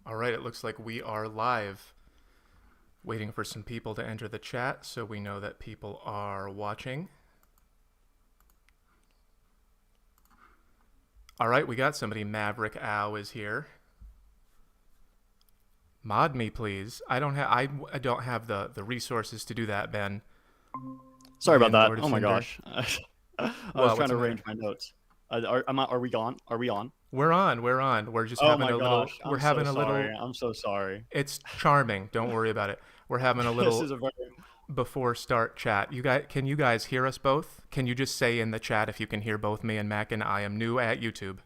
All right, it looks like we are live. Waiting for some people to enter the chat so we know that people are watching. All right, we got somebody. Maverick Ow is here. Mod me, please. I don't have the resources to do that, Ben. Sorry about that. Lord of Oh my Cinder. gosh. I was What? trying What's the to matter? arrange my notes. Are we gone? Are we on? We're on. We're on. We're just Oh having my a little. gosh. We're I'm so having a sorry. little. I'm so sorry. It's charming. Don't worry about it. We're having a This little is a very before start chat. Can you guys hear us both? Can you just say in the chat if you can hear both me and Macken? I am new at YouTube.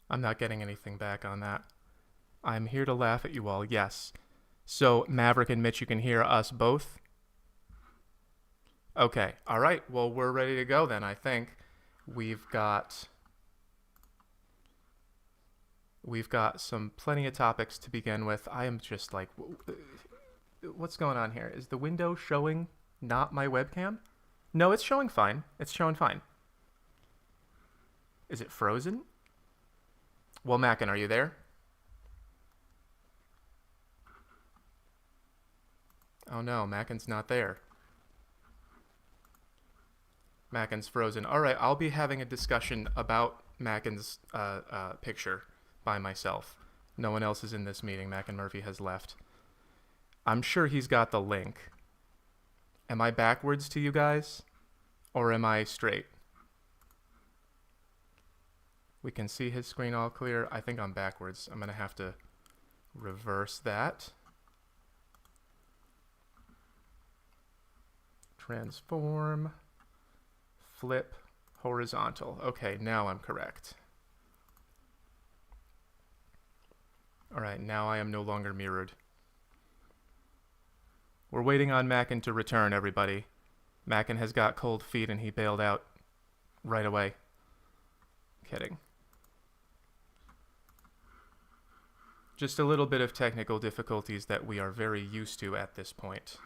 I'm not getting anything back on that. I'm here to laugh at you all. Yes. So Maverick and Mitch, you can hear us both. Okay. All right. Well, we're ready to go then. I think we've got some plenty of topics to begin with. I am just like, what's going on here? Is the window showing not my webcam? No, it's showing fine. It's showing fine. Is it frozen? Well, Macken, are you there? Oh no, Macken's not there. Macken's frozen. All right, I'll be having a discussion about Macken's picture by myself. No one else is in this meeting. Macken Murphy has left. I'm sure he's got the link. Am I backwards to you guys? Or am I straight? We can see his screen all clear. I think I'm backwards. I'm going to have to reverse that. Transform. Flip. Horizontal. Okay, now I'm correct. All right, now I am no longer mirrored. We're waiting on Macken to return, everybody. Macken has got cold feet and he bailed out right away. Kidding. Just a little bit of technical difficulties that we are very used to at this point.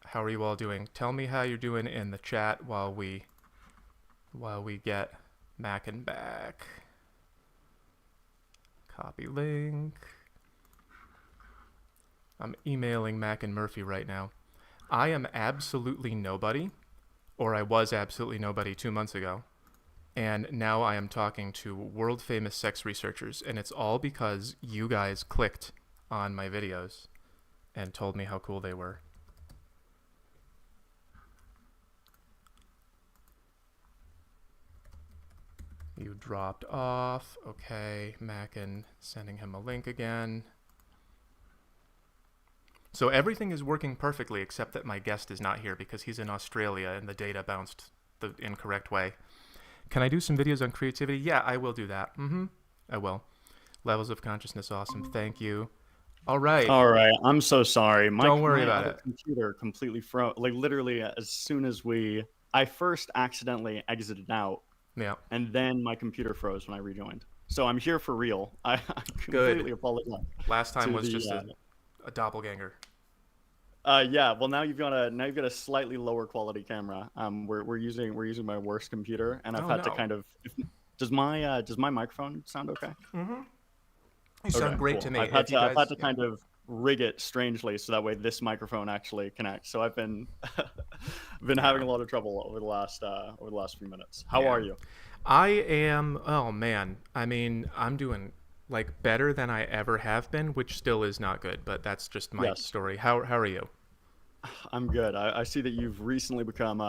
How are you all doing? Tell me how you're doing in the chat while we get Macken back. Copy link. I'm emailing Macken Murphy right now. I am absolutely nobody, or I was absolutely nobody 2 months ago. And now I am talking to world famous sex researchers, and it's all because you guys clicked on my videos and told me how cool they were. You dropped off. Okay, Macken sending him a link again. So everything is working perfectly except that my guest is not here because he's in Australia and the data bounced the incorrect way. Can I do some videos on creativity? Yeah, I will do that. I will. Levels of consciousness, awesome. Thank you. All right. All right. I'm so sorry. Don't worry my about other it. computer completely froze. Like literally as soon as I first accidentally exited out Yeah. and then my computer froze when I rejoined. So I'm here for real. I Good. completely apologize Last time to was the just a doppelganger. yeah, well now you've got a slightly lower quality camera. We're using my worst computer, and I've Oh had to no. kind of. Does my microphone sound okay? You sound great Cool. to me. I've had If you to I've had guys, to yeah. kind of rig it strangely so that way this microphone actually connects. So I've been having a lot of trouble over the last few minutes. How Yeah. are you? I am, oh man. I mean, I'm doing like better than I ever have been, which still is not good, but that's just my Yes, story. How are you? I'm good. I see that you've recently become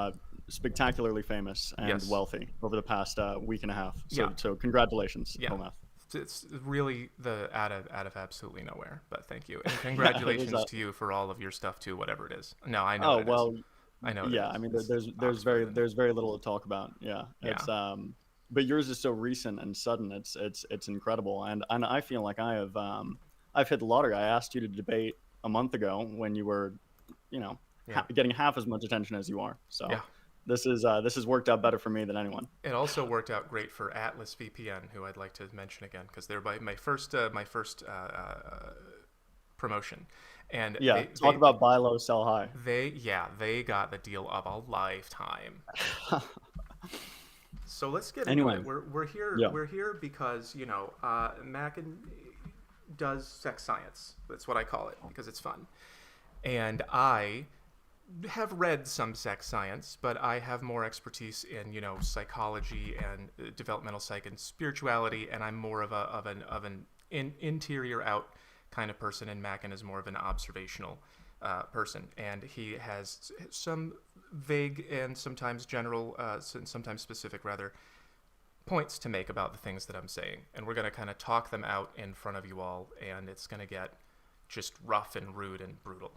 spectacularly famous and Yes. wealthy over the past week and a half. Yeah. So congratulations, Yeah. Ometh. It's really the out of absolutely nowhere, but thank you. And Yeah, congratulations to exactly. you for all of your stuff too, whatever it is. No, I know what Oh it is. well, I know what it yeah. I is. mean, It's Oxford and there's very little to talk about. Yeah, yeah. but yours is so recent and sudden. It's incredible, and I feel like I've hit the lottery. I asked you to debate a month ago when you were, you know, Yeah. getting half as much attention as you are. Yeah. So this has worked out better for me than anyone. It also worked out great for Atlas VPN, who I'd like to mention again because they're my first promotion, and Yeah, talk about buy low, sell high. they got the deal of a lifetime. So let's get into Anyway, it. yeah. We're here because Macken does sex science. That's what I call it because it's fun. And I have read some sex science, but I have more expertise in psychology and developmental psych and spirituality, and I'm more of an interior out kind of person, and Macken is more of an observational person, and he has some vague and sometimes general, sometimes specific rather, points to make about the things that I'm saying, and we're going to kind of talk them out in front of you all, and it's going to get just rough and rude and brutal.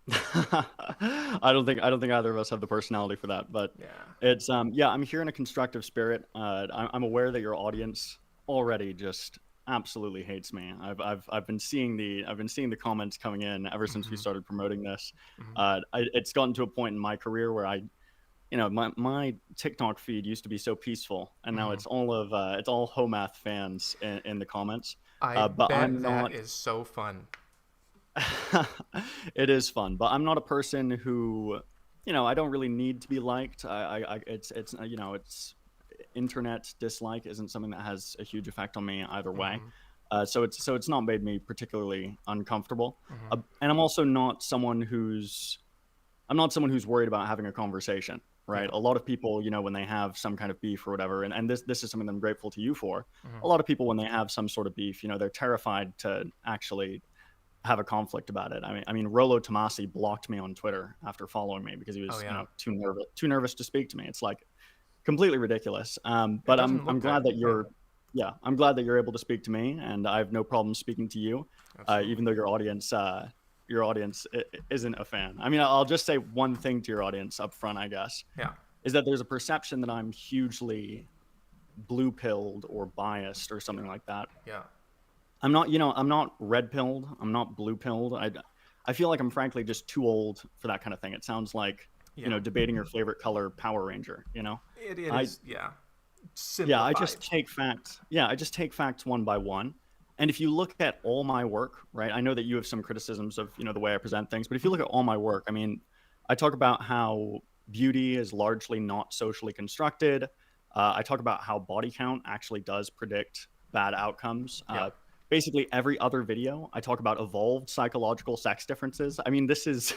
I don't think either of us have the personality for that, but Yeah. it's yeah, I'm here in a constructive spirit. I'm aware that your audience already just absolutely hates me. I've been seeing the comments coming in ever since we Mm-hmm. started promoting this. Mm-hmm. It's gotten to a point in my career where my TikTok feed used to be so peaceful, and now Mm-hmm. it's all Homath fans in the comments. I But bet I'm that not. is so fun. It is fun, but I'm not a person who, I don't really need to be liked. It's internet dislike isn't something that has a huge effect on me either way. Mm-hmm. So it's not made me particularly uncomfortable. Mm-hmm. And I'm also not someone who's I'm not someone who's worried about having a conversation, right? Yeah. A lot of people, when they have some kind of beef or whatever, and this is something that I'm grateful to you for. Mm-hmm. A lot of people, when they have some sort of beef, they're terrified to actually have a conflict about it. I mean, Rolo Tomasi blocked me on Twitter after following me because he Oh was, yeah. too nervous to speak to me. It's like completely ridiculous. It But I'm doesn't I'm look glad good. that Yeah. I'm glad that you're able to speak to me, and I have no problem speaking to you, Absolutely. even though your audience isn't a fan. I mean, I'll just say one thing to your audience up front, I guess, Yeah. is that there's a perception that I'm hugely blue pilled or biased or something like that. Yeah. I'm not red pilled. I'm not blue pilled. I feel like I'm frankly just too old for that kind of thing. It sounds like, Yeah. debating your favorite color Power Ranger, It I is. Yeah. yeah, I just Simplified. take facts. Yeah, I just take facts one by one. And if you look at all my work, right? I know that you have some criticisms of, the way I present things, but if you look at all my work, I mean, I talk about how beauty is largely not socially constructed. I talk about how body count actually does predict bad outcomes. Yeah. Basically, every other video, I talk about evolved psychological sex differences. I mean, this is,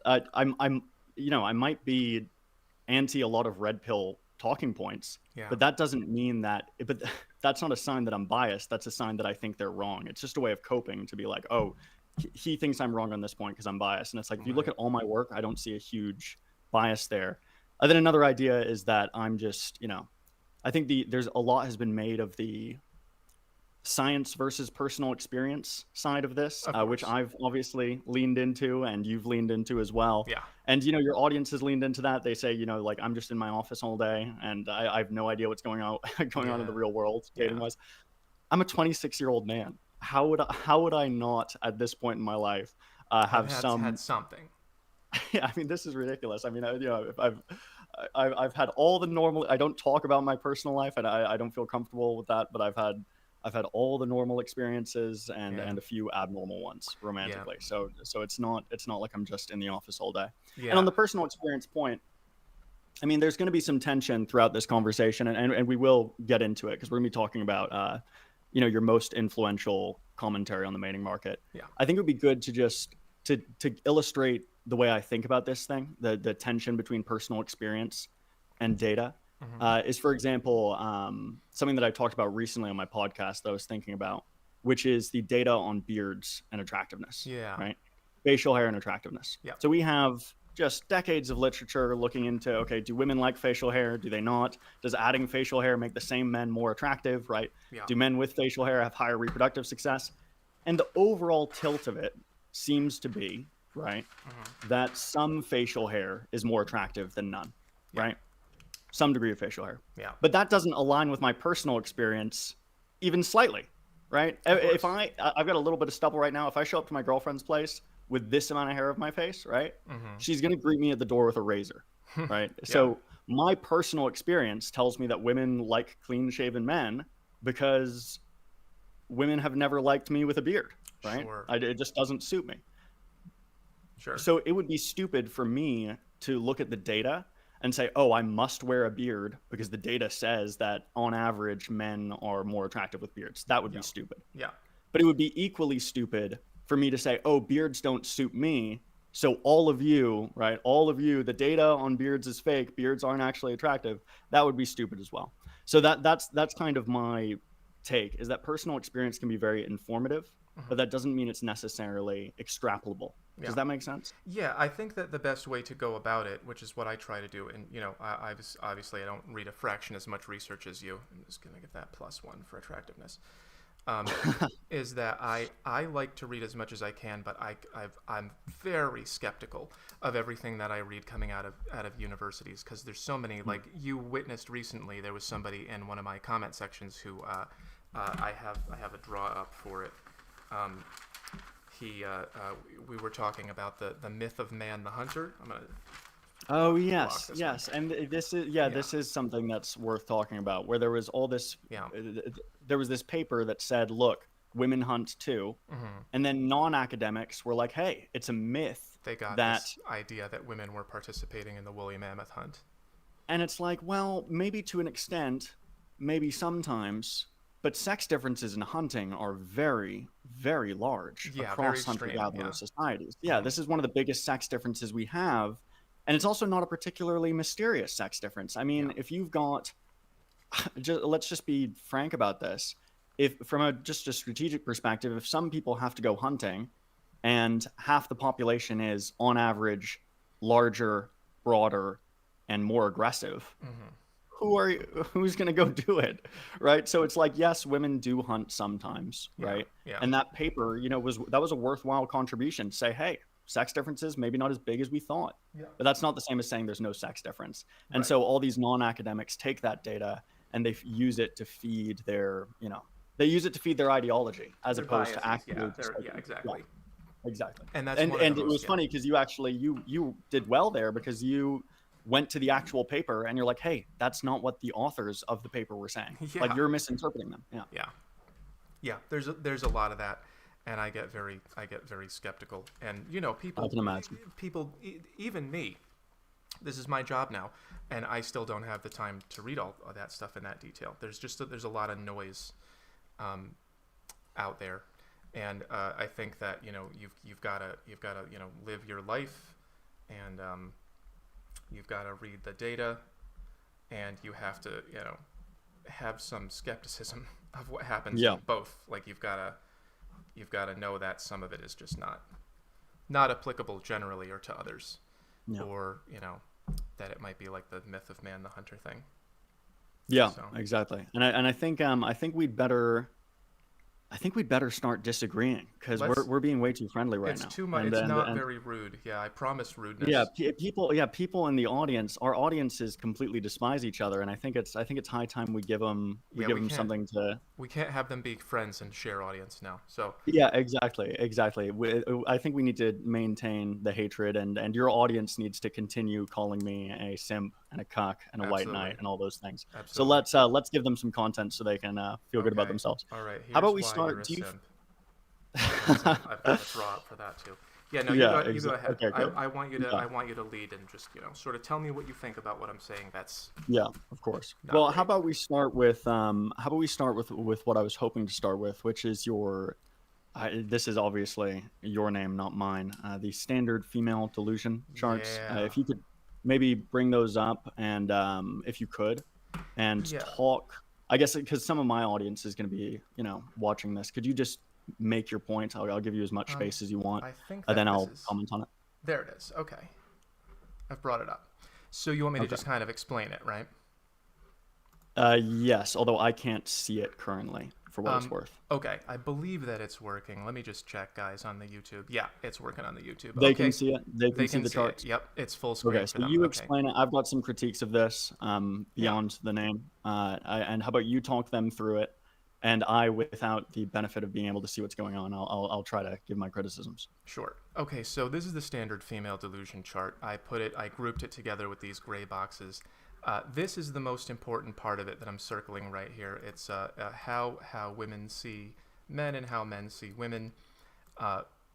I might be anti a lot of red pill talking points, Yeah. but that doesn't mean that. But that's not a sign that I'm biased. That's a sign that I think they're wrong. It's just a way of coping to be like, oh, he thinks I'm wrong on this point because I'm biased. And it's like, if you look Right. at all my work, I don't see a huge bias there. Then another idea is that I'm just, I think there's a lot has been made of the science versus personal experience side of this, Of which course. I've obviously leaned into and you've leaned into as well. Yeah. And your audience has leaned into that. They say, like I'm just in my office all day and I have no idea what's going on going on in Yeah. the real world dating Yeah. wise. I'm a 26-year-old man. How would I not at this point in my life Have have had some? something. Yeah, I mean, this is ridiculous. I mean, if I've had all the normal. I don't talk about my personal life, and I don't feel comfortable with that. But I've had all the normal experiences and Yeah. a few abnormal ones Yeah. romantically. So it's not like I'm just in the office all day. And on Yeah. the personal experience point, I mean, there's going to be some tension throughout this conversation, and we will get into it because we're going to be talking about your most influential commentary on the mating market. Yeah. I think it would be good to just to illustrate the way I think about this thing, the tension between personal experience and data, Mm-hmm. is, for example, something that I talked about recently on my podcast that I was thinking about, which is the data on beards and attractiveness, Yeah. right? Facial hair and attractiveness. Yeah. So we have just decades of literature looking into, okay, do women like facial hair? Do they not? Does adding facial hair make the same men more attractive, right? Yeah. Do men with facial hair have higher reproductive success? And the overall tilt of it seems to be, right, Mm-hmm. that some facial hair is more attractive than none, Yeah. right? Some degree of facial hair. Yeah. But that doesn't align with my personal experience even slightly, right? Of If course. I've got a little bit of stubble right now, if I show up to my girlfriend's place with this amount of hair of my face, right, Mm-hmm. she's going to greet me at the door with a razor, right? Yeah. So my personal experience tells me that women like clean shaven men because women have never liked me with a beard. right? Sure. It just doesn't suit me. Sure. So it would be stupid for me to look at the data and say, oh, I must wear a beard because the data says that on average men are more attractive with beards. That would Yeah. be stupid. Yeah. But it would be equally stupid for me to say, oh, beards don't suit me. So all of you, right? All of you, the data on beards is fake. Beards aren't actually attractive. That would be stupid as well. So that's kind of my take, is that personal experience can be very informative, but that doesn't mean it's necessarily extrapolable. Yeah. Does that make sense? Yeah, I think that the best way to go about it, which is what I try to do, and obviously I don't read a fraction as much research as you. I'm just gonna get that +1 for attractiveness. Um, is that I like to read as much as I can, but I'm very skeptical of everything that I read coming out of universities, because there's so many. Like you witnessed recently, there was somebody in one of my comment sections who I have a draw up for it. We were talking about the myth of man the hunter. I'm gonna Oh block yes, this yes, one. and this is Yeah. this is something that's worth talking about. Where there was all this, Yeah. there was this paper that said, look, women hunt too, and then non-academics were like, hey, it's a myth They got that, this idea that women were participating in the woolly mammoth hunt. and it's like, well, maybe to an extent, maybe sometimes, but sex differences in hunting are very, very large Yeah, very across extreme. hunter-gatherer Yeah. societies. Yeah, this is one of the biggest sex differences we have, and it's also not a particularly mysterious sex difference. I mean, Yeah. if you've got, let's just be frank about this. If from just a strategic perspective, if some people have to go hunting, and half the population is on average larger, broader, and more aggressive, who's going to go do it, right? So it's like, yes, women do hunt sometimes, right? Yeah. And that paper, that was a worthwhile contribution to say, hey, sex differences maybe not as big as we thought. Yeah. But that's not the same as saying there's no sex difference. And Right. so all these non-academics take that data and they use it to feed their, they use it to feed their ideology as Their opposed to biases, actually. yeah, exactly. Yeah, exactly. And that's And one of and the it most, was funny because you actually you did well there because you went to the actual paper and you're like, hey, that's not what the authors of the paper were saying. Yeah. Like you're misinterpreting them. Yeah. Yeah. There's a lot of that, and I get very skeptical. And people, I can imagine. Even me. This is my job now, and I still don't have the time to read all of that stuff in that detail. There's a lot of noise out there, and I think that you've got to live your life, and you've got to read the data, and you have to have some skepticism of what happens in both. Like you've got to know that some of it is just not applicable generally or to others, or that it might be like the myth of man the hunter thing. Yeah, So. exactly. And I think we'd better start disagreeing because we're being way too friendly right now. It's too much. It's not very rude. Yeah, I promise rudeness. Yeah, people in the audience, our audiences completely despise each other, and I think it's high time we give them something to. We can't have them be friends and share audience now. So. Yeah, exactly. I think we need to maintain the hatred, and your audience needs to continue calling me a simp and a cuck and a white knight and all those things. Absolutely. So let's give them some content so they can feel good about themselves. All right. How about we Here's why start? you're a Do you? simp. I've got a draw up for that too. Yeah, no, you go ahead. Okay, good. I want you to lead and just sort of tell me what you think about what I'm saying. That's of course. Well, How about we start with what I was hoping to start with, which is this is obviously your name, not mine. The standard female delusion charts. Yeah. If you could maybe bring those up, and if you could, and talk. I guess because some of my audience is going to be watching this. Could you just make your point? I'll give you as much space as you want, I think and then I'll comment on it. There it is. Okay. I've brought it up. So you want me to just kind of explain it, right? Yes, although I can't see it currently for what it's worth. Okay, I believe that it's working. Let me just check, guys, on the YouTube. Yeah, it's working on the YouTube. They can see it. They can see the charts. Yep, it's full screen. Okay, so you explain it. I've got some critiques of this beyond the name. And how about you talk them through it, and I, without the benefit of being able to see what's going on, I'll try to give my criticisms. Sure. Okay, so this is the standard female delusion chart. I grouped it together with these gray boxes. This is the most important part of it that I'm circling right here. It's how women see men and how men see women.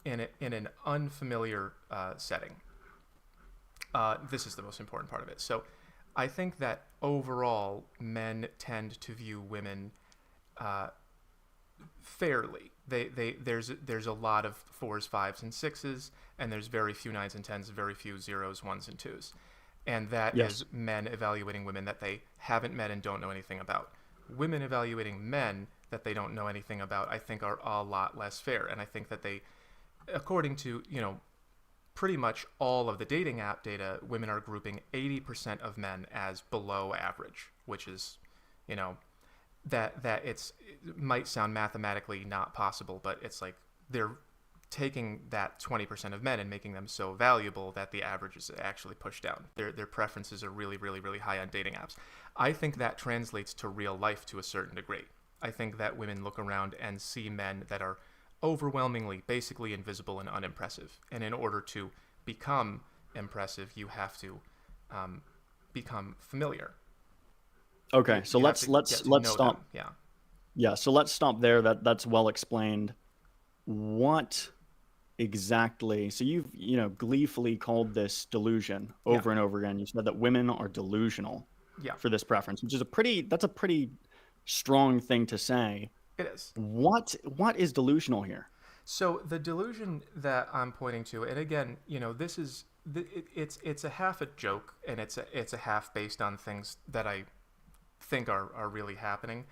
in an unfamiliar setting. This is the most important part of it. So I think that overall men tend to view women fairly. There's a lot of 4s, 5s, and 6s, and there's very few 9s and 10s, very few 0s, 1s, and 2s. And that Yes. is men evaluating women that they haven't met and don't know anything about. Women evaluating men that they don't know anything about, I think, are a lot less fair. And I think that they, according to, pretty much all of the dating app data, women are grouping 80% of men as below average, which is, that it might sound mathematically not possible, but it's like they're taking that 20% of men and making them so valuable that the average is actually pushed down. Their preferences are really, really, really high on dating apps. I think that translates to real life to a certain degree. I think that women look around and see men that are overwhelmingly, basically invisible and unimpressive. And in order to become impressive, you have to become familiar. Okay, so let's stop. Yeah. Yeah, so let's stop there. That's well explained. What exactly? So you've gleefully called this delusion over and over again. You said that women are delusional for this preference, which is a pretty strong thing to say. It is. What is delusional here? So the delusion that I'm pointing to, and again, this is it's a half a joke, and it's a half based on things that I think are really happening,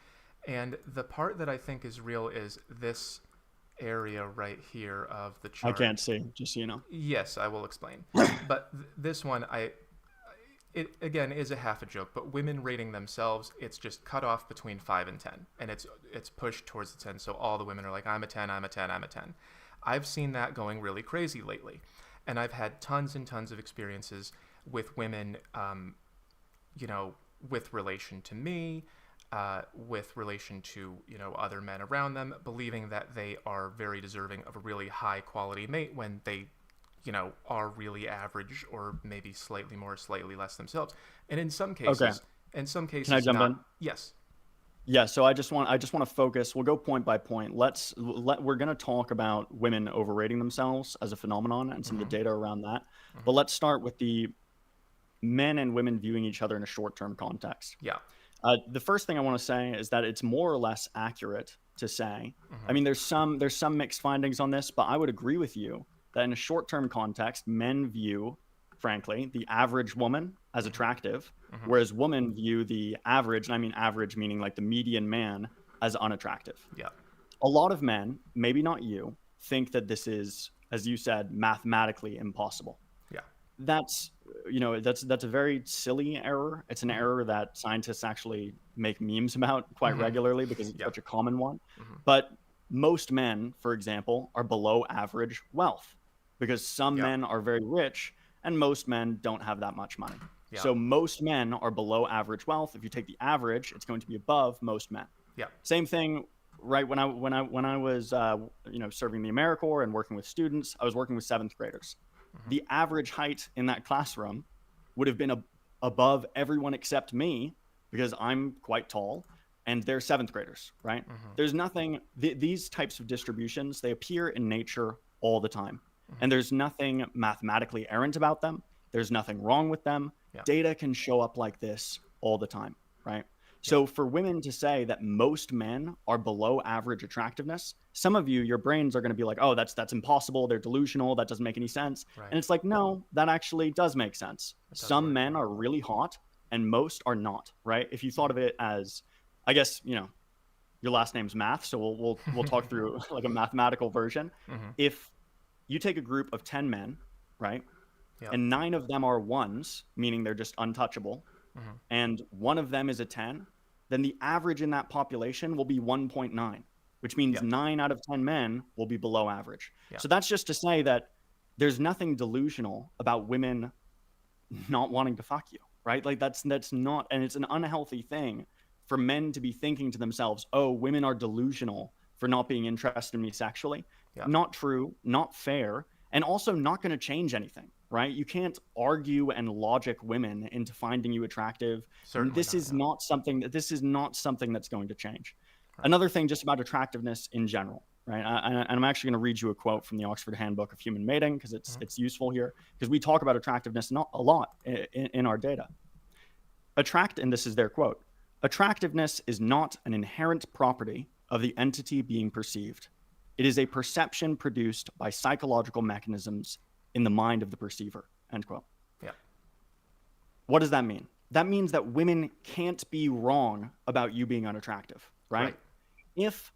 and the part that I think is real is this area right here of the chart. I can't see, just so you know. Yes, I will explain. But this one, it again is a half a joke, but women rating themselves, it's just cut off between 5 and 10, and it's pushed towards the 10. So all the women are like, I'm a 10, I'm a 10, I'm a 10. I've seen that going really crazy lately, and I've had tons and tons of experiences with women, with relation to me, with relation to other men around them, believing that they are very deserving of a really high quality mate when they are really average or maybe slightly more, slightly less themselves. And in some cases, Can I jump in? Yes. Yeah, so I just want to focus. We'll go point by point. We're going to talk about women overrating themselves as a phenomenon and some of the data around that. But let's start with the men and women viewing each other in a short-term context. Yeah. The first thing I want to say is that it's more or less accurate to say. I mean, there's some mixed findings on this, but I would agree with you that in a short-term context, men view, frankly, the average woman as attractive, whereas women view the average, and I mean average meaning like the median man, as unattractive. Yeah. A lot of men, maybe not you, think that this is, as you said, mathematically impossible. Yeah. That's a very silly error. It's an error that scientists actually make memes about quite regularly because it's such a common one. But most men, for example, are below average wealth because some men are very rich and most men don't have that much money. Yeah. So most men are below average wealth. If you take the average, it's going to be above most men. Yeah. Same thing, right? When I was serving the AmeriCorps and working with students, I was working with 7th graders. The average height in that classroom would have been above everyone except me because I'm quite tall and they're 7th graders, right? There's nothing, these types of distributions, they appear in nature all the time. And there's nothing mathematically errant about them. There's nothing wrong with them. Yeah. Data can show up like this all the time, right? So for women to say that most men are below average attractiveness, some of you, your brains are going to be like, oh, that's impossible. They're delusional. That doesn't make any sense. Right. And it's like, no, that actually does make sense. Some men are really hot and most are not, right? If you thought of it as, I guess, your last name's math. So we'll talk through like a mathematical version. If you take a group of 10 men, right? Yep. And 9 of them are 1s, meaning they're just untouchable. And 1 of them is a 10, then the average in that population will be 1.9, which means 9 out of 10 men will be below average. So that's just to say that there's nothing delusional about women not wanting to fuck you, right? Like that's not, and it's an unhealthy thing for men to be thinking to themselves, oh, women are delusional for not being interested in me sexually. Not true, not fair, and also not going to change anything. Right? You can't argue and logic women into finding you attractive. This is not something that's going to change. Right. Another thing just about attractiveness in general. right? And I'm actually going to read you a quote from the Oxford Handbook of Human Mating because it's useful here, because we talk about attractiveness not a lot in our data. And this is their quote: attractiveness is not an inherent property of the entity being perceived. It is a perception produced by psychological mechanisms in the mind of the perceiver, end quote. Yeah. What does that mean? That means that women can't be wrong about you being unattractive, right? If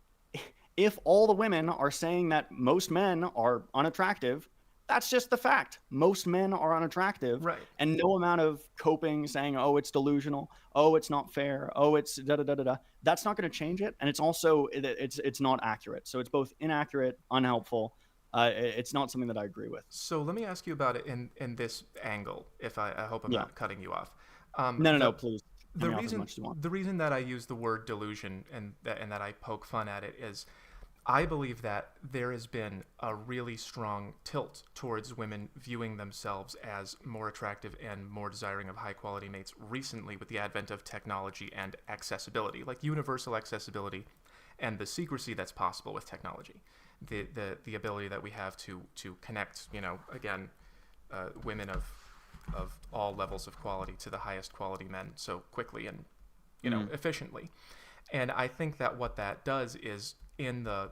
all the women are saying that most men are unattractive, that's just the fact. Most men are unattractive, Right. and no amount of coping, saying, "Oh, it's delusional. Oh, it's not fair. Oh, it's da da da da da." That's not going to change it, and it's also it's not accurate. So it's both inaccurate, unhelpful. It's not something that I agree with. So let me ask you about it in this angle. If I hope I'm Yeah. not cutting you off. No, please. Cut The me off as reason much as you want. the reason that I use the word delusion and that I poke fun at it is, I believe that there has been a really strong tilt towards women viewing themselves as more attractive and more desiring of high quality mates recently with the advent of technology and accessibility, like universal accessibility and the secrecy that's possible with technology. The ability that we have to connect, again, women of all levels of quality to the highest quality men so quickly and efficiently. And I think that what that does is, in the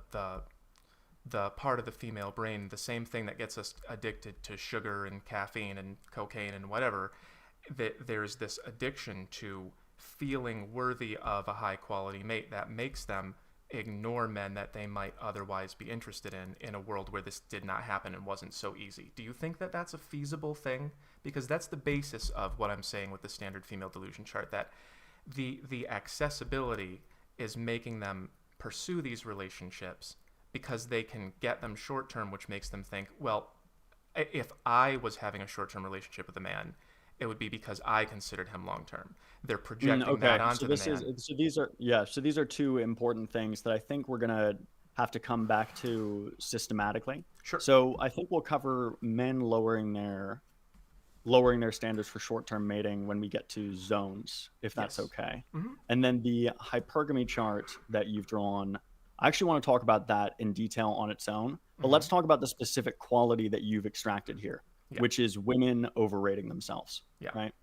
part of the female brain, the same thing that gets us addicted to sugar and caffeine and cocaine and whatever, that there's this addiction to feeling worthy of a high quality mate that makes them ignore men that they might otherwise be interested in a world where this did not happen and wasn't so easy. Do you think that that's a feasible thing? Because that's the basis of what I'm saying with the standard female delusion chart, that the accessibility is making them pursue these relationships because they can get them short term, which makes them think, well, if I was having a short term relationship with a man, it would be because I considered him long term. They're projecting that onto the man. So these are two important things that I think we're gonna have to come back to systematically. Sure. So I think we'll cover men lowering their standards for short-term mating when we get to zones, if that's Yes. okay. Mm-hmm. And then the hypergamy chart that you've drawn, I actually want to talk about that in detail on its own. But let's talk about the specific quality that you've extracted here, which is women overrating themselves. Yeah. Right.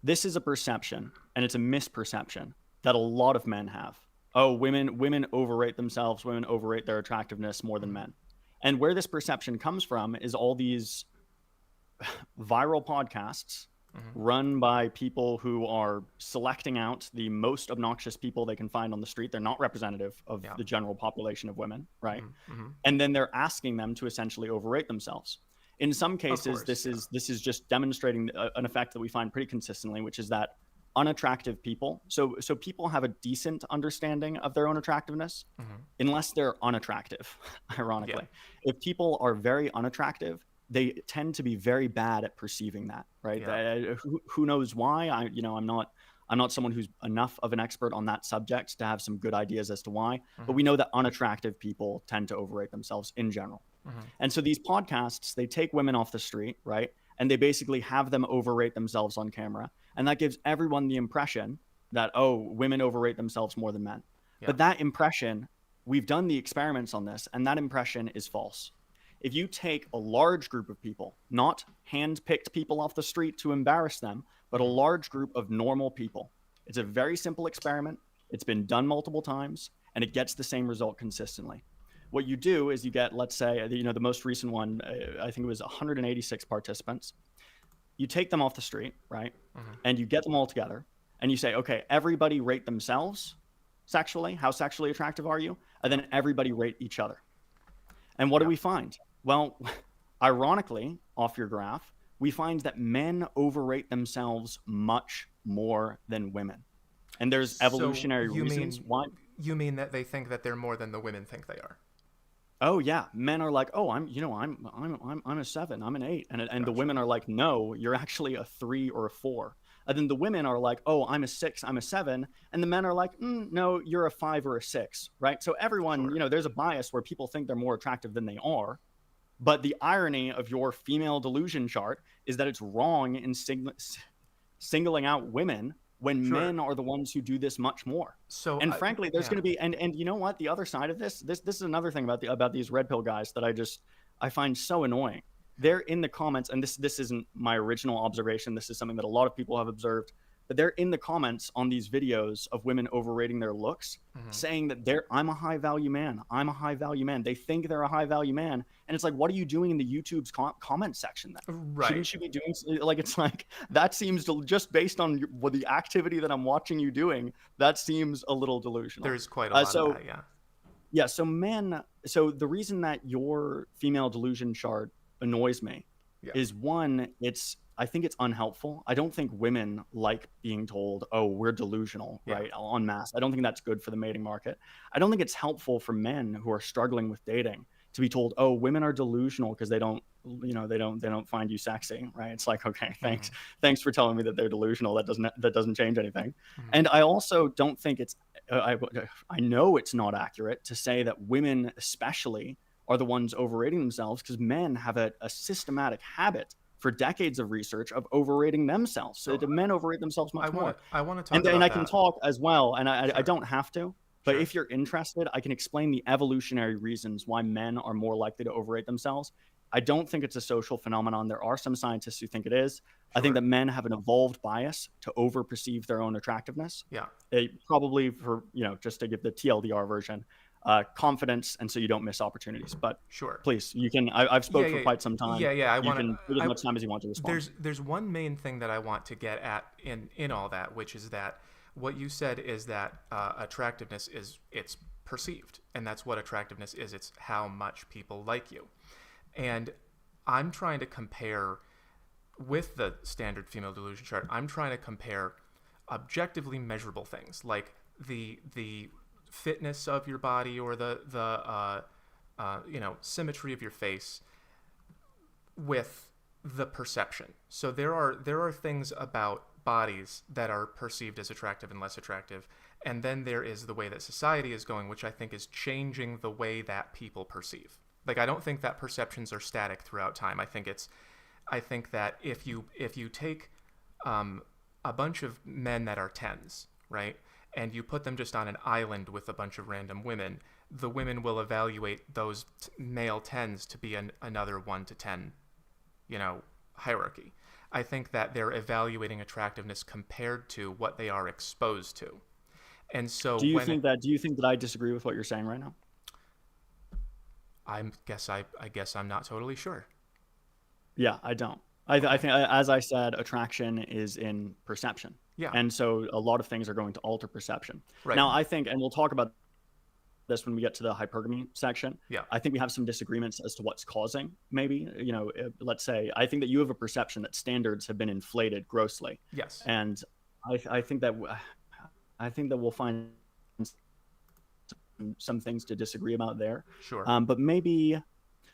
This is a perception, and it's a misperception that a lot of men have. Oh, women overrate themselves. Women overrate their attractiveness more than men. And where this perception comes from is all these viral podcasts run by people who are selecting out the most obnoxious people they can find on the street. They're not representative of the general population of women, right? And then they're asking them to essentially overrate themselves. In some cases, this is just demonstrating an effect that we find pretty consistently, which is that unattractive people. So people have a decent understanding of their own attractiveness, unless they're unattractive. Ironically, if people are very unattractive, they tend to be very bad at perceiving that, right? Who knows why? I'm not someone who's enough of an expert on that subject to have some good ideas as to why, but we know that unattractive people tend to overrate themselves in general. And so these podcasts, they take women off the street, right? And they basically have them overrate themselves on camera. And that gives everyone the impression that, oh, women overrate themselves more than men. But that impression, we've done the experiments on this, and that impression is false. If you take a large group of people, not hand-picked people off the street to embarrass them, but a large group of normal people, it's a very simple experiment. It's been done multiple times, and it gets the same result consistently. What you do is you get, let's say, the most recent one, I think it was 186 participants. You take them off the street, right? And you get them all together, and you say, okay, everybody rate themselves sexually. How sexually attractive are you? And then everybody rate each other. And what do we find? Well, ironically, off your graph, we find that men overrate themselves much more than women. And there's evolutionary reasons why. You mean that they think that they're more than the women think they are? Oh yeah, men are like, oh, I'm a 7, I'm an 8, and the women are like, no, you're actually a 3 or a 4. And then the women are like, oh, I'm a 6, I'm a 7, and the men are like, no, you're a 5 or a 6, right? So everyone, there's a bias where people think they're more attractive than they are. But the irony of your female delusion chart is that it's wrong in singling out women when Sure. men are the ones who do this much more. So, And frankly, there's yeah, going to be, and you know what? The other side of this is another thing about these red pill guys that I find so annoying. They're in the comments, and this isn't my original observation. This is something that a lot of people have observed. But they're in the comments on these videos of women overrating their looks, hmm saying that I'm a high value man. I'm a high value man. They think they're a high value man, and it's like, what are you doing in the YouTube's comment section then? right. Shouldn't you be doing like, it's like that seems to, just based on the activity that I'm watching you doing, that seems a little delusional. There's quite a lot of So that, yeah. yeah, so the reason that your female delusion chart annoys me Yeah. is, one, I think it's unhelpful. I don't think women like being told, "Oh, we're delusional," Yeah. right? En masse. I don't think that's good for the mating market. I don't think it's helpful for men who are struggling with dating to be told, "Oh, women are delusional because they don't find you sexy," right? It's like, okay, hmm thanks for telling me that they're delusional. That doesn't change anything. hmm And I also don't think it's I know it's not accurate to say that women especially are the ones overrating themselves, because men have a systematic habit for decades of research of overrating themselves. So So the men overrate themselves I much want more. to I want to talk And about I can that. talk as well, and I Sure. don't have to, but Sure. if you're interested, I can explain the evolutionary reasons why men are more likely to overrate themselves. I don't think it's a social phenomenon. There are some scientists who think it is. I think Sure. that men have an evolved bias to over perceive their own attractiveness. Yeah. Probably for, just to give the TLDR version, confidence, and so you don't miss opportunities. But Sure. please, you can. I've Yeah, spoke for yeah, quite some time. yeah, yeah. You can take as I much time as you want to respond. there's one main thing that I want to get at in all that, which is that what you said is that attractiveness it's perceived, and that's what attractiveness is. It's how much people like you, and I'm trying to compare with the standard female delusion chart. I'm trying to compare objectively measurable things like the fitness of your body, or the symmetry of your face, with the perception. So there are things about bodies that are perceived as attractive and less attractive, and then there is the way that society is going, which I think is changing the way that people perceive. Like, I don't think that perceptions are static throughout time. I think that if you take a bunch of men that are tens, right, and you put them just on an island with a bunch of random women, the women will evaluate those male tens to be another 1 to 10, hierarchy. I think that they're evaluating attractiveness compared to what they are exposed to. And so Do you think that I disagree with what you're saying right now? I guess I'm not totally sure. Yeah, I don't. I Okay. think, as I said, attraction is in perception, Yeah. and so a lot of things are going to alter perception. Right. Now, I think, and we'll talk about this when we get to the hypergamy section. Yeah. I think we have some disagreements as to what's causing, maybe, let's say, I think that you have a perception that standards have been inflated grossly. Yes. And I think that we'll find some things to disagree about there. Sure. But maybe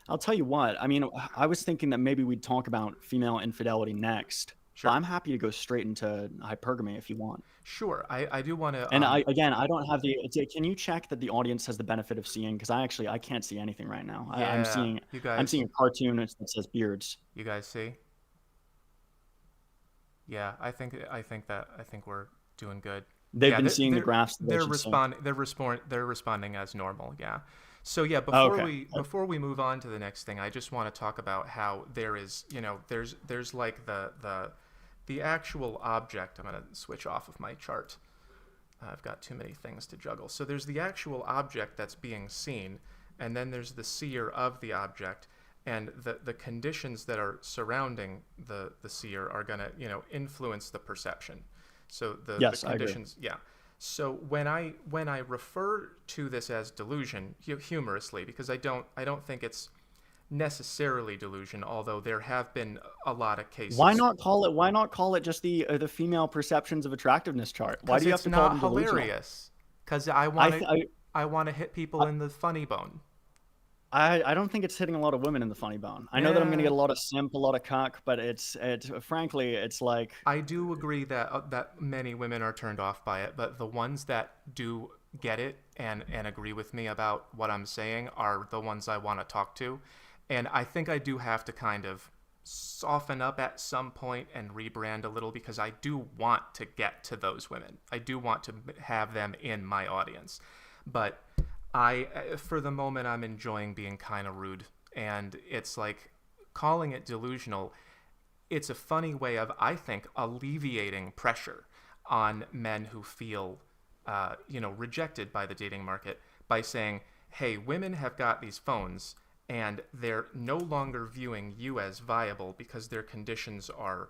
I'll tell you what. I mean, I was thinking that maybe we'd talk about female infidelity next. But Sure. I'm happy to go straight into hypergamy if you want. Sure. I do want to And I don't have the. Can you check that the audience has the benefit of seeing? Because I can't see anything right now. yeah, I'm seeing a cartoon that says beards. you guys see? Yeah, I think we're doing good. They've Yeah, been seeing the graphs that they should see. they're responding as normal. Yeah. So yeah, Oh, okay. before we move on to the next thing, I just want to talk about how there is, there's like the actual object. I'm going to switch off of my chart. I've got too many things to juggle. So there's the actual object that's being seen, and then there's the seer of the object, and the conditions that are surrounding the seer are going to, influence the perception. So Yes, the I agree. conditions, yeah. So when I refer to this as delusion, humorously, because I don't think it's necessarily delusion, although there have been a lot of cases. Why not call it just the female perceptions of attractiveness chart? Why Because do you have it's to call not them delusional? hilarious. Because I I, want th- to I I want to hit people in the funny bone. I don't think it's hitting a lot of women in the funny bone. I know that I'm going to Yeah, get a lot of simp, a lot of cuck, but it's frankly, it's like, I do agree that many women are turned off by it, but the ones that do get it and agree with me about what I'm saying are the ones I want to talk to. And I think I do have to kind of soften up at some point and rebrand a little, because I do want to get to those women. I do want to have them in my audience. But for the moment, I'm enjoying being kind of rude. And it's like, calling it delusional, it's a funny way of, I think, alleviating pressure on men who feel, rejected by the dating market, by saying, hey, women have got these phones and they're no longer viewing you as viable because their conditions are,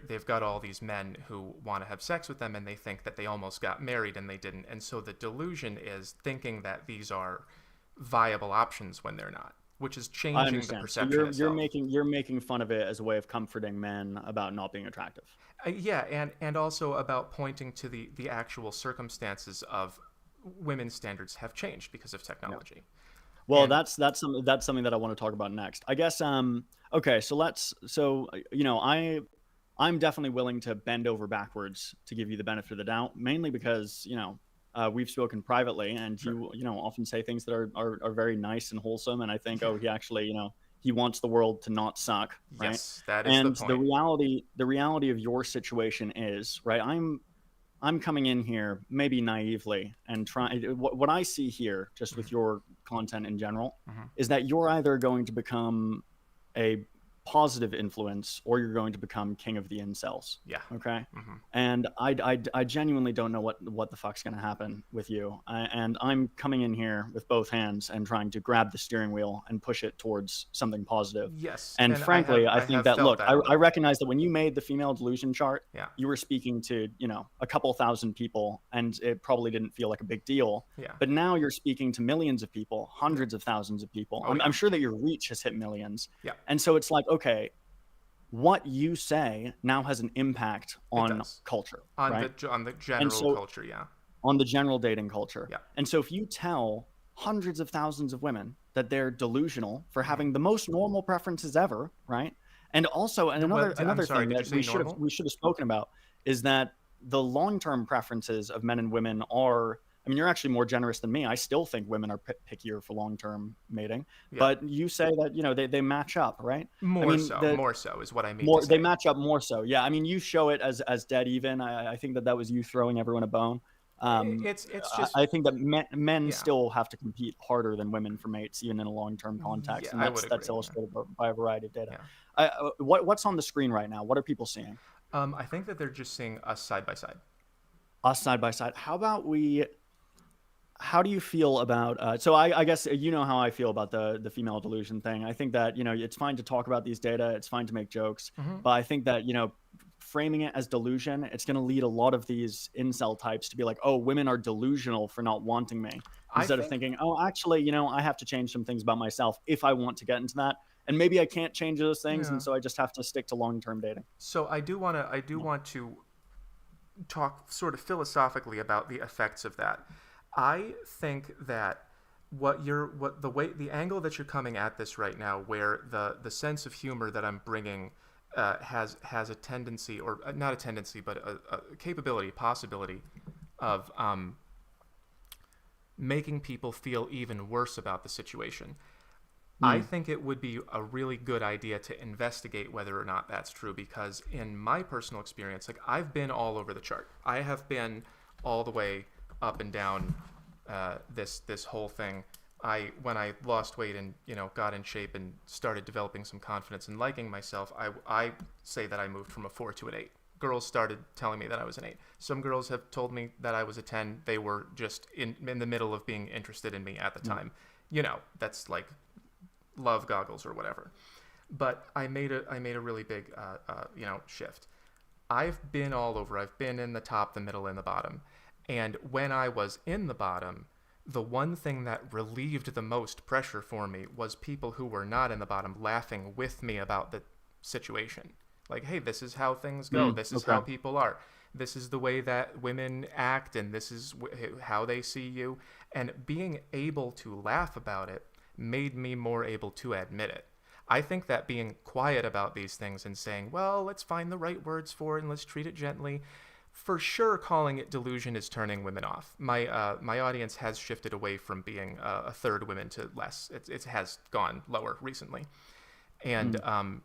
they've got all these men who want to have sex with them, and they think that they almost got married and they didn't. And so the delusion is thinking that these are viable options when they're not, which is I changing the understand. So perception itself. you're making fun of it as a way of comforting men about not being attractive. Yeah, and also about pointing to the actual circumstances of women's standards have changed because of Yeah. technology. Well, And that's something that I want to talk about next. I guess okay, I'm definitely willing to bend over backwards to give you the benefit of the doubt, mainly because, we've spoken privately, and sure, you often say things that are very nice and wholesome, and I think, yeah, oh, he actually, he wants the world to not suck, right? yes, that is the And point. the reality of your situation is, right, I'm coming in here maybe naively and trying. What I see here, just Mm-hmm. with your content in general, Mm-hmm. is that you're either going to become a positive influence or you're going to become king of the incels. Yeah. Okay. Mm-hmm. And I genuinely don't know what the fuck's going to happen with you. And I'm coming in here with both hands and trying to grab the steering wheel and push it towards something positive. Yes, And and I have frankly, I I think have that, felt look, that a I little. recognize that when you made the female delusion chart, Yeah. you were speaking to, a couple thousand people, and it probably didn't feel like a big deal. Yeah. But now you're speaking to millions of people, Yeah. hundreds of thousands of people. Oh I'm yeah. sure that your reach has hit millions. Yeah. And so it's like, okay, what you say now has an impact It on does. culture, On right? the And general so, culture, yeah. on the general dating culture. Yeah. And so if you tell hundreds of thousands of women that they're delusional for Mm-hmm. having the most normal preferences ever, right? And also, and Well, I'm another sorry, thing did you that say normal? we should have spoken about is that the long-term preferences of men and women are, I mean, you're actually more generous than me. I still think women are pickier for long-term mating, Yeah. but you say that, they match up, right? I mean, More so is what I mean to more they say. match up more so. Yeah, I mean, you show it as dead even. I think that was you throwing everyone a bone. It's just I think that men yeah. still have to compete harder than women for mates, even in a long-term Yeah, context, and I would that's agree. Yeah. illustrated by a variety of data. Yeah. What's on the screen right now? What are people seeing? I think that they're just seeing us side by side. Us side by side. How do you feel about so I guess you know how I feel about the female delusion thing. I think that, it's fine to talk about these data, it's fine to make jokes, Mm-hmm. but I think that, framing it as delusion, it's going to lead a lot of these incel types to be like, oh, women are delusional for not wanting me, I instead of think thinking, oh, actually, I have to change some things about myself if I want to get into that, and maybe I can't change those things, yeah. and so I just have to stick to long-term dating. So I do want to talk sort of philosophically about the effects of that. I think that the angle that you're coming at this right now, where the sense of humor that I'm bringing has a tendency, or not a tendency, but a capability, possibility of making people feel even worse about the situation. I Mm. think it would be a really good idea to investigate whether or not that's true, because in my personal experience, like, I've been all over the chart. I have been all the way up and down this whole thing. When I lost weight and got in shape and started developing some confidence and liking myself, I say that I moved from a 4 to an 8. Girls started telling me that I was an 8. Some girls have told me that I was a 10. They were just in the middle of being interested in me at the time. That's like love goggles or whatever. But I made a really big shift. I've been all over. I've been in the top, the middle, and the bottom. And when I was in the bottom, the one thing that relieved the most pressure for me was people who were not in the bottom laughing with me about the situation. Like, hey, this is how things go. This is how Okay. people are. This is the way that women act, and this is how they see you. And being able to laugh about it made me more able to admit it. I think that being quiet about these things and saying, well, let's find the right words for it and let's treat it gently, for sure, calling it delusion is turning women off. My audience has shifted away from being a third women to less. It has gone lower recently, and Mm.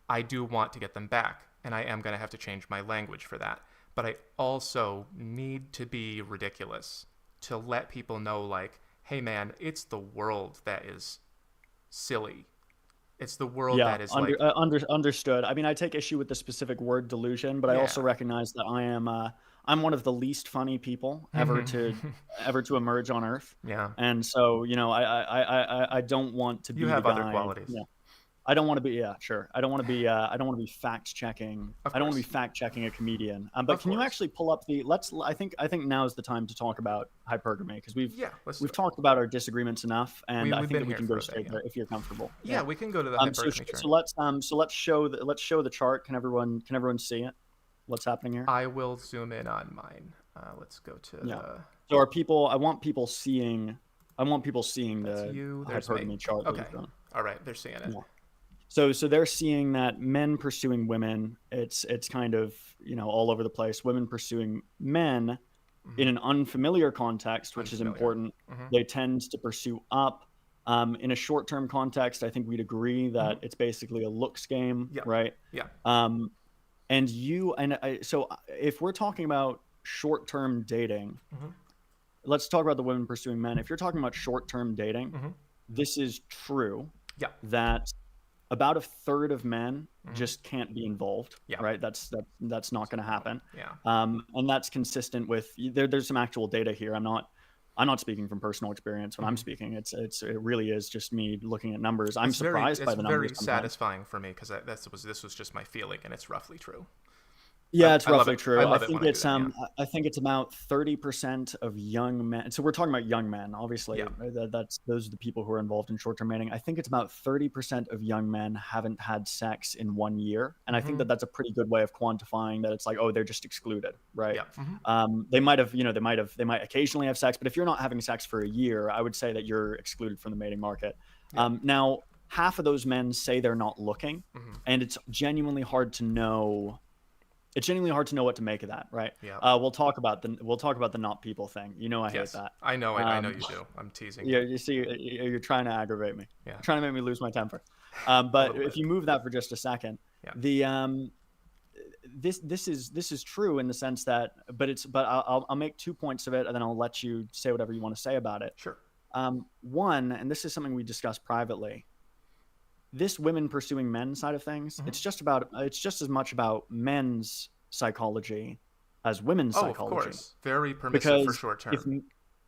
I do want to get them back, and I am going to have to change my language for that. But I also need to be ridiculous to let people know, like, hey, man, it's the world that is silly. It's the world Yeah, that is like, understood. I mean, I take issue with the specific word delusion, but I also yeah. recognize that I'm one of the least funny people ever to emerge on Earth, Yeah. and so I don't want to You be the have other guy. qualities. I don't want to be, yeah, sure. I don't want to be fact checking. Of I don't want to course. be fact checking a comedian. But Of can you course. actually pull up I think now is the time to talk about hypergamy, because Yeah, let's do we've it. talked about our disagreements enough, and I We've think been that we here can go for a bit, straight yeah. there if you're comfortable. Yeah, we can go to the So hypergamy chart. let's show the chart. Can everyone see it? What's happening here? I will zoom in on mine. Let's go to Yeah. the. So I want people seeing That's the you. There's me. hypergamy chart that Okay. you've drawn. All right. They're seeing it. Yeah. So they're seeing that men pursuing women, it's kind of, all over the place. Women pursuing men in an unfamiliar context, which is Unfamiliar. important. They tend to pursue up. In a short-term context, I think we'd agree that it's basically a looks game, Yeah. right? Yeah. So if we're talking about short-term dating, let's talk about the women pursuing men. If you're talking about short-term dating, this is true. Yeah. That about a third of men just can't be involved. Yeah. Right. That's not going to happen. Yeah. And that's consistent with there's some actual data here. I'm not speaking from personal experience when I'm speaking. It really is just me looking at numbers. I'm surprised by the numbers. It's very satisfying for me because this was just my feeling, and it's roughly true. Yeah, it's roughly true. I love it when I do that, yeah. I think it's about 30% of young men. So we're talking about young men, obviously. Yeah. Those are the people who are involved in short-term dating. I think it's about 30% of young men haven't had sex in 1 year, and I think that that's a pretty good way of quantifying that. It's like, oh, they're just excluded, right? Yeah. They might occasionally have sex, but if you're not having sex for a year, I would say that you're excluded from the mating market. Yeah. Now, half of those men say they're not looking, and it's genuinely hard to know. It's genuinely hard to know what to make of that, right? Yeah. We'll talk about the not people thing. I hate that. I know you do. I'm teasing. Yeah, you see, you're trying to aggravate me. Yeah. You're trying to make me lose my temper. But if you move that for just a second, this is true in the sense that, but I'll make 2 points of it, and then I'll let you say whatever you want to say about it. Sure. One, and this is something we discussed privately. This women pursuing men side of things, it's just as much about men's psychology as women's psychology. Of course. Very permissive for short term.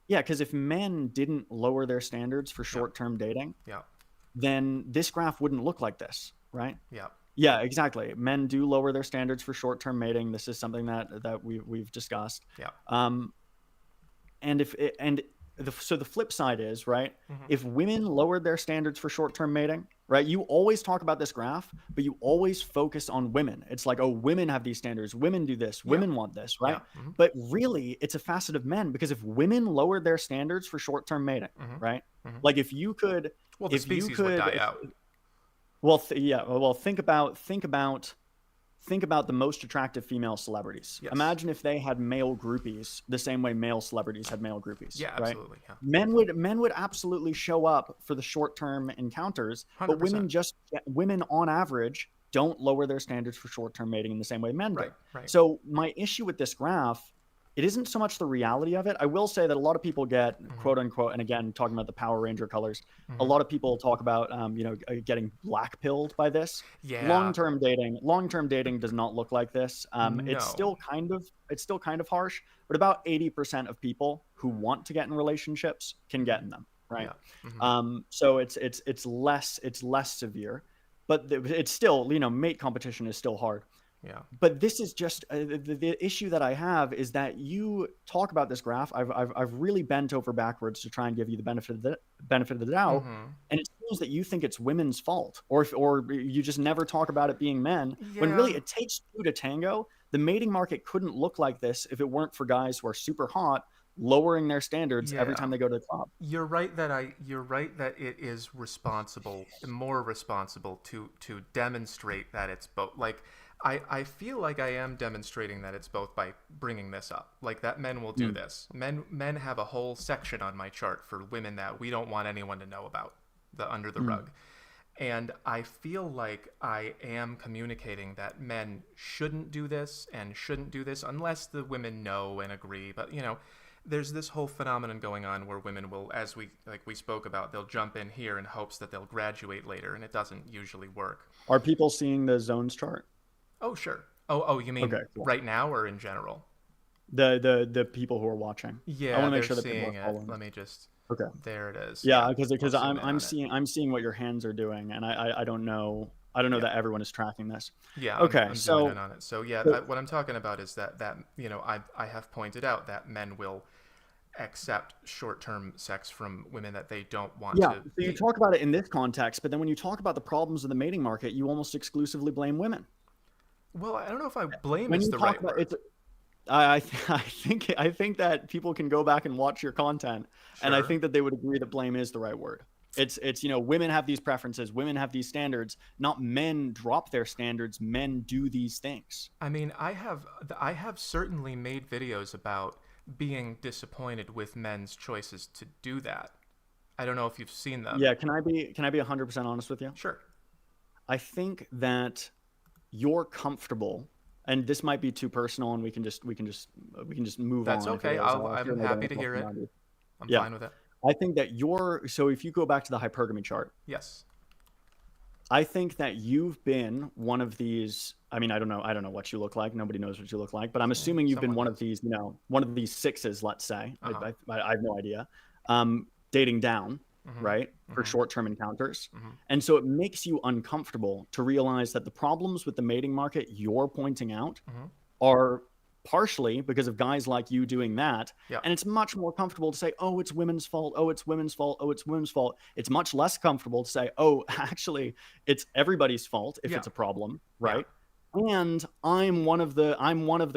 Because if men didn't lower their standards for short-term dating, then this graph wouldn't look like this, right? Yeah. Yeah, exactly. Men do lower their standards for short-term mating. This is something that we've discussed. Yeah. So the flip side is, right, if women lowered their standards for short-term mating, right, you always talk about this graph, but you always focus on women. It's like, oh, women have these standards. Women do this. Women want this, right? Yeah. But really, it's a facet of men, because if women lowered their standards for short-term mating, right, like if you could... Well, the species would die out. Well, think about the most attractive female celebrities. Yes. Imagine if they had male groupies the same way male celebrities had male groupies. Yeah, right? absolutely. Yeah. Men would absolutely show up for the short-term encounters, 100%. but women on average don't lower their standards for short-term mating in the same way men do. Right. So my issue with this graph, it isn't so much the reality of it. I will say that a lot of people get quote unquote, and again, talking about the Power Ranger colors, a lot of people talk about, getting black pilled by this. Yeah. Long-term dating does not look like this. No. It's still kind of harsh, but about 80% of people who want to get in relationships can get in them. Right. Yeah. So it's less severe, but it's still, mate competition is still hard. Yeah. But this is just the issue that I have is that you talk about this graph. I've really bent over backwards to try and give you the benefit of the doubt, and it seems that you think it's women's fault, or you just never talk about it being men. Yeah. When really it takes two to tango. The mating market couldn't look like this if it weren't for guys who are super hot lowering their standards every time they go to the club. You're right that it is more responsible to demonstrate that it's both. Like I feel like I am demonstrating that it's both by bringing this up, like that men will do this. Men have a whole section on my chart for women that we don't want anyone to know about, the under the rug. And I feel like I am communicating that men shouldn't do this and shouldn't do this unless the women know and agree. But, there's this whole phenomenon going on where women will, as we spoke about, they'll jump in here in hopes that they'll graduate later, and it doesn't usually work. Are people seeing the zones chart? Oh, sure. Oh, you mean Okay, cool. right now or in general? The people who are watching. I Yeah, want to make they're sure that people seeing are it. following. Let me just. Okay. There it is. Yeah, Yeah, I'll because zoom in I'm on it. seeing what your hands are doing, and I don't know Yeah, that everyone is tracking this. yeah, Okay, I'm zooming in so on it. So yeah, so what I'm talking about is that I have pointed out that men will accept short-term sex from women that they don't want yeah, to so you date. talk about it in this context, but then when you talk about the problems of the mating market, you almost exclusively blame women. Well, I don't know if I blame When is you the talk right about word. it's I think that people can go back and watch your content, and I Sure. think that they would agree that blame is the right word. It's women have these preferences, women have these standards, not men drop their standards, men do these things. I mean, I have certainly made videos about being disappointed with men's choices to do that. I don't know if you've seen them. Yeah, can I be 100% honest with you? Sure. I think that you're comfortable, and this might be too personal, and we can just move That's on if it okay. is. I'll I'm hear another happy to hear question it. around you. I'm Yeah, fine with it. I think that so if you go back to the hypergamy chart, Yes. I think that you've been one of these. I mean, I don't know what you look like. Nobody knows what you look like, but I'm assuming you've been Someone one of does. these, one of these sixes, let's say. Uh-huh. I have no idea. Dating down, Mhm. right, for Mhm. short-term encounters. Mhm. And so it makes you uncomfortable to realize that the problems with the mating market you're pointing out Mhm. are partially because of guys like you doing that. Yeah. And it's much more comfortable to say, oh, it's women's fault. Oh, it's women's fault. Oh, it's women's fault. It's much less comfortable to say, oh, actually, it's everybody's fault if Yeah. it's a problem, Yeah. right? And I'm one of the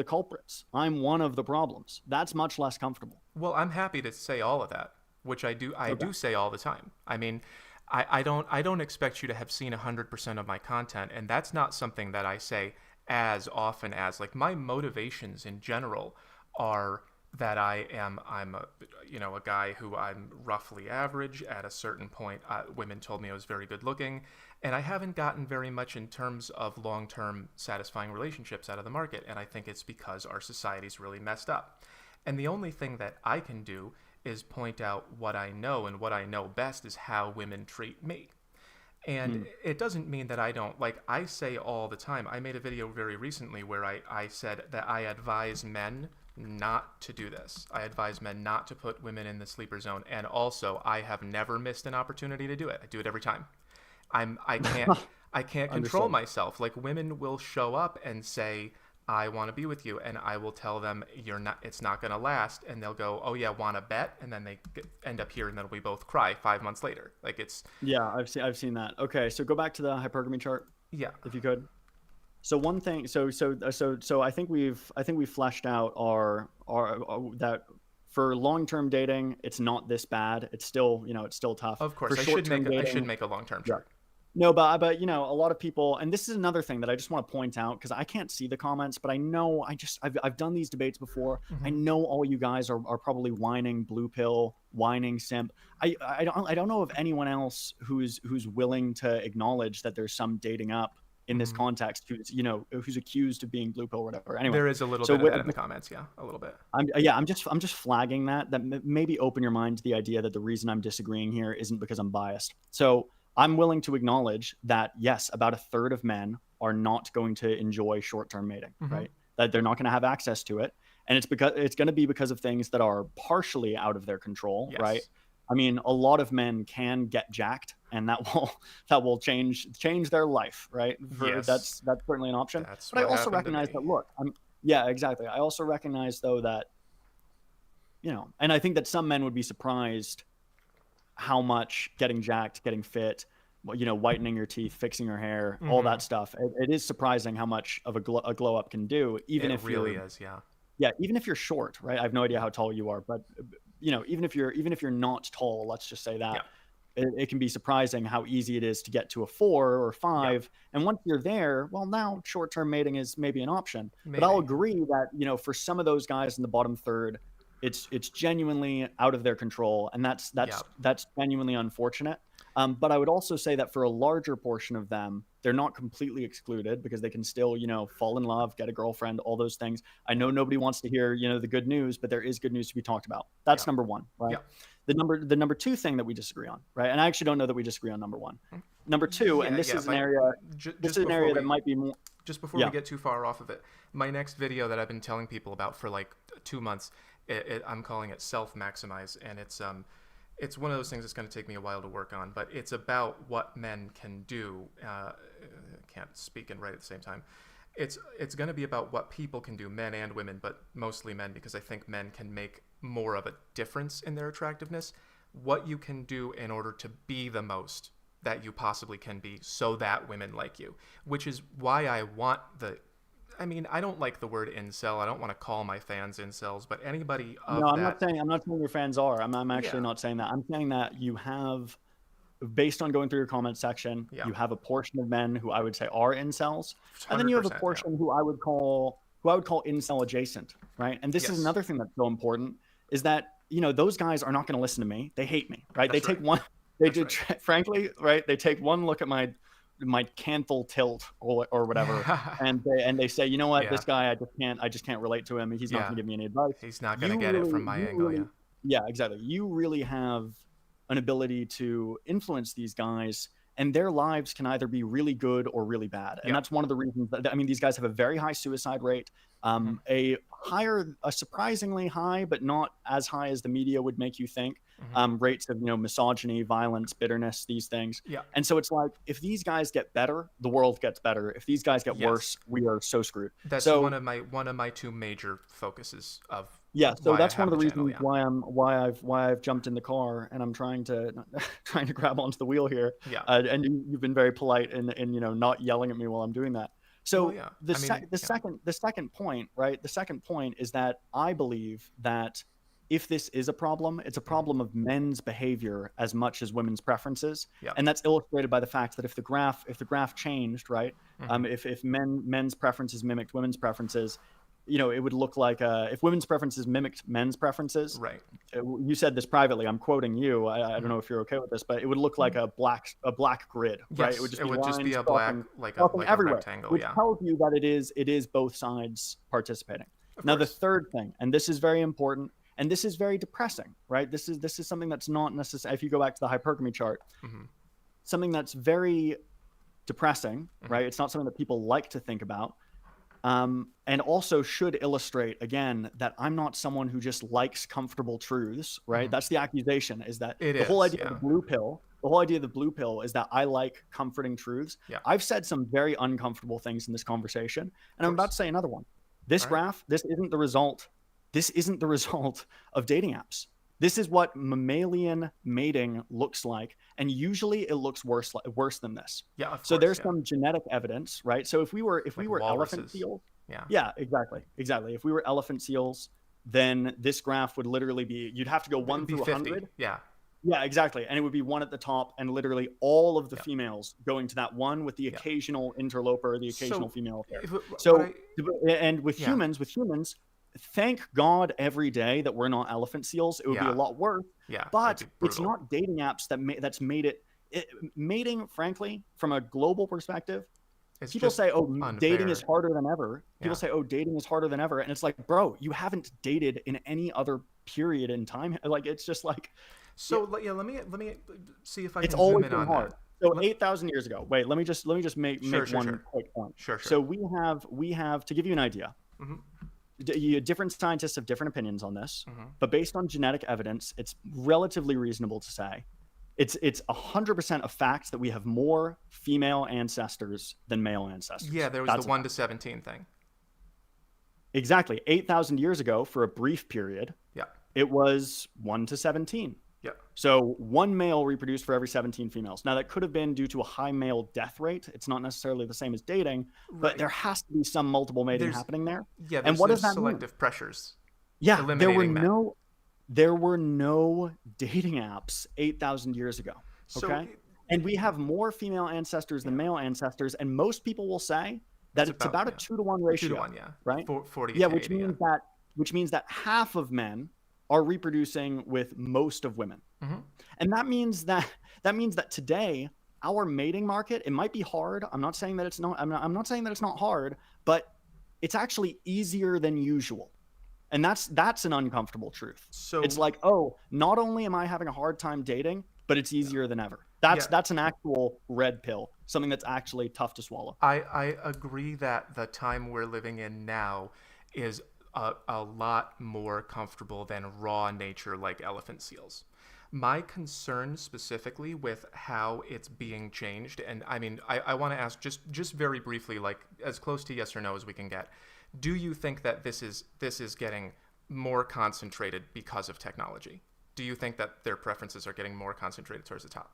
culprits. I'm one of the problems. That's much less comfortable. Well, I'm happy to say all of that, which I Okay. do say all the time. I mean, I don't expect you to have seen 100% of my content, and that's not something that I say as often as like my motivations in general are that I'm a guy who I'm roughly average at a certain point. Women told me I was very good looking, and I haven't gotten very much in terms of long-term satisfying relationships out of the market, and I think it's because our society's really messed up. And the only thing that I can do is point out what I know, and what I know best is how women treat me. And Hmm. it doesn't mean that I don't, like, I say all the time. I made a video very recently where I said that I advise men not to do this. I advise men not to put women in the sleeper zone. And also, I have never missed an opportunity to do it. I do it every time. I can't I can't control Understood. myself. Like women will show up and say, I want to be with you, and I will tell them you're not. It's not going to last, and they'll go, oh yeah, want to bet, and then end up here, and then we both cry 5 months later. Like it's Yeah, I've seen that. Okay, so go back to the hypergamy chart yeah, if you could. So one thing, so I think we've fleshed out our that for long-term dating, it's not this bad. It's still, it's still tough. of For course short-term I should dating, make a long term yeah. chart. No, but a lot of people, and this is another thing that I just want to point out because I can't see the comments, but I know I've done these debates before. I Hmm. know all you guys are probably whining blue pill, whining simp. I don't know of anyone else who's willing to acknowledge that there's some dating up in this Hmm. context who's accused of being blue pill or whatever. Anyway, There is a little so bit of that in the comments. Yeah, a little bit. I'm just flagging that maybe open your mind to the idea that the reason I'm disagreeing here isn't because I'm biased. So I'm willing to acknowledge that yes, about a third of men are not going to enjoy short-term mating, Hmm. right? That they're not going to have access to it, and it's going to be because of things that are partially out of their control, right? Yes. I mean, a lot of men can get jacked, and that will that will change their life, right? For Yes. that's certainly an option. That's But I what also happened to recognize me. that look, yeah, exactly. I also recognize though that and I think that some men would be surprised how much getting jacked, getting fit, whitening your teeth, fixing your hair, all Hmm. that stuff. It is surprising how much of a glow up can do, even It if really you're, is. Yeah. yeah, even if you're short, right? I have no idea how tall you are, but even if you're not tall, let's just say that Yeah. it can be surprising how easy it is to get to a 4 or Yeah. 5. And once you're there, well, now short-term mating is maybe an option. But I'll Maybe. agree that, for some of those guys in the bottom third, it's genuinely out of their control. And that's Yeah. that's that's genuinely unfortunate. But I would also say that for a larger portion of them, they're not completely excluded because they can still, fall in love, get a girlfriend, all those things. I know nobody wants to hear, the good news, but there is good news to be talked about. That's Yeah. number one, right? Yeah. The number two thing that we disagree on, right? And I actually don't know that we disagree on number one. Number two, Yeah, and this yeah, is an but area, just before that we might be more. just before Yeah. we get too far off of it, my next video that I've been telling people about for like 2 months, I'm calling it self-maximize, and it's one of those things that's going to take me a while to work on, but it's about what men can do. Can't speak and write at the same time. It's going to be about what people can do, men and women, but mostly men, because I think men can make more of a difference in their attractiveness. What you can do in order to be the most that you possibly can be so that women like you, which is why I want I don't like the word incel. I don't want to call my fans incels, but anybody of No, that. I'm not saying your fans are. I'm actually Yeah. not saying that. I'm saying that you have, based on going through your comment section, Yeah. you have a portion of men who I would say are incels, and then you have a 100%, portion who I would call incel adjacent, right? And this is Yes. another thing that's so important is that those guys are not going to listen to me. They hate me, right? That's they take right. one. They That's did frankly, right? They take one look at my canthal tilt or whatever, and they say, you know what, Yeah. this guy I just can't relate to him. He's not Yeah. going to give me any advice. He's not going to get it from my angle, yeah. Yeah, exactly. You really have an ability to influence these guys, and their lives can either be really good or really bad. And Yeah. that's one of the reasons that, these guys have a very high suicide rate, a surprisingly high, but not as high as the media would make you think, rates of, misogyny, violence, bitterness, these things. Yeah. And so it's like, if these guys get better, the world gets better. If these guys get Yes. worse, we are so screwed. That's so one of my two major focuses of yeah, so why that's I one have of the the channel, reasons why I've jumped in the car and I'm trying to grab onto the wheel here. Yeah. And you've been very polite in not yelling at me while I'm doing that. So Well, yeah. the second point, right? The second point is that I believe that if this is a problem, it's a problem of men's behavior as much as women's preferences. Yeah. And that's illustrated by the fact that if the graph changed, right? If men's preferences mimicked women's preferences, it would look like if women's preferences mimicked men's preferences. Right. You said this privately. I'm quoting you. I don't know if you're okay with this, but it would look like a black grid, right? Yes, It would just be be a black, like a everywhere, rectangle. which Yeah. tells you that it is both sides participating. Of Now, the course. third thing, and this is very important, and this is very depressing, right? This is something that's not necessary. If you go back to the hypergamy chart, something that's very depressing, right? It's not something that people like to think about. And also should illustrate again that I'm not someone who just likes comfortable truths, right? That's the accusation, is that whole idea of the blue pill. The whole idea of the blue pill is that I like comforting truths. Yeah. I've said some very uncomfortable things in this conversation, and I'm about to say another one. This graph, this isn't the result of dating apps. This is what mammalian mating looks like, and usually it looks worse than this. Yeah. Of So course, there's yeah. some genetic evidence, right? So if we were walruses. elephant seals, Yeah. exactly. If we were elephant seals, then this graph would literally be, you'd have to go 1 through 50. 100. Yeah. Yeah, exactly. And it would be 1 at the top, and literally all of the females going to that 1 with the occasional interloper, the occasional female affair. And with humans, thank God every day that we're not elephant seals. It would be a lot worse. Yeah. But it's not dating apps that's made it. Mating, frankly, from a global perspective, people say, dating is harder than ever. People say, dating is harder than ever. And it's like, bro, you haven't dated in any other period in time. Like, it's just like. So let me see if I can it's always zoom in been on hard. that. So 8,000 years ago. Wait, let me just make one quick point. Sure. So we have to give you an idea. Different scientists have different opinions on this, but based on genetic evidence, it's relatively reasonable to say it's 100% a fact that we have more female ancestors than male ancestors. Yeah, there was the 1 to 17 thing. Exactly. 8,000 years ago, for a brief period, it was 1 to 17. Yeah. So 1 male reproduced for every 17 females. Now, that could have been due to a high male death rate. It's not necessarily the same as dating, but there has to be some multiple mating happening there. Yeah, and what does that selective mean? pressures. Yeah, there were no dating apps 8,000 years ago. Okay. And we have more female ancestors than male ancestors. And most people will say that it's about a 2-to-1 ratio. 2-to-1, yeah. Right? 40 yeah, to 80, which means that half of men are reproducing with most of women. Mm-hmm. And that means that today our mating market, it might be hard. I'm not saying that it's not. I'm not saying that it's not hard, but it's actually easier than usual. And that's an uncomfortable truth. It's So like, oh, not only am I having a hard time dating, but it's yeah, easier than ever. yeah. That's an actual red pill, something that's actually tough to swallow. I agree that the time we're living in now is a lot more comfortable than raw nature like elephant seals. My concern specifically with how it's being changed, and I mean, I want to ask just very briefly, like as close to yes or no as we can get. Do you think that this is getting more concentrated because of technology? Do you think that their preferences are getting more concentrated towards the top?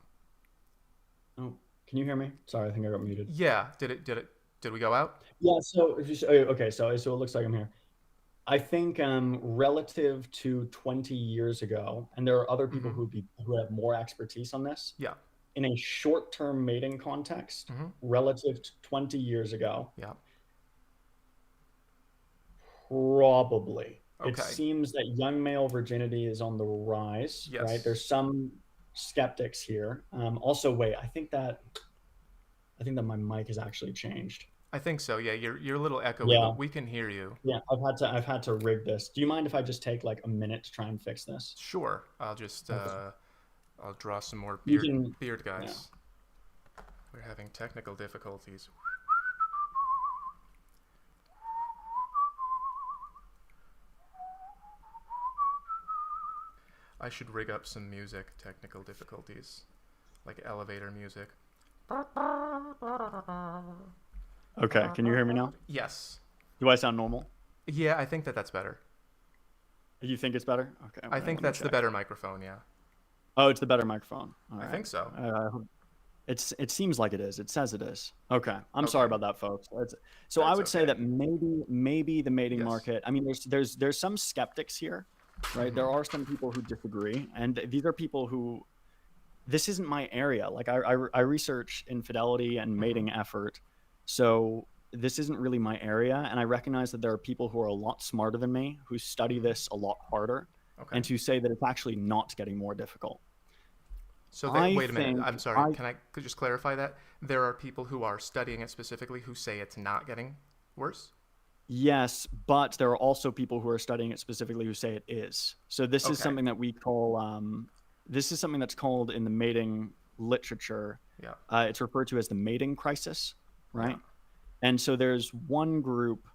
Oh, can you hear me? Sorry, I think I got muted. Yeah. Did we go out? Yeah, so okay, so it looks like I'm here. I think relative to 20 years ago, and there are other people Mm-hmm. who have more expertise on this, Yeah. in a short-term mating context, Mm-hmm. relative to 20 years ago, Yeah. probably. It Okay. seems that young male virginity is on the rise, right? Yes. There's some skeptics here. Also, wait, I think that my mic has actually changed. I think so. Yeah, you're a little echoey, Yeah, but we can hear you. yeah, I've had to rig this. Do you mind if I just take like a minute to try and fix this? Sure. I'll just Okay. I'll draw some more You beard can, beard yeah. guys. We're having technical difficulties. I should rig up some music. Technical difficulties, like elevator music. Okay, can you hear me now? Yes. Do I sound normal? Yeah, I think that that's better. You think it's better? Okay, I wait, think let me that's the check. better microphone. Yeah, Oh, it's the better microphone. All I right. think so. It seems like it is. It says it is. Okay. I'm sorry Okay, about that, folks. So I that's would say okay. that maybe the mating Yes. market. I mean, there's some skeptics here, right? There Mm-hmm. are some people who disagree, and these are people who this isn't my area. Like I research infidelity and Mm-hmm. mating effort, so this isn't really my area. And I recognize that there are people who are a lot smarter than me who study Mm-hmm. this a lot harder, Okay. and to say that it's actually not getting more difficult. So that, I wait a minute. think I'm sorry. I Could you just clarify that? There are people who are studying it specifically who say it's not getting worse. Yes, but there are also people who are studying it specifically who say it is. So this is Okay. something that we call this is something that's called in the mating literature. Yeah. It's referred to as the mating crisis, Yeah. right? And so there's one group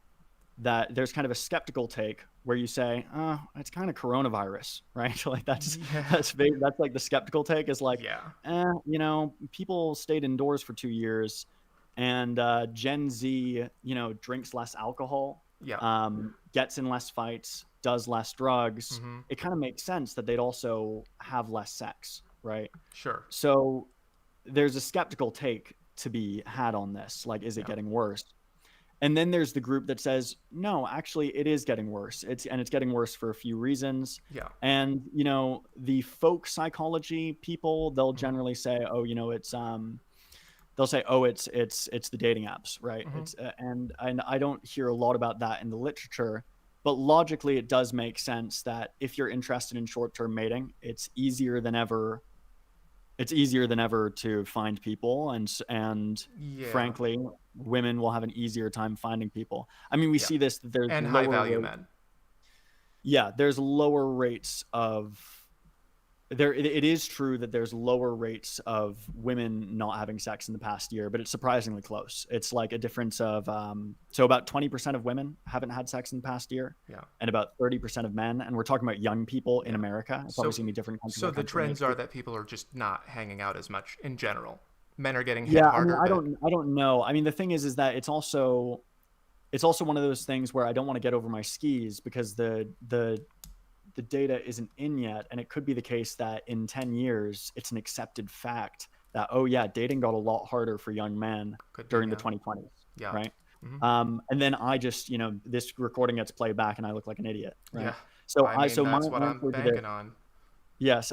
that there's kind of a skeptical take where you say, "Oh, it's kind of coronavirus," right? Like Yeah. that's like the skeptical take is like, Yeah. people stayed indoors for 2 years, and Gen Z, drinks less alcohol, Yeah. gets in less fights, does less drugs. Mm-hmm. It kind of makes sense that they'd also have less sex, right? Sure. So there's a skeptical take to be had on this. Like, is it Yeah. getting worse? And then there's the group that says, no, actually, it is getting worse. It's getting worse for a few reasons. Yeah. And the folk psychology people, they'll Mm-hmm. generally say, oh, they'll say, oh, it's the dating apps, right? Mm-hmm. It's and I don't hear a lot about that in the literature, but logically, it does make sense that if you're interested in short-term mating, it's easier than ever to find people, and Yeah. frankly, women will have an easier time finding people. I mean, we Yeah. see this, that there's And high lower value rate, men. yeah, there's lower rates of it is true that there's lower rates of women not having sex in the past year, but it's surprisingly close. It's like a difference of so about 20% of women haven't had sex in the past year, Yeah. and about 30% of men. And we're talking about young people in Yeah. America. It's So obviously gonna be different country so by the country. trends are that people are just not hanging out as much in general. Men are getting hit Yeah, I mean, harder, but I don't know. I mean, the thing is that it's also one of those things where I don't want to get over my skis because the data isn't in yet, and it could be the case that in 10 years it's an accepted fact that, oh yeah, dating got a lot harder for young men could be, during the yeah. 2020s, Yeah. right? Hmm. And then I just, this recording gets played back and I look like an idiot, right? Yeah. So I mean, my that's what I'm answer to this, banking on. yes.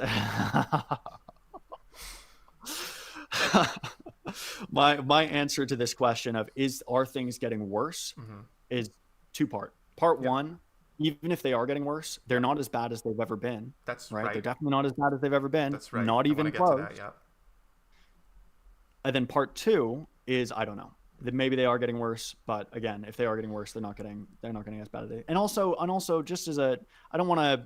My answer to this question of are things getting worse Hmm. is two part. Part Yeah. one, even if they are getting worse, they're Yep. not as bad as they've ever been, That's right? They're right. definitely not as bad as they've ever been, That's right. not I want to even get to close. that. Yeah. And then part two is, I don't know, that maybe they are getting worse, but again, if they are getting worse, they're not getting as bad as they. And also, just as a, I don't want to.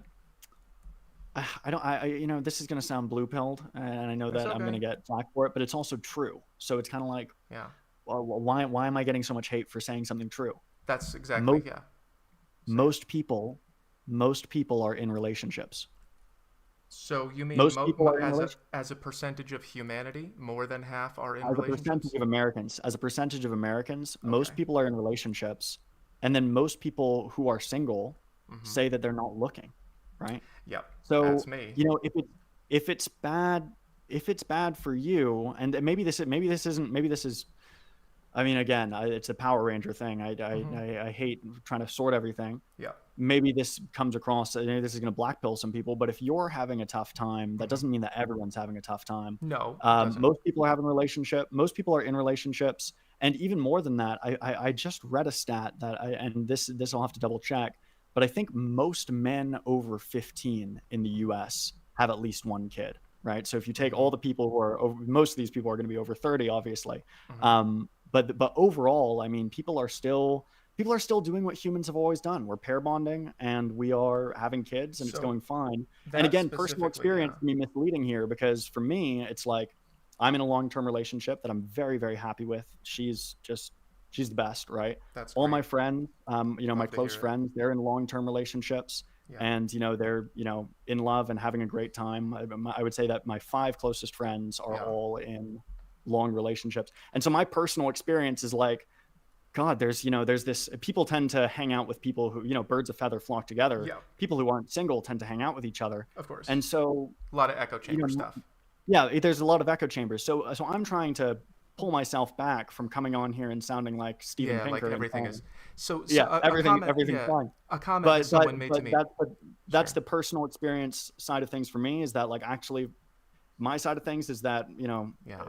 This is going to sound blue pilled, and I know It's that I'm going okay. to get flack for it, but it's also true. So it's kind of like, Yeah. well, why am I getting so much hate for saying something true? That's exactly. Most Yeah. Say it. most people, most people are in relationships. So you mean Most people are in relationships. as a percentage of humanity, more than half are in As a percentage relationships? of Americans, Okay. most people are in relationships, and then most people who are single Mm-hmm. say that they're not looking, right? Yep. That's So, me. if it's bad, if it's bad for you, and maybe this isn't, maybe this is, I mean, again, it's a Power Ranger thing. Mm-hmm. I hate trying to sort everything. Yep. Maybe this comes across, maybe this is going to blackpill some people, but if you're having a tough time, that Mm-hmm. doesn't mean that everyone's having a tough time. No, it doesn't. Most people are in relationships. And even more than that, I just read a stat that and this I'll have to double check, but I think most men over 15 in the US have at least one kid, right? So if you take Mm-hmm. all the people who are over, most of these people are going to be over 30, obviously. Mm-hmm. But overall, I mean, people are still doing what humans have always done. We're pair bonding and we are having kids and it's So going fine. And that again, personal specifically, experience yeah. can be misleading here because for me, it's like I'm in a long-term relationship that I'm very, very happy with. She's the best, right? That's All great. my friends, my Love to close hear it. friends, they're in long-term relationships Yeah. and, they're, in love and having a great time. I would say that my five closest friends are Yeah. all in long relationships. And so my personal experience is like, God, there's this, people tend to hang out with people who, birds of feather flock together. Yeah. People who aren't single tend to hang out with each other. Of course. And so, A lot of echo you chamber know, stuff. yeah, there's a lot of echo chambers. So I'm trying to pull myself back from coming on here and sounding like Steven Yeah, like Pinker and everything is. saying, So yeah, a comment. everything's Yeah, fine. a comment that But but someone made to but me. that's Sure. the personal experience side of things for me is that like actually my side of things is that, Yeah.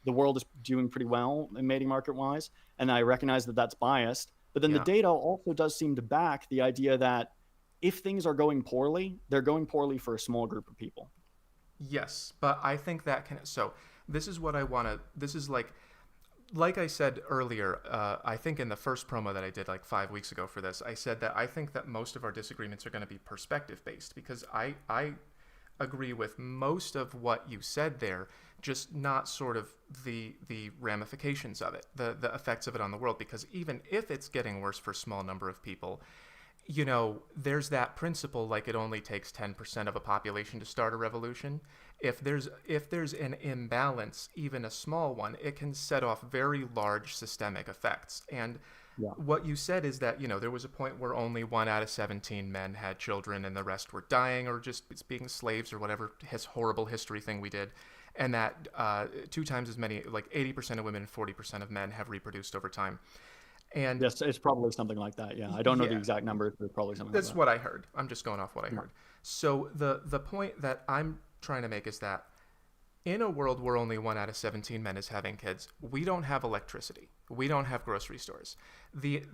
the world is doing pretty well in mating market wise. And I recognize that that's biased. But then the Yeah. data also does seem to back the idea that if things are going poorly, they're going poorly for a small group of people. Yes, but I think that can. So this is what I want to. This is like I said earlier. I think in the first promo that I did like 5 weeks ago for this, I said that I think that most of our disagreements are going to be perspective based because I agree with most of what you said there, just not sort of the ramifications of it, the effects of it on the world. Because even if it's getting worse for a small number of people, there's that principle like it only takes 10% of a population to start a revolution. If there's an imbalance, even a small one, it can set off very large systemic effects. And Yeah. what you said is that, there was a point where only 1 out of 17 men had children and the rest were dying or just being slaves or whatever his horrible history thing we did. And that 2 times as many, like 80% of women and 40% of men have reproduced over time. And Yes, it's probably something like that. Yeah. I don't know the yeah, exact numbers, but it's probably something like that's that. what I heard. I'm just going off what I Yeah. heard. So the point that I'm trying to make is that in a world where only 1 out of 17 men is having kids, we don't have electricity. We don't have grocery stores. The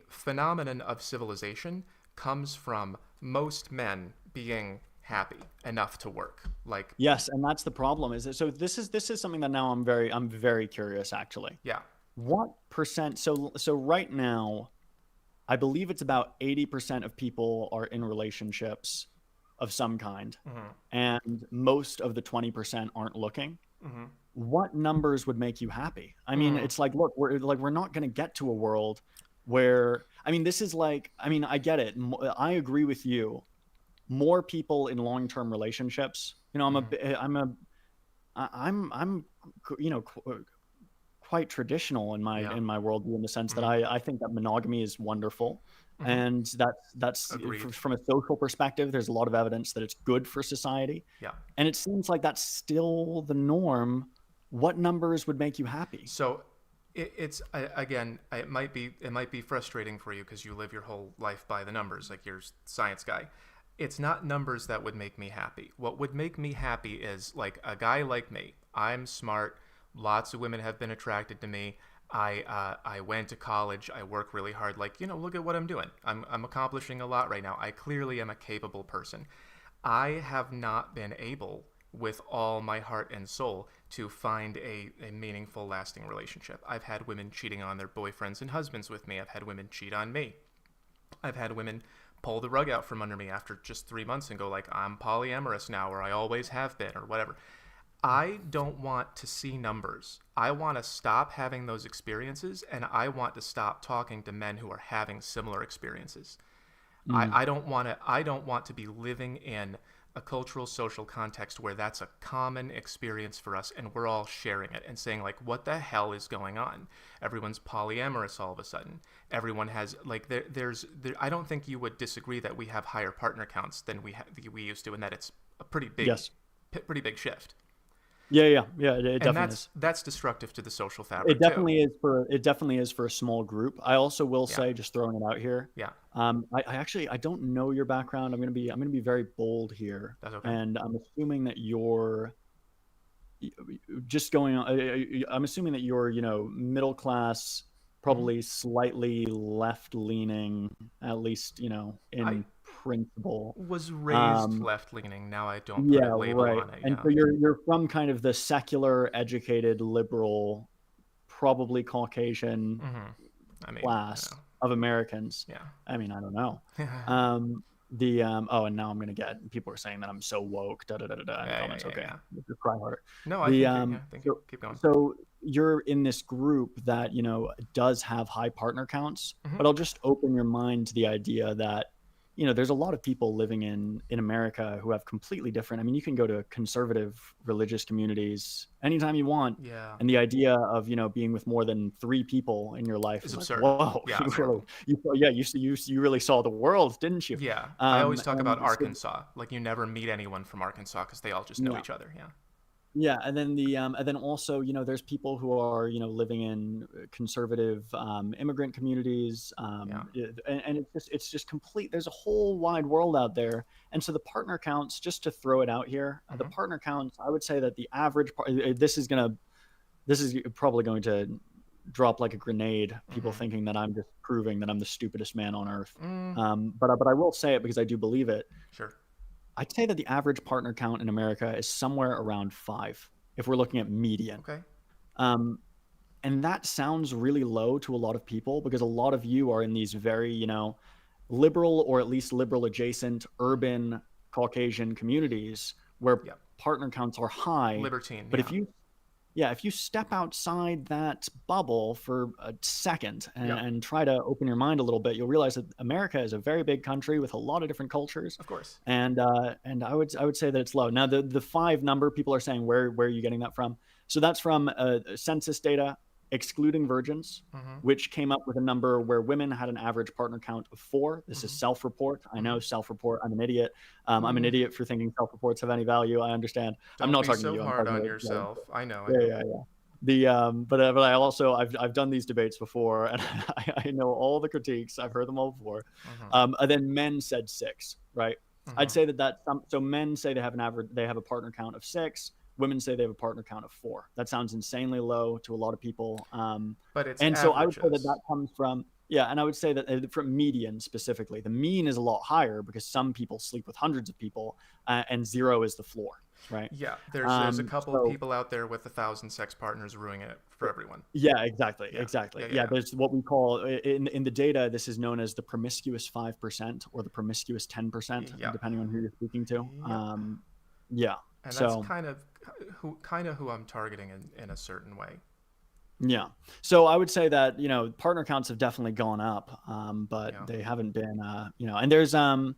phenomenon of civilization comes from most men being happy enough to work. Like, Yes, and that's the problem. Is it, so this is something that now I'm very curious actually. yeah. What percent? So right now, I believe it's about 80% of people are in relationships of some kind, Mm-hmm. and most of the 20% aren't looking. Mm-hmm. What numbers would make you happy? I mean, Mm. it's like, look, we're not going to get to a world where, I mean, this is like, I mean, I get it. I agree with you. More people in long-term relationships. Mm-hmm. I'm you know quite traditional in my Yeah. worldview in the sense that Mm-hmm. I think that monogamy is wonderful, Mm-hmm. and that's Agreed. from a social perspective. There's a lot of evidence that it's good for society, Yeah. and it seems like that's still the norm. What numbers would make you happy? So again, it might be frustrating for you because you live your whole life by the numbers, like you're a science guy. It's not numbers that would make me happy. What would make me happy is like a guy like me. I'm smart. Lots of women have been attracted to me. I went to college. I work really hard. Like, look at what I'm doing. I'm accomplishing a lot right now. I clearly am a capable person. I have not been able, with all my heart and soul, to find a meaningful, lasting relationship. I've had women cheating on their boyfriends and husbands with me. I've had women cheat on me. I've had women pull the rug out from under me after just 3 months and go like, I'm polyamorous now, or I always have been, or whatever. I don't want to see numbers. I want to stop having those experiences, and I want to stop talking to men who are having similar experiences. Mm. I don't want to be living in a cultural social context where that's a common experience for us and we're all sharing it and saying like, what the hell is going on? Everyone's polyamorous all of a sudden. Everyone has like I don't think you would disagree that we have higher partner counts than we used to, and that it's a Yes. pretty big shift. Yeah. It And definitely is. that's destructive to the social It fabric too. definitely is for a small group. I also will Yeah. say, just throwing it out here, Yeah. I actually I don't know your background. I'm gonna be very bold here, That's okay. and I'm assuming that you're just going on. I'm assuming that you're middle class, Hmm. probably slightly left leaning, at least I in principle. was raised Um, left leaning. Now I don't put a yeah, label right. on it. And Yeah. so you're from kind of the secular, educated, liberal, probably Caucasian Hmm. I mean, class of Americans. yeah. I mean, I don't know. Yeah. And now I'm gonna get people are saying that I'm so woke, da da da da da in the Yeah. comments. Yeah. Okay, Yeah. just cry harder. No, I The think yeah. Thank you. so Keep going. so you're in this group that does have high partner counts, Hmm. but I'll just open your mind to the idea that there's a lot of people living in America who have completely different. I mean, you can go to conservative religious communities anytime you want, Yeah. and the idea of being with more than three people in your life It's is like, absurd. whoa, Yeah. you It's really, horrible. you really saw the world, didn't you? Yeah. I always talk about And so Arkansas. Like you never meet anyone from Arkansas because they all just know yeah. each other. Yeah. Yeah, and then also, there's people who are, living in conservative immigrant communities, Yeah. and it's just complete. There's a whole wide world out there, and so the partner counts. Just to throw it out here, the Hmm. partner counts. I would say that the average. This is probably going to drop like a grenade. People Hmm. thinking that I'm just proving that I'm the stupidest man on earth. Mm, But I will say it because I do believe it. sure. I'd say that the average partner count in America is somewhere around 5, if we're looking at median. Okay. Um, and that sounds really low to a lot of people because a lot of you are in these very, liberal or at least liberal adjacent urban Caucasian communities where Yeah. partner counts are high. Libertine. But Yeah. if you step outside that bubble for a second Yeah. and try to open your mind a little bit, you'll realize that America is a very big country with a lot of different cultures, Of course. and I would say that it's low. Now the 5 number, people are saying, where are you getting that from? So that's from census data excluding virgins, Hmm. which came up with a number where women had an average partner count of 4. This is Hmm. self-report. I know, Hmm. self-report. I'm an idiot. I'm an Mm, idiot for thinking self-reports have any value. I understand. I'm don't not be talking to so you. I'm hard talking on to yourself. I know. I yeah, do. yeah, yeah. But I also I've done these debates before, and I know all the critiques. I've heard them all before. Hmm. And then men said 6, right? I'd Hmm. say that so men say they have a partner count of 6. Women say they have a partner count of 4. That sounds insanely low to a lot of people. But it's And so I would say that averages. comes from yeah, and I would say that from median specifically, the mean is a lot higher because some people sleep with hundreds of people, and 0 is the floor, right? Yeah. There's a couple of So people out there with 1,000 sex partners ruining it for everyone. yeah, exactly, Yeah. exactly. Yeah. Yeah. Yeah, Yeah. there's what we call in the data. This is known as the promiscuous 5% or the promiscuous 10%, Yeah. depending on who you're speaking to. Yep. Yeah. And that's So who I'm targeting in a certain way. yeah. So I would say that partner counts have definitely gone up, but Yeah. they haven't been. And there's a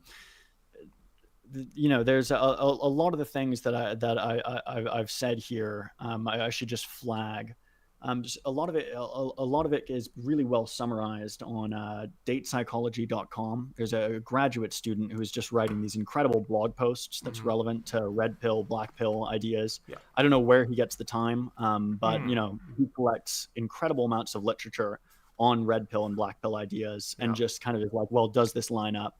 lot of the things I've said here. I should just flag. Just a lot of it, a lot of it is really well summarized on datepsychology.com. There's a graduate student who is just writing these incredible blog posts that's Hmm. relevant to red pill, black pill ideas. Yeah. I don't know where he gets the time, but Mm. he collects incredible amounts of literature on red pill and black pill ideas, and Yeah. just kind of is like, well, does this line up?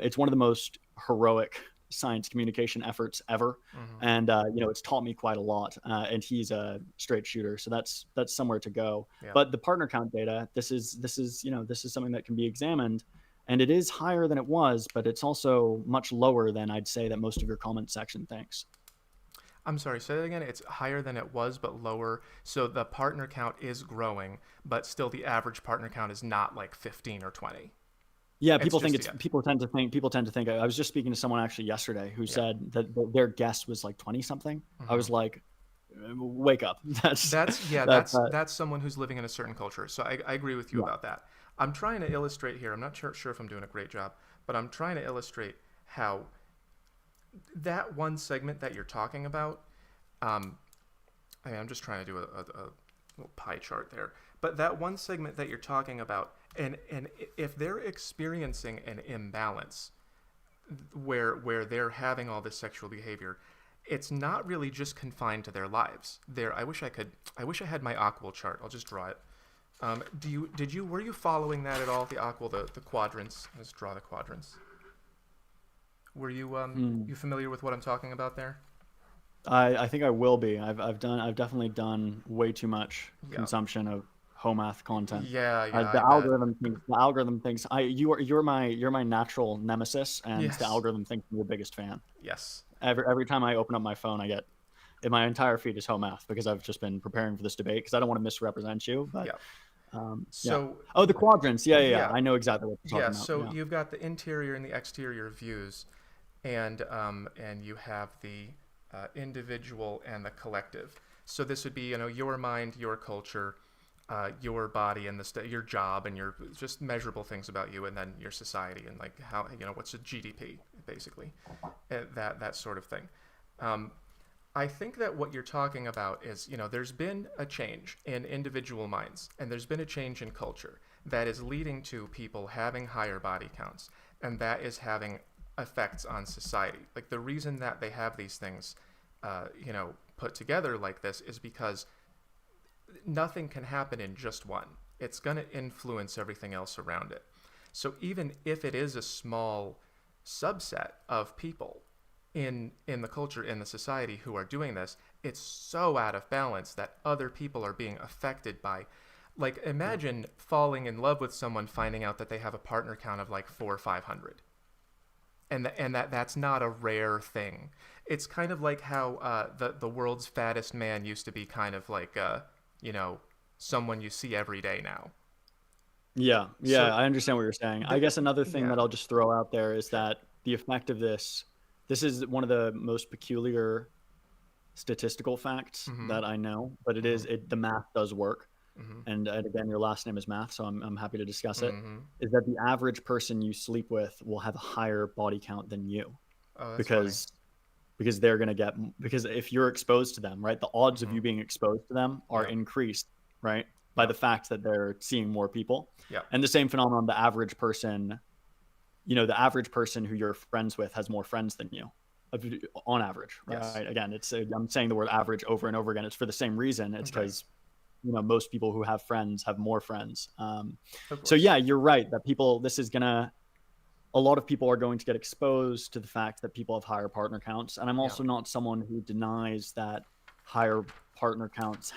It's one of the most heroic science communication efforts ever, Mm-hmm. and it's taught me quite a lot. And he's a straight shooter, so that's somewhere to go. Yeah. But the partner count data, this is something that can be examined, and it is higher than it was, but it's also much lower than I'd say that most of your comment section thinks. I'm sorry, say that again. It's higher than it was, but lower. So the partner count is growing, but still the average partner count is not like 15 or 20. Yeah, It's just, yeah. people tend to think. I was just speaking to someone actually yesterday who Yeah. said that their guess was like 20 something. I Mm-hmm. was like, wake up. That's someone who's living in a certain culture. So I agree with you Yeah. about that. I'm trying to illustrate here. I'm not sure if I'm doing a great job, but I'm trying to illustrate how that one segment that you're talking about, um, I'm just trying to do a little pie chart there. But that one segment that you're talking about, and if they're experiencing an imbalance where they're having all this sexual behavior, it's not really just confined to their lives. I wish I had my aqual chart. I'll just draw it. Were you following that at all? The aqual, the quadrants. Let's draw the quadrants. Were you Mm. you familiar with what I'm talking about there? I think I will be. I've definitely done way too much Yeah. consumption of HOMAth content. Yeah, The I bet. algorithm thinks you're my natural nemesis, and the Yes. algorithm thinks I'm your biggest fan. Yes. Every time I open up my phone, I get my entire feed is HOMAth because I've just been preparing for this debate because I don't want to misrepresent you. But Yeah. yeah. So Oh, the quadrants. Yeah. yeah, I know exactly what you're yeah. talking about. So Yeah. you've got the interior and the exterior views, and you have the individual and the collective. So this would be, your mind, your culture, your body, and your job, and your just measurable things about you, and then your society, and like how, what's the GDP, basically, that sort of thing. Um, I think that what you're talking about is, there's been a change in individual minds, and there's been a change in culture that is leading to people having higher body counts, and that is having effects on society. Like the reason that they have these things, put together like this is because nothing can happen in just one. It's going to influence everything else around it. So even if it is a small subset of people in the culture, in the society who are doing this, it's so out of balance that other people are being affected by, like, imagine falling in love with someone, finding out that they have a partner count of like 400 or 500, and that's not a rare thing. It's kind of like how the world's fattest man used to be kind of like you know someone you see every day now. Yeah, So I understand what you're saying. I the, guess another thing yeah. that I'll just throw out there is that the effect of this is one of the most peculiar statistical facts Mm-hmm. that I know, but Mm-hmm. the math does work. Mm-hmm. And again, your last name is math, so I'm happy to discuss it. Mm-hmm. Is that the average person you sleep with will have a higher body count than you Oh, that's funny. because they're going to get because if you're exposed to them, right, the odds of Mm-hmm. you being exposed to them are Yeah. increased, right, by Yeah. the fact that they're seeing more people. Yeah. And the same phenomenon, the average person, the average person who you're friends with has more friends than you on average, Yes. right? Again, I'm saying the word average over and over again. It's for the same reason. It's Right. because most people who have friends have more friends. Of So course. yeah, you're right that a lot of people are going to get exposed to the fact that people have higher partner counts. And I'm Yeah. also not someone who denies that higher partner counts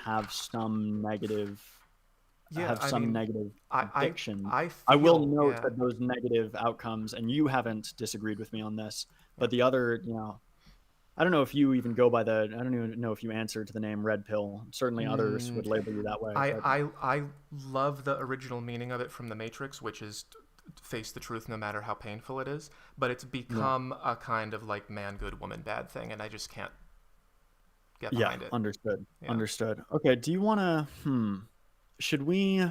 Yeah. I mean, negative I predictions. I I will feel, note yeah. that those negative outcomes, and you haven't disagreed with me on this, Yeah. but the other, I don't know if you even go by I don't even know if you answer to the name red pill. Certainly others would Mm, label you that way, but I love the original meaning of it from The Matrix, which is face the truth no matter how painful it is. But it's yeah. become a kind of like man good, woman bad thing, and I just can't get Yeah, behind it. understood. Yeah. Understood. Okay, do you want to should we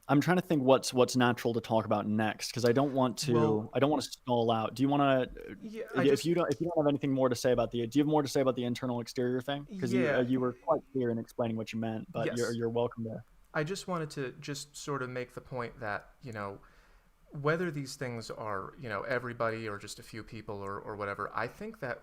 I'm trying to think what's natural to talk about next because Well, I don't want to stall out. Do you want to yeah. I just if you don't have anything more to say about do you have more to say about the internal exterior thing? Because yeah. you were quite clear in explaining what you meant, but Yes. you're welcome to. I just wanted to just sort of make the point that, whether these things are, everybody or just a few people or whatever, I think that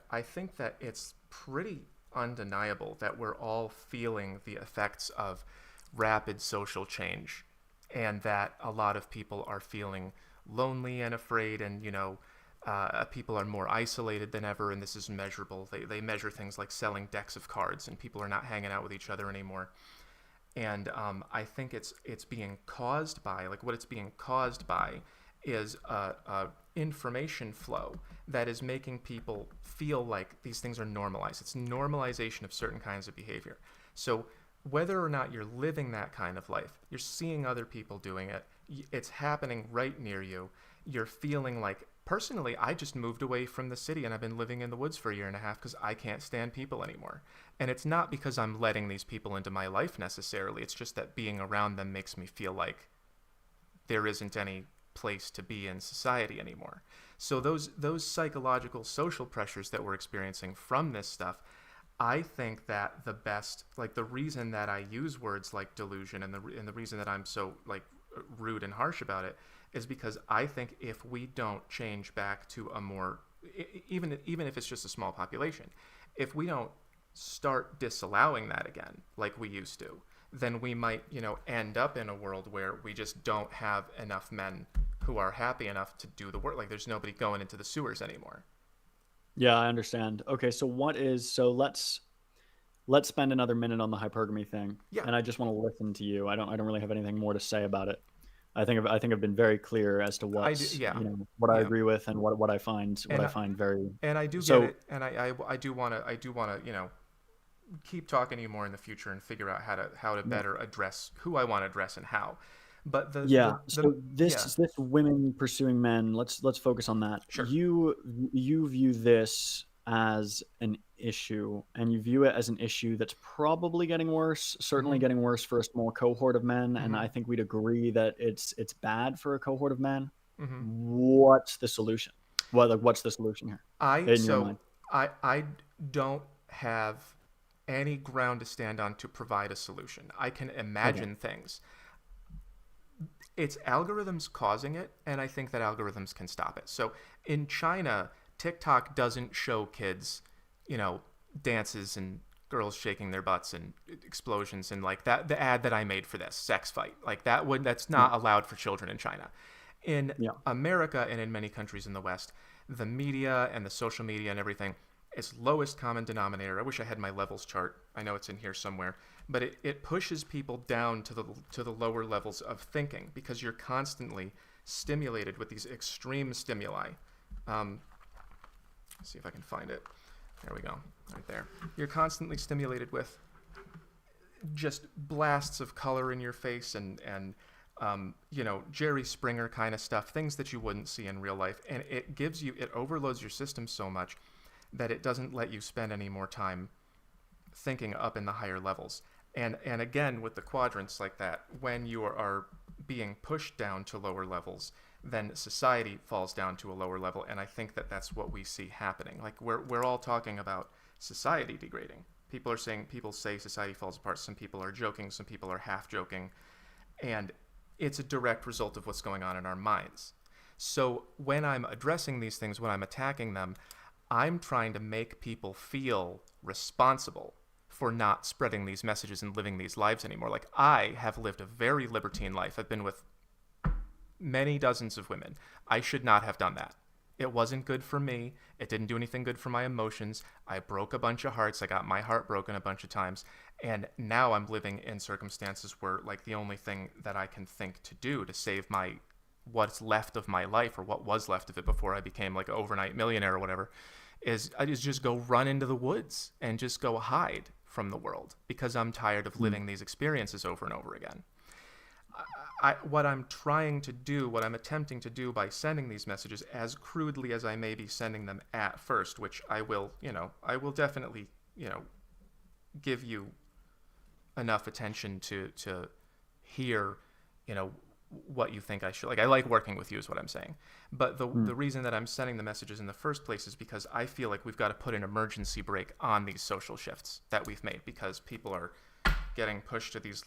it's pretty undeniable that we're all feeling the effects of rapid social change, and that a lot of people are feeling lonely and afraid, and People are more isolated than ever, and this is measurable. They measure things like selling decks of cards, and people are not hanging out with each other anymore. And I think it's being caused by, like, what it's being caused by is a information flow that is making people feel like these things are normalized. It's normalization of certain kinds of behavior. So whether or not you're living that kind of life, you're seeing other people doing it, it's happening right near you, you're feeling like, personally, I just moved away from the city and I've been living in the woods for a year and a half because I can't stand people anymore. And it's not because I'm letting these people into my life necessarily. It's just that being around them makes me feel like there isn't any place to be in society anymore. So those psychological social pressures that we're experiencing from this stuff, I think that the best, like, the reason that I use words like delusion and the reason that I'm so, like, rude and harsh about it is because I think if we don't change back to a more, even if it's just a small population, if we don't start disallowing that again like we used to, then we might, end up in a world where we just don't have enough men who are happy enough to do the work. Like, there's nobody going into the sewers anymore. Yeah, I understand. Okay, so let's spend another minute on the hypergamy thing, Yeah, and I just want to listen to you. I don't really have anything more to say about it. I think I've been very clear as to I do. what's, Yeah, what I yeah, agree with and what and I find very. I do get So it, and I do wanna keep talking to you more in the future and figure out how to yeah. better address who I want to address and how. But Yeah. So yeah, this women pursuing men, let's focus on that. sure. You view this as an issue, and you view it as an issue that's probably getting worse, certainly Mhm. getting worse for a small cohort of men, and Mhm. I think we'd agree that it's bad for a cohort of men. Mhm. What's the solution? What's the solution here I in your so mind? I don't have any ground to stand on to provide a solution. I can Okay. imagine things. It's algorithms causing it, and I think that algorithms can stop it. So in China, TikTok doesn't show kids, you know, dances and girls shaking their butts and explosions and like that. The ad that I made for this sex fight, like that's Yeah. not allowed for children in China. In Yeah. America and in many countries in the West, the media and the social media and everything, its lowest common denominator. I wish I had my levels chart. I know it's in here somewhere, but it pushes people down to the lower levels of thinking because you're constantly stimulated with these extreme stimuli. Let's see if I can find it. There we go, right there. You're constantly stimulated with just blasts of color in your face and Jerry Springer kind of stuff, things that you wouldn't see in real life, and it overloads your system so much that it doesn't let you spend any more time thinking up in the higher levels. And again, with the quadrants like that, when you are being pushed down to lower levels, then society falls down to a lower level. And I think that that's what we see happening. Like we're all talking about society degrading. People say society falls apart. Some people are joking. Some people are half joking, and it's a direct result of what's going on in our minds. So when I'm addressing these things, when I'm attacking them, I'm trying to make people feel responsible for not spreading these messages and living these lives anymore. Like, I have lived a very libertine life. I've been with many dozens of women. I should not have done that. It wasn't good for me. It didn't do anything good for my emotions. I broke a bunch of hearts. I got my heart broken a bunch of times. And now I'm living in circumstances where, like, the only thing that I can think to do to save what's left of my life, or what was left of it before I became like an overnight millionaire or whatever, is I just go run into the woods and just go hide from the world because I'm tired of Mm. living these experiences over and over again. What I'm attempting to do by sending these messages, as crudely as I may be sending them at first, which I will definitely, give you enough attention to hear, you know, what you think I should. Like, I like working with you is what I'm saying. But Mm. the reason that I'm sending the messages in the first place is because I feel like we've got to put an emergency brake on these social shifts that we've made, because people are getting pushed to these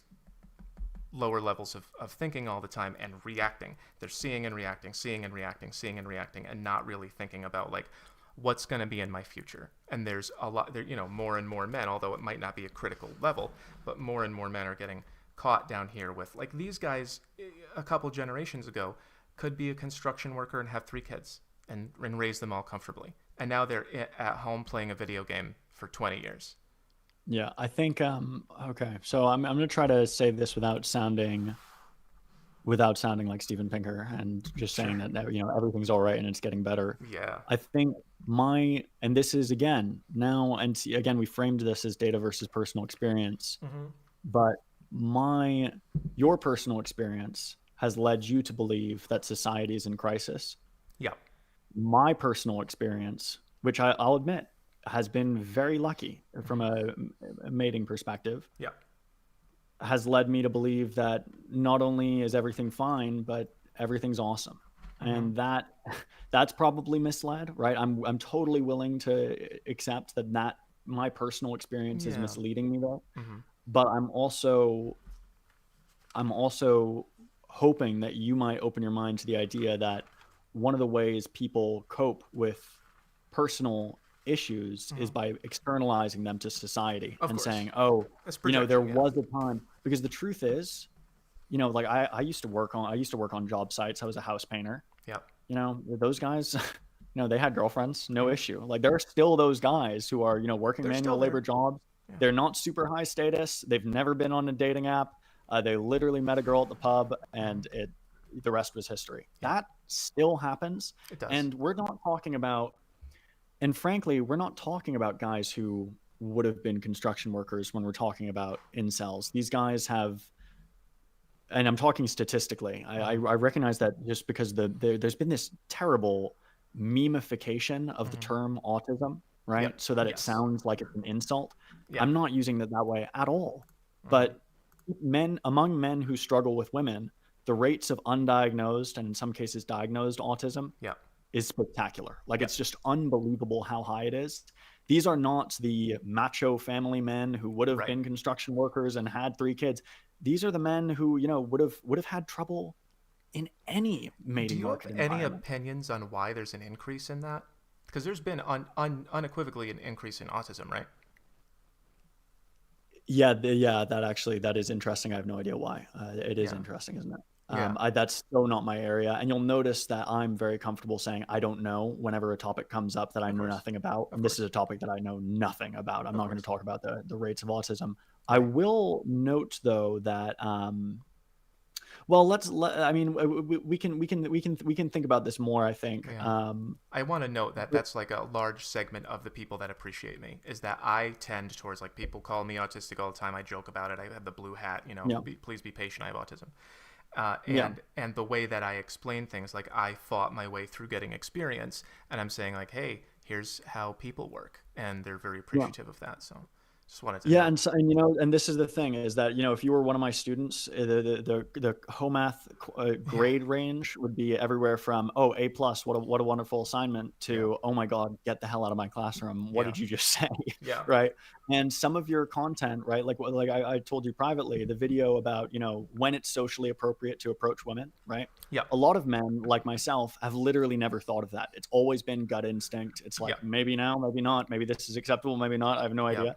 lower levels of thinking all the time and reacting. They're seeing and reacting, seeing and reacting, seeing and reacting, and not really thinking about, like, what's going to be in my future. And there's a lot there, more and more men, although it might not be a critical level, but more and more men are getting caught down here with, like, these guys a couple generations ago could be a construction worker and have 3 kids. and raised them all comfortably. And now they're at home playing a video game for 20 years. Yeah, I think okay. So I'm gonna try to say this without sounding like Steven Pinker and just saying Sure. that, you know, everything's all right and it's getting better. Yeah. I think and this is again now, and see, again, we framed this as data versus personal experience, Mm-hmm. but your personal experience has led you to believe that society is in crisis. Yeah. My personal experience, which I'll admit has been very lucky from a mating perspective, Yeah. has led me to believe that not only is everything fine, but everything's awesome. Mm-hmm. And that's probably misled, right? I'm totally willing to accept that my personal experience is Yeah. misleading me there. Mm-hmm. But I'm also hoping that you might open your mind to the idea that one of the ways people cope with personal issues Mm-hmm. is by externalizing them to society Of and course. saying, oh, That's you know, there projection. Yeah. was a time, because the truth is, you know, like I used to work on job sites. I was a house painter. Yeah. You know, those guys, you know, they had girlfriends, no Mm-hmm. issue. Like there are still those guys who are, you know, working They're still manual labor there. jobs. Yeah. They're not super high status. They've never been on a dating app. They literally met a girl at the pub, Mm-hmm. and the rest was history. Yeah. That still happens, It does. and and frankly, we're not talking about guys who would have been construction workers when we're talking about incels. These guys have, and I'm talking statistically. I Mm-hmm. recognize that just because there's been this terrible memification of the Mm-hmm. term autism, right? Yep. So that it Yes. sounds like it's an insult. Yeah. I'm not using it that way at all. Mm-hmm. But among men who struggle with women, the rates of undiagnosed and in some cases diagnosed autism Yeah. is spectacular. Like Yeah. it's just unbelievable how high it is. These are not the macho family men who would have Right. been construction workers and had 3 kids. These are the men who, you know, would have had trouble in any Do mating you have market any environment. opinions on why there's an increase in that? Because there's been unequivocally an increase in autism, right? Yeah, that is interesting. I have no idea why. It is Yeah. interesting, isn't it? Yeah. That's so not my area, and you'll notice that I'm very comfortable saying I don't know whenever a topic comes up that I Of know course. nothing about. Of And this course. is a topic that I know nothing about. I'm Of not going to course. talk about the rates of autism. I Right. will note though that well, I mean, we can think about this more. I think. Yeah. I want to note that that's like a large segment of the people that appreciate me is that I tend towards like people call me autistic all the time. I joke about it. I have the blue hat, you know, Yeah, please be patient. I have autism. yeah, And the way that I explain things, like I fought my way through getting experience, and I'm saying like, hey, here's how people work, and they're very yeah. appreciative of that. So, just wanted to Yeah, note. and so, and you know, and this is the thing is that, you know, if you were one of my students, the HOMAth Yeah, grade range would be everywhere from, oh, A plus, what a wonderful assignment, yeah, to, oh my God, get the hell out of my classroom. What yeah, did you just say? yeah, Right? And some of your content, right? Like I told you privately, the video about, you know, when it's socially appropriate to approach women, right? yeah, A lot of men like myself have literally never thought of that. It's always been gut instinct. It's yeah, like maybe now, maybe not, maybe this is acceptable, maybe not. I have no yeah. idea.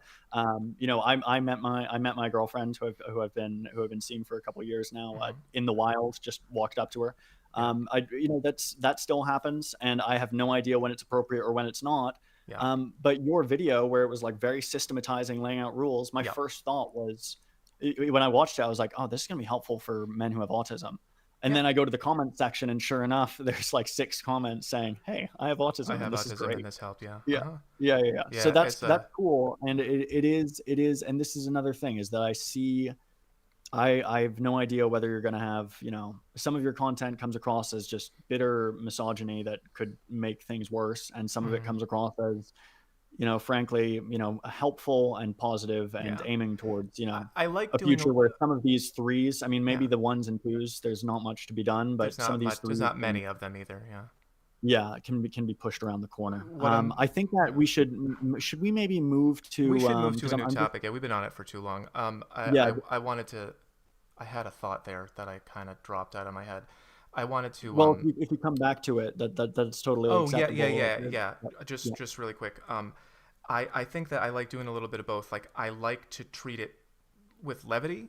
You know, I met my girlfriend who I've been seeing for a couple of years now, Mm-hmm. in the wild. Just walked up to her. Yeah, You know, that still happens, and I have no idea when it's appropriate or when it's not. yeah, But your video where it was like very systematizing, laying out rules, my yeah, first thought was, when I watched it, I was like, oh, this is gonna be helpful for men who have autism. And yeah. then I go to the comment section, and sure enough, there's like 6 comments saying, hey, I have I autism, and have this is autism, and great. this helped. Yeah. Uh Yeah. huh. Yeah. So Yeah. that's It's that's a. cool. And it is, and this is another thing is that I see, I have no idea whether you're gonna have, you know, some of your content comes across as just bitter misogyny that could make things worse, and some of it Mm-hmm. comes across as, you know, frankly, you know, helpful and positive and Yeah. aiming towards, you know, I like a doing a. future where some of these threes, I mean, maybe Yeah. the ones and twos, there's not much to be done, There's but some not of these much. There's threes not can, many of them either. Yeah. yeah, can be pushed around the corner. What I'm. I think that Yeah. we should we maybe move We to should move to because a new I'm just, topic. Yeah, we've been on it for too long. yeah. I wanted to. I had a thought there that I kind of dropped out of my head. I wanted to. Well, if you come back to it, that's totally Oh yeah, yeah, acceptable. yeah, yeah. Yeah, Just really quick. I think that I like doing a little bit of both. Like I like to treat it with levity,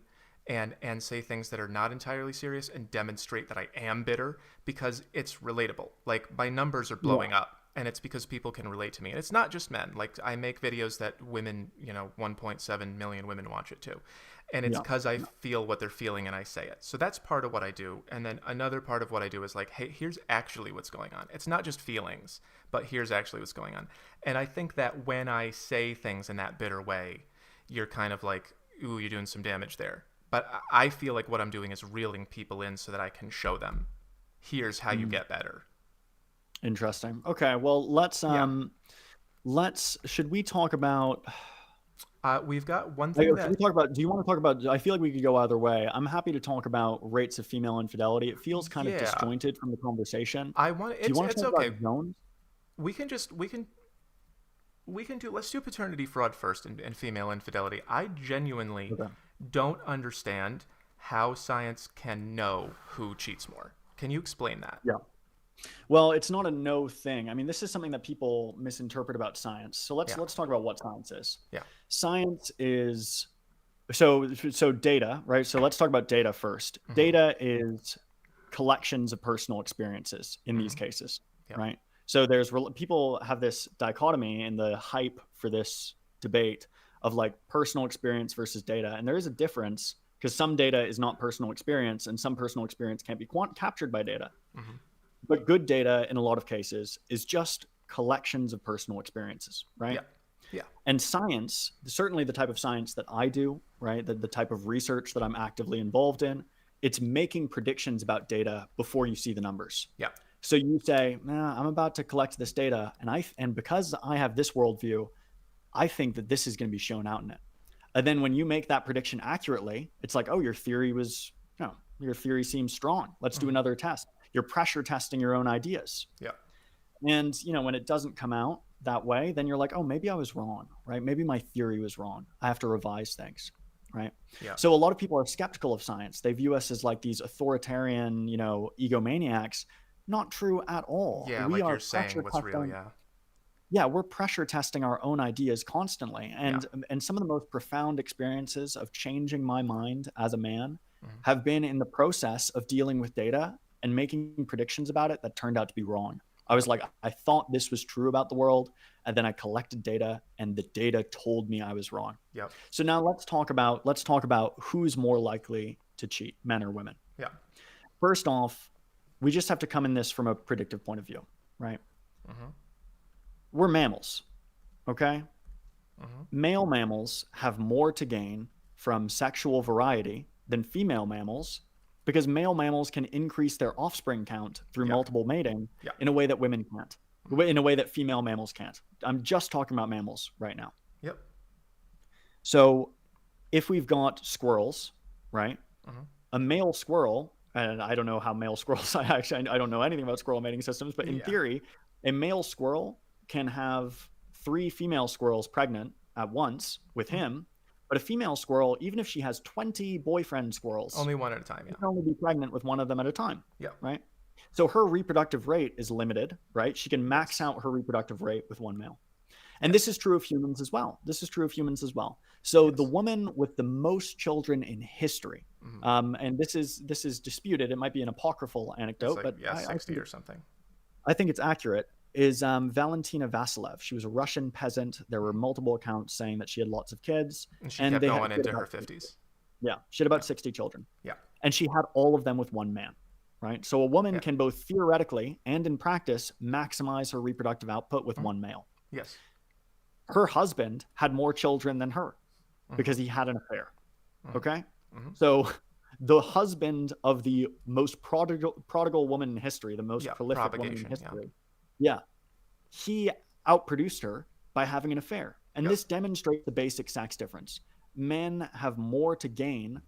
and say things that are not entirely serious and demonstrate that I am bitter because it's relatable. Like my numbers are blowing up, and it's because people can relate to me. And it's not just men. Like I make videos that women, 1.7 million women watch it too. And it's because I feel what they're feeling and I say it. So that's part of what I do. And then another part of what I do is like, hey, here's actually what's going on. It's not just feelings, but here's actually what's going on. And I think that when I say things in that bitter way, you're kind of like, ooh, you're doing some damage there. But I feel like what I'm doing is reeling people in so that I can show them, here's how you get better. Interesting. Okay. Well, should we talk about, we've got one thing that... do you want to talk about, I feel like we could go either way. I'm happy to talk about rates of female infidelity. It feels kind of disjointed from the conversation. Do you want to talk about zones? Let's do paternity fraud first and female infidelity. I genuinely don't understand how science can know who cheats more. Can you explain that? Yeah. Well, it's not a no thing. I mean, this is something that people misinterpret about science. So let's talk about what science is. Yeah. Science is so data, right? So let's talk about data first. Data is collections of personal experiences in these cases, right? So people have this dichotomy in the hype for this debate of like personal experience versus data. And there is a difference because some data is not personal experience and some personal experience can't be captured by data. But good data in a lot of cases is just collections of personal experiences, right? Yeah. And science, certainly the type of science that I do, right? The type of research that I'm actively involved in, it's making predictions about data before you see the numbers. Yeah. So you say, I'm about to collect this data, and because I have this worldview, I think that this is going to be shown out in it. And then when you make that prediction accurately, it's like, oh, your theory seems strong. Let's do another test. You're pressure testing your own ideas. Yeah. And when it doesn't come out that way, then you're like, oh, maybe I was wrong, right? Maybe my theory was wrong. I have to revise things, right? Yeah. So a lot of people are skeptical of science. They view us as like these authoritarian, egomaniacs. Not true at all. Yeah, we like you're saying what's real, Yeah, we're pressure testing our own ideas constantly. And some of the most profound experiences of changing my mind as a man have been in the process of dealing with data and making predictions about it that turned out to be wrong. I was like, I thought this was true about the world, and then I collected data, and the data told me I was wrong. Yep. So now let's talk about who's more likely to cheat, men or women. Yeah. First off, we just have to come in this from a predictive point of view, right? We're mammals, okay? Male mammals have more to gain from sexual variety than female mammals because male mammals can increase their offspring count through multiple mating in a way that women can't, in a way that female mammals can't. I'm just talking about mammals right now. Yep. So if we've got squirrels, right? A male squirrel, and I don't know how male squirrels, I don't know anything about squirrel mating systems, but in theory, a male squirrel can have 3 female squirrels pregnant at once with him. But a female squirrel, even if she has 20 boyfriend squirrels, only one at a time, she can only be pregnant with one of them at a time. Yeah. Right. So her reproductive rate is limited, right? She can max out her reproductive rate with one male. And this is true of humans as well. So the woman with the most children in history, and this is disputed. It might be an apocryphal anecdote, like, but 60 or something. I think it's accurate. Is Valentina Vasilev. She was a Russian peasant. There were multiple accounts saying that she had lots of kids. And she kept going into her 50s. Yeah, she had about 60 children. Yeah. And she had all of them with one man, right? So a woman can both theoretically and in practice maximize her reproductive output with one male. Yes. Her husband had more children than her because he had an affair, okay? So the husband of the most prodigal woman in history, the most prolific woman in history, he outproduced her by having an affair. And this demonstrates the basic sex difference. Men have more to gain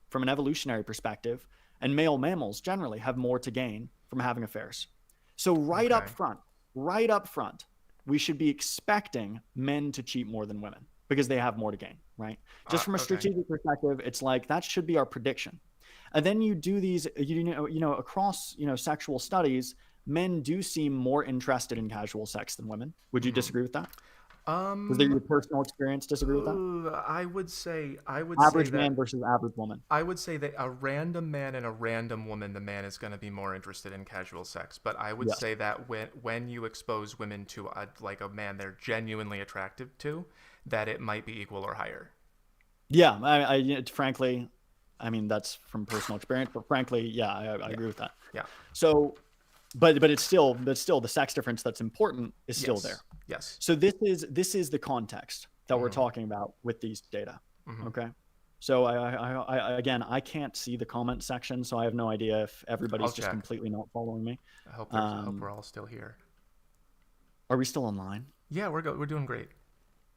from an evolutionary perspective, and male mammals generally have more to gain from having affairs. So right up front, we should be expecting men to cheat more than women because they have more to gain, right? Just from a strategic perspective, it's like that should be our prediction. And then you do these, across, sexual studies, men do seem more interested in casual sex than women. Would you disagree with that? Was there Um, your personal experience disagree with that? I would say Average that man versus average woman. I would say that a random man and a random woman, the man is going to be more interested in casual sex. But I would Yes. say that when you expose women to like a man they're genuinely attracted to, that it might be equal or higher. Yeah. Frankly, I mean, that's from personal experience, but frankly, yeah, I Yeah, agree with that. yeah, So, but it's still the sex difference that's important is still there. yes, yes. So this is the context that we're Mm-hmm. talking about with these data. Mm-hmm. Okay. So again, I can't see the comment section, so I have no idea if I'll everybody's just check. completely not following me. I hope Um, we're all still here. are we still online? Yeah, we're doing great.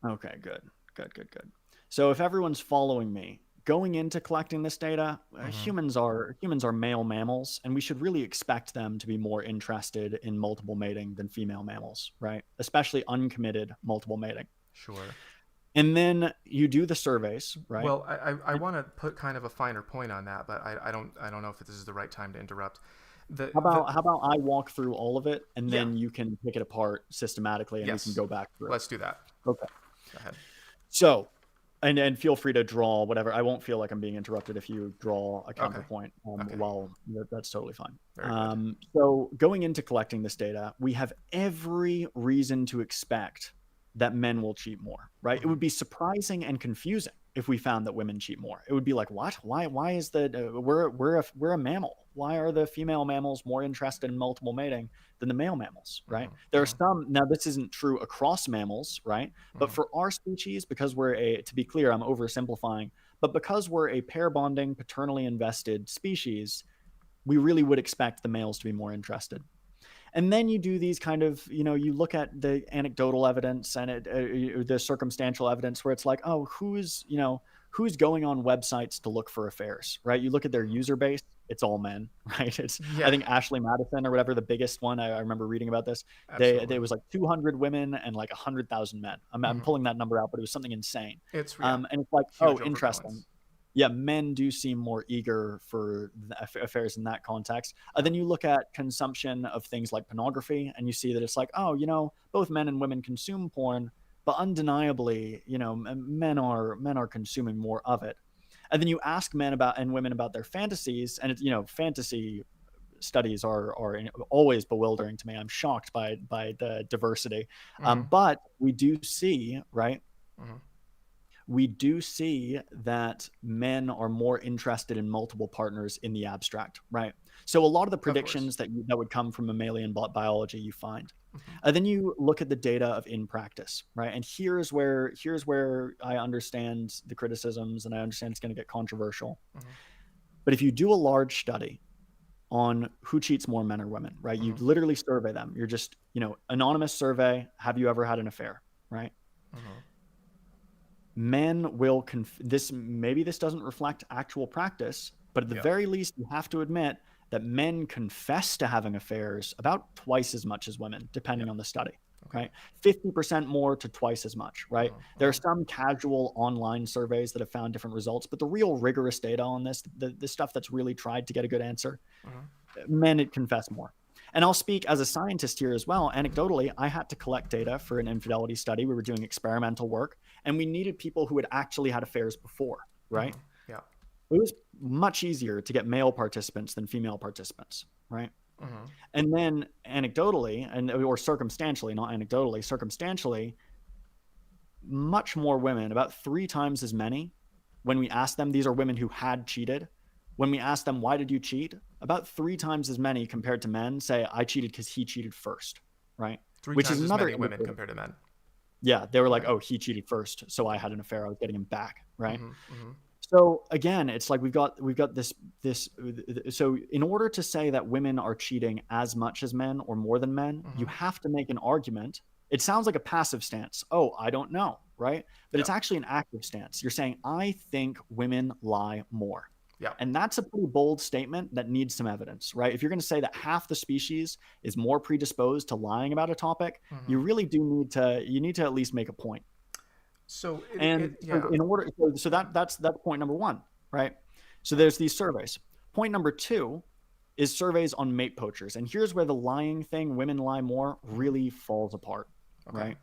Okay, good, good, good, good. So if everyone's following me, going into collecting this data, Mm-hmm. humans are male mammals, and we should really expect them to be more interested in multiple mating than female mammals, right? Especially uncommitted multiple mating. Sure. And then you do the surveys, right? Well, I want to put kind of a finer point on that, but I don't know if this is the right time to interrupt. How The about how about I walk through all of it and Yeah, then you can pick it apart systematically and we can yes. go back through it. Let's do that. Okay. Go ahead. So, and feel free to draw whatever. I won't feel like I'm being interrupted if you draw a Okay. counterpoint. Okay. While that's totally fine. Very good. So going into collecting this data, we have every reason to expect that men will cheat more, right? It Mm-hmm. would be surprising and confusing if we found that women cheat more. It would be like, what? Why is that? We're a mammal. Why are the female mammals more interested in multiple mating than the male mammals, right? Mm-hmm. There are Mm-hmm. some, now this isn't true across mammals, right? But Mm-hmm. for our species, because to be clear, I'm oversimplifying, but because we're a pair bonding, paternally invested species, we really would expect the males to be more interested. And then you do these kind of, you look at the anecdotal evidence and the circumstantial evidence where it's like, oh, who's going on websites to look for affairs, right? You look at their Mm-hmm. user base, it's all men, right? I Yeah, think Ashley Madison or whatever, the biggest one, I remember reading about this. They absolutely. was like 200 women and like 100,000 men. I'm Mm-hmm. pulling that number out, but it was something insane. It's And it's like, huge oh, interesting. overbalance. Yeah, men do seem more eager for affairs in that context. Yeah. Then you look at consumption of things like pornography, and you see that it's like, oh, both men and women consume porn, but undeniably, men are consuming more of it. And then you ask men about and women about their fantasies, and it's fantasy studies are always bewildering to me. I'm shocked by the diversity, Mm-hmm. but we do see, right? Mm-hmm. We do see that men are more interested in multiple partners in the abstract, right? So a lot of the Of course. predictions that would come from mammalian biology you find. Mm-hmm. Then you look at the data of in practice, right? And here's where I understand the criticisms and I understand it's going to get controversial. Mm-hmm. But if you do a large study on who cheats more, men or women, right? You Mm-hmm. literally survey them. You're just, anonymous survey. Have you ever had an affair, right? Mm-hmm. Men will this doesn't reflect actual practice, but at the Yeah. very least you have to admit that men confess to having affairs about twice as much as women, depending Yeah. on the study. Okay. Right, 50% more to twice as much, right? Mm-hmm. There are Mm-hmm. some casual online surveys that have found different results, but the real rigorous data on this, the stuff that's really tried to get a good answer, Mm-hmm. men confess more. And I'll speak as a scientist here as well. Anecdotally, I had to collect data for an infidelity study. We were doing experimental work, and we needed people who had actually had affairs before, right? Mm-hmm. Yeah. It was much easier to get male participants than female participants, right? Mm-hmm. And then anecdotally, or circumstantially, not anecdotally, circumstantially, much more women, about 3 times as many, when we asked them, these are women who had cheated. When we asked them, why did you cheat? About 3 times as many compared to men say, I cheated because he cheated first, right? Three Which is times as another many women indicator. compared to men. Yeah, they were like, Okay. oh, he cheated first, so I had an affair. I was getting him back, right? Mm-hmm. Mm-hmm. So again, it's like we've got this. So in order to say that women are cheating as much as men or more than men, you Mm-hmm. have to make an argument. It sounds like a passive stance. Oh, I don't know, right? But Yeah. it's actually an active stance. You're saying, I think women lie more. Yeah. And that's a pretty bold statement that needs some evidence, right? If you're going to say that half the species is more predisposed to lying about a topic, Mm-hmm. you really do need to at least make a point. So And so yeah. in order, so that's point number one, right? So Yeah. there's these surveys. Point number two is surveys on mate poachers. And here's where the lying thing, women lie more, Mm-hmm. really falls apart, Okay. right?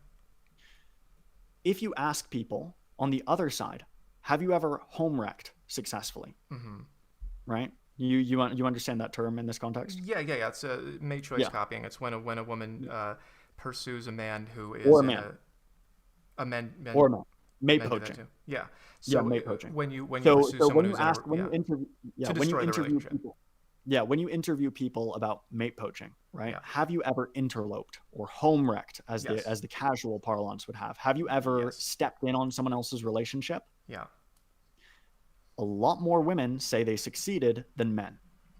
If you ask people on the other side, have you ever home wrecked successfully? Mm-hmm. Right? You understand that term in this context? Yeah. It's a mate choice Yeah. copying. It's when a woman pursues a man who Or is a in man. a Or a man. Mate men do that poaching. too. Yeah. Yeah, So mate poaching. when you So pursue so someone when you who's in a ask when you interview to when you destroy the interview relationship. people, yeah, when you interview people about mate poaching, right? Yeah. Have you ever interloped or home wrecked, as Yes. the casual parlance would have? Have you ever Yes. stepped in on someone else's relationship? Yeah. A lot more women say they succeeded than men.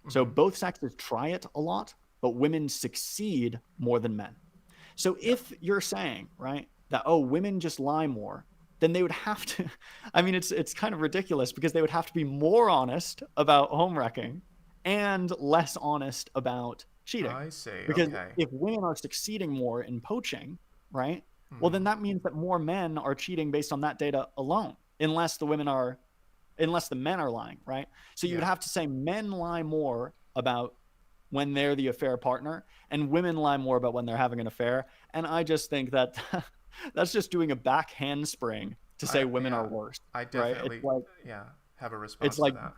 So Mm-hmm. both sexes try it a lot, but women succeed more than men. So Yeah. if you're saying, right, that, oh, women just lie more, then they would have to, I mean, it's kind of ridiculous because they would have to be more honest about home wrecking and less honest about cheating. I see. Because Okay. if women are succeeding more in poaching, right, well, Mm-hmm. then that means that more men are cheating based on that data alone, unless the men are lying, right? So you would Yeah. have to say men lie more about when they're the affair partner and women lie more about when they're having an affair. And I just think that that's just doing a back handspring to say women are Yeah. worse, I right? definitely yeah have a It's response to like, that.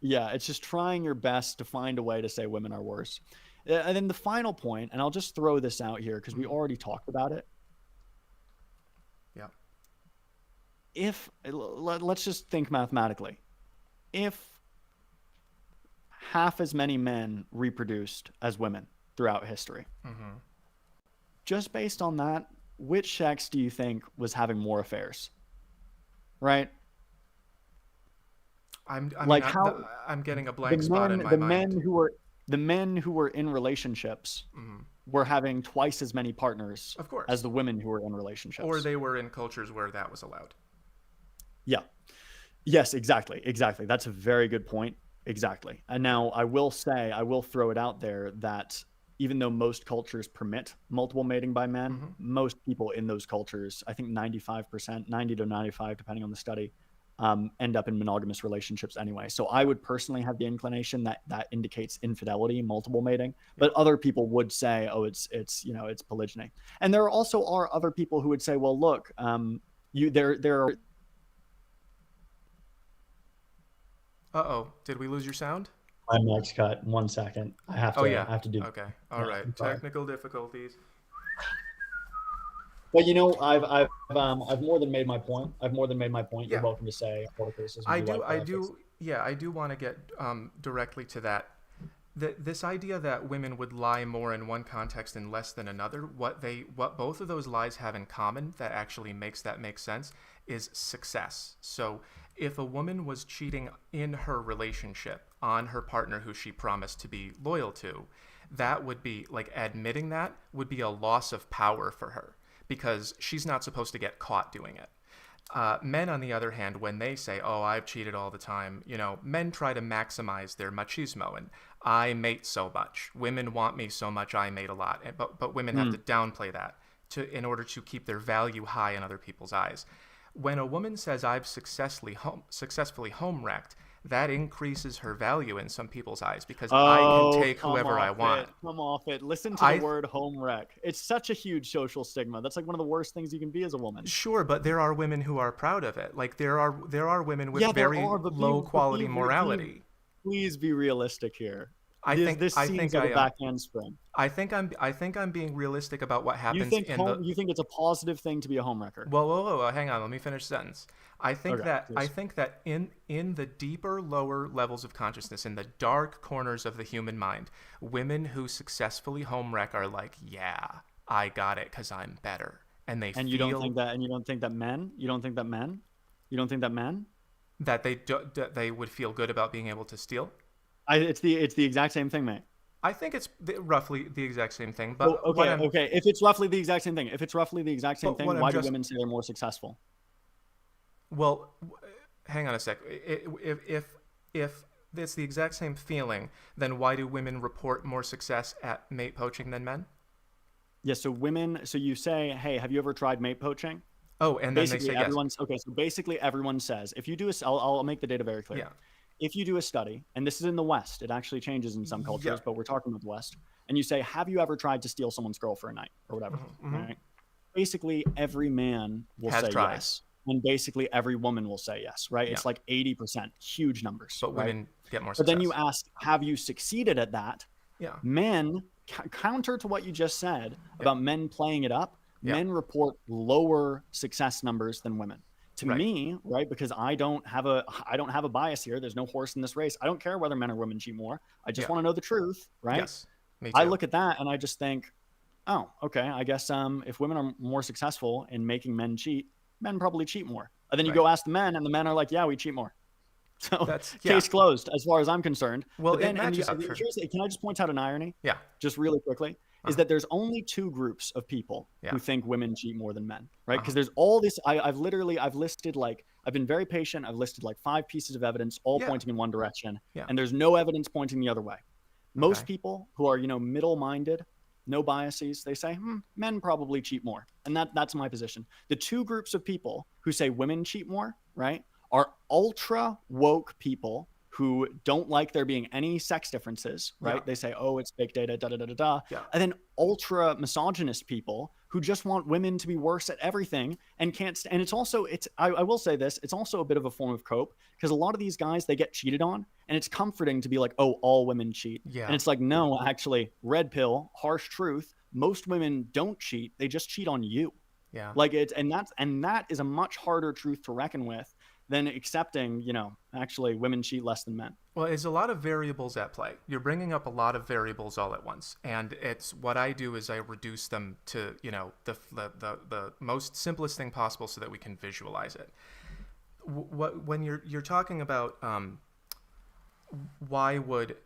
yeah, it's just trying your best to find a way to say women are worse. And then the final point, and I'll just throw this out here because we Mm-hmm. already talked about it. Yeah. If let's just think mathematically, if half as many men reproduced as women throughout history, Mm-hmm. just based on that, which sex do you think was having more affairs? Right? I mean Like how I'm getting a the blank spot in men my mind. the men who were in relationships Mm-hmm. were having twice as many partners Of as course. the women who were in Or relationships. they were in cultures where that was allowed. Yeah. Yes, exactly. Exactly. That's a very good point. Exactly. And now I will say, I will throw it out there that even though most cultures permit multiple mating by men, Mm-hmm. most people in those cultures, I think 95%, 90 to 95, depending on the study, end up in monogamous relationships anyway. So I Yeah. would personally have the inclination that that indicates infidelity, multiple mating, Yeah. but other people would say, oh, it's polygyny. And there also are other people who would say, well, look, there are Uh-oh. Did we lose your sound? my mic's cut. 1 second. Oh yeah. I have to do. Okay. All Yeah, right. I'm sorry. Technical difficulties. But I've more than made my point. I've more than made my point. You're Yeah. welcome to say more criticism you like fix. Yeah, I do want to get directly to that. This idea that women would lie more in one context and less than another, what both of those lies have in common that actually makes that make sense is success. So if a woman was cheating in her relationship on her partner who she promised to be loyal to, that would be like admitting that would be a loss of power for her because she's not supposed to get caught doing it. Men, on the other hand, when they say, "Oh, I've cheated all the time," men try to maximize their machismo and I mate so much. Women want me so much. I mate a lot, but women have to Mm. downplay that in order to keep their value high in other people's eyes. When a woman says, "I've successfully home wrecked," that increases her value in some people's eyes because I can Oh, take come whoever I off want. it. Come off it. Listen to the I word home wreck. It's such a huge social stigma. That's like one of the worst things you can be as a woman. Sure, but there are women who are proud of it. Like there are women with Yeah, there very are, but low quality morality. please be realistic here. I think This I seems think like I a am. backhand spring. I think I'm being realistic about what happens in the. You think it's a positive thing to be a home wrecker? Whoa, hang on, let me finish the sentence. Okay, I please. think that in the deeper lower levels of consciousness, in the dark corners of the human mind, women who successfully home wreck are like, yeah, I got it because I'm better, and they And feel you don't think that men, you don't think that men, you don't think that men, that they would feel good about being able to steal. it's the exact same thing, mate. I think it's roughly the exact same thing, So, but what I'm okay. If it's roughly the exact same thing, if it's roughly the exact same but what thing, I'm why do just women say they're more successful? well, hang on a sec. If it's the exact same feeling, then why do women report more success at mate poaching than men? Yeah. So women. So you say, hey, have you ever tried mate poaching? Oh, and then they say Basically, yes. everyone's okay. So basically, everyone says if you do a, I'll make the data very clear. Yeah. If you do a study, and this is in the West, it actually changes in some Yeah. cultures, but we're talking about the West, and you say, have you ever tried to steal someone's girl for a night or whatever, Mm-hmm. right? basically every man will Has say tried. yes, and basically every woman will say yes, right? Yeah. It's like 80%, huge numbers, But right? women get more But then you success. ask, have you succeeded at that? Yeah. Men, counter to what you just said Yeah. about men playing it up, Yeah. men report lower success numbers than women. To Right. me, right, because I don't have a bias here. There's no horse in this race. I don't care whether men or women cheat more. I just Yeah. want to know the truth, right? Yes. Me I too. look at that and I just think, oh, okay, I guess if women are more successful in making men cheat, men probably cheat more. And then you Right. go ask the men, and the men are like, yeah, we cheat more. So That's case closed as far as I'm concerned. Well, But it then, matches up for. can I just point out an irony? Yeah. Just really quickly, is Uh-huh. that there's only two groups of people Yeah. who think women cheat more than men, right? Uh-huh. Because there's all this. I've listed I've been very patient. I've listed like 5 pieces of evidence, all Yeah. pointing in one direction, Yeah. and there's no evidence pointing the other way. Most Okay. people who are middle-minded, no biases, they say men probably cheat more, and that's my position. The two groups of people who say women cheat more, right, are ultra woke people who don't like there being any sex differences, right? Yeah. They say, oh, it's fake data, da da da da da. Yeah. And then ultra misogynist people who just want women to be worse at everything and can't. And it's also, I will say this, it's also a bit of a form of cope, because a lot of these guys, they get cheated on, and it's comforting to be like, oh, all women cheat. Yeah. And it's like, no, actually, red pill, harsh truth. Most women don't cheat. They just cheat on you. Yeah. Like and that is a much harder truth to reckon with than accepting, actually women cheat less than men. Well, there's a lot of variables at play. You're bringing up a lot of variables all at once, and it's what I do is I reduce them to the most simplest thing possible so that we can visualize it. When you're talking about why would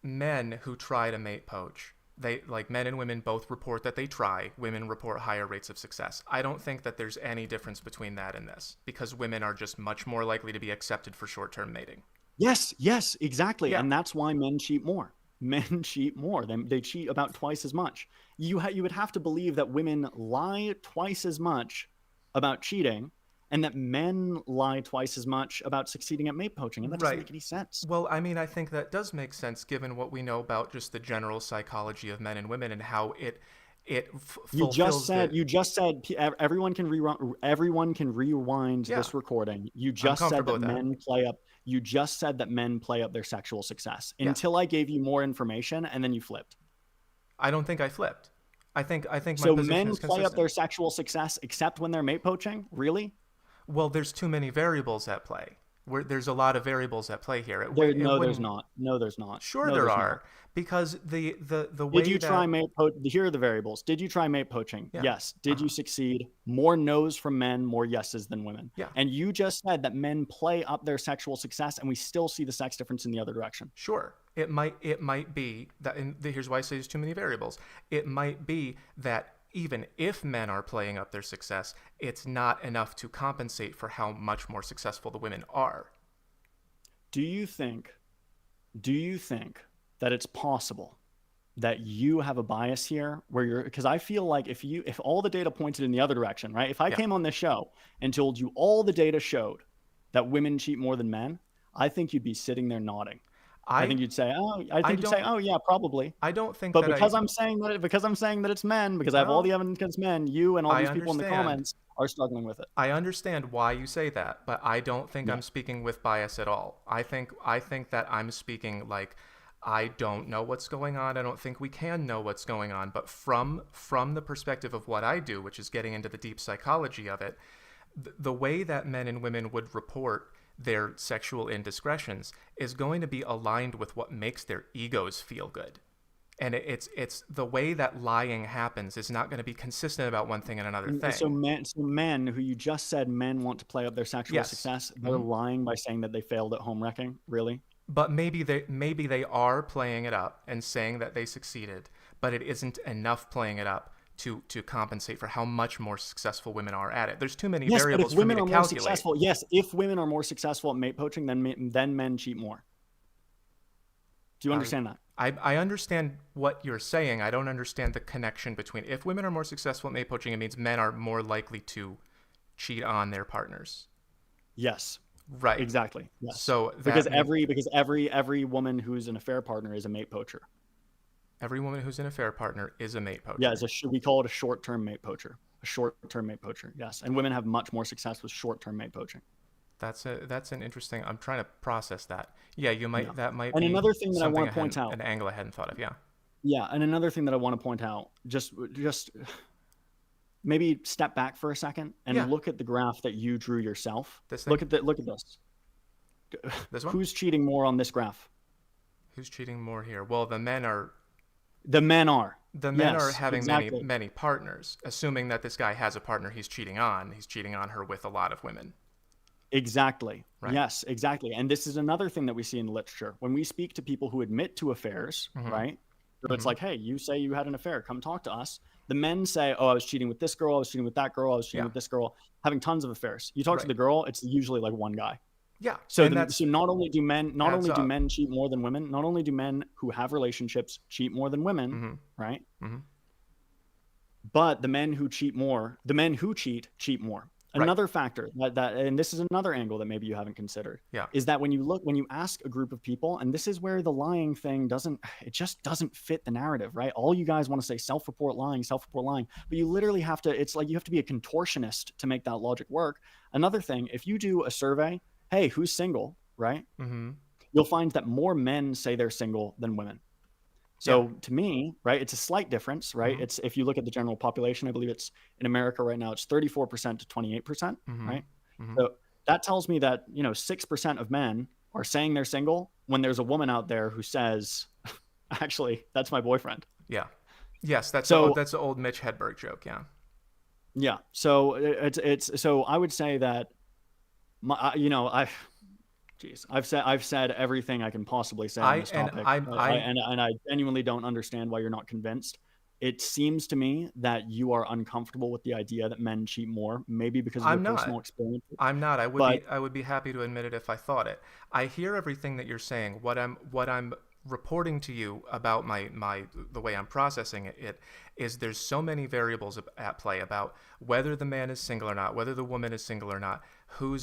men who try to mate poach, they, like, men and women both report that they try. Women report higher rates of success. I don't think that there's any difference between that and this, because women are just much more likely to be accepted for short-term mating. Yes, exactly. Yeah. And that's why men cheat more. Men cheat more. They cheat about twice as much. You would have to believe that women lie twice as much about cheating, and that men lie twice as much about succeeding at mate poaching, and that doesn't make any sense. Well, I mean, I think that does make sense given what we know about just the general psychology of men and women and how you just said everyone can rewind this recording. You just said that men play up. You just said that men play up their sexual success until I gave you more information, and then you flipped. I don't think I flipped. I think my so position men is play up their sexual success except when they're mate poaching? Really? Well, there's too many variables at play. There's a lot of variables at play here. There's not. No, there's not. Sure, no, there are. Not. Because the way Did you try mate poaching? Here are the variables. Did you try mate poaching? Yeah. Yes. Did you succeed? More no's from men, more yeses than women. Yeah. And you just said that men play up their sexual success, and we still see the sex difference in the other direction. Sure. It might be that, and here's why I say there's too many variables. It might be that even if men are playing up their success, it's not enough to compensate for how much more successful the women are. Do you think that it's possible that you have a bias here where because I feel like if all the data pointed in the other direction, right? If I came on this show and told you all the data showed that women cheat more than men, I think you'd be sitting there nodding. I think you'd say, "Oh, oh yeah, probably." I don't think, but because I'm saying that it's men, because I have all the evidence against men, you and all these people in the comments are struggling with it. I understand why you say that, but I don't think I'm speaking with bias at all. I think that I'm speaking like I don't know what's going on. I don't think we can know what's going on, but from the perspective of what I do, which is getting into the deep psychology of it, the way that men and women would report their sexual indiscretions is going to be aligned with what makes their egos feel good. And it's the way that lying happens is not going to be consistent about one thing and another thing. So men who you just said men want to play up their sexual success, they're lying by saying that they failed at home wrecking, really? But maybe they are playing it up and saying that they succeeded, but it isn't enough playing it up to compensate for how much more successful women are at it. There's too many variables for me to calculate. If women are more successful at mate poaching, then men cheat more. Do you understand that? I understand what you're saying. I don't understand the connection between, if women are more successful at mate poaching, it means men are more likely to cheat on their partners. Yes. Right. Exactly. Yes. So because every woman who's an affair partner is a mate poacher. Every woman who's an affair partner is a mate poacher. Yeah, we call it a short-term mate poacher. A short-term mate poacher, yes. And women have much more success with short-term mate poaching. That's an interesting. I'm trying to process that. Yeah, you Yeah. might that might And be another thing that I something want to point out, an angle I hadn't thought of. Yeah. yeah, and another thing that I want to point out, just maybe step back for a second and Yeah. look at the graph that you drew yourself. This thing. Look at this. This one. Who's cheating more on this graph? Who's cheating more here? Well, the men are. The men are. The men are Yes, having exactly. many partners. Assuming that this guy has a partner he's cheating on her with a lot of women. Exactly. Right. Yes, exactly. And this is another thing that we see in literature. When we speak to people who admit to affairs, right? So it's like, hey, you say you had an affair, come talk to us. The men say, oh, I was cheating with this girl, I was cheating with that girl, I was cheating with this girl, having tons of affairs. You talk to the girl, it's usually like one guy. Yeah. So so not only do men cheat more than women, not only do men who have relationships cheat more than women, right? But the men who cheat more, cheat more. Another factor and this is another angle that maybe you haven't considered, is that when you ask a group of people, and this is where the lying thing just doesn't fit the narrative, right? All you guys want to say self-report lying, but you literally have to, it's like you have to be a contortionist to make that logic work. Another thing, if you do a survey, hey, who's single, right? You'll find that more men say they're single than women. So to me, right, it's a slight difference, right? It's, if you look at the general population, I believe it's in America right now, it's 34% to 28%, right? So that tells me that, 6% of men are saying they're single when there's a woman out there who says, actually, that's my boyfriend. Yeah. Yes, that's the old Mitch Hedberg joke. Yeah. Yeah. So so I would say that I've said everything I can possibly say on this topic, and I genuinely don't understand why you're not convinced. It seems to me that you are uncomfortable with the idea that men cheat more, maybe because of your personal experience. I'm not. I would be happy to admit it if I thought it. I hear everything that you're saying. What I'm reporting to you about the way I'm processing it is there's so many variables at play about whether the man is single or not, whether the woman is single or not,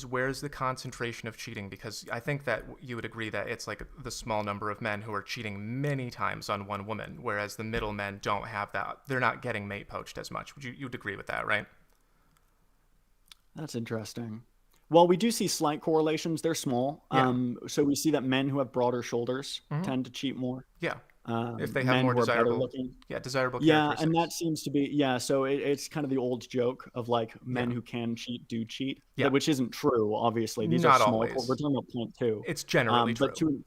where's the concentration of cheating, because I think that you would agree that it's like the small number of men who are cheating many times on one woman, whereas the middle men don't have that. They're not getting mate poached as much. You'd agree with that, right? That's interesting. Well, we do see slight correlations. They're small. So we see that men who have broader shoulders tend to cheat more. Yeah. If they have more desirable characteristics. Yeah, and that seems to be, so it's kind of the old joke of like men who can cheat do cheat, which isn't true, obviously. These not are small. Always. We're talking about 0.2. It's generally true.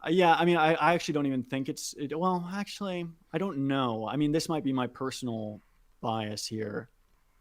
I mean, I actually don't even think well, actually, I don't know. I mean, this might be my personal bias here.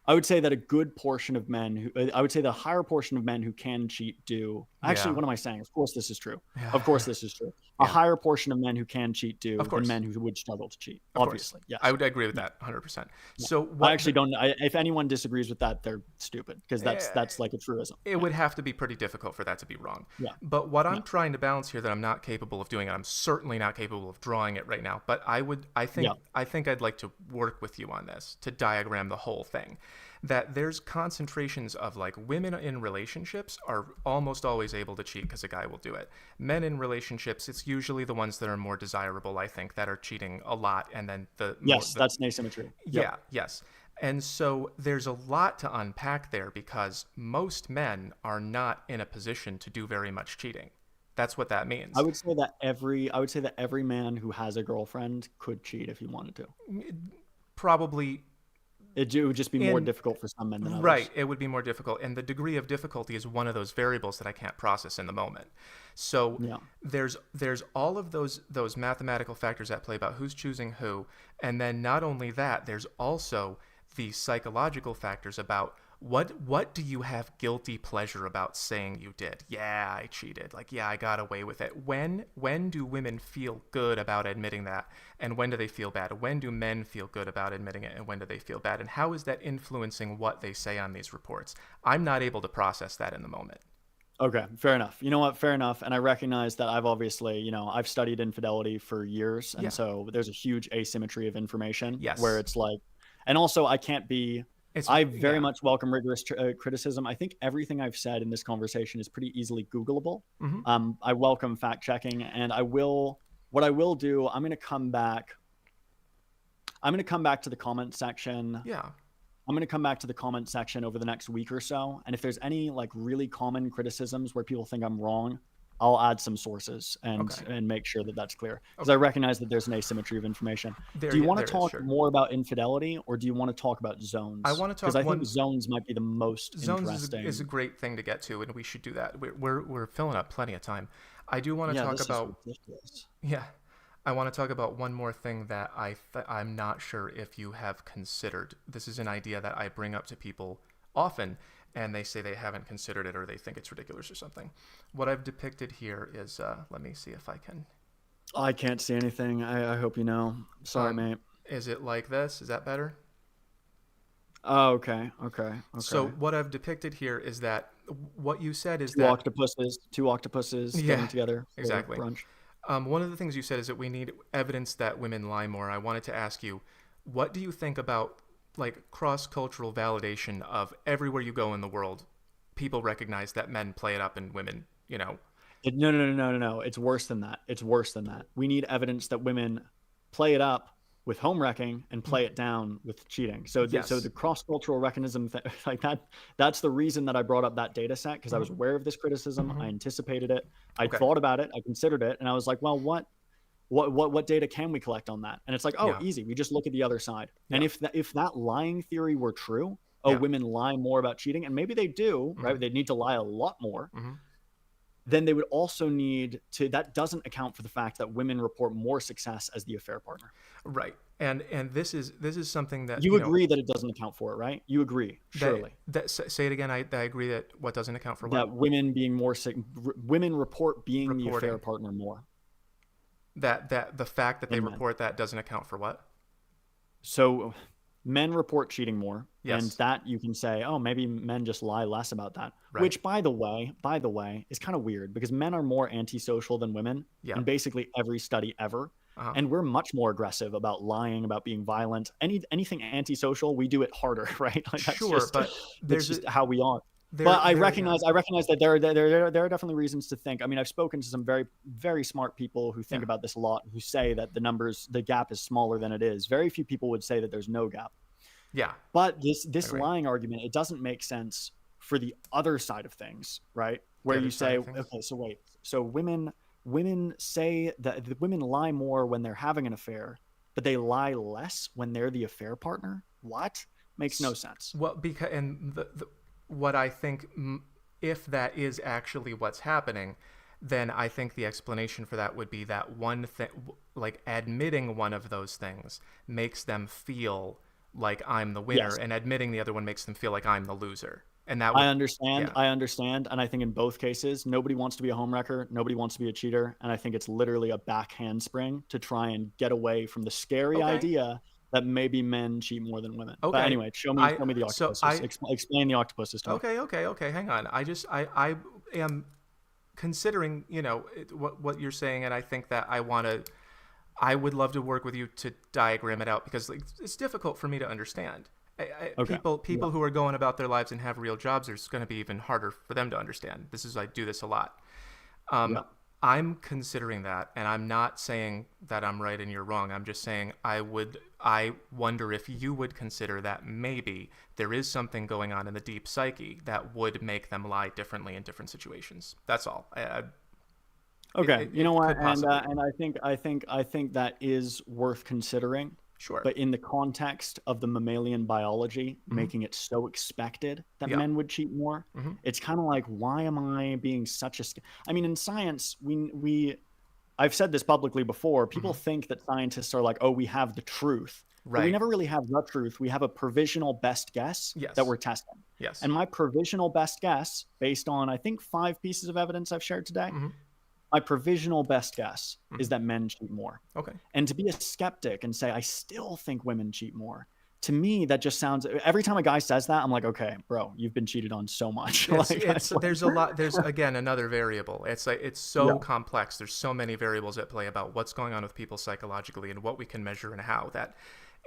I would say that a good portion of men I would say the higher portion of men who can cheat do. Actually, what am I saying? Of course this is true. Of course this is true. A higher portion of men who can cheat do than men who would struggle to cheat. Obviously, yes. I would agree with that 100%. So I actually don't. If anyone disagrees with that, they're stupid, because that's like a truism. It would have to be pretty difficult for that to be wrong. Yeah. But what I'm trying to balance here that I'm not capable of doing, and I'm certainly not capable of drawing it right now, but I think I'd like to work with you on this to diagram the whole thing. That there's concentrations of like women in relationships are almost always able to cheat because a guy will do it. Men in relationships, it's usually the ones that are more desirable, I think, that are cheating a lot, and then that's an asymmetry. Yeah, yes. And so there's a lot to unpack there, because most men are not in a position to do very much cheating. That's what that means. I would say that every man who has a girlfriend could cheat if he wanted to. Probably. It would just be more difficult for some men than others. Right, it would be more difficult. And the degree of difficulty is one of those variables that I can't process in the moment. So there's all of those mathematical factors at play about who's choosing who. And then not only that, there's also the psychological factors about what do you have guilty pleasure about saying you did? Yeah, I cheated. Like, yeah, I got away with it. When do women feel good about admitting that? And when do they feel bad? When do men feel good about admitting it? And when do they feel bad? And how is that influencing what they say on these reports? I'm not able to process that in the moment. Okay, fair enough. You know what? Fair enough. And I recognize that I've obviously, I've studied infidelity for years. And so there's a huge asymmetry of information where it's like, and also I can't be, I very much welcome rigorous criticism. I think everything I've said in this conversation is pretty easily Googleable. I welcome fact checking, and what I will do, I'm going to come back to the comment section. I'm going to come back to the comment section over the next week or so. And if there's any like really common criticisms where people think I'm wrong, I'll add some sources and make sure that that's clear, because I recognize that there's an asymmetry of information. Do you want to talk more about infidelity, or do you want to talk about zones? I want to talk, because I think zones might be the most interesting. Zones is a great thing to get to, and we should do that. We're filling up plenty of time. I do want to talk about I want to talk about one more thing that I'm not sure if you have considered. This is an idea that I bring up to people often, and they say they haven't considered it, or they think it's ridiculous or something. What I've depicted here is, let me see if I can. I can't see anything. I hope you know. Sorry, mate. Is it like this? Is that better? Oh, okay. So what I've depicted here is that what you said is two octopuses getting together. Exactly. Brunch. One of the things you said is that we need evidence that women lie more. I wanted to ask you, what do you think about like cross-cultural validation of everywhere you go in the world, people recognize that men play it up and women, No. It's worse than that. We need evidence that women play it up with home wrecking and play it down with cheating. So the cross-cultural mechanism, like that's the reason that I brought up that data set, because I was aware of this criticism. I anticipated it. I thought about it. I considered it. And I was like, well, what data can we collect on that? And it's like, easy. We just look at the other side. And if that lying theory were true, women lie more about cheating, and maybe they do, right? They need to lie a lot more. Then they would also need to, that doesn't account for the fact that women report more success as the affair partner. Right. And this is something that you agree that it doesn't account for it, right? You agree, surely. Say it again. I agree that what doesn't account for what? That women report being the affair partner more. That the fact that they report that doesn't account for what? So men report cheating more, and that you can say, oh, maybe men just lie less about that. Right. Which, by the way, is kind of weird, because men are more antisocial than women in basically every study ever. And we're much more aggressive about lying, about being violent. Anything antisocial, we do it harder, right? Like that's just how we are. But I recognize that there are definitely reasons to think. I mean, I've spoken to some very, very smart people who think about this a lot, who say that the gap is smaller than it is. Very few people would say that there's no gap. Yeah. But this lying argument, it doesn't make sense for the other side of things, right? Where you say, okay, so wait, so women say that the women lie more when they're having an affair, but they lie less when they're the affair partner. What? Makes no sense. Well, because what I think, if that is actually what's happening, then I think the explanation for that would be that one thing, like admitting one of those things makes them feel like I'm the winner, and admitting the other one makes them feel like I'm the loser. And that I understand. And I think in both cases, nobody wants to be a homewrecker. Nobody wants to be a cheater. And I think it's literally a back handspring to try and get away from the scary idea that maybe men cheat more than women. Okay. But anyway, show me the octopuses. Explain the octopuses to me. Okay. Hang on. I am considering, what you're saying. And I think that I would love to work with you to diagram it out, because it's difficult for me to understand. People who are going about their lives and have real jobs, it's going to be even harder for them to understand. I do this a lot. I'm considering that, and I'm not saying that I'm right and you're wrong. I'm just saying I wonder if you would consider that maybe there is something going on in the deep psyche that would make them lie differently in different situations. That's all. You know what? And I think that is worth considering. Sure. But in the context of the mammalian biology, making it so expected that men would cheat more, it's kind of like, why am I being such a... I mean, in science, I've said this publicly before, people think that scientists are like, oh, we have the truth. Right. But we never really have the truth. We have a provisional best guess that we're testing. Yes. And my provisional best guess, based on, I think, 5 pieces of evidence I've shared today, my provisional best guess is that men cheat more. Okay. And to be a skeptic and say, I still think women cheat more, to me, that just sounds... Every time a guy says that, I'm like, okay, bro, you've been cheated on so much. There's a lot. There's, again, another variable. It's so complex. There's so many variables at play about what's going on with people psychologically and what we can measure and how, that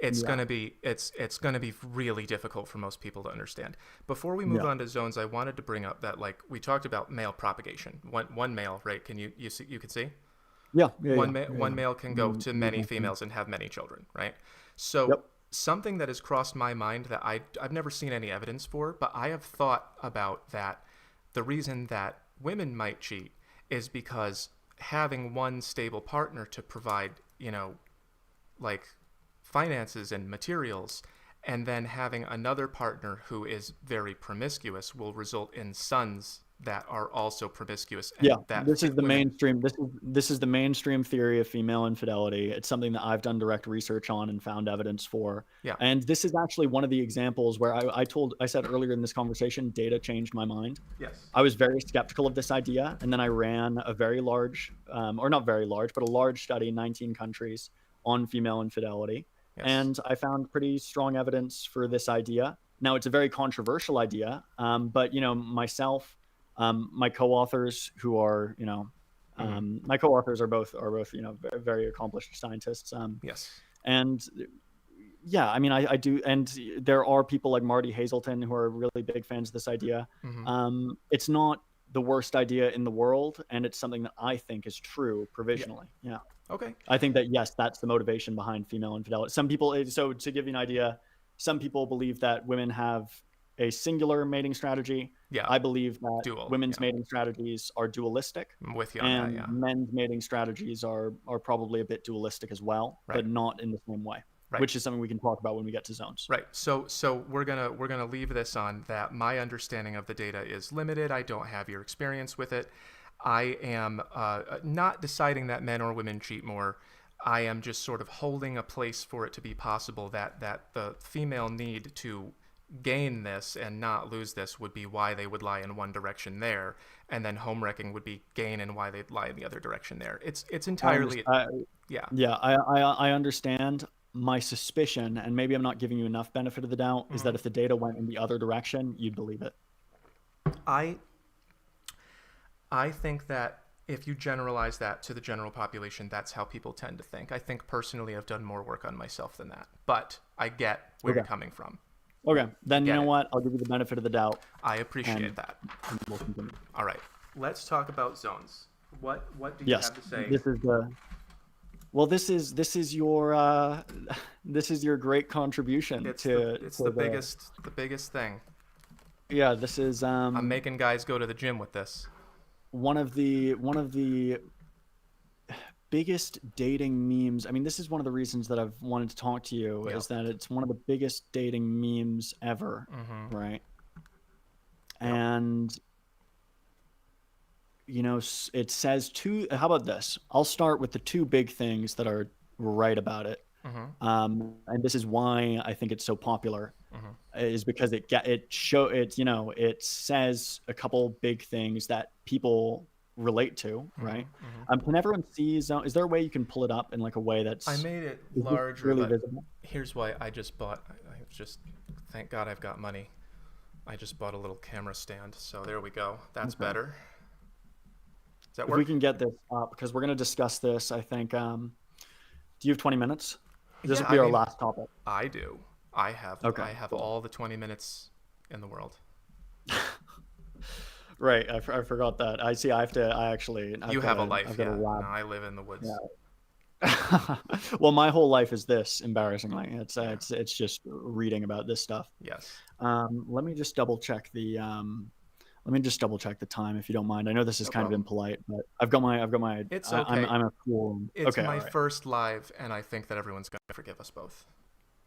it's going to be really difficult for most people to understand. Before we move on to zones, I wanted to bring up that, like, we talked about male propagation. One male, right? Can you can see? Yeah. One male can go to many females and have many children, right? So something that has crossed my mind that I've never seen any evidence for, but I have thought about that. The reason that women might cheat is because having one stable partner to provide, like finances and materials, and then having another partner who is very promiscuous will result in sons that are also promiscuous. And Yeah, that this is the women, mainstream. This is the mainstream theory of female infidelity. It's something that I've done direct research on and found evidence for. yeah, And this is actually one of the examples where I said earlier in this conversation, data changed my mind. yes, I was very skeptical of this idea, and then I ran a very large, or not very large, but a large study in 19 countries on female infidelity, yes, and I found pretty strong evidence for this idea. Now, it's a very controversial idea, but myself, my co-authors, who are mm-hmm. my co-authors are both very, very accomplished scientists, Yes, and yeah, I mean, I do, and there are people like Marty Hazelton who are really big fans of this idea. mm-hmm. It's not the worst idea in the world, and it's something that I think is true Yeah, provisionally. Yeah, okay, I think that yes, that's the motivation behind female infidelity. Some people, so to give you an idea, some people believe that women have a singular mating strategy. yeah, I believe that dual, women's yeah, mating strategies are dualistic, I'm with you on that, and yeah, men's mating strategies are probably a bit dualistic as well, right, but not in the same way, right. which is something we can talk about when we get to zones. Right. So we're gonna leave this on that. My understanding of the data is limited. I don't have your experience with it. I am not deciding that men or women cheat more. I am just sort of holding a place for it to be possible that the female need to gain this and not lose this would be why they would lie in one direction there, and then home wrecking would be gain and why they'd lie in the other direction there. It's I entirely, understand. yeah. Yeah, I understand. My suspicion, and maybe I'm not giving you enough benefit of the doubt, is Hmm. that if the data went in the other direction, you'd believe it. I I think that if you generalize that to the general population, that's how people tend to think. I think personally I've done more work on myself than that, but I get where Okay. you're coming from. Okay. I Then you get know it. what? I'll give you the benefit of the doubt, I appreciate and, that. we'll continue. All right, let's talk about zones. What do you Yes, have to say? this is the well. This is your this is your great contribution It's the to it's to the the biggest thing. yeah. This is I'm making guys go to the gym with this. one of the biggest dating memes. I mean, this is one of the reasons that I've wanted to talk to you, Yep. is that it's one of the biggest dating memes ever, Mm-hmm. right? Yep. And it says two. How about this? I'll start with the two big things that are right about it. Mm-hmm. And this is why I think it's so popular, Mm-hmm. is because it says a couple big things that people relate to, Mm-hmm. right? Mm-hmm. Can everyone see zone? Is there a way you can pull it up in like a way I that's made it is this larger, really but visible? here's why I just bought. I just thank God I've got money. I just bought a little camera stand, so there we go. That's Okay. better. Does that If we work? can get this up, because we're going to discuss this, I think. Do you have 20 minutes? This Yeah, will I be our mean, last topic. I do. I have Okay, I have cool. all the 20 minutes in the world. Right, I forgot that. I see. I've You got have a to, life, I've got a yeah. lab. No, I live in the woods. Yeah. Well, my whole life is this, embarrassingly. It's just reading about this stuff. Yes. Let me just double check the time, if you don't mind. I know this is No kind of problem. impolite, but It's I'm okay. a fool. It's Okay, all my right. first live, and I think that everyone's gonna forgive us both.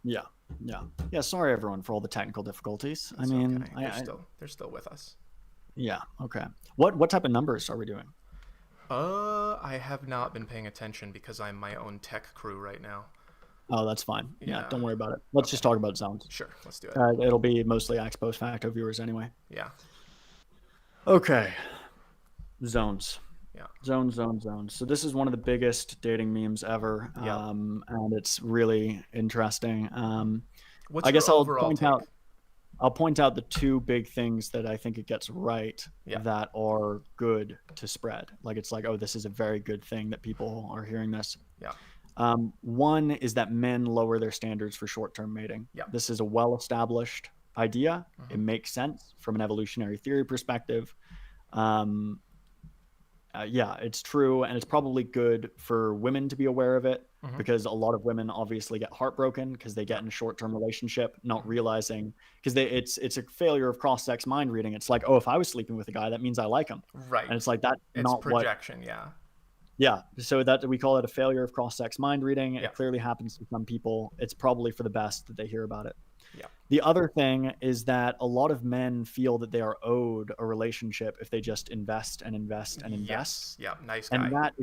Yeah, yeah. Sorry everyone for all the technical difficulties. I It's mean, okay. They're still with us. yeah, okay. What type of numbers are we doing? I have not been paying attention because I'm my own tech crew right now. Oh, that's fine. Yeah, Yeah. don't worry about it. Let's Okay. just talk about zones. Sure. Let's do it. It'll be mostly ex post facto viewers anyway. Yeah. Okay, zones. Yeah. Zones. So this is one of the biggest dating memes ever, Yeah. and it's really interesting. What's I your guess I'll overall point take? out I'll point out the two big things that I think it gets right Yeah. that are good to spread. Like, it's like, oh, this is a very good thing that people are hearing this. Yeah. One is that men lower their standards for short-term mating. Yeah. This is a well-established idea. It Mhm. makes sense from an evolutionary theory perspective. Yeah, it's true, and it's probably good for women to be aware of it, Mm-hmm. because a lot of women obviously get heartbroken because they Yeah. get in a short-term relationship, not Mm-hmm. realizing, because it's a failure of cross-sex mind reading. It's like, oh, if I was sleeping with a guy, that means I like him, Right. and it's like that's It's not what. projection. Yeah. Yeah, so that we call it a failure of cross-sex mind reading. Yeah. It clearly happens to some people. It's probably for the best that they hear about it. Yeah. The other thing is that a lot of men feel that they are owed a relationship if they just invest and invest and invest. Yes. Yeah. Nice And guy. that,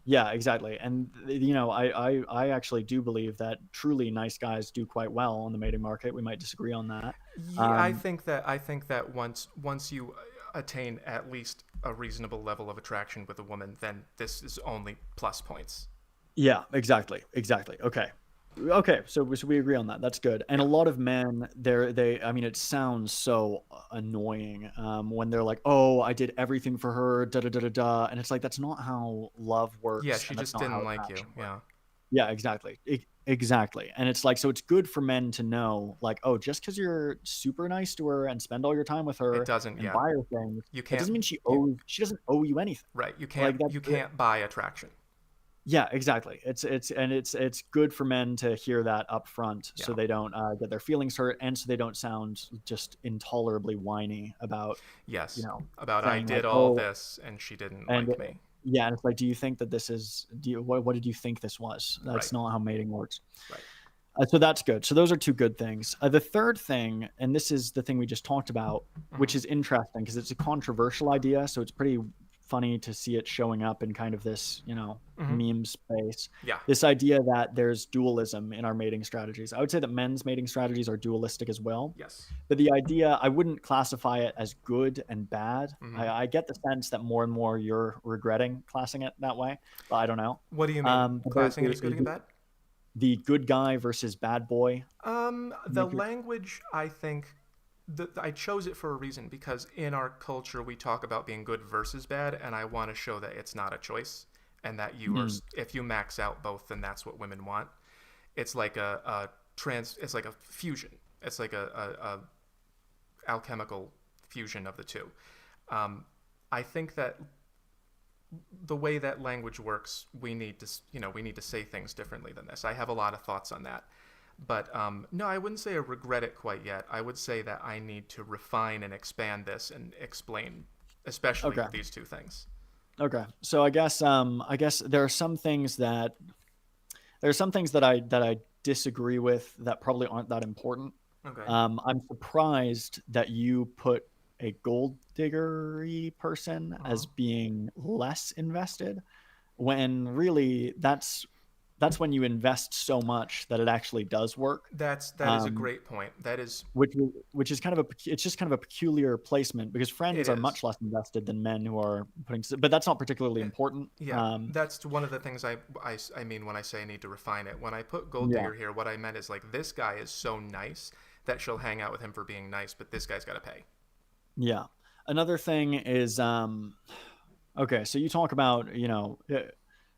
yeah, exactly. And I actually do believe that truly nice guys do quite well on the mating market. We might disagree on that. Yeah, Um, I think that once you attain at least a reasonable level of attraction with a woman, then this is only plus points. yeah, exactly. Okay, so we agree on that. That's good. And a Yeah. lot of men, I mean, it sounds so annoying when they're like, "Oh, I did everything for her, da da da da da," and it's like that's not how love Yeah, works, she and that's just not how didn't like you. attraction works. Yeah. Yeah, exactly. Exactly. And it's like, so it's good for men to know, like, oh, just because you're super nice to her and spend all your time with It her doesn't, and yeah. buy her things, You that can't doesn't mean you she doesn't owe you anything. right. Like You that's can't buy attraction. yeah, exactly. It's good for men to hear that up front, so Yeah. they don't get their feelings hurt, and so they don't sound just intolerably whiny about, you Yes. know, About I saying like, did all oh, this and she didn't and like me. yeah, and it's like, do you think that this is, what did you think this was? Right. That's not how mating works. Right. So that's good. So those are two good things. The third thing, and this is the thing we just talked about, Mm-hmm. which is interesting because it's a controversial idea. So it's pretty funny to see it showing up in kind of this, Mm-hmm. meme space. Yeah. This idea that there's dualism in our mating strategies. I would say that men's mating strategies are dualistic as well. Yes. But the idea, I wouldn't classify it as good and bad. Mm-hmm. I get the sense that more and more you're regretting classing it that way, but I don't know. What do you mean? But Classing it as good and bad? the good guy versus bad boy. The language, I think, I chose it for a reason because in our culture we talk about being good versus bad, and I want to show that it's not a choice, and that if you max out both, then that's what women want. It's like it's like a fusion. It's like a alchemical fusion of the two. I think that the way that language works, we need to say things differently than this. I have a lot of thoughts on that. But no, I wouldn't say I regret it quite yet. I would say that I need to refine and expand this and explain, especially Okay. these two things. Okay. So I guess there are some things that I disagree with that probably aren't that important. Okay. I'm surprised that you put a gold diggery person Uh-huh. as being less invested, when really that's when you invest so much that it actually does work. That is a Um, great point. That is which is kind of it's just kind of a peculiar placement, because it friends are is. much less invested than men who are but that's not particularly Eh, important. Yeah, that's one of the things I mean when I say I need to refine it. When I put gold Yeah, digger here, what I meant is like this guy is so nice that she'll hang out with him for being nice, but this guy's got to pay. yeah. Another thing is, okay, so you talk about,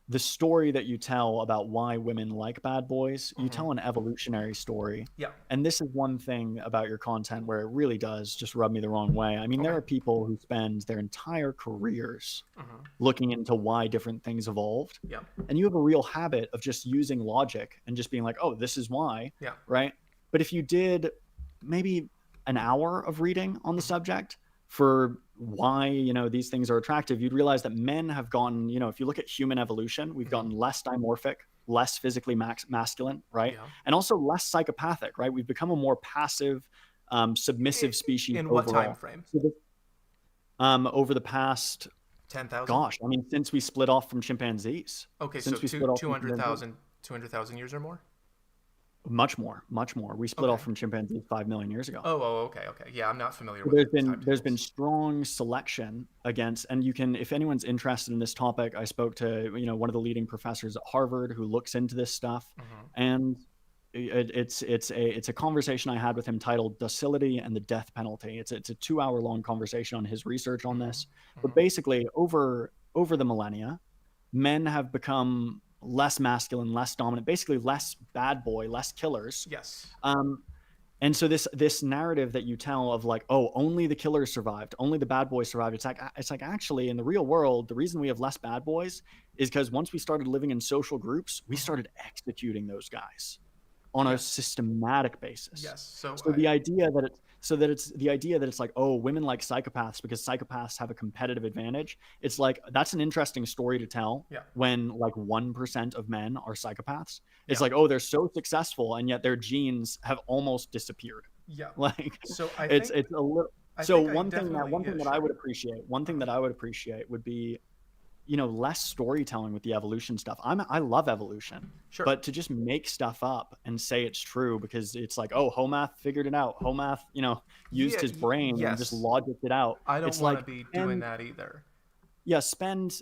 the story that you tell about why women like bad boys. You Hmm. tell an evolutionary story. Yeah. And this is one thing about your content where it really does just rub me the wrong way. I mean, there Okay. are people who spend their entire careers Hmm. looking into why different things evolved. Yeah. And you have a real habit of just using logic and just being like, oh, this is why, Yeah. right? But if you did maybe an hour of reading on the Hmm. subject for why, these things are attractive, you'd realize that men have gotten, if you look at human evolution, we've Hmm. gotten less dimorphic, less physically masculine, right? Yeah. And also less psychopathic, right? We've become a more passive, submissive species In what time overall. frame? So over the past, 10,000? gosh, I mean, since we split off from chimpanzees, Okay, so since we split off from chimpanzees, 200,000 years or more? much more, much more. We split off Okay. from chimpanzees 5 million years ago. Okay. Yeah, I'm not familiar So with the there's been timetables. strong selection against, and you can, if anyone's interested in this topic, I spoke to, one of the leading professors at Harvard who looks into this stuff, Hmm. and it's a conversation I had with him titled "Docility and the Death Penalty." It's a 2 hour long conversation on his research on Hmm. this. But Hmm. basically, over the millennia, men have become less masculine, less dominant, basically less bad boy, less killers. Yes. Um, And so this narrative that you tell of like, oh, only the killers survived, only the bad boys survived. It's like actually in the real world, the reason we have less bad boys is because once we started living in social groups, we started executing those guys on a Yes. systematic basis. Yes. So So the idea that it's the idea that it's like, oh, women like psychopaths because psychopaths have a competitive advantage. It's like that's an interesting story to tell yeah. when like 1% of men are psychopaths. It's Yeah. like, oh, they're so successful and yet their genes have almost disappeared. Yeah. Like So I it's think a little. I So think I one thing definitely that I sure. would appreciate, would be, less storytelling with the evolution stuff. I love evolution, Sure. but to just make stuff up and say it's true because it's like, oh, Homath figured it out. Homath, used Yeah. his brain and just Yes. logicked it out. I don't It's want to like, be doing and that either. yeah, spend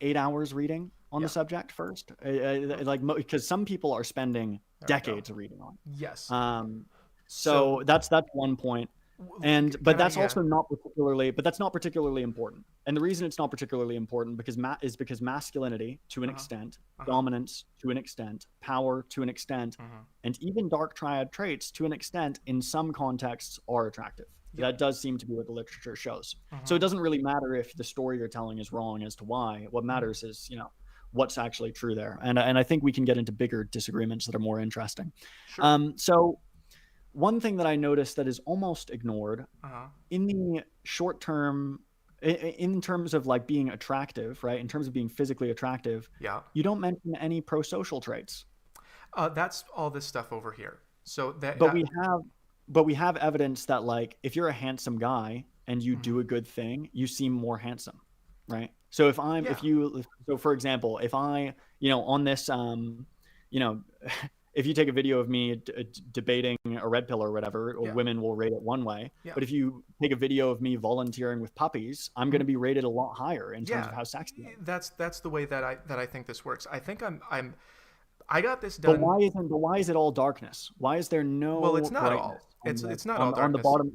8 hours reading on the Yeah. subject first, like because some people are spending There we go. decades reading on it. Yes. So that's one point. But that's also not particularly important. And the reason it's not particularly important because masculinity to an extent, dominance to an extent, power to an extent, and even dark triad traits to an extent in some contexts are attractive. That does seem to be what the literature shows. So it doesn't really matter if the story you're telling is wrong as to why. What matters is, what's actually true there. And I think we can get into bigger disagreements that are more interesting. Sure. So one thing that I noticed that is almost ignored in the short term, in terms of like being attractive, right? In terms of being physically attractive, Yeah. you don't mention any pro-social traits. That's all this stuff over here. So that. But we have evidence that like if you're a handsome guy and you do a good thing, you seem more handsome, right? So for example, if I, on this, if you take a video of me debating a red pill or whatever, women will rate it one way. Yeah. But if you take a video of me volunteering with puppies, I'm going to be rated a lot higher in terms of how sexy I am. That's the way that I think this works. I think I got this done. But why is it all darkness? Why is there no? Well, it's not brightness all. on It's not on, all darkness. on the bottom.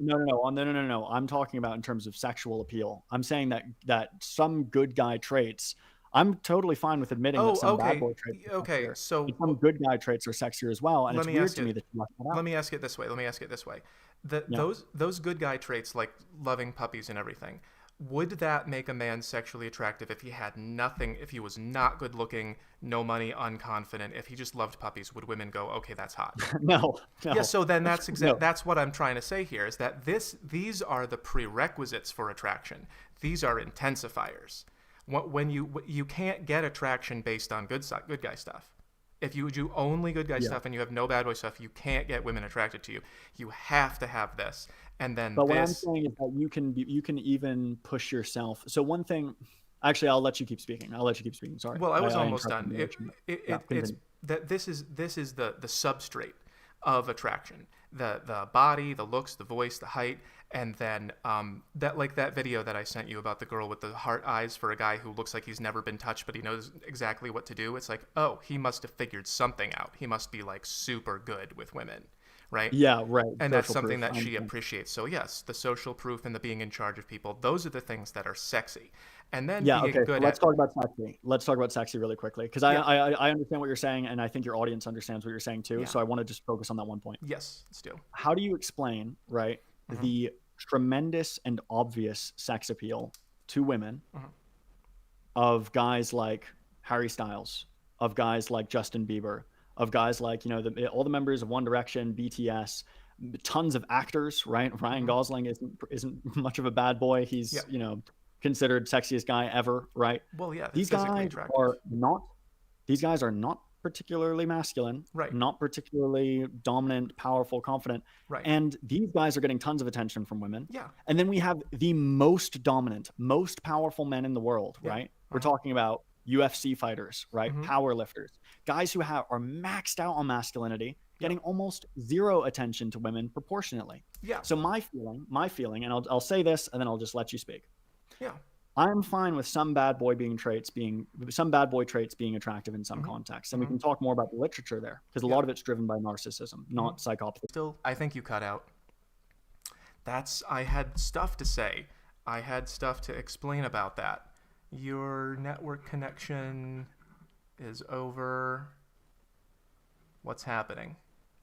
No. I'm talking about in terms of sexual appeal. I'm saying that some good guy traits. I'm totally fine with admitting that some bad boy traits. Okay, so some good guy traits are sexier as well, and it's weird to me that you left that out. Let me ask it this way. Those good guy traits like loving puppies and everything. Would that make a man sexually attractive if he had nothing, if he was not good looking, no money, unconfident, if he just loved puppies? Would women go, okay, that's hot? No. Yeah, so then that's what I'm trying to say here is that these are the prerequisites for attraction. These are intensifiers. When you can't get attraction based on good guy stuff. If you do only good guy stuff and you have no bad boy stuff, you can't get women attracted to you. You have to have this. And then what I'm saying is that you can even push yourself. So one thing, actually, I'll let you keep speaking. Sorry. Well, I was almost done. It's that this is the substrate of attraction. The body, the looks, the voice, the height, and then that video that I sent you about the girl with the heart eyes for a guy who looks like he's never been touched, but he knows exactly what to do. It's like, oh, he must have figured something out. He must be like super good with women. Right? Yeah, right. And that's something that she appreciates. So yes, the social proof and the being in charge of people, those are the things that are sexy. And then let's talk about sexy. Let's talk about sexy really quickly because I understand what you're saying and I think your audience understands what you're saying too. Yeah. So I want to just focus on that one point. Yes, let's do. How do you explain, right, the tremendous and obvious sex appeal to women of guys like Harry Styles, of guys like Justin Bieber, of guys like, all the members of One Direction, BTS, tons of actors, right? Ryan Gosling isn't much of a bad boy. He's, considered sexiest guy ever, right? Well, yeah, these guys are not particularly masculine, right? Not particularly dominant, powerful, confident, right? And these guys are getting tons of attention from women. Yeah. And then we have the most dominant, most powerful men in the world, right? We're talking about UFC fighters, right? Power lifters, guys who are maxed out on masculinity, getting almost zero attention to women proportionately. Yeah. So my feeling, and I'll say this, and then I'll just let you speak. Yeah. I'm fine with some bad boy traits being attractive in some contexts, and we can talk more about the literature there because a lot of it's driven by narcissism, not psychopathy. Still, I think you cut out. I had stuff to say. I had stuff to explain about that. Your network connection is over. What's happening?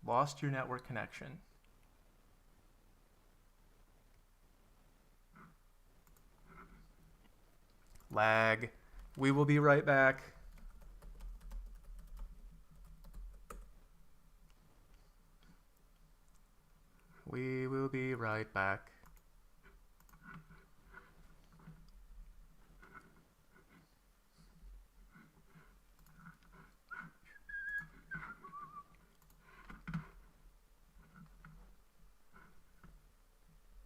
Lost your network connection. Lag. We will be right back. We will be right back.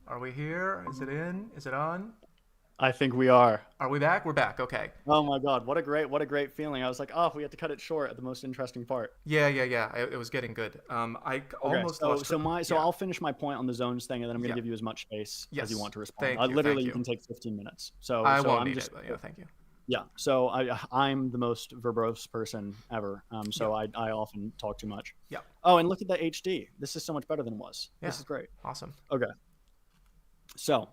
Are we here? Is it in? Is it on? I think we are. Are we back? We're back. Okay. Oh my God, what a great feeling. I was like, oh, we had to cut it short at the most interesting part. Yeah. It was getting good. I Okay, almost so lost. so Yeah. I'll finish my point on the zones thing, and then I'm going Yeah. to give you as much space as you Yes. want to respond. Thank you. Literally, Thank you you. can take 15 minutes. So I so won't I'm need just it, but yeah, thank you. yeah. So I'm the most verbose person ever. Yeah. So I often talk too much. Yeah. Oh, and look at the HD. This is so much better than it was. Yeah. This is great. Awesome. Okay. So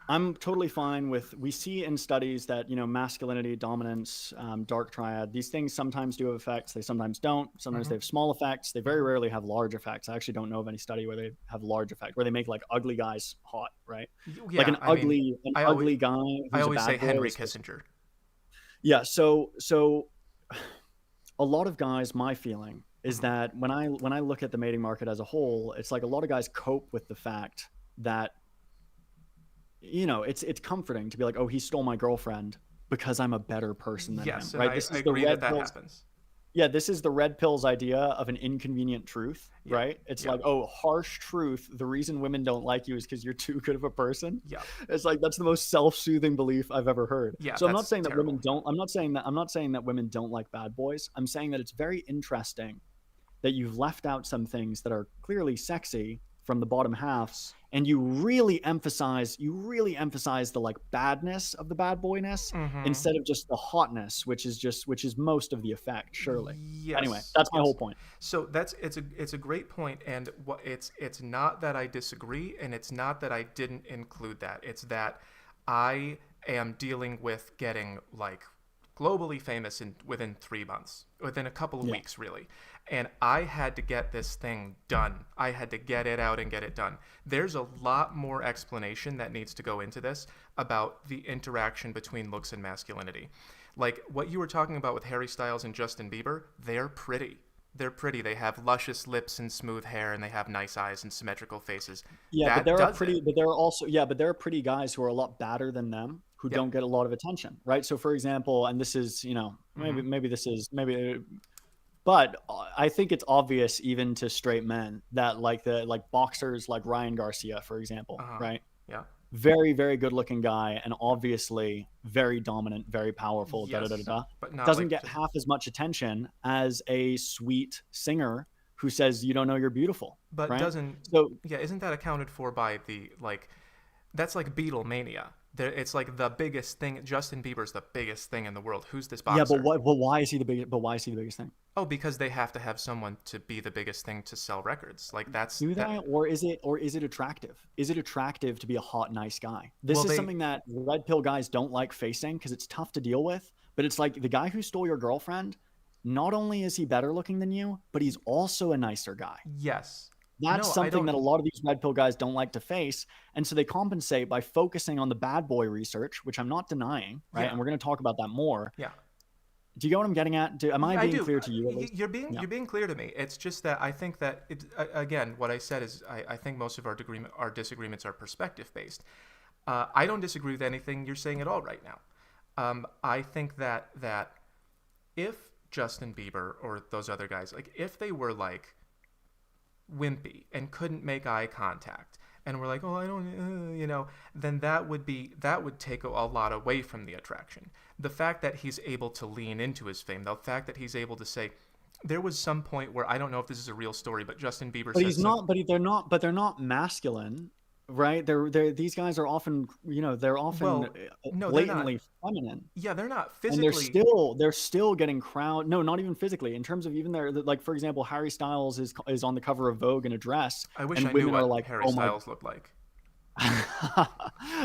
I'm totally fine with, we see in studies that, masculinity, dominance, dark triad, these things sometimes do have effects. They sometimes don't. Sometimes they have small effects. They very rarely have large effects. I actually don't know of any study where they have large effect, where they make like ugly guys hot, right? Yeah. Like an ugly guy who's I a always bad say boy Henry is supposed to- Kissinger. Yeah. So a lot of guys, my feeling is that when I look at the mating market as a whole, it's like a lot of guys cope with the fact that, it's comforting to be like, oh, he stole my girlfriend because I'm a better person than Yes, him, and right? This I is the agree red that pills. happens. Yeah, this is the red pills idea of an inconvenient truth, Yeah. right? It's Yeah. like, oh, harsh truth. The reason women don't like you is because you're too good of a person. Yeah. It's like that's the most self-soothing belief I've ever heard. Yeah, So I'm not that's saying that terrible. women don't. I'm not saying that women don't like bad boys. I'm saying that it's very interesting that you've left out some things that are clearly sexy from the bottom half, and you really emphasize the like badness of the bad boyness instead of just the hotness, which is most of the effect, surely. Yes. Anyway, that's my whole point. So it's a great point, and what it's not that I disagree, and it's not that I didn't include that. It's that I am dealing with getting like globally famous within 3 months, within a couple of weeks, really. And I had to get this thing done. I had to get it out and get it done. There's a lot more explanation that needs to go into this about the interaction between looks and masculinity. Like what you were talking about with Harry Styles and Justin Bieber, they're pretty. They're pretty. They have luscious lips and smooth hair, and they have nice eyes and symmetrical faces. Yeah, that but there are does pretty, it. but there are also, yeah, but there are pretty guys who are a lot badder than them who Yeah. don't get a lot of attention, right? So for example, and this is, but I think it's obvious even to straight men that like boxers like Ryan Garcia, for example, right? Yeah. Very, very good looking guy and obviously very dominant, very powerful, Yes, but not doesn't like get half as much attention as a sweet singer who says you don't know you're beautiful. But right? doesn't So yeah, isn't that accounted for by the like that's like Beatlemania. It's like the biggest thing. Justin Bieber's the biggest thing in the world. Who's this boxer? yeah, but why is he the biggest? But why is he the biggest thing? Oh, because they have to have someone to be the biggest thing to sell records. Like that's Do that, or is it attractive? Is it attractive to be a hot, nice guy? This is something that red pill guys don't like facing because it's tough to deal with. But it's like the guy who stole your girlfriend. Not only is he better looking than you, but he's also a nicer guy. Yes. That's something that a lot of these red pill guys don't like to face. And so they compensate by focusing on the bad boy research, which I'm not denying, right? Yeah. And we're going to talk about that more. Yeah. Do you get what I'm getting at? Am I being clear to you? You're being clear to me. It's just that I think that again, what I said is I think most of our disagreements are perspective based. I don't disagree with anything you're saying at all right now. I think that if Justin Bieber or those other guys, like if they were like wimpy and couldn't make eye contact and were like, oh, I don't, then that would take a lot away from the attraction. The fact that he's able to lean into his fame, the fact that he's able to say, there was some point where I don't know if this is a real story, but Justin Bieber. But they're not masculine, right? These guys are often, blatantly feminine. Yeah, they're not physically. And they're still getting crowd. No, not even physically. In terms of even like for example, Harry Styles is on the cover of Vogue in a dress. I wish and I women knew are what like, Harry Styles looked like.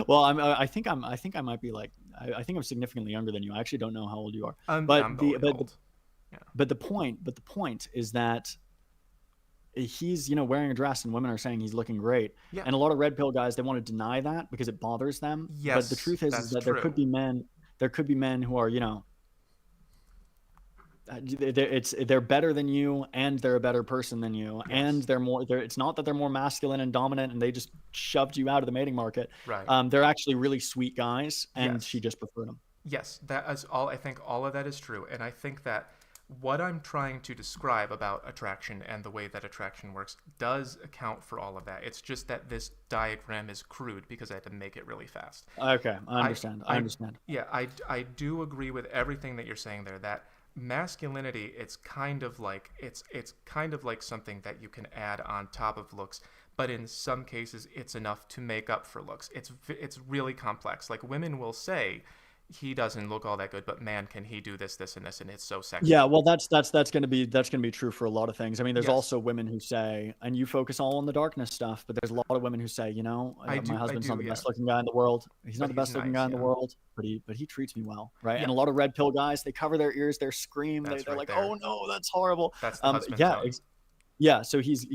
Well, I think I might be like, I think I'm significantly younger than you. I actually don't know how old you are. I'm old. Yeah. But the point is that he's, wearing a dress and women are saying he's looking great. Yeah. And a lot of red pill guys, they want to deny that because it bothers them. But the Yes, truth is that's that there could true. be men who are, they're better than you, and they're a better person than you, and Yes. it's not that they're more masculine and dominant and they just shoved you out of the mating market. Right. They're actually really sweet guys, and she Yes. just preferred them. Yes, that is all. I think all of that is true. And I think that what I'm trying to describe about attraction and the way that attraction works does account for all of that. It's just that this diagram is crude because I had to make it really fast. Okay, I I, understand. I I, understand. yeah, I do agree with everything that you're saying there. That masculinity, it's kind of like it's kind of like something that you can add on top of looks, but in some cases, it's enough to make up for looks. It's really complex. Like women will say, he doesn't look all that good, but man, can he do this, this, and this, and it's so Yeah, sexy. well, that's gonna be true for a lot of things. I mean, there's Yes, also women who say, and you focus all on the darkness stuff, but there's a lot of women who say, my I husband's not do, the yeah, best looking guy in the world. He's not but the he's best looking nice, guy in the yeah, world, but he treats me well, right? And yeah, a lot of red pill guys, they cover their ears, they scream, that's they're right like, there. oh no, that's horrible. That's the husband Yeah, tone. yeah. So he's,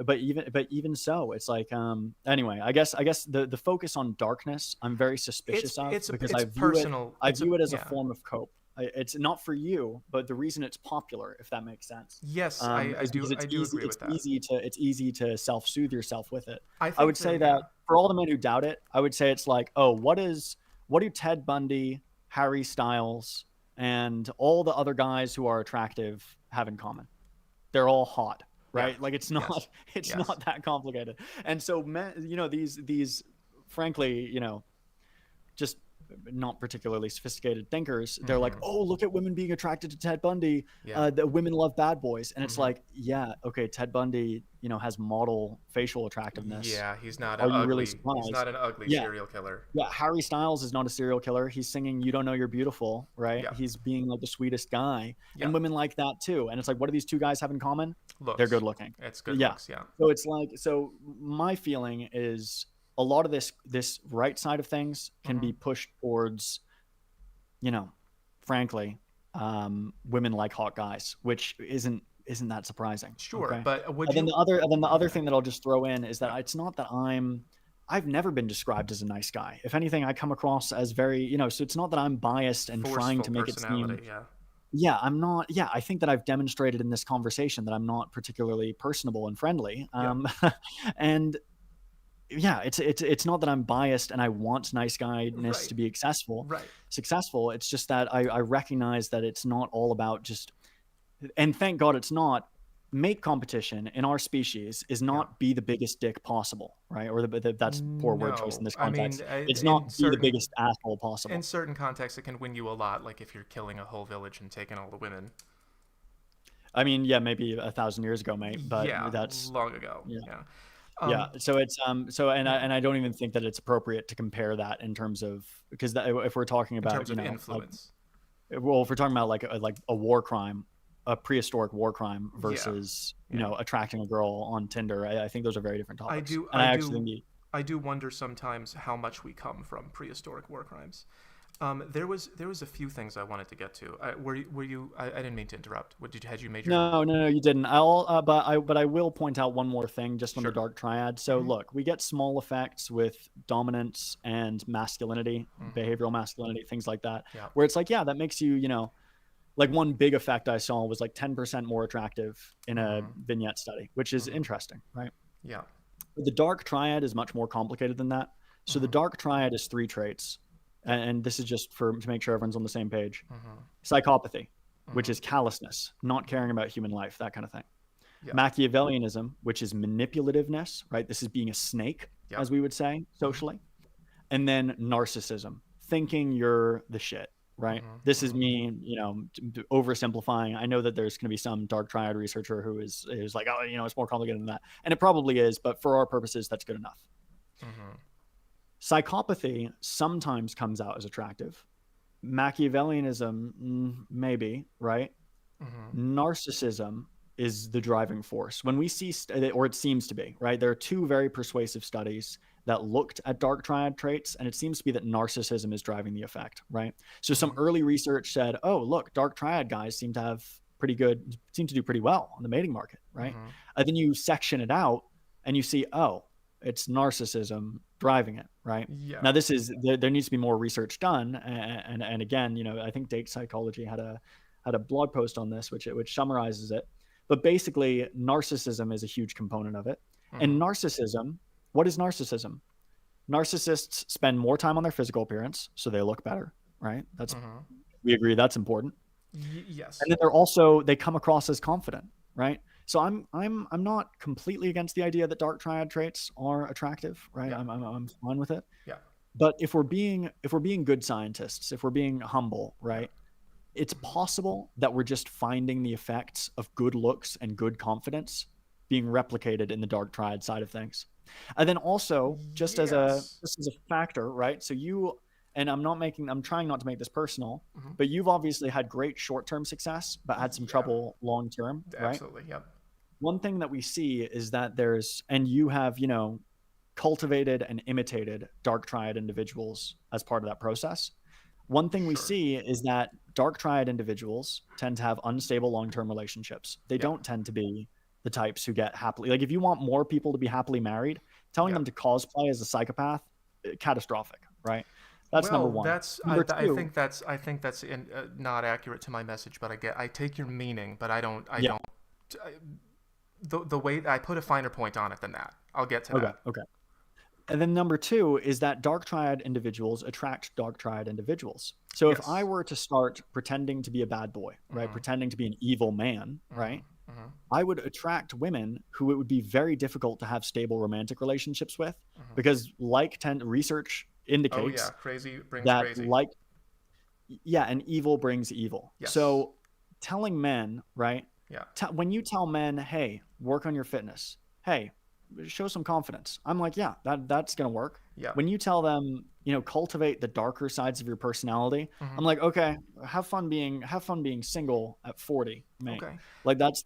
but even so, it's like, anyway, I guess the focus on darkness, I'm very suspicious of because It's personal. I view it as a Yeah. form of cope. It's not for you, but the reason it's popular, if that makes sense, Yes, is because I do agree it's with that. easy to self-soothe yourself with it. I I think would say that, that yeah. for all the men who doubt it, I would say it's like, oh, what do Ted Bundy, Harry Styles, and all the other guys who are attractive have in common? They're all hot, Yeah. right? Like it's Yes. not it's Yes. not that complicated. And so men, these frankly, just not particularly sophisticated thinkers, they're like, Mm-hmm. oh, look at women being attracted to Ted Bundy. Yeah. The women love bad boys. And it's Mm-hmm. like, yeah, okay, Ted Bundy, has model facial attractiveness. Yeah. Are you really He's not surprised? an ugly Yeah. serial killer. Yeah, Harry Styles is not a serial killer. He's singing "You Don't Know You're Beautiful," right? Yeah. He's being like the sweetest guy, Yeah. and women like that too. And it's like, what do these two guys have in common? They're good Looks. looking. It's good Yeah. looks. Yeah. So it's like, so my feeling is a lot of this right side of things can Mm-hmm. be pushed towards, you know, frankly, women like hot guys, which isn't that surprising. Sure, Okay. but would And then you? the other Okay. thing that I'll just throw in is Yeah. that it's not that I've never been described as a nice guy. If anything, I come across as very, so it's not that I'm biased and trying Forceful to make it seem, personality. Yeah. yeah, I'm not, yeah, I think that I've demonstrated in this conversation that I'm not particularly personable and friendly. Yeah. And yeah, it's not that I'm biased and I want nice guyness Right. to be successful. Right. Successful. It's just that I recognize that it's not all about just, and thank God it's not. Make competition in our species is Yeah. not be the biggest dick possible, right? Or that's poor word choice in No, this I mean, context. It's not be the biggest asshole in possible. certain contexts, it can win you a lot. Like if you're killing a whole village and taking all the women. I mean, yeah, maybe 1,000 years ago, mate, but Yeah, that's, long ago. yeah. Yeah. Yeah, Um. so it's Yeah. and I don't even think that it's appropriate to compare that in terms of, because if we're talking In about, terms of influence. well, if we're talking about like a war crime, a prehistoric war crime Yeah. versus, Yeah. Attracting a girl on Tinder, I think those are very different I topics. do. And I I actually do. think I do wonder sometimes how much we come from prehistoric war crimes. There was a few things I wanted to get to. Were you? I didn't mean to interrupt. What did you? Had you made your? no, no, no, you didn't. But I will point out one more thing just on the Sure. dark triad. So Mm-hmm. look, we get small effects with dominance and masculinity, Mm-hmm. behavioral masculinity, things like that, Yeah. where it's like, yeah, that makes you, like one big effect I saw was like 10% more attractive in a Mm-hmm. vignette study, which is Mm-hmm. interesting, right? Yeah. But the dark triad is much more complicated than that. So the Mm-hmm. dark triad is three traits, Yeah. and this is just to make sure everyone's on the same page. Mm-hmm. Psychopathy, which Mm-hmm. is callousness, not caring about human life, that kind of thing. Yeah. Machiavellianism, which is manipulativeness, right? This is being a snake, Yeah. as we would say Mm-hmm. socially. And then narcissism, thinking you're the shit, right? Mm-hmm. This is Mm-hmm. me, oversimplifying. I know that there's going to be some dark triad researcher who is like, oh, it's more complicated than that. And it probably is, but for our purposes, that's good enough. Mm-hmm. Psychopathy sometimes comes out as attractive. Machiavellianism, maybe, right? Mm-hmm. Narcissism is the driving force. When we see, or it seems to be, right? There are two very persuasive studies that looked at dark triad traits, and it seems to be that narcissism is driving the effect, right? So some Mm-hmm. early research said, oh, look, dark triad guys seem to have pretty good, seem to do pretty well on the mating market, right? And then you section it out and you see, oh, it's narcissism driving it, right? Yeah. Now there needs to be more research done, and again, I think Date Psychology had a blog post on this which summarizes it. But basically, narcissism is a huge component of it. And narcissism, what is narcissism? Narcissists spend more time on their physical appearance, so they look better, right? We agree that's important. Yes. And then they come across as confident, right? So I'm not completely against the idea that dark triad traits are attractive, right? Yeah. I'm fine with it. Yeah. But if we're being good scientists, if we're being humble, right? It's possible that we're just finding the effects of good looks and good confidence being replicated in the dark triad side of things. And then also just as a factor, right? So I'm trying not to make this personal, but you've obviously had great short-term success, but had some trouble long-term, right? Absolutely. Yep. One thing that we see is that you have, cultivated and imitated dark triad individuals as part of that process. One thing we see is that dark triad individuals tend to have unstable long-term relationships. They don't tend to be the types who get happily, like if you want more people to be happily married, telling them to cosplay as a psychopath, catastrophic, right? That's number one. I think that's not accurate to my message, but I take your meaning, but the way I put a finer point on it than that. I'll get to that. Okay. And then number two is that dark triad individuals attract dark triad individuals. So if I were to start pretending to be a bad boy, right, pretending to be an evil man, right, I would attract women who it would be very difficult to have stable romantic relationships with, because research indicates crazy brings that crazy. And evil brings evil. Yes. So telling men, right, when you tell men, hey, work on your fitness, hey, show some confidence, I'm like, yeah, that's gonna work. Yeah. When you tell them, cultivate the darker sides of your personality, I'm like, okay, have fun being single at 40, mate. Okay. Like that's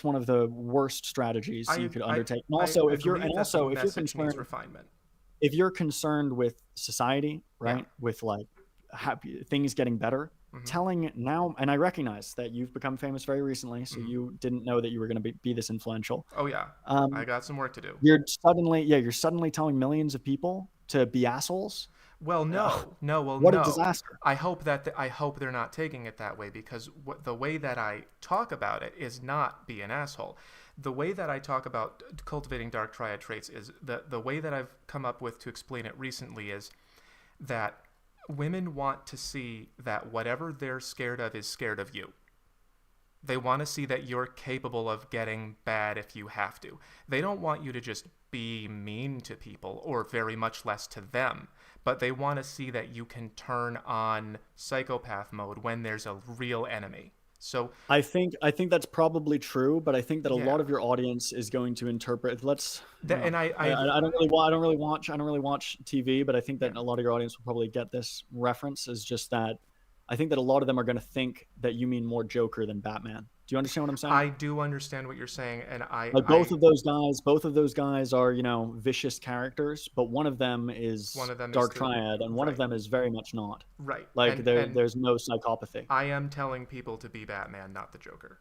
one of the worst strategies you could undertake. And also, if you're concerned, refinement. If you're concerned with society, right, with like things getting better, telling now, and I recognize that you've become famous very recently, so you didn't know that you were going to be this influential. Oh yeah. I got some work to do. You're suddenly telling millions of people to be assholes. Well, no. What a disaster. I hope they're not taking it that way, because the way that I talk about it is not be an asshole. The way that I talk about cultivating dark triad traits is the way that I've come up with to explain it recently is that women want to see that whatever they're scared of is scared of you. They want to see that you're capable of getting bad if you have to. They don't want you to just be mean to people, or very much less to them, but they want to see that you can turn on psychopath mode when there's a real enemy. So I think that's probably true, but I think that a lot of your audience is going to interpret. I don't really watch TV, but I think that a lot of your audience will probably get this reference. Is just that I think that a lot of them are going to think that you mean more Joker than Batman. Do you understand what I'm saying? I do understand what you're saying, and both of those guys are, vicious characters, but one of them is dark triad, and one of them is very much not. Right. Like there's no psychopathy. I am telling people to be Batman, not the Joker.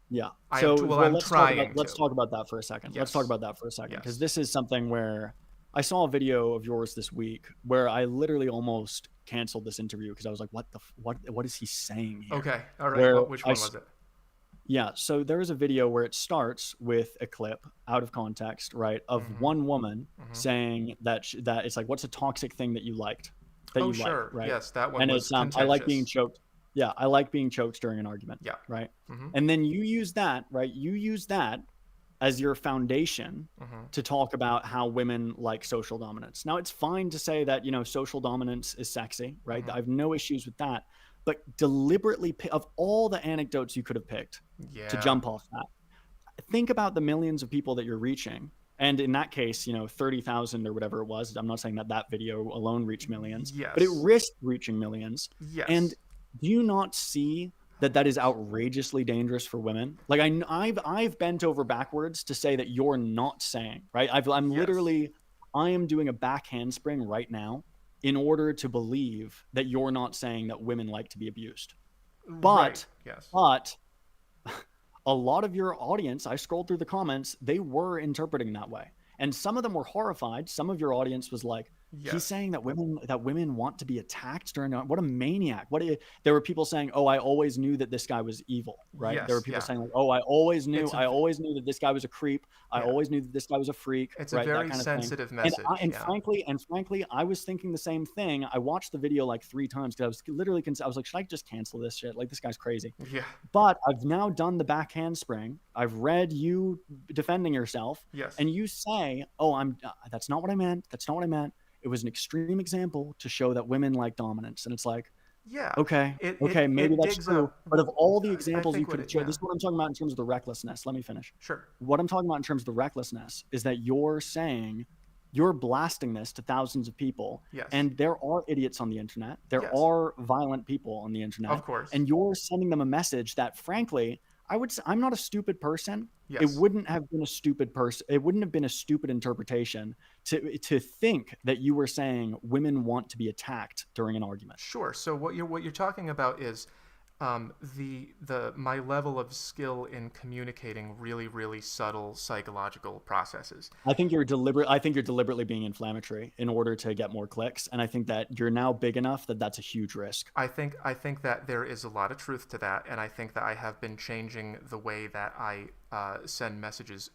Yeah. Let's talk about that for a second. Yes. Let's talk about that for a second, because this is something where I saw a video of yours this week where I literally almost canceled this interview because I was like, what is he saying here? Okay. All right. Which one was it? Yeah, so there is a video where it starts with a clip out of context, right, of one woman saying that it's like, what's a toxic thing that you liked? Sure. Right? Yes, that one and was contentious. I like being choked. Yeah, I like being choked during an argument. Yeah. Right? And then you use that, right? You use that as your foundation to talk about how women like social dominance. Now, it's fine to say that, social dominance is sexy, right? I have no issues with that. But deliberately, of all the anecdotes you could have picked to jump off that, think about the millions of people that you're reaching. And in that case, 30,000 or whatever it was. I'm not saying that video alone reached millions, but it risked reaching millions. Yes. And do you not see that is outrageously dangerous for women? Like I've bent over backwards to say that you're not saying, right? I am doing a back handspring right now in order to believe that you're not saying that women like to be abused. But a lot of your audience, I scrolled through the comments, they were interpreting that way. And some of them were horrified. Some of your audience was like, he's Yes. saying that women want to be attacked during what a maniac. There were people saying, "Oh, I always knew that this guy was evil," right? There were Yes. people Yeah. saying like, "Oh, I always knew It's a that this guy was a creep. I yeah. always knew that this guy was a freak," It's a right? That very kind of thing. sensitive And message. Yeah. frankly, I was thinking the same thing. I watched the video like 3 times because I was literally I was like, should I just cancel this shit? Like, this guy's crazy. Yeah. But I've now done the back handspring. I've read you defending yourself, Yes. and you say, "Oh, that's not what I meant. That's not what I meant. It was an extreme example to show that women like dominance." And it's like, Yeah. okay, maybe It that's digs true. up. But of Well, all the I examples you think what could have it. shown, Yeah. this is what I'm talking about in terms of the recklessness. Let me finish. Sure. What I'm talking about in terms of the recklessness is that you're saying, you're blasting this to thousands of people, Yes. and there are idiots on the internet. There Yes. are violent people on the internet, Of course. and you're sending them a message that, frankly, I would say I'm not a stupid person. It Yes. wouldn't have been a stupid person. It wouldn't have been a stupid interpretation to think that you were saying women want to be attacked during an argument. Sure. So what you're talking about is my level of skill in communicating really subtle psychological processes. I think you're deliberately being inflammatory in order to get more clicks, and I think that you're now big enough that that's a huge risk. I think that there is a lot of truth to that, and I think that I have been changing the way that I send messages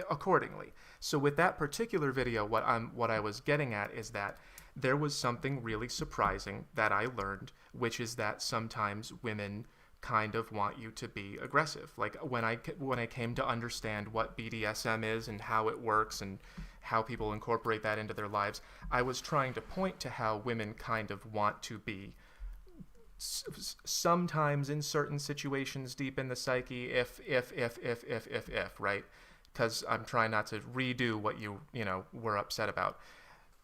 accordingly. So with that particular video, what I was getting at is that there was something really surprising that I learned, which is that sometimes women kind of want you to be aggressive. Like when I came to understand what BDSM is and how it works and how people incorporate that into their lives, I was trying to point to how women kind of want to be sometimes in certain situations deep in the psyche, if right? Because I'm trying not to redo what you were upset about.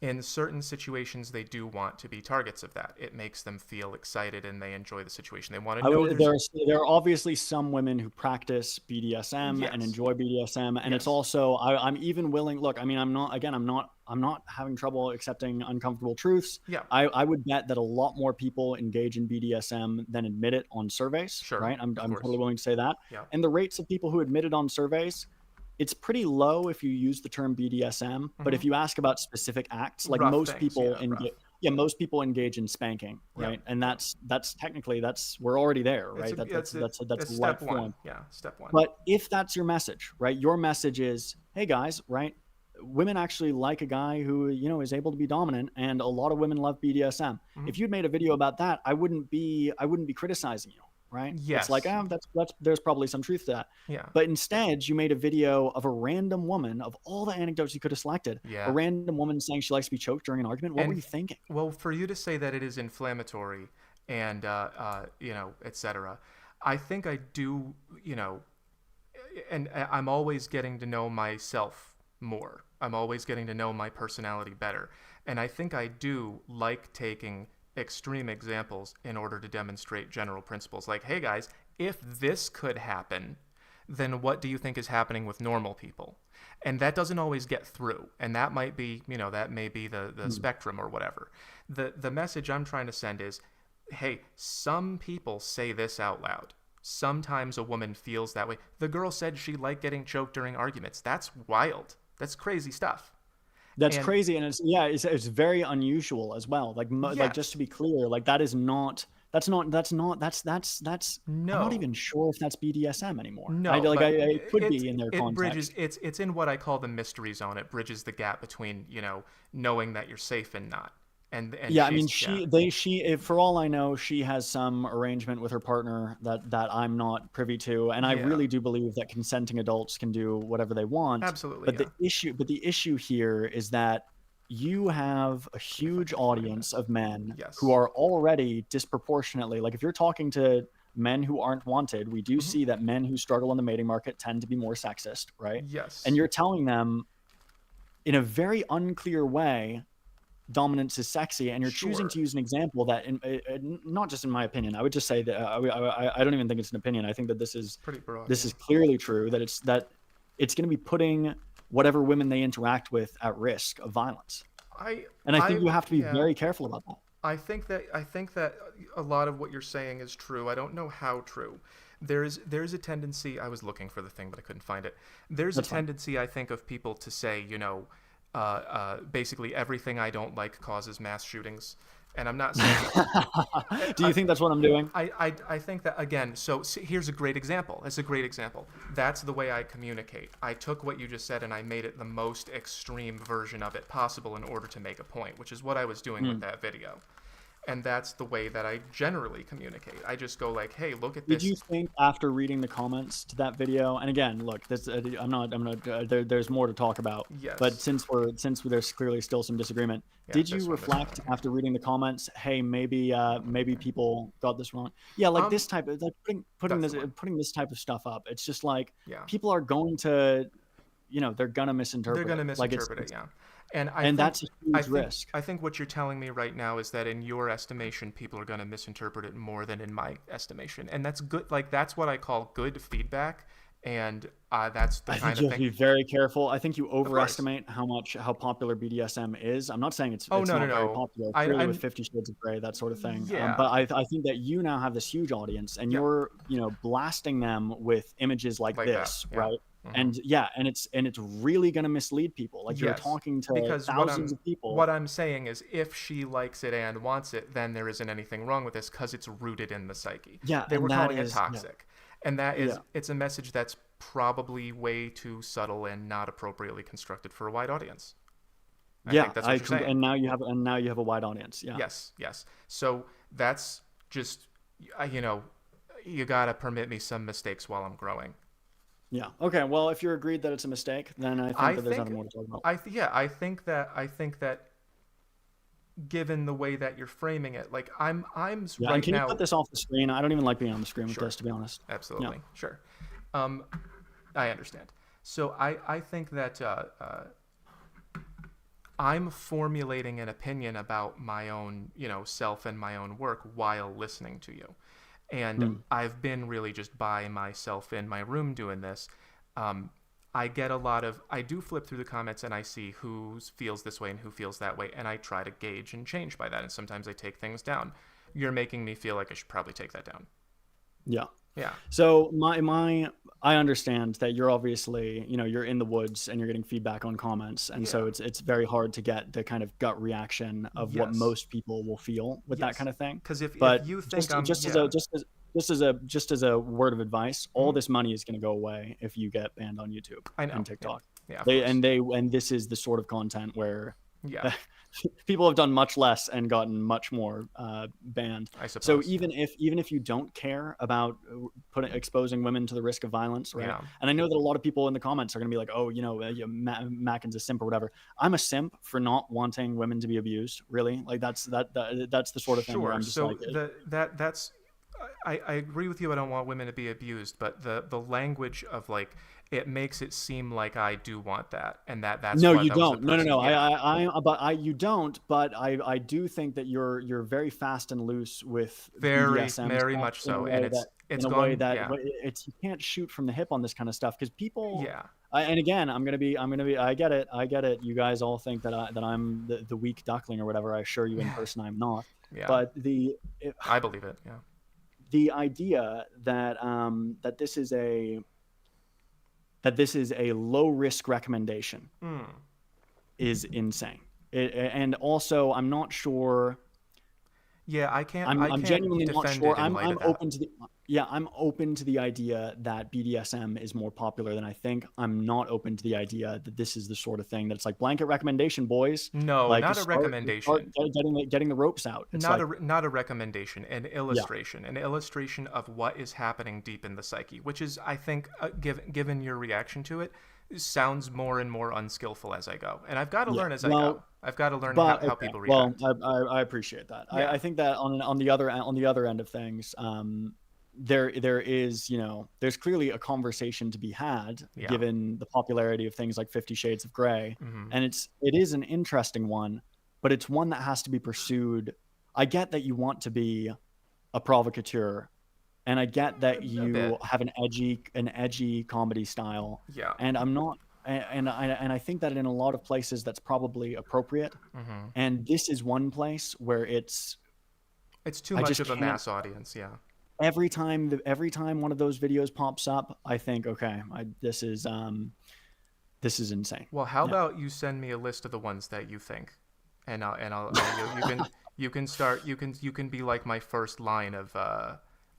In certain situations, they do want to be targets of that. It makes them feel excited and they enjoy the situation. They want to know There are obviously some women who practice BDSM and Yes. enjoy BDSM, and it's Yes. also I'm even willing. Look, I mean, I'm not having trouble accepting uncomfortable truths. Yeah. I would bet that a lot more people engage in BDSM than admit it on surveys. Sure, Right? I'm of course. totally willing to say that. Yeah. And the rates of people who admit it on surveys, it's pretty low if you use the term BDSM. But if you ask about specific acts, like Rough most things, people yeah, rough. most people engage in spanking, Yeah. right? And that's technically we're already there, right? It's That's it's life step one. form. Yeah, step one. But if that's your message, right? Your message is, hey guys, right? Women actually like a guy who is able to be dominant, and a lot of women love BDSM. If you'd made a video about that, I wouldn't be criticizing you, right? Yes. It's like, there's probably some truth to that. Yeah. But instead, you made a video of a random woman, of all the anecdotes you could have selected, Yeah. a random woman saying she likes to be choked during an argument. What And- were you thinking? Well, for you to say that it is inflammatory and etc., I think I do, and I'm always getting to know myself more. I'm always getting to know my personality better. And I think I do like taking extreme examples in order to demonstrate general principles. Like, hey guys, if this could happen, then what do you think is happening with normal people? And that doesn't always get through. And that might be, that may be the spectrum or whatever. The message I'm trying to send is, hey, some people say this out loud. Sometimes a woman feels that way. The girl said she liked getting choked during arguments. That's wild. That's crazy stuff. That's crazy, and it's very unusual as well. Like just to be clear, like that's I'm not even sure if that's BDSM anymore. No, it could be in their context. Bridges. It's in what I call the mystery zone. It bridges the gap between knowing that you're safe and not. And yeah, I mean, for all I know, she has some arrangement with her partner that I'm not privy to, and I really do believe that consenting adults can do whatever they want. Absolutely. But the issue here is that you have a huge audience of men who are already disproportionately, like if you're talking to men who aren't wanted, we do see that men who struggle in the mating market tend to be more sexist, right? Yes. And you're telling them in a very unclear way, dominance is sexy, and you're choosing to use an example that, not just in my opinion, I would just say that I don't even think it's an opinion. I think that this is pretty broad. This is clearly true, that it's going to be putting whatever women they interact with at risk of violence. I think you have to be very careful about that. I think that a lot of what you're saying is true. I don't know how true. There's a tendency. I was looking for the thing, but I couldn't find it. There's That's a fine. tendency, I think, of people to say, basically everything I don't like causes mass shootings, and I'm not saying. Do you think that's what I'm doing? I think that, again, so here's a great example. It's a great example. That's the way I communicate. I took what you just said and I made it the most extreme version of it possible in order to make a point, which is what I was doing with that video. And that's the way that I generally communicate. I just go like, hey, look at Did this. you think after reading the comments to that video, and again, look, this there's more to talk about. Yes. But since there's clearly still some disagreement, Yeah, did you this one, reflect after reading the comments? Hey, maybe people got this wrong. Yeah, like this type of like putting this type of stuff up. It's just like people are going to, they're gonna misinterpret. They're gonna misinterpret it. Yeah. And I think, that's a huge risk. I think what you're telling me right now is that in your estimation, people are going to misinterpret it more than in my estimation. And that's good. Like, that's what I call good feedback. And that's the kind of thing. I think you have to be very careful. I think you overestimate how popular BDSM is. I'm not saying it's not very popular. Clearly with 50 Shades of Grey, that sort of thing. Yeah. But I think that you now have this huge audience, and you're blasting them with images like this, right? And it's really going to mislead people. Like you're talking to thousands of people. What I'm saying is, if she likes it and wants it, then there isn't anything wrong with this because it's rooted in the psyche. Yeah, they were calling it toxic, and that is it's a message that's probably way too subtle and not appropriately constructed for a wide audience. I think that's what you're saying. And now you have a wide audience. Yeah. Yes. So that's just you gotta permit me some mistakes while I'm growing. Yeah. Okay. Well, if you're agreed that it's a mistake, then I think that there's nothing more to talk about. I think that given the way that you're framing it, like I'm right now. Can you put this off the screen? I don't even like being on the screen with this, to be honest. Absolutely. Yeah. Sure. I understand. So I think that I'm formulating an opinion about my own, self and my own work while listening to you. And I've been really just by myself in my room doing this. I do flip through the comments and I see who feels this way and who feels that way. And I try to gauge and change by that. And sometimes I take things down. You're making me feel like I should probably take that down. Yeah. Yeah. So I understand that you're obviously, you're in the woods and you're getting feedback on comments. And so it's very hard to get the kind of gut reaction of what most people will feel with that kind of thing. Because if you think just as a word of advice, all this money is going to go away if you get banned on YouTube and TikTok. Yeah. And this is the sort of content where people have done much less and gotten much more banned. I suppose. So even if you don't care about exposing women to the risk of violence, right? Yeah. And I know that a lot of people in the comments are going to be like, oh, Macken's a simp or whatever. I'm a simp for not wanting women to be abused. Really, like that's the sort of thing where I'm just like. That's. I agree with you. I don't want women to be abused, but the language of like. It makes it seem like I do want that, and that's no, you don't. No. You don't. But I do think that you're very fast and loose with BDSM very much so, and it's in a way that you can't shoot from the hip on this kind of stuff because people. Yeah. And again, I'm gonna be. I get it. You guys all think that I'm the weak duckling or whatever. I assure you, in person, I'm not. Yeah. But I believe it. Yeah. The idea that this is a low risk recommendation is insane. And also, I'm not sure. Yeah, I can't. I'm genuinely not sure. I'm open to I'm open to the idea that BDSM is more popular than I think. I'm not open to the idea that this is the sort of thing that's like blanket recommendation, boys. No, like not a recommendation. Getting the ropes out. It's not a recommendation. An illustration. An illustration of what is happening deep in the psyche, which is, I think, given your reaction to it, sounds more and more unskillful as I go, and I've got to learn as I go. I've got to learn how people react. Well, I appreciate that. Yeah. I think that on the other end of things, there is, there's clearly a conversation to be had given the popularity of things like 50 Shades of Grey. And it is an interesting one, but it's one that has to be pursued. I get that you want to be a provocateur, and I get that you have an edgy comedy style. Yeah. And I'm not, and I think that in a lot of places that's probably appropriate. And this is one place where it's too much of a mass audience. Yeah. every time one of those videos pops up, I think, okay, this is insane. Well, how Yeah. about you send me a list of the ones that you think, and you can start you can be like my first line of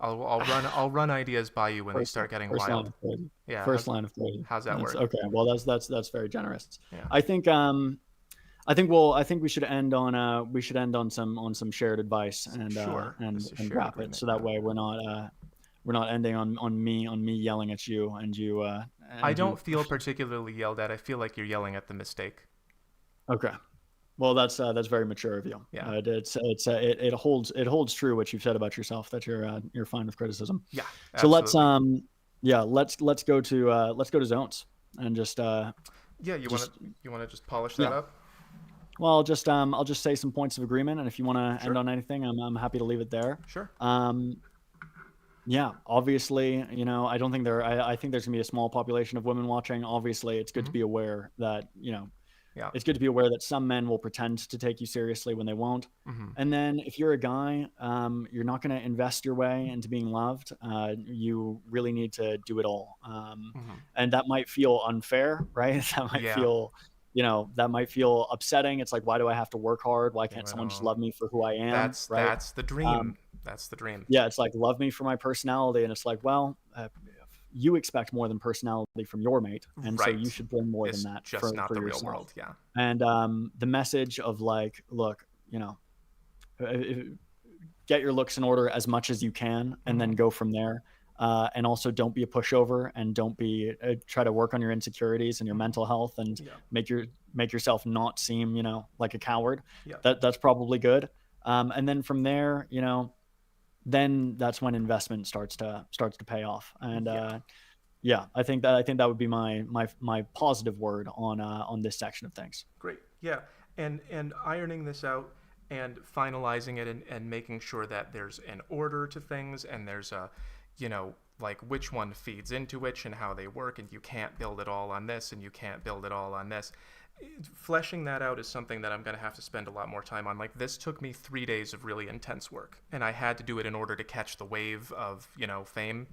I'll run ideas by you when they First, start getting first line wild. of 30. Yeah, First line of 30. how's that That's work? okay. Well, that's very generous. Yeah, I think I think we should end on some shared advice sure. This is and shared wrap it agreement so that now. way we're not ending on me yelling at you I and don't you. feel particularly yelled at. I feel like you're yelling at the mistake. Okay. Well, that's very mature of you. Yeah, It holds true what you've said about yourself, that you're fine with criticism. yeah, So absolutely. let's go to zones and Yeah, just you want to just polish that yeah. up? Well, I'll just say some points of agreement, and if you want to end Sure, on anything, I'm happy to leave it there. sure. Um, yeah, obviously, I don't think I think there's gonna be a small population of women watching. Obviously, it's good Hmm. to be aware that Yeah. it's good to be aware that some men will pretend to take you seriously when they won't. Hmm. And then if you're a guy, you're not going to invest your way into being loved. You really need to do it all. Hmm. And that might feel unfair, right? Yeah. That might feel upsetting. It's like, why do I have to work hard? Why can't Well, someone just love me for who I am? Right. that's the dream. Um, That's the dream. yeah. It's like, love me for my personality. And it's like, well, you expect more than personality from your mate. And so you Right. should bring more than It's that just not for the real yourself. world. Yeah. And the message of like, look, uh, get your looks in order as much as you can, and then Hmm. go from there. And also, don't be a pushover, and don't be try to work on your insecurities and your Hmm. mental health, and Yeah. make yourself not seem like a coward. Yeah. That's probably good. And then from there, then that's when investment starts to pay off. And Yeah. yeah, I think that would be my positive word on this section of things. Great. Yeah. And ironing this out and finalizing it and making sure that there's an order to things and there's a, like which one feeds into which and how they work, and you can't build it all on this and you can't build it all on this. Fleshing that out is something that I'm going to have to spend a lot more time on. Like, this took me 3 days of really intense work, and I had to do it in order to catch the wave of, fame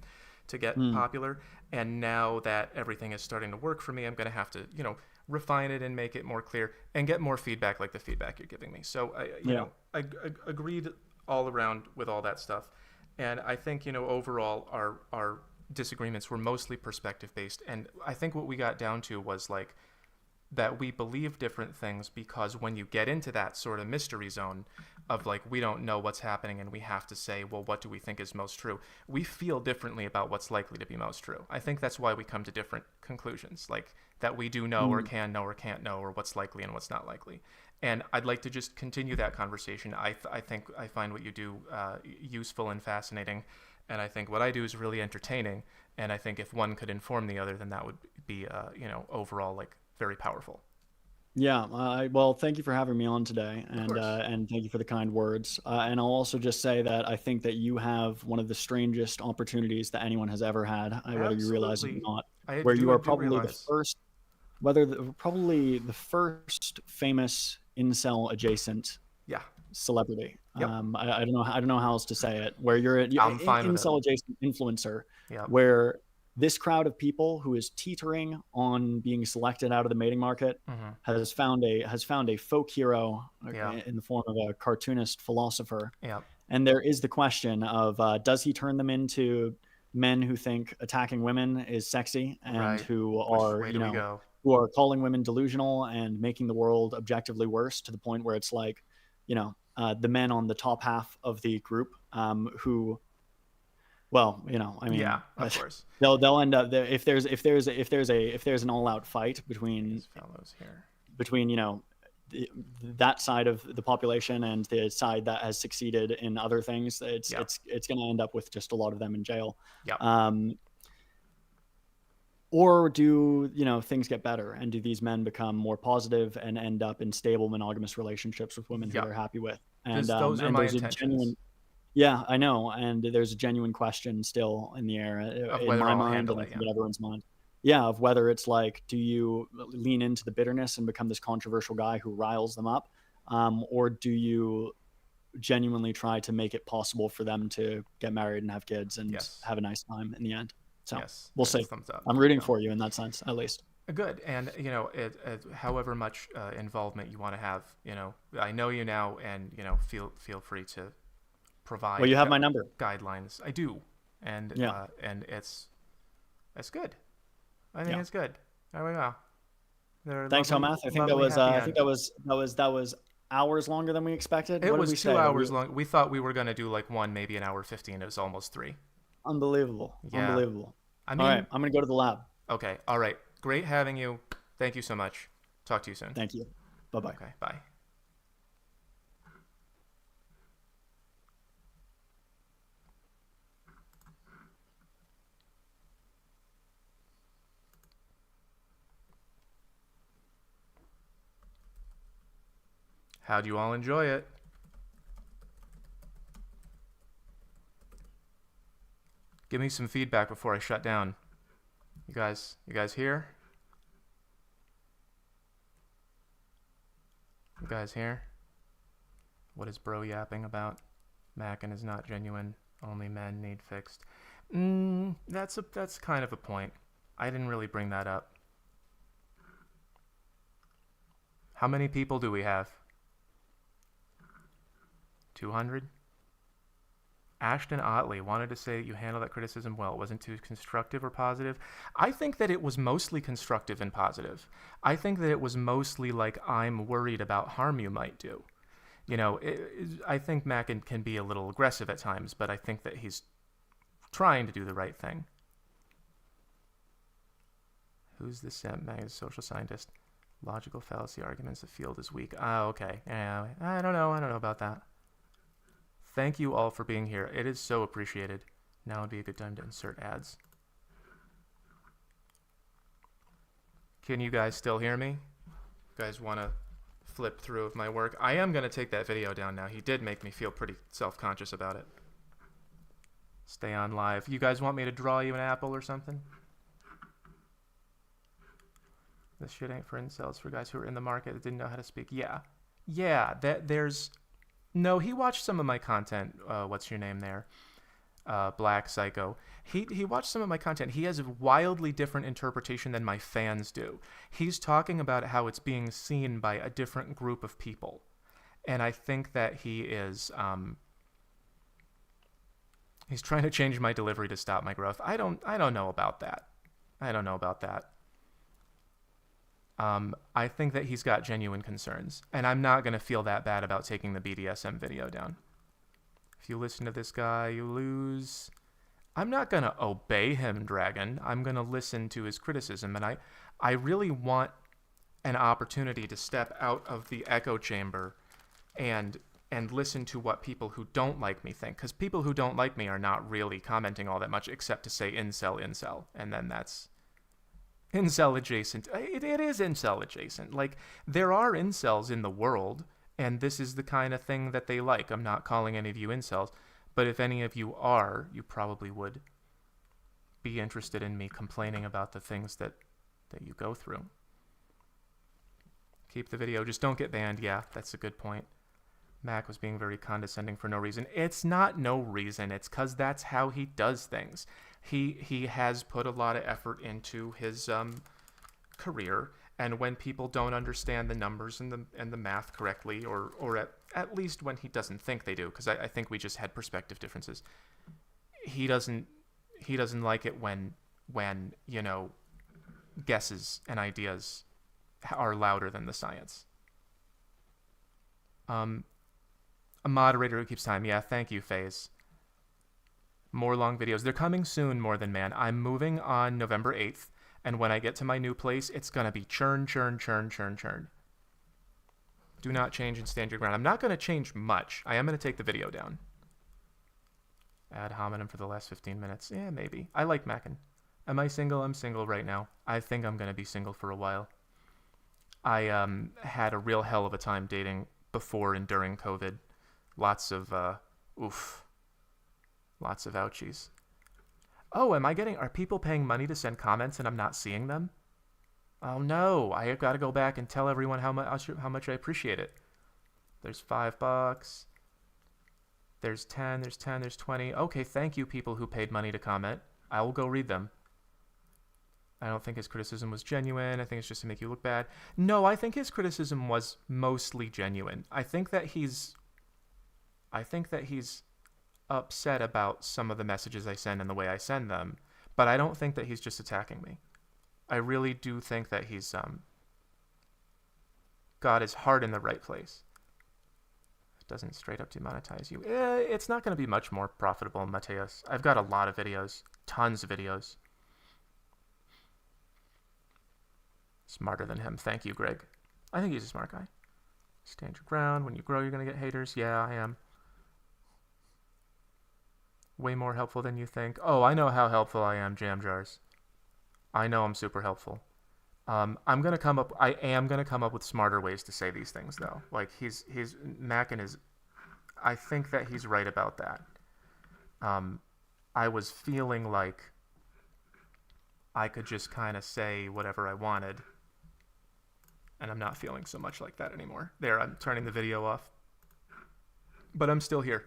to get Mm, popular. And now that everything is starting to work for me, I'm going to have to, refine it and make it more clear and get more feedback like the feedback you're giving me. So, yeah. I agreed all around with all that stuff. And I think, overall, our disagreements were mostly perspective based. And I think what we got down to was like, that we believe different things because when you get into that sort of mystery zone of like we don't know what's happening and we have to say, well, what do we think is most true, we feel differently about what's likely to be most true. I think that's why we come to different conclusions, like that we do know or Mm. can know or can't know, or what's likely and what's not likely. And I'd like to just continue that conversation. I think I find what you do useful and fascinating, and I think what I do is really entertaining. And I think if one could inform the other, then that would be overall like very powerful. Yeah, well, thank you for having me on today, Of course. and thank you for the kind words. And I'll also just say that I think that you have one of the strangest opportunities that anyone has ever had, whether you realize it or Absolutely. not, I where you do I are do probably the realize. first, probably the first famous incel adjacent Yeah. celebrity. Yep. I don't know how else to say it. Where you're an I'm fine with it. incel adjacent influencer, Yep. where this crowd of people who is teetering on being selected out of the mating market Mhm. has found a folk hero Yeah. in the form of a cartoonist philosopher. Yep. And there is the question of does he turn them into men who think attacking women is sexy, and Right. who Which are way do we go? who are calling women delusional and making the world objectively worse, to the point where it's like, the men on the top half of the group, who, well, I Yeah, mean, of course. they'll end up there if there's an all out fight These fellows here. between that side of the population and the side that has succeeded in other things. Yep. It's going to end up with just a lot of them in jail. Yep. Um, or do things get better, and do these men become more positive and end up in stable monogamous relationships with women who Yep. they're happy with? Because those are And my there's a genuine, intentions yeah, I know, and there's a genuine question still in the air, of in whether my I'll mind, and handle I it. think Yeah. in everyone's mind. Yeah, of whether it's like, do you lean into the bitterness and become this controversial guy who riles them up, or do you genuinely try to make it possible for them to get married and have kids and Yes. have a nice time in the end. So Yes. we'll It's see. thumbs up. I'm There you rooting go. for you in that sense, at least. Good, and however much involvement you want to have, I know you now, and feel free to Well, provide you have my number. guidelines. I do, and Yeah. it's good. I think Yeah. it's good. There we go. They're a Thanks, lovely, Homath. I think that lovely was happy I think end. that was hours longer than we expected. It What did was we two say? hours long. We thought we were gonna do like one, maybe an hour 15. It was almost 3. Unbelievable. Yeah. Unbelievable. I All right, mean, I'm gonna go to the lab. okay. All right. Great having you. Thank you so much. Talk to you soon. Thank you. Bye bye. Okay. Bye. How'd you all enjoy it? Give me some feedback before I shut down. You guys here? You guys here? What is bro yapping about? Macken is not genuine. Only men need fixed. That's kind of a point. I didn't really bring that up. How many people do we have? 200? Ashton Otley wanted to say that you handled that criticism well. It wasn't too constructive or positive. I think that it was mostly constructive and positive. I think that it was mostly like, I'm worried about harm you might do. I think Macken can be a little aggressive at times, but I think that he's trying to do the right thing. Who's this social scientist? Logical fallacy arguments, the field is weak. Okay. Yeah, I don't know about that. Thank you all for being here. It is so appreciated. Now would be a good time to insert ads. Can you guys still hear me? You guys want to flip through of my work? I am going to take that video down now. He did make me feel pretty self-conscious about it. Stay on live. You guys want me to draw you an apple or something? This shit ain't for incels, for guys who are in the market that didn't know how to speak. Yeah. No, he watched some of my content. What's your name there? Black Psycho. He watched some of my content. He has a wildly different interpretation than my fans do. He's talking about how it's being seen by a different group of people. And I think that he is... he's trying to change my delivery to stop my growth. I don't know about that. I think that he's got genuine concerns, and I'm not going to feel that bad about taking the BDSM video down. If you listen to this guy, you lose. I'm not going to obey him, Dragon. I'm going to listen to his criticism, and I really want an opportunity to step out of the echo chamber and listen to what people who don't like me think, because people who don't like me are not really commenting all that much except to say incel, and then that's... Incel adjacent. It is incel adjacent. Like, there are incels in the world, and this is the kind of thing that they like. I'm not calling any of you incels, but if any of you are, you probably would be interested in me complaining about the things that you go through. Keep the video. Just don't get banned. Yeah, that's a good point. Mac was being very condescending for no reason. It's not no reason. It's because that's how he does things. He has put a lot of effort into his career, and when people don't understand the numbers and the math correctly, or at least when he doesn't think they do, because I think we just had perspective differences. He doesn't like it when guesses and ideas are louder than the science. A moderator who keeps time. Yeah, thank you, FaZe. More long videos. They're coming soon, More Than Man. I'm moving on November 8th, and when I get to my new place, it's going to be churn. Do not change and stand your ground. I'm not going to change much. I am going to take the video down. Ad hominem for the last 15 minutes. Yeah, maybe. I like Macken. Am I single? I'm single right now. I think I'm going to be single for a while. I had a real hell of a time dating before and during COVID. Lots of lots of ouchies. Oh, are people paying money to send comments and I'm not seeing them? Oh no, I got to go back and tell everyone how much I appreciate it. There's $5. There's 10, there's 10, there's 20. Okay, thank you, people who paid money to comment. I will go read them. I don't think his criticism was genuine. I think it's just to make you look bad. No, I think his criticism was mostly genuine. I think that he's upset about some of the messages I send and the way I send them, but I don't think that he's just attacking me. I really do think that he's got his heart in the right place. It doesn't straight up demonetize you. It's not going to be much more profitable, Mateus. I've got a lot of videos, tons of videos. Smarter than him. Thank you, Greg. I think he's a smart guy. Stand your ground. When you grow, you're going to get haters. Yeah, I am. Way more helpful than you think. Oh, I know how helpful I am, Jam Jars. I know I'm super helpful. I am gonna come up with smarter ways to say these things, though. Like Macken is. I think that he's right about that. I was feeling like I could just kind of say whatever I wanted, and I'm not feeling so much like that anymore. There, I'm turning the video off, but I'm still here.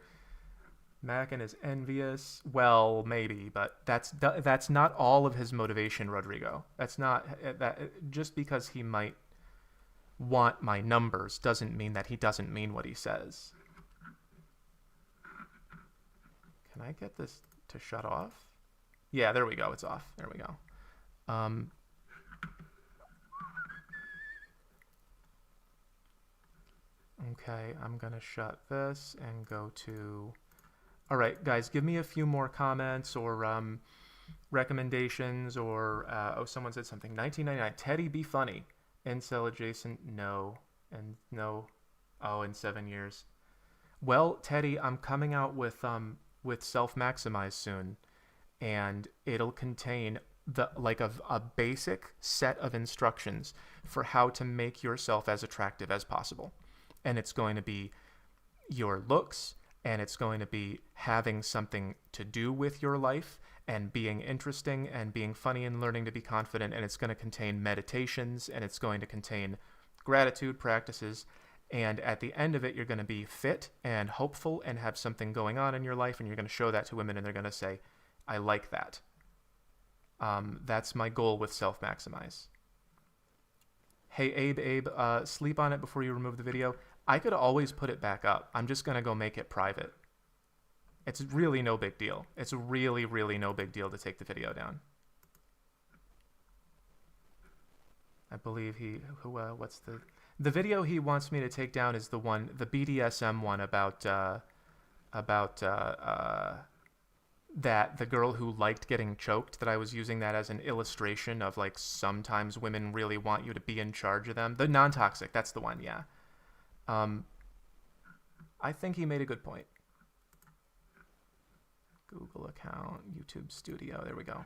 Macken is envious. Well, maybe, but that's not all of his motivation, Rodrigo. That's not that. Just because he might want my numbers doesn't mean that he doesn't mean what he says. Can I get this to shut off? Yeah, there we go. It's off. There we go. Okay, I'm gonna shut this and go to. All right, guys, give me a few more comments or recommendations or, someone said something. 1999, Teddy, be funny. Incel adjacent, no. And no, in 7 years. Well, Teddy, I'm coming out with Self-Maximize soon, and it'll contain a basic set of instructions for how to make yourself as attractive as possible. And it's going to be your looks, and it's going to be having something to do with your life and being interesting and being funny and learning to be confident. And it's going to contain meditations, and it's going to contain gratitude practices. And at the end of it, you're going to be fit and hopeful and have something going on in your life. And you're going to show that to women, and they're going to say, I like that. That's my goal with Self-Maximize. Hey, Abe, sleep on it before you remove the video. I could always put it back up. I'm just going to go make it private. It's really no big deal. It's really, really no big deal to take the video down. I believe what's the video he wants me to take down is the BDSM one about that the girl who liked getting choked, that I was using that as an illustration of like sometimes women really want you to be in charge of them. The non-toxic, that's the one, yeah. I think he made a good point. Google account, YouTube Studio, there we go.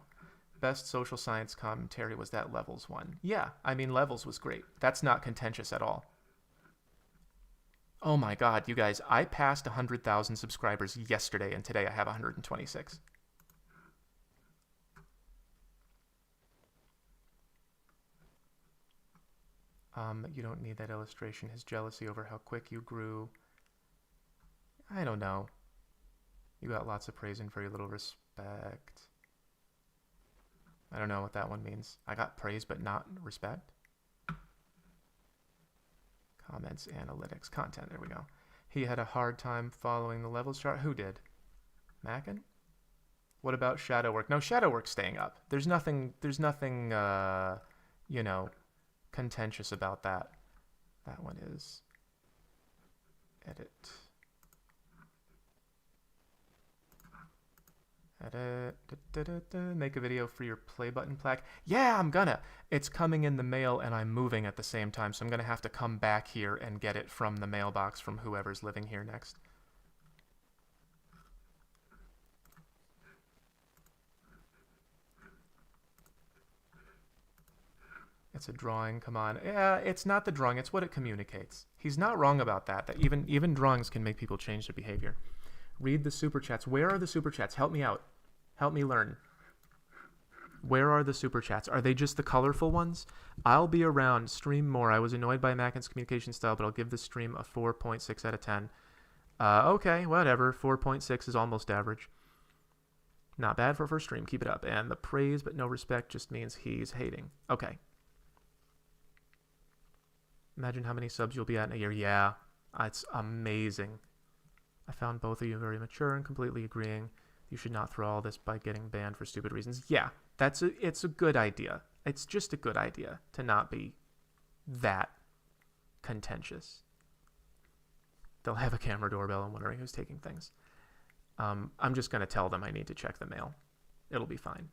Best social science commentary was that Levels one. Yeah, I mean, Levels was great. That's not contentious at all. Oh my God, you guys, I passed 100,000 subscribers yesterday, and today I have 126. You don't need that illustration. His jealousy over how quick you grew. I don't know. You got lots of praise and very little respect. I don't know what that one means. I got praise but not respect. Comments, analytics, content. There we go. He had a hard time following the levels chart. Who did? Macken? What about shadow work? No, shadow work's staying up. There's nothing, contentious about that. That one is edit. Make a video for your play button plaque. Yeah, I'm gonna. It's coming in the mail and I'm moving at the same time, so I'm gonna have to come back here and get it from the mailbox from whoever's living here next. It's a drawing, come on. Yeah, it's not the drawing, it's what it communicates. He's not wrong about that even drawings can make people change their behavior. Read the super chats. Where are the super chats? Help me out. Help me learn. Where are the super chats? Are they just the colorful ones? I'll be around. Stream more. I was annoyed by Macken's communication style, but I'll give the stream a 4.6 out of 10. Okay, whatever. 4.6 is almost average. Not bad for a first stream. Keep it up. And the praise but no respect just means he's hating. Okay. Imagine how many subs you'll be at in a year. Yeah, it's amazing. I found both of you very mature and completely agreeing. You should not throw all this by getting banned for stupid reasons. Yeah, it's a good idea. It's just a good idea to not be that contentious. They'll have a camera doorbell and wondering who's taking things. I'm just going to tell them I need to check the mail. It'll be fine.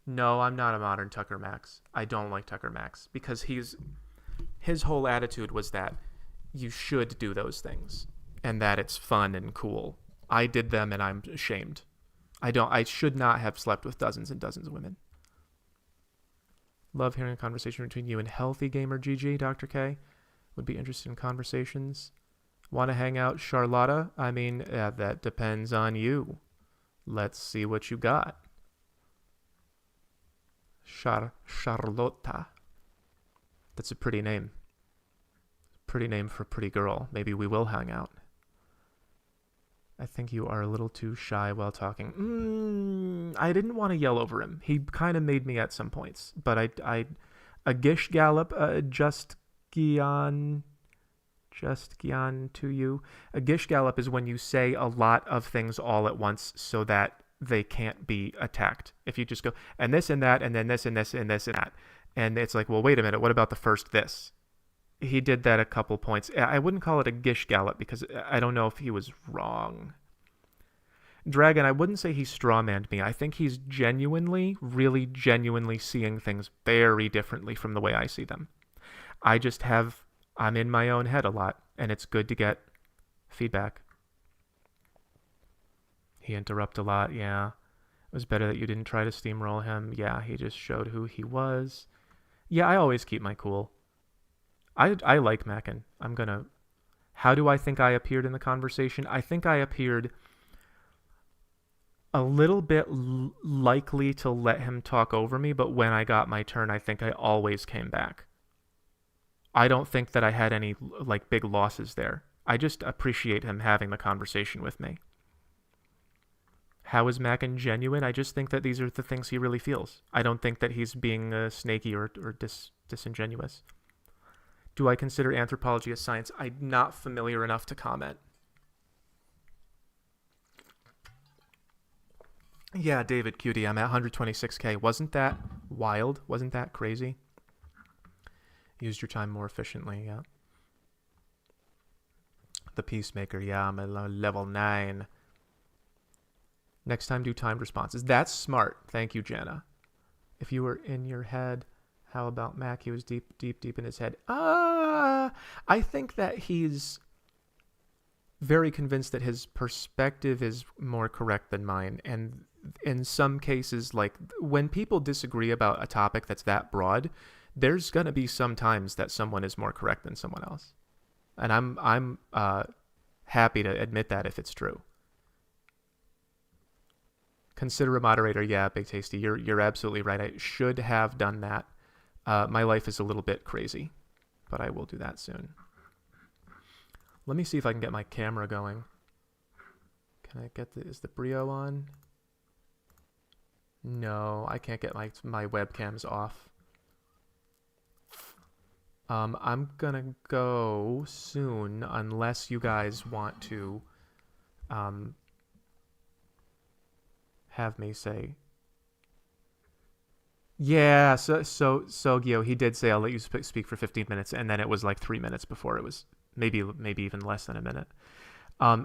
No, I'm not a modern Tucker Max. I don't like Tucker Max because his whole attitude was that you should do those things and that it's fun and cool. I did them and I'm ashamed. I should not have slept with dozens and dozens of women. Love hearing a conversation between you and Healthy Gamer GG, Dr. K. Would be interested in conversations. Want to hang out, Charlotta? I mean, that depends on you. Let's see what you got. Charlotta. That's a pretty name. Pretty name for a pretty girl. Maybe we will hang out. I think you are a little too shy while talking. I didn't want to yell over him. He kind of made me at some points. But a gish gallop, just gyan to you. A gish gallop is when you say a lot of things all at once so that they can't be attacked. If you just go, and this and that, and then this and this and this and that. And it's like, well, wait a minute, what about the first this? He did that a couple points. I wouldn't call it a gish gallop because I don't know if he was wrong. Dragon, I wouldn't say he strawmanned me. I think he's really genuinely seeing things very differently from the way I see them. I'm in my own head a lot, and it's good to get feedback. He interrupted a lot, yeah. It was better that you didn't try to steamroll him. Yeah, he just showed who he was. Yeah, I always keep my cool. I like Macken. How do I think I appeared in the conversation? I think I appeared a little bit likely to let him talk over me, but when I got my turn, I think I always came back. I don't think that I had any big losses there. I just appreciate him having the conversation with me. How is Macken genuine? I just think that these are the things he really feels. I don't think that he's being snaky or disingenuous. Do I consider anthropology a science? I'm not familiar enough to comment. Yeah, David Cutie, I'm at 126K. Wasn't that wild? Wasn't that crazy? Used your time more efficiently, yeah. The Peacemaker, yeah, I'm at level 9. Next time, do timed responses. That's smart. Thank you, Jana. If you were in your head, how about Mac? He was deep in his head. I think that he's very convinced that his perspective is more correct than mine. And in some cases, when people disagree about a topic that's that broad, there's going to be some times that someone is more correct than someone else. And I'm happy to admit that if it's true. Consider a moderator. Yeah, Big Tasty. You're absolutely right. I should have done that. My life is a little bit crazy, but I will do that soon. Let me see if I can get my camera going. Can I get is the Brio on? No, I can't get my webcams off. I'm gonna go soon unless you guys want to have me say. Yeah, so Gio, he did say I'll let you speak for 15 minutes, and then it was 3 minutes before it was maybe even less than a minute.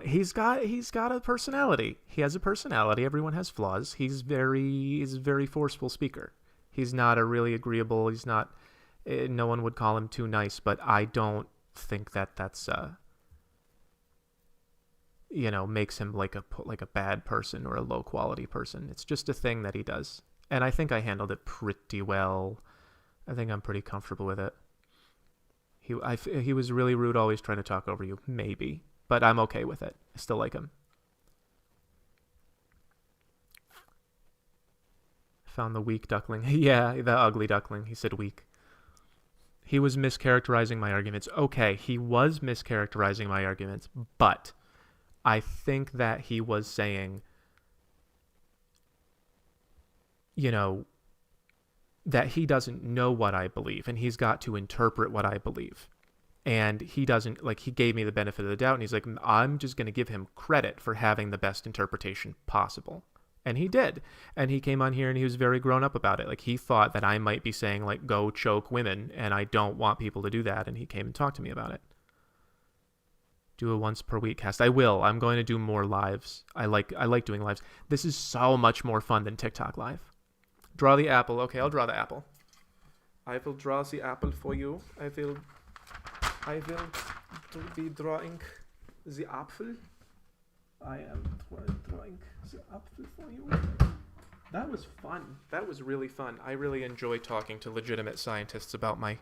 He's got a personality. He has a personality. Everyone has flaws. He's a very forceful speaker. He's not a really agreeable. He's not. No one would call him too nice, but I don't think that's makes him like a bad person or a low quality person. It's just a thing that he does. And I think I handled it pretty well. I think I'm pretty comfortable with it. He was really rude, always trying to talk over you, maybe. But I'm okay with it. I still like him. Found the weak duckling. Yeah, the ugly duckling. He said weak. He was mischaracterizing my arguments. Okay, he was mischaracterizing my arguments, but I think that he was saying, you know, that he doesn't know what I believe and he's got to interpret what I believe. And he doesn't, like, he gave me the benefit of the doubt and he's like, I'm just going to give him credit for having the best interpretation possible. And he did. And he came on here and he was very grown up about it. Like, he thought that I might be saying, like, go choke women, and I don't want people to do that. And he came and talked to me about it. Do a once per week cast. I will. I'm going to do more lives. I like doing lives. This is so much more fun than TikTok live. Draw the apple. Okay, I'll draw the apple. I will draw the apple for you. I will be drawing the apple. I am drawing the apple for you. That was fun. That was really fun. I really enjoy talking to legitimate scientists about my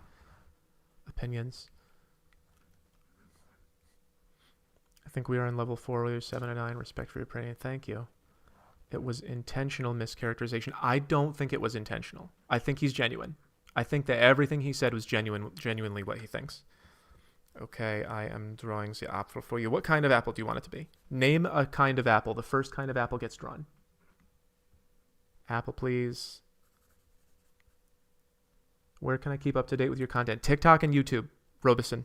opinions. I think we are on level 4, where 7 and 9. Respect for your opinion. Thank you. It was intentional mischaracterization. I don't think it was intentional. I think he's genuine. I think that everything he said was genuinely what he thinks. Okay, I am drawing the apple for you. What kind of apple do you want it to be? Name a kind of apple. The first kind of apple gets drawn. Apple, please. Where can I keep up to date with your content? TikTok and YouTube. Robeson.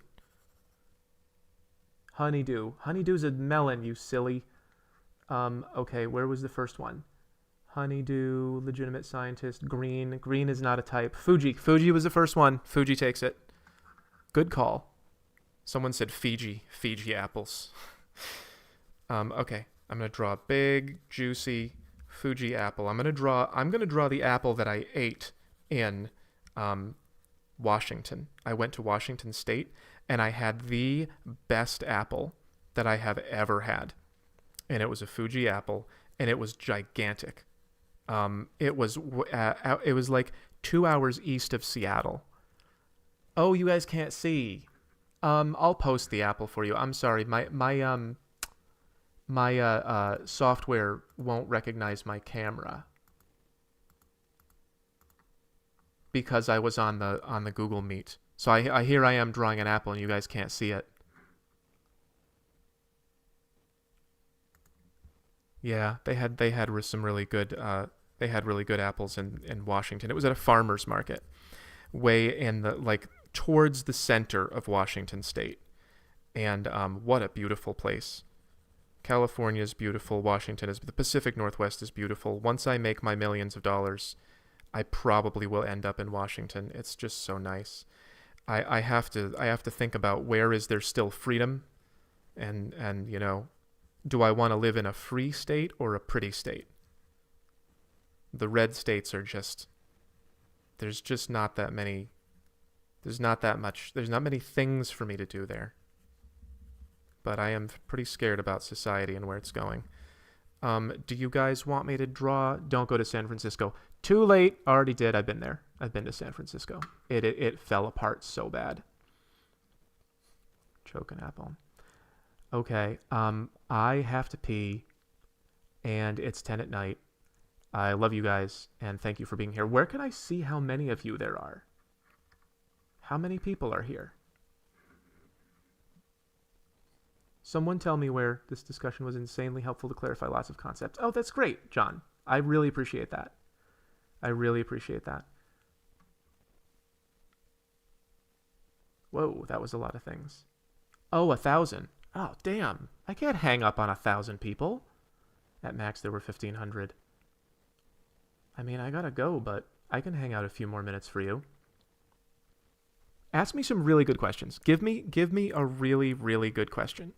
Honeydew. Honeydew's a melon, you silly. Okay, where was the first one? Honeydew, legitimate scientist, green. Green is not a type. Fuji. Fuji was the first one. Fuji takes it. Good call. Someone said Fiji. Fiji apples. Okay, I'm going to draw a big, juicy Fuji apple. I'm going to draw the apple that I ate in Washington. I went to Washington State, and I had the best apple that I have ever had. And it was a Fuji apple, and it was gigantic. It was like 2 hours east of Seattle. Oh, you guys can't see. I'll post the apple for you. I'm sorry. My software won't recognize my camera because I was on the Google Meet. So I here I am drawing an apple, and you guys can't see it. Yeah, they had some really good apples in Washington. It was at a farmer's market, way in the towards the center of Washington State, and what a beautiful place. California is beautiful. Washington is the Pacific Northwest is beautiful. Once I make my millions of dollars, I probably will end up in Washington. It's just so nice. I have to think about where is there still freedom, and you know. Do I want to live in a free state or a pretty state? The red states are just, there's not many things for me to do there. But I am pretty scared about society and where it's going. Do you guys want me to draw? Don't go to San Francisco. Too late. Already did. I've been there. I've been to San Francisco. It fell apart so bad. Choke an apple. Okay, I have to pee, and it's 10 at night. I love you guys, and thank you for being here. Where can I see how many of you there are? How many people are here? Someone tell me where this discussion was insanely helpful to clarify lots of concepts. Oh, that's great, John. I really appreciate that. I really appreciate that. Whoa, that was a lot of things. Oh, 1,000. Oh, damn. I can't hang up on 1,000 people. At max, there were 1,500. I mean, I gotta go, but I can hang out a few more minutes for you. Ask me some really good questions. Give me a really, really good question.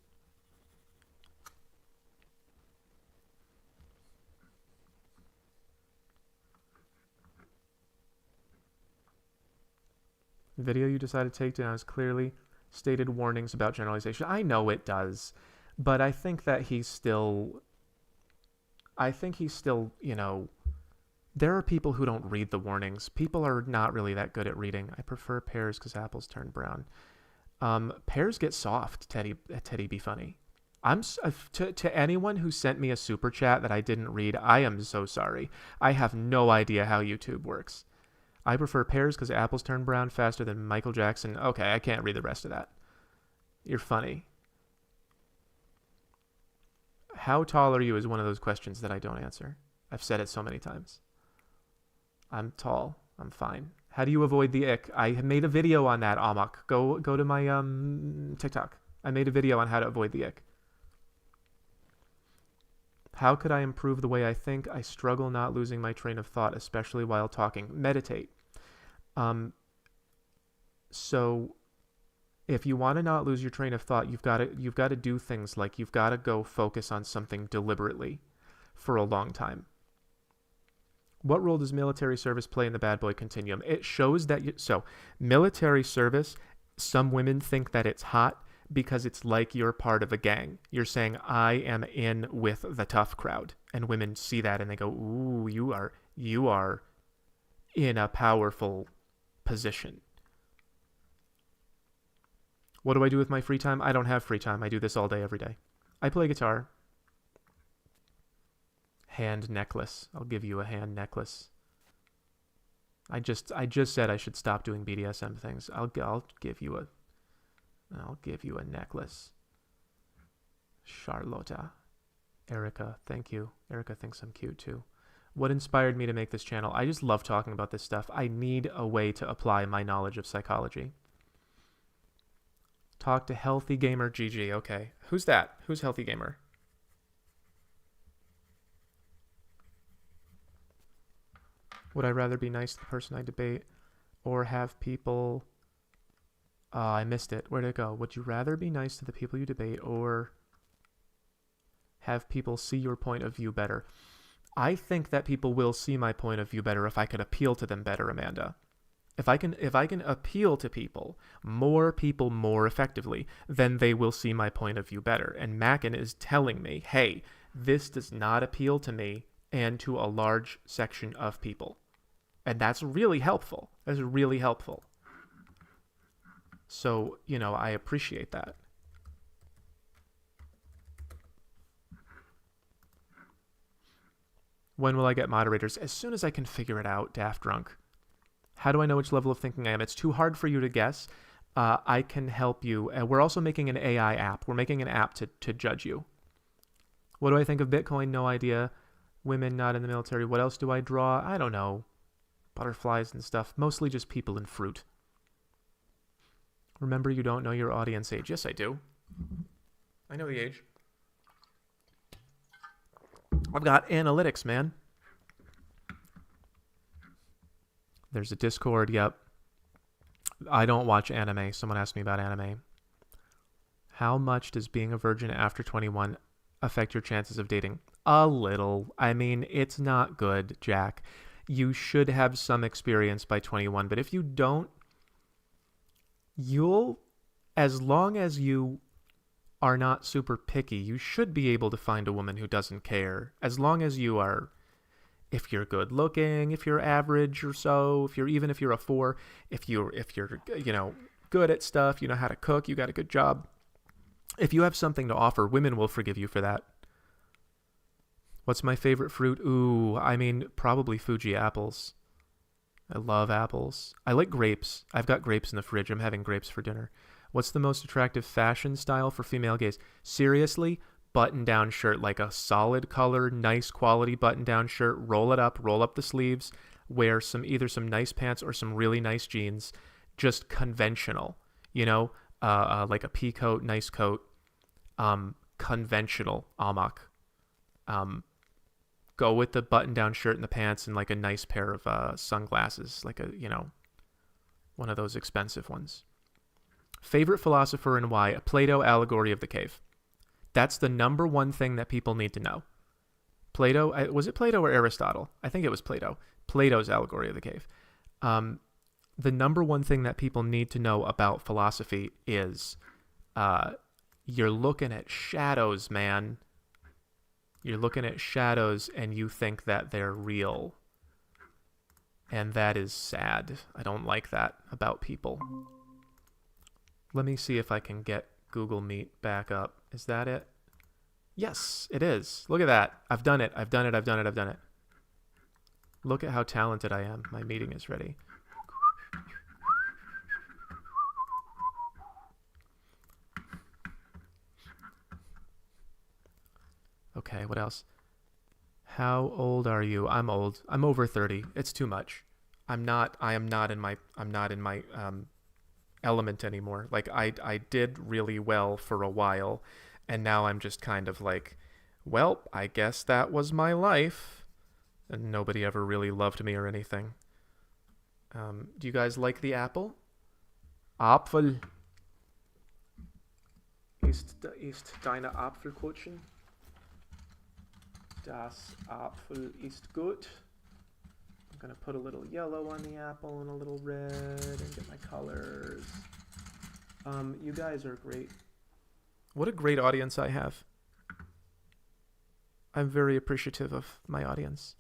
The video you decided to take down is clearly stated warnings about generalization. I know it does, but I think that he's still, you know, there are people who don't read the warnings. People are not really that good at reading. I prefer pears because apples turn brown. Pears get soft, Teddy be funny. To anyone who sent me a super chat that I didn't read, I am so sorry. I have no idea how YouTube works. I prefer pears because apples turn brown faster than Michael Jackson. Okay, I can't read the rest of that. You're funny. How tall are you is one of those questions that I don't answer. I've said it so many times. I'm tall. I'm fine. How do you avoid the ick? I made a video on that, Amok. Go to my TikTok. I made a video on how to avoid the ick. How could I improve the way I think? I struggle not losing my train of thought, especially while talking. Meditate. So if you want to not lose your train of thought, you've got to do things like you've got to go focus on something deliberately for a long time. What role does military service play in the bad boy continuum? It shows that military service, some women think that it's hot because it's like you're part of a gang. You're saying, I am in with the tough crowd. And women see that and they go, ooh, you are in a powerful position. What do I do with my free time? I don't have free time. I do this all day, every day. I play guitar. Hand necklace. I'll give you a hand necklace. I just said I should stop doing BDSM things. I'll give you a necklace. Charlotta. Erica, thank you. Erica thinks I'm cute too. What inspired me to make this channel? I just love talking about this stuff. I need a way to apply my knowledge of psychology. Talk to Healthy Gamer GG. Okay. Who's that? Who's Healthy Gamer? Would I rather be nice to the person I debate or have people... I missed it. Where'd it go? Would you rather be nice to the people you debate or have people see your point of view better? I think that people will see my point of view better if I can appeal to them better, Amanda. If I can appeal to people more effectively, then they will see my point of view better. And Macken is telling me, hey, this does not appeal to me and to a large section of people. And that's really helpful. That's really helpful. So, I appreciate that. When will I get moderators? As soon as I can figure it out, Daft Drunk. How do I know which level of thinking I am? It's too hard for you to guess. I can help you. We're also making an AI app. We're making an app to judge you. What do I think of Bitcoin? No idea. Women not in the military. What else do I draw? I don't know. Butterflies and stuff. Mostly just people and fruit. Remember, you don't know your audience age. Yes, I do. I know the age. I've got analytics, man. There's a Discord. Yep. I don't watch anime. Someone asked me about anime. How much does being a virgin after 21 affect your chances of dating? A little. I mean, it's not good, Jack. You should have some experience by 21, but if you don't, as long as you are not super picky, you should be able to find a woman who doesn't care. As long as you are, if you're good looking, if you're average or so, if you're a 4, if you're good at stuff, you know how to cook, you got a good job. If you have something to offer, women will forgive you for that. What's my favorite fruit? Ooh, I mean, probably Fuji apples. I love apples. I like grapes. I've got grapes in the fridge. I'm having grapes for dinner. What's the most attractive fashion style for female gays? Seriously, button-down shirt, like a solid color, nice quality button-down shirt. Roll it up, roll up the sleeves. Wear either some nice pants or some really nice jeans. Just conventional, like a pea coat, nice coat. Conventional, Amok. Go with the button-down shirt and the pants and like a nice pair of sunglasses, like one of those expensive ones. Favorite philosopher and why? Plato, Allegory of the Cave. That's the number one thing that people need to know. Plato, was it Plato or Aristotle? I think it was Plato. Plato's Allegory of the Cave. The number one thing that people need to know about philosophy is you're looking at shadows, man. You're looking at shadows and you think that they're real. And that is sad. I don't like that about people. Let me see if I can get Google Meet back up. Is that it? Yes, it is. Look at that. I've done it. Look at how talented I am. My meeting is ready. Okay, what else? How old are you? I'm old. I'm over 30. It's too much. I am not in my element anymore. Like I did really well for a while, and now I'm just kind of like, well, I guess that was my life. And nobody ever really loved me or anything. Do you guys like the apple? Apfel. Ist deine Apfelkuchen? Das Apfel ist gut. I'm gonna put a little yellow on the apple and a little red and get my colors. You guys are great. What a great audience I have. I'm very appreciative of my audience.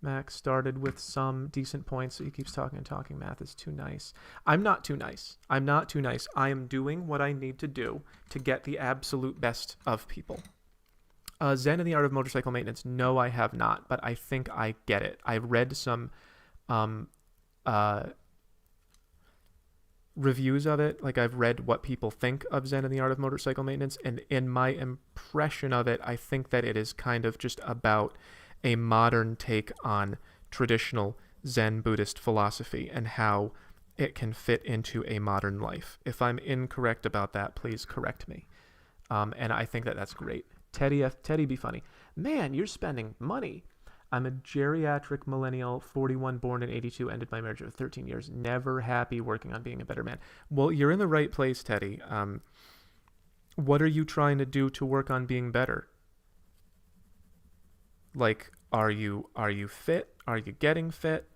Max started with some decent points, so he keeps talking and talking. Math is too nice. I'm not too nice. I'm not too nice. I am doing what I need to do to get the absolute best of people. Zen and the Art of Motorcycle Maintenance. No, I have not, but I think I get it. I read some reviews of it. Like, I've read what people think of Zen and the Art of Motorcycle Maintenance, and in my impression of it, I think that it is kind of just about a modern take on traditional Zen Buddhist philosophy and how it can fit into a modern life. If I'm incorrect about that, please correct me. And I think that that's great. Teddy be funny. Man, you're spending money. I'm a geriatric millennial, 41, born in 82, ended my marriage of 13 years. Never happy, working on being a better man. Well, you're in the right place, Teddy. What are you trying to do to work on being better? Like, are you fit? Are you getting fit?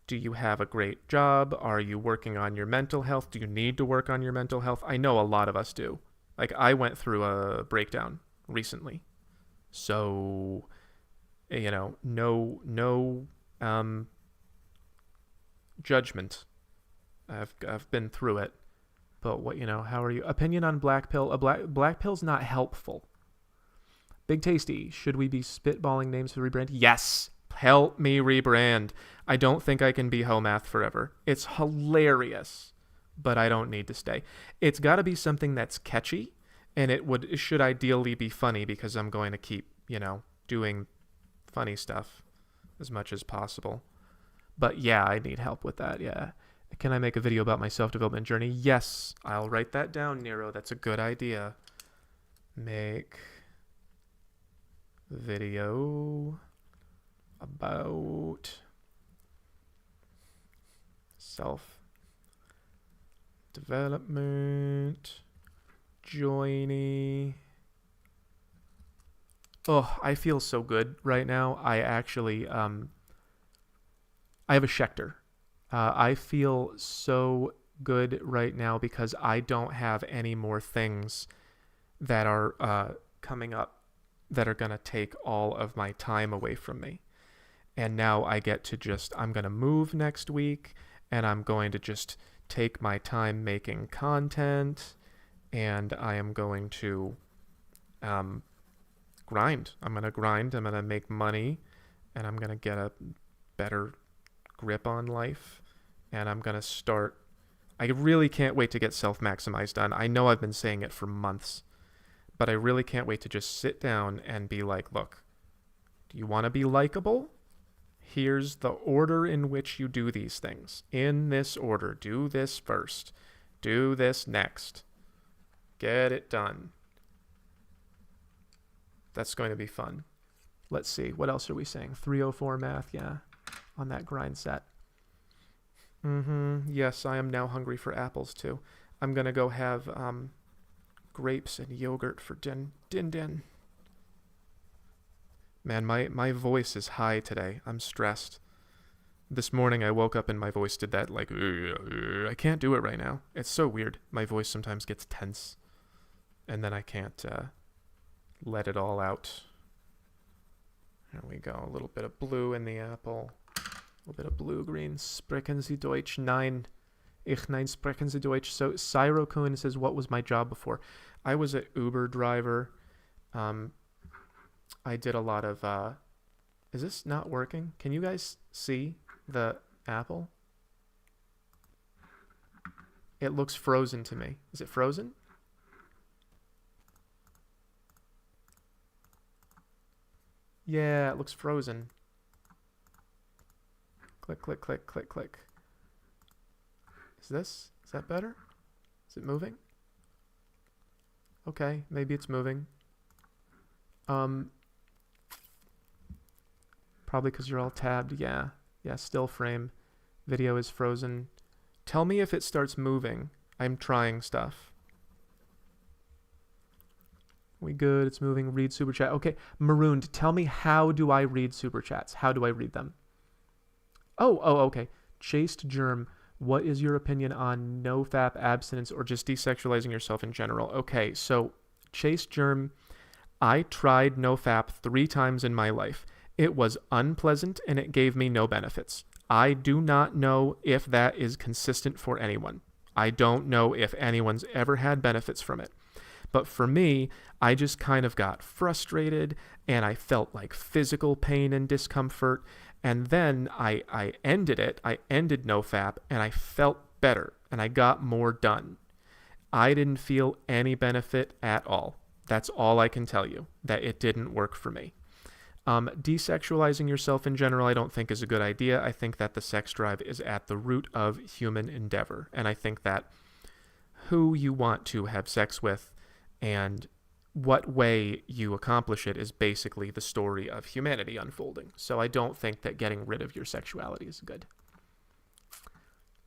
Do you have a great job? Are you working on your mental health? Do you need to work on your mental health? I know a lot of us do. Like, I went through a breakdown recently. So, you know, no judgment. I've been through it. But what, how are you? Opinion on black pill? A black pill's not helpful. Big Tasty, should we be spitballing names for rebrand? Yes. Help me rebrand. I don't think I can be Homath forever. It's hilarious, but I don't need to stay. It's got to be something that's catchy, and it should ideally be funny, because I'm going to keep, doing funny stuff as much as possible. But yeah, I need help with that, yeah. Can I make a video about my self-development journey? Yes, I'll write that down, Nero. That's a good idea. Make video about self-development journey. Oh, I feel so good right now. I actually, I have a Schecter. I feel so good right now because I don't have any more things that are coming up that are going to take all of my time away from me. And now I get to I'm going to move next week, and I'm going to just take my time making content, and I am going to grind. I'm going to grind. I'm going to make money, and I'm going to get a better grip on life, and I'm going to start. I really can't wait to get Self-Maximize done. I know I've been saying it for months, but I really can't wait to just sit down and be like, look, do you want to be likable? Here's the order in which you do these things. In this order. Do this first. Do this next. Get it done. That's going to be fun. Let's see. What else are we saying? 304 math, yeah. On that grind set. Yes, I am now hungry for apples, too. I'm going to go have grapes and yogurt for din. Man, my voice is high today. I'm stressed. This morning I woke up and my voice did that, like, I can't do it right now. It's so weird. My voice sometimes gets tense, and then I can't let it all out. There we go. A little bit of blue in the apple. A little bit of blue-green. Sprechen Sie Deutsch? Nein. Ich nein sprechen Sie Deutsch. So Cyro Kuhn says, what was my job before? I was an Uber driver. I did a lot of, is this not working? Can you guys see the apple? It looks frozen to me. Is it frozen? Yeah, it looks frozen. Click, click, click, click, click. Is that better? Is it moving? Okay, maybe it's moving. Probably because you're all tabbed. Yeah, still frame. Video is frozen. Tell me if it starts moving. I'm trying stuff. We good? It's moving. Read super chat. Okay, Marooned, tell me, how do I read super chats? How do I read them? Oh, okay. Chaste Germ, what is your opinion on no-fap abstinence or just desexualizing yourself in general? Okay, so Chaste Germ, I tried no-fap 3 times in my life. It was unpleasant and it gave me no benefits. I do not know if that is consistent for anyone. I don't know if anyone's ever had benefits from it. But for me, I just kind of got frustrated and I felt like physical pain and discomfort. And then I ended it. I ended NoFap and I felt better and I got more done. I didn't feel any benefit at all. That's all I can tell you, that it didn't work for me. Desexualizing yourself in general, I don't think is a good idea. I think that the sex drive is at the root of human endeavor. And I think that who you want to have sex with and what way you accomplish it is basically the story of humanity unfolding. So I don't think that getting rid of your sexuality is good.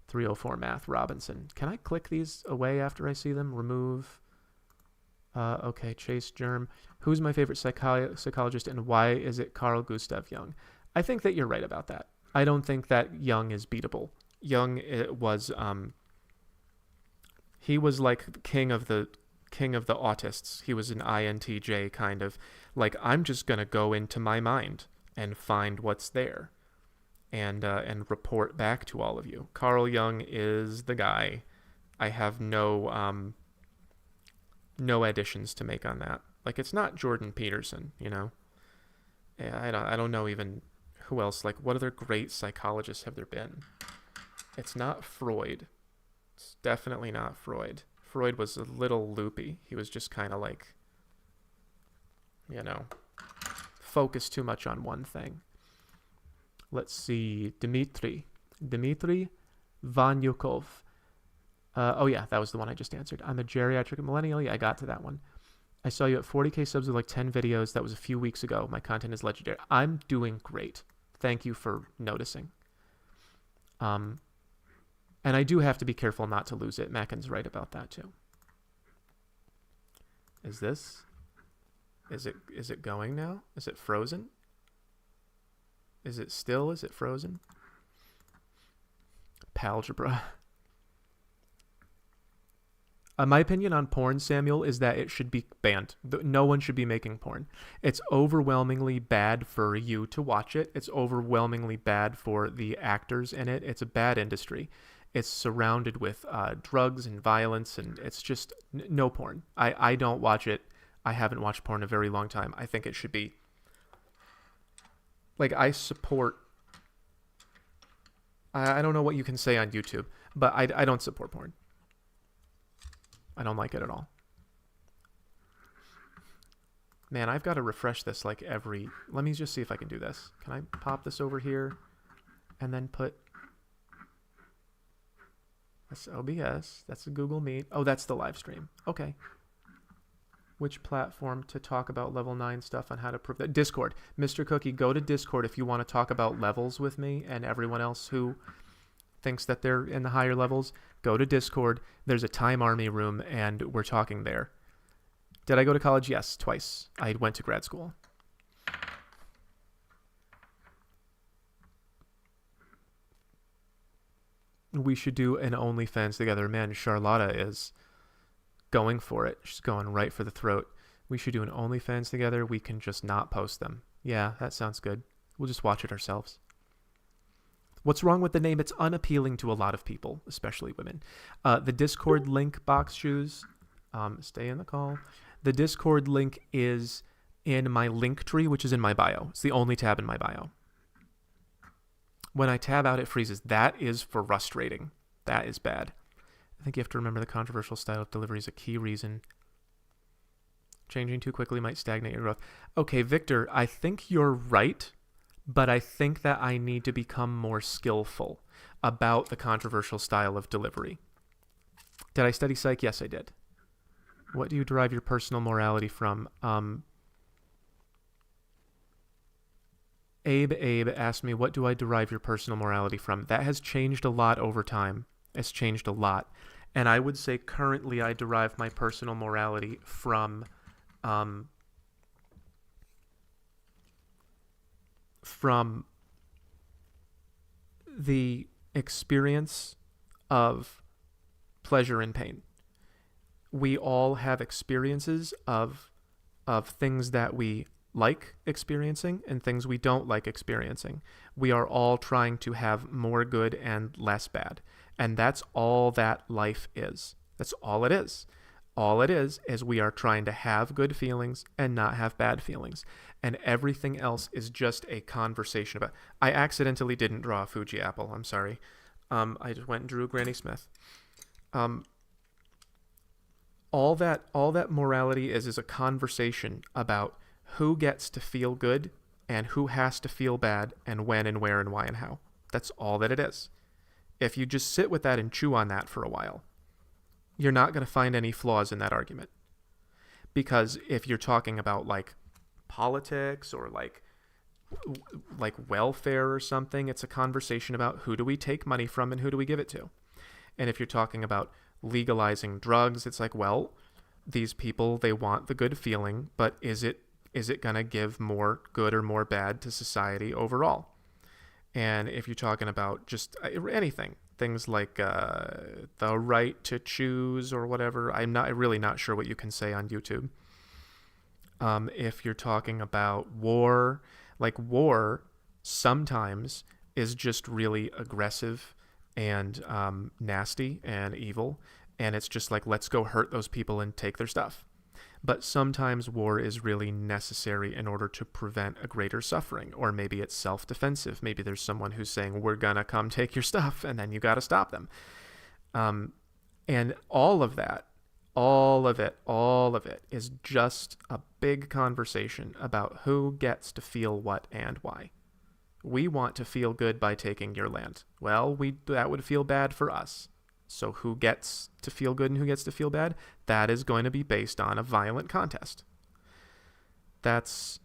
304 Math Robinson. Can I click these away after I see them? Remove. Okay, Chase Germ. Who's my favorite psychologist and why is it Carl Gustav Jung? I think that you're right about that. I don't think that Jung is beatable. Jung was he was like king of the autists. He was an INTJ kind of like, I'm just going to go into my mind and find what's there and report back to all of you. Carl Jung is the guy. I have no additions to make on that. Like, it's not Jordan Peterson, you know? Yeah, I don't know even who else. Like, what other great psychologists have there been? It's not Freud. It's definitely not Freud. Freud was a little loopy. He was just kind of like, you know, focused too much on one thing. Let's see. Dmitry Vanyukov. Oh yeah, that was the one I just answered. I'm a geriatric millennial. Yeah, I got to that one. I saw you at 40k subs with like 10 videos. That was a few weeks ago. My content is legendary. I'm doing great. Thank you for noticing. And I do have to be careful not to lose it. Macken's right about that too. Is it going now? Is it frozen? Is it still? Is it frozen? Palgebra. My opinion on porn, Samuel, is that it should be banned. No one should be making porn. It's overwhelmingly bad for you to watch it. It's overwhelmingly bad for the actors in it. It's a bad industry. It's surrounded with drugs and violence, and it's just no porn. I don't watch it. I haven't watched porn in a very long time. I think it should be... Like, I support... I don't know what you can say on YouTube, but I don't support porn. I don't like it at all. Man, I've got to refresh this like every... Let me just see if I can do this. Can I pop this over here and then put... That's OBS. That's a Google Meet. Oh, that's the live stream. Okay. Which platform to talk about level 9 stuff on how to prove that? Discord. Mr. Cookie, go to Discord if you want to talk about levels with me and everyone else who thinks that they're in the higher levels. Go to Discord. There's a Time Army room, and we're talking there. Did I go to college? Yes, twice. I went to grad school. We should do an OnlyFans together. Man, Charlotta is going for it. She's going right for the throat. We should do an OnlyFans together. We can just not post them. Yeah, that sounds good. We'll just watch it ourselves. What's wrong with the name? It's unappealing to a lot of people, especially women. The Discord link, Box Shoes, stay in the call. The Discord link is in my link tree, which is in my bio. It's the only tab in my bio. When I tab out, it freezes. That is frustrating. That is bad. I think you have to remember the controversial style of delivery is a key reason Changing too quickly might stagnate your growth. Okay, Victor, I think you're right, but I think that I need to become more skillful about the controversial style of delivery. Did I study psych? Yes, I did. What do you derive your personal morality from? Abe asked me, what do I derive your personal morality from? That has changed a lot over time. It's changed a lot. And I would say currently I derive my personal morality from the experience of pleasure and pain. We all have experiences of things that we like experiencing and things we don't like experiencing. We are all trying to have more good and less bad. And that's all that life is. That's all it is. All it is we are trying to have good feelings and not have bad feelings. And everything else is just a conversation about. I accidentally didn't draw a Fuji apple. I'm sorry. I just went and drew Granny Smith. All that morality is a conversation about who gets to feel good and who has to feel bad and when and where and why and how. That's all that it is. If you just sit with that and chew on that for a while, you're not going to find any flaws in that argument. Because if you're talking about like politics or like welfare or something, it's a conversation about who do we take money from and who do we give it to. And if you're talking about legalizing drugs, it's like, well, these people, they want the good feeling, but is it going to give more good or more bad to society overall? And if you're talking about just anything, things like the right to choose or whatever, I'm really not sure what you can say on YouTube. If you're talking about war, like war sometimes is just really aggressive and nasty and evil. And it's just like, let's go hurt those people and take their stuff. But sometimes war is really necessary in order to prevent a greater suffering. Or maybe it's self-defensive. Maybe there's someone who's saying, we're going to come take your stuff, and then you got to stop them. And all of that, all of it is just a big conversation about who gets to feel what and why. We want to feel good by taking your land. Well, that would feel bad for us. So who gets to feel good and who gets to feel bad? That is going to be based on a violent contest. That's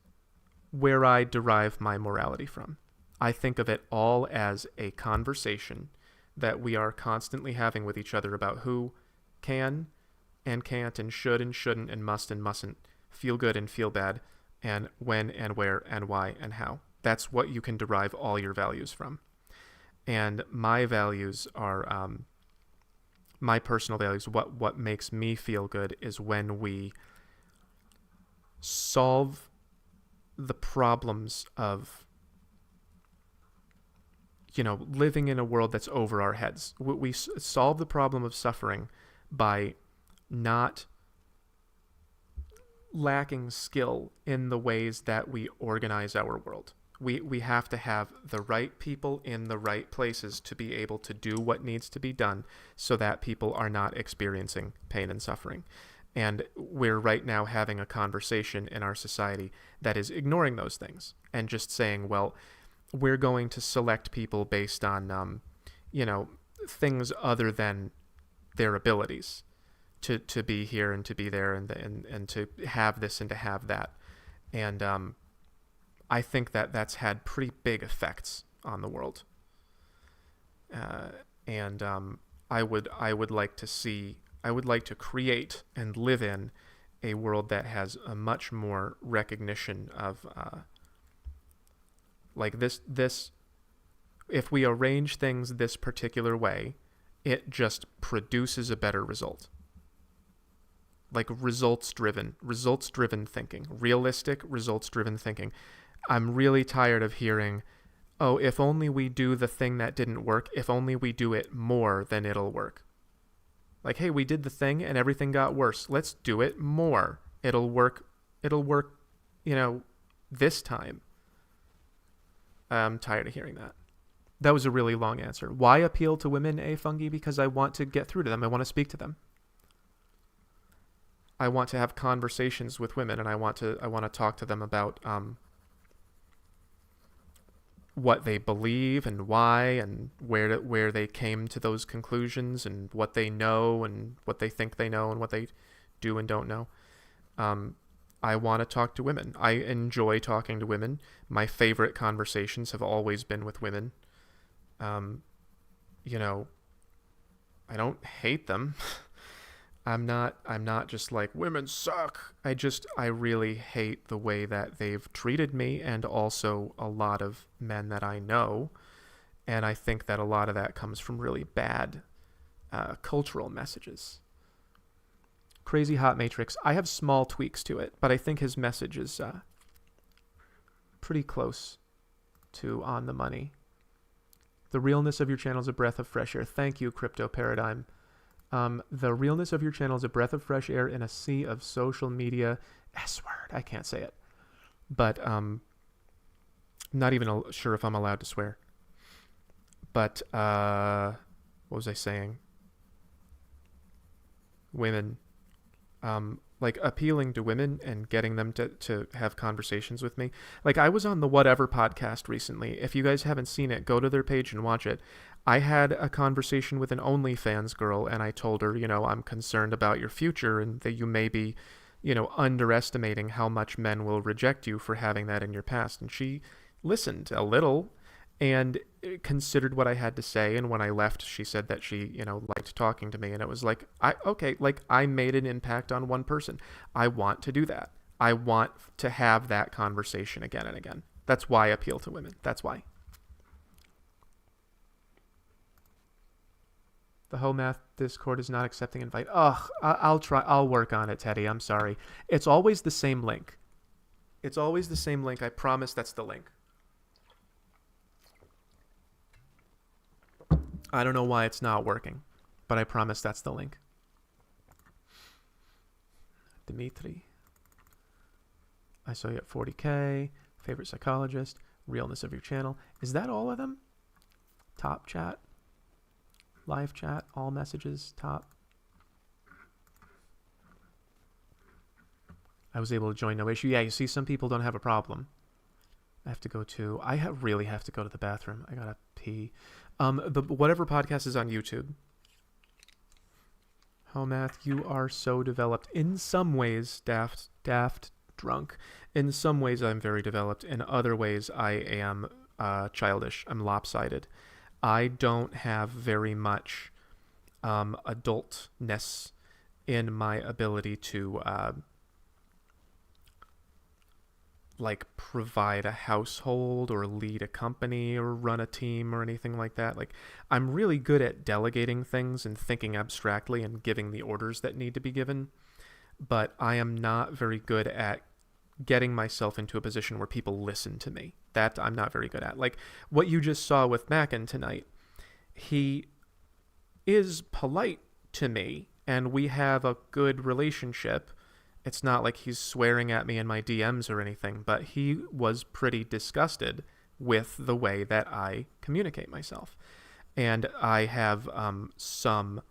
where I derive my morality from. I think of it all as a conversation that we are constantly having with each other about who can and can't and should and shouldn't and must and mustn't feel good and feel bad, and when and where and why and how. That's what you can derive all your values from. And my values are... my personal values, what makes me feel good is when we solve the problems of, living in a world that's over our heads. We solve the problem of suffering by not lacking skill in the ways that we organize our world. We have to have the right people in the right places to be able to do what needs to be done so that people are not experiencing pain and suffering. And we're right now having a conversation in our society that is ignoring those things and just saying, well, we're going to select people based on, things other than their abilities to be here and to be there and to have this and to have that. And, I think that that's had pretty big effects on the world, and I would like to create and live in a world that has a much more recognition of like this. If we arrange things this particular way, it just produces a better result. Like results-driven thinking, realistic results-driven thinking. I'm really tired of hearing, oh, if only we do the thing that didn't work, if only we do it more, then it'll work. Like, hey, we did the thing and everything got worse. Let's do it more. It'll work, this time. I'm tired of hearing that. That was a really long answer. Why appeal to women, Fungi? Because I want to get through to them. I want to speak to them. I want to have conversations with women, and I want to talk to them about what they believe and why, and where they came to those conclusions, and what they know and what they think they know and what they do and don't know. I want to talk to women. I enjoy talking to women. My favorite conversations have always been with women. You know, I don't hate them. I'm not just like, women suck. I really hate the way that they've treated me, and also a lot of men that I know. And I think that a lot of that comes from really bad cultural messages. Crazy Hot Matrix. I have small tweaks to it, but I think his message is pretty close to on the money. The realness of your channel is a breath of fresh air. Thank you, Crypto Paradigm. The realness of your channel is a breath of fresh air in a sea of social media. S-word. I can't say it. But not even sure if I'm allowed to swear. But what was I saying? Women. Like appealing to women and getting them to have conversations with me. Like I was on the Whatever podcast recently. If you guys haven't seen it, go to their page and watch it. I had a conversation with an OnlyFans girl, and I told her, I'm concerned about your future and that you may be, underestimating how much men will reject you for having that in your past. And she listened a little and considered what I had to say. And when I left, she said that she, liked talking to me. And it was like, I made an impact on one person. I want to do that. I want to have that conversation again and again. That's why I appeal to women. That's why. The Ho Math Discord is not accepting invite. Ugh, I'll try. I'll work on it, Teddy. I'm sorry. It's always the same link. It's always the same link. I promise that's the link. I don't know why it's not working, but I promise that's the link. Dimitri. I saw you at 40K. Favorite psychologist. Realness of your channel. Is that all of them? Top chat. Live chat. All messages. Top. I was able to join no issue. Yeah, you see, some people don't have a problem. I have to go to... really have to go to the bathroom. I gotta pee. The Whatever podcast is on YouTube. Oh, Math, you are so developed. In some ways, daft drunk. In some ways, I'm very developed. In other ways, I am childish. I'm lopsided. I don't have very much adultness in my ability to provide a household or lead a company or run a team or anything like that. I'm really good at delegating things and thinking abstractly and giving the orders that need to be given, but I am not very good at getting myself into a position where people listen to me. That I'm not very good at. Like what you just saw with Macken tonight, he is polite to me and we have a good relationship. It's not like he's swearing at me in my DMs or anything, but he was pretty disgusted with the way that I communicate myself. And I have some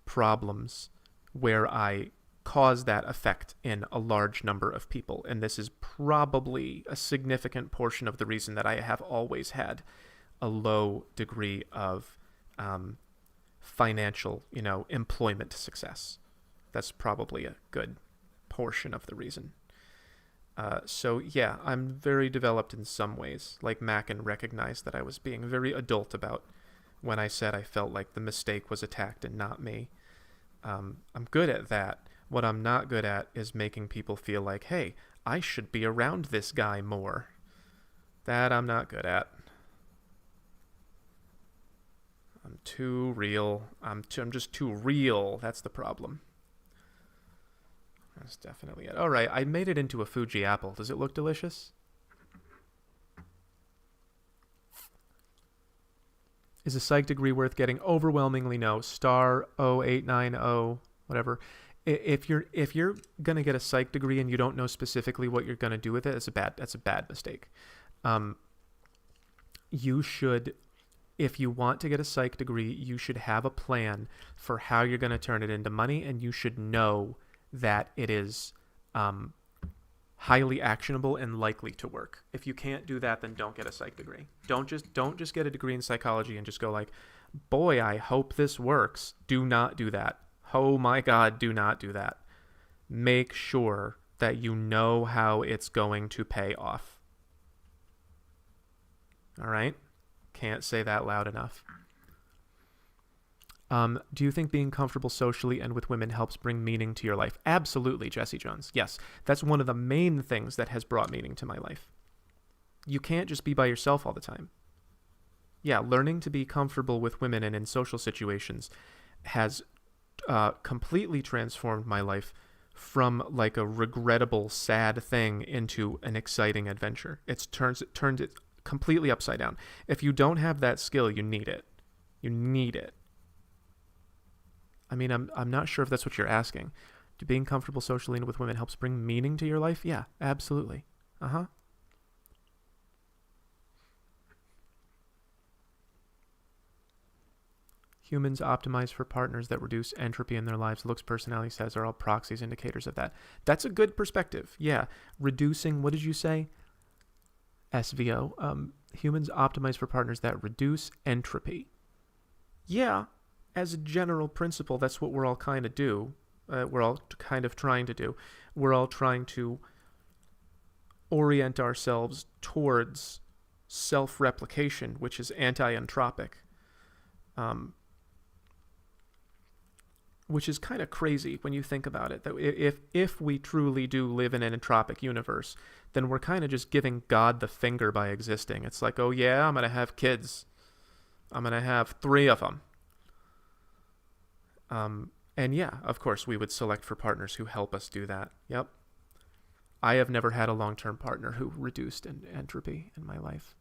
problems where I cause that effect in a large number of people. And this is probably a significant portion of the reason that I have always had a low degree of financial, employment success. That's probably a good portion of the reason. So yeah, I'm very developed in some ways. Like Macken recognized that I was being very adult about when I said I felt like the mistake was attacked and not me. I'm good at that. What I'm not good at is making people feel like, hey, I should be around this guy more. That I'm not good at. I'm too real. I'm just too real. That's the problem. That's definitely it. All right, I made it into a Fuji apple. Does it look delicious? Is a psych degree worth getting? Overwhelmingly no. Star 0890, whatever. If you're gonna get a psych degree and you don't know specifically what you're gonna do with it, that's a bad mistake. You should, if you want to get a psych degree, you should have a plan for how you're gonna turn it into money, and you should know that it is highly actionable and likely to work. If you can't do that, then don't get a psych degree. Don't just get a degree in psychology and just go like, boy, I hope this works. Do not do that. Oh my God, do not do that. Make sure that you know how it's going to pay off. All right? Can't say that loud enough. Do you think being comfortable socially and with women helps bring meaning to your life? Absolutely, Jesse Jones. Yes, that's one of the main things that has brought meaning to my life. You can't just be by yourself all the time. Yeah, learning to be comfortable with women and in social situations has completely transformed my life from like a regrettable, sad thing into an exciting adventure. It's turned it completely upside down. If you don't have that skill, you need it. You need it. I mean, I'm not sure if that's what you're asking. Do being comfortable socially and with women helps bring meaning to your life? Yeah, absolutely. Uh-huh. Humans optimize for partners that reduce entropy in their lives. Looks, personality, says are all proxies, indicators of that. That's a good perspective. Yeah. Reducing, what did you say? SVO. Humans optimize for partners that reduce entropy. Yeah. As a general principle, that's what we're all kind of do. We're all kind of trying to do. We're all trying to orient ourselves towards self-replication, which is anti-entropic, which is kind of crazy when you think about it. That if we truly do live in an entropic universe, then we're kind of just giving God the finger by existing. It's like, oh yeah, I'm going to have kids. I'm going to have 3 of them. And yeah, of course, we would select for partners who help us do that. Yep. I have never had a long-term partner who reduced entropy in my life.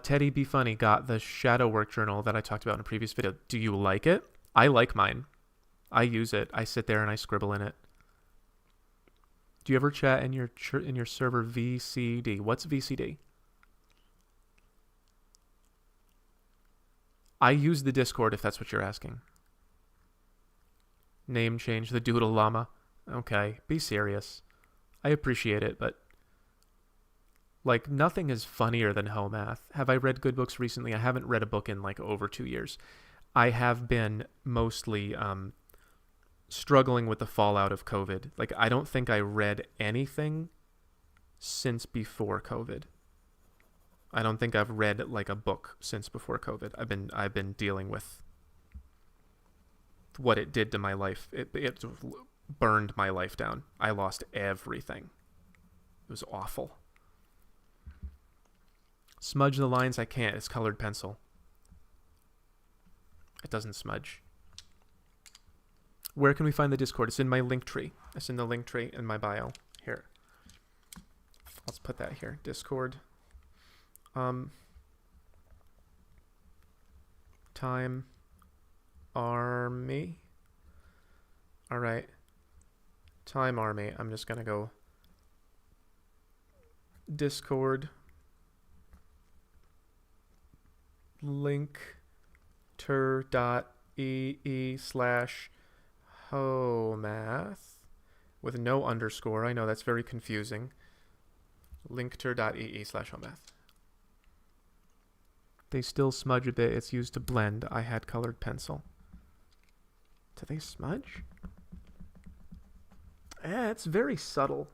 Teddy Be Funny got the shadow work journal that I talked about in a previous video. Do you like it? I like mine. I use it. I sit there and I scribble in it. Do you ever chat in your server VCD? What's VCD? I use the Discord if that's what you're asking. Name change, the Doodle Llama. Okay, be serious. I appreciate it, but like nothing is funnier than home math. Have I read good books recently? I haven't read a book in like over 2 years. I have been mostly struggling with the fallout of COVID. Like I don't think I read anything since before COVID. I don't think I've read like a book since before COVID. I've been dealing with what it did to my life. It burned my life down. I lost everything. It was awful. Smudge the lines, I can't. It's colored pencil. It doesn't smudge. Where can we find the Discord? It's in my link tree. It's in the link tree in my bio. Here. Let's put that here. Discord. Time Army. All right. Time Army. I'm just going to go Discord linkter.ee/homath with no underscore. I know that's very confusing. linkter.ee/homath. They still smudge a bit. It's used to blend. I had colored pencil. Do they smudge? It's very subtle.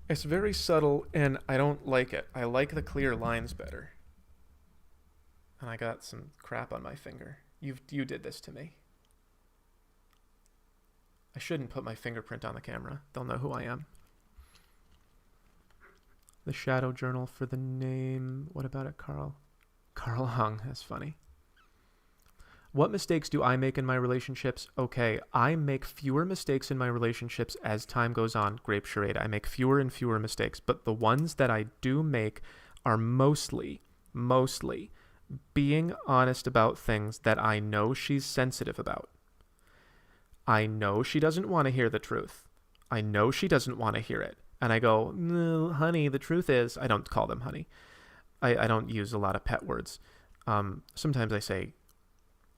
It's very subtle, and I don't like it. I like the clear lines better. And I got some crap on my finger. You did this to me. I shouldn't put my fingerprint on the camera. They'll know who I am. The shadow journal for the name. What about it, Carl? Carl Hung. That's funny. What mistakes do I make in my relationships? Okay, I make fewer mistakes in my relationships as time goes on. Grape charade. I make fewer and fewer mistakes, but the ones that I do make are mostly being honest about things that I know she's sensitive about. I know she doesn't want to hear the truth. I know she doesn't want to hear it. And I go, no, honey, the truth is, I don't call them honey. I don't use a lot of pet words. Sometimes I say,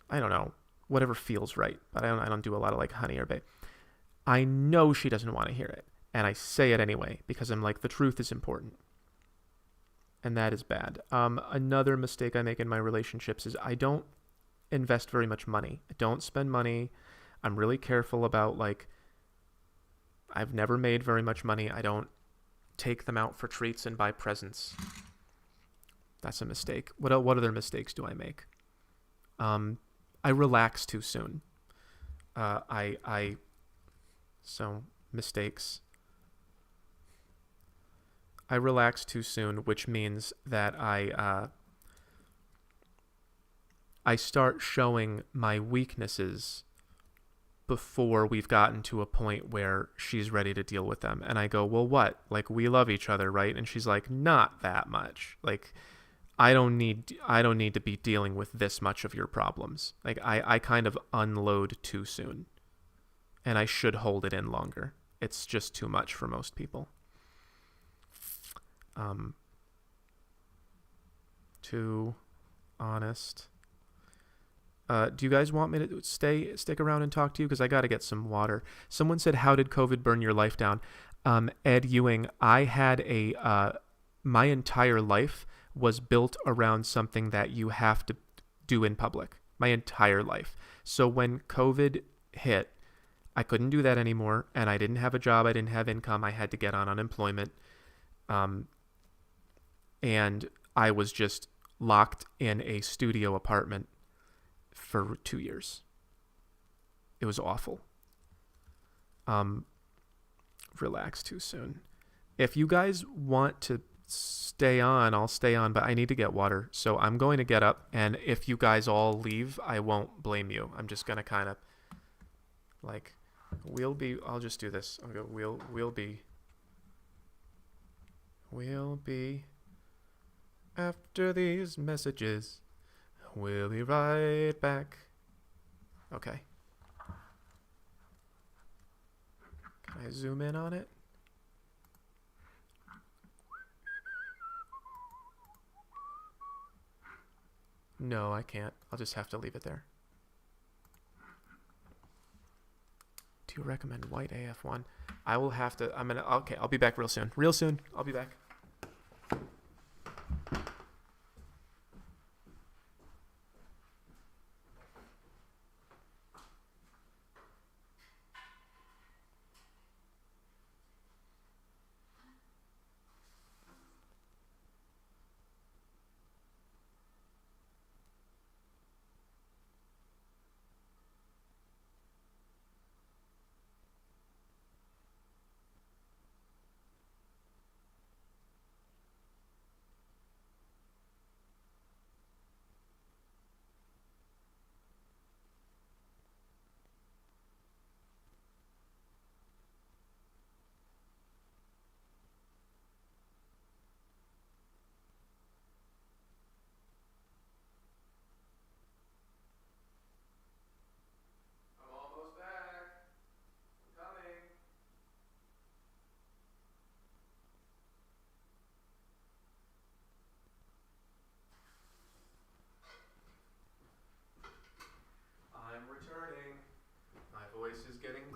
I don't know, whatever feels right, but I don't do a lot of like honey or babe. I know she doesn't want to hear it, and I say it anyway because I'm like, the truth is important, and that is bad. Another mistake I make in my relationships is I don't invest very much money. I don't spend money. I'm really careful about like, I've never made very much money. I don't take them out for treats and buy presents. That's a mistake. What other mistakes do I make? I relax too soon. So mistakes. I relax too soon, which means that I start showing my weaknesses before we've gotten to a point where she's ready to deal with them. And I go, well, what? Like, we love each other, right? And she's like, not that much. Like, I don't need to be dealing with this much of your problems. Like, I kind of unload too soon. And I should hold it in longer. It's just too much for most people. Too honest. Do you guys want me to stick around and talk to you? Because I got to get some water. Someone said, how did COVID burn your life down? Ed Ewing, I had my entire life was built around something that you have to do in public. My entire life. So when COVID hit, I couldn't do that anymore, and I didn't have a job. I didn't have income. I had to get on unemployment. And I was just locked in a studio apartment for 2 years. It was awful. Relax too soon. If you guys want to stay on, I'll stay on, but I need to get water. So I'm going to get up, and if you guys all leave, I won't blame you. I'm just going to kind of like, I'll just do this. I'll go, we'll be after these messages. We'll be right back. Okay. Can I zoom in on it? No, I can't. I'll just have to leave it there. Do you recommend white AF1? I will have to, okay, I'll be back real soon. I'll be back.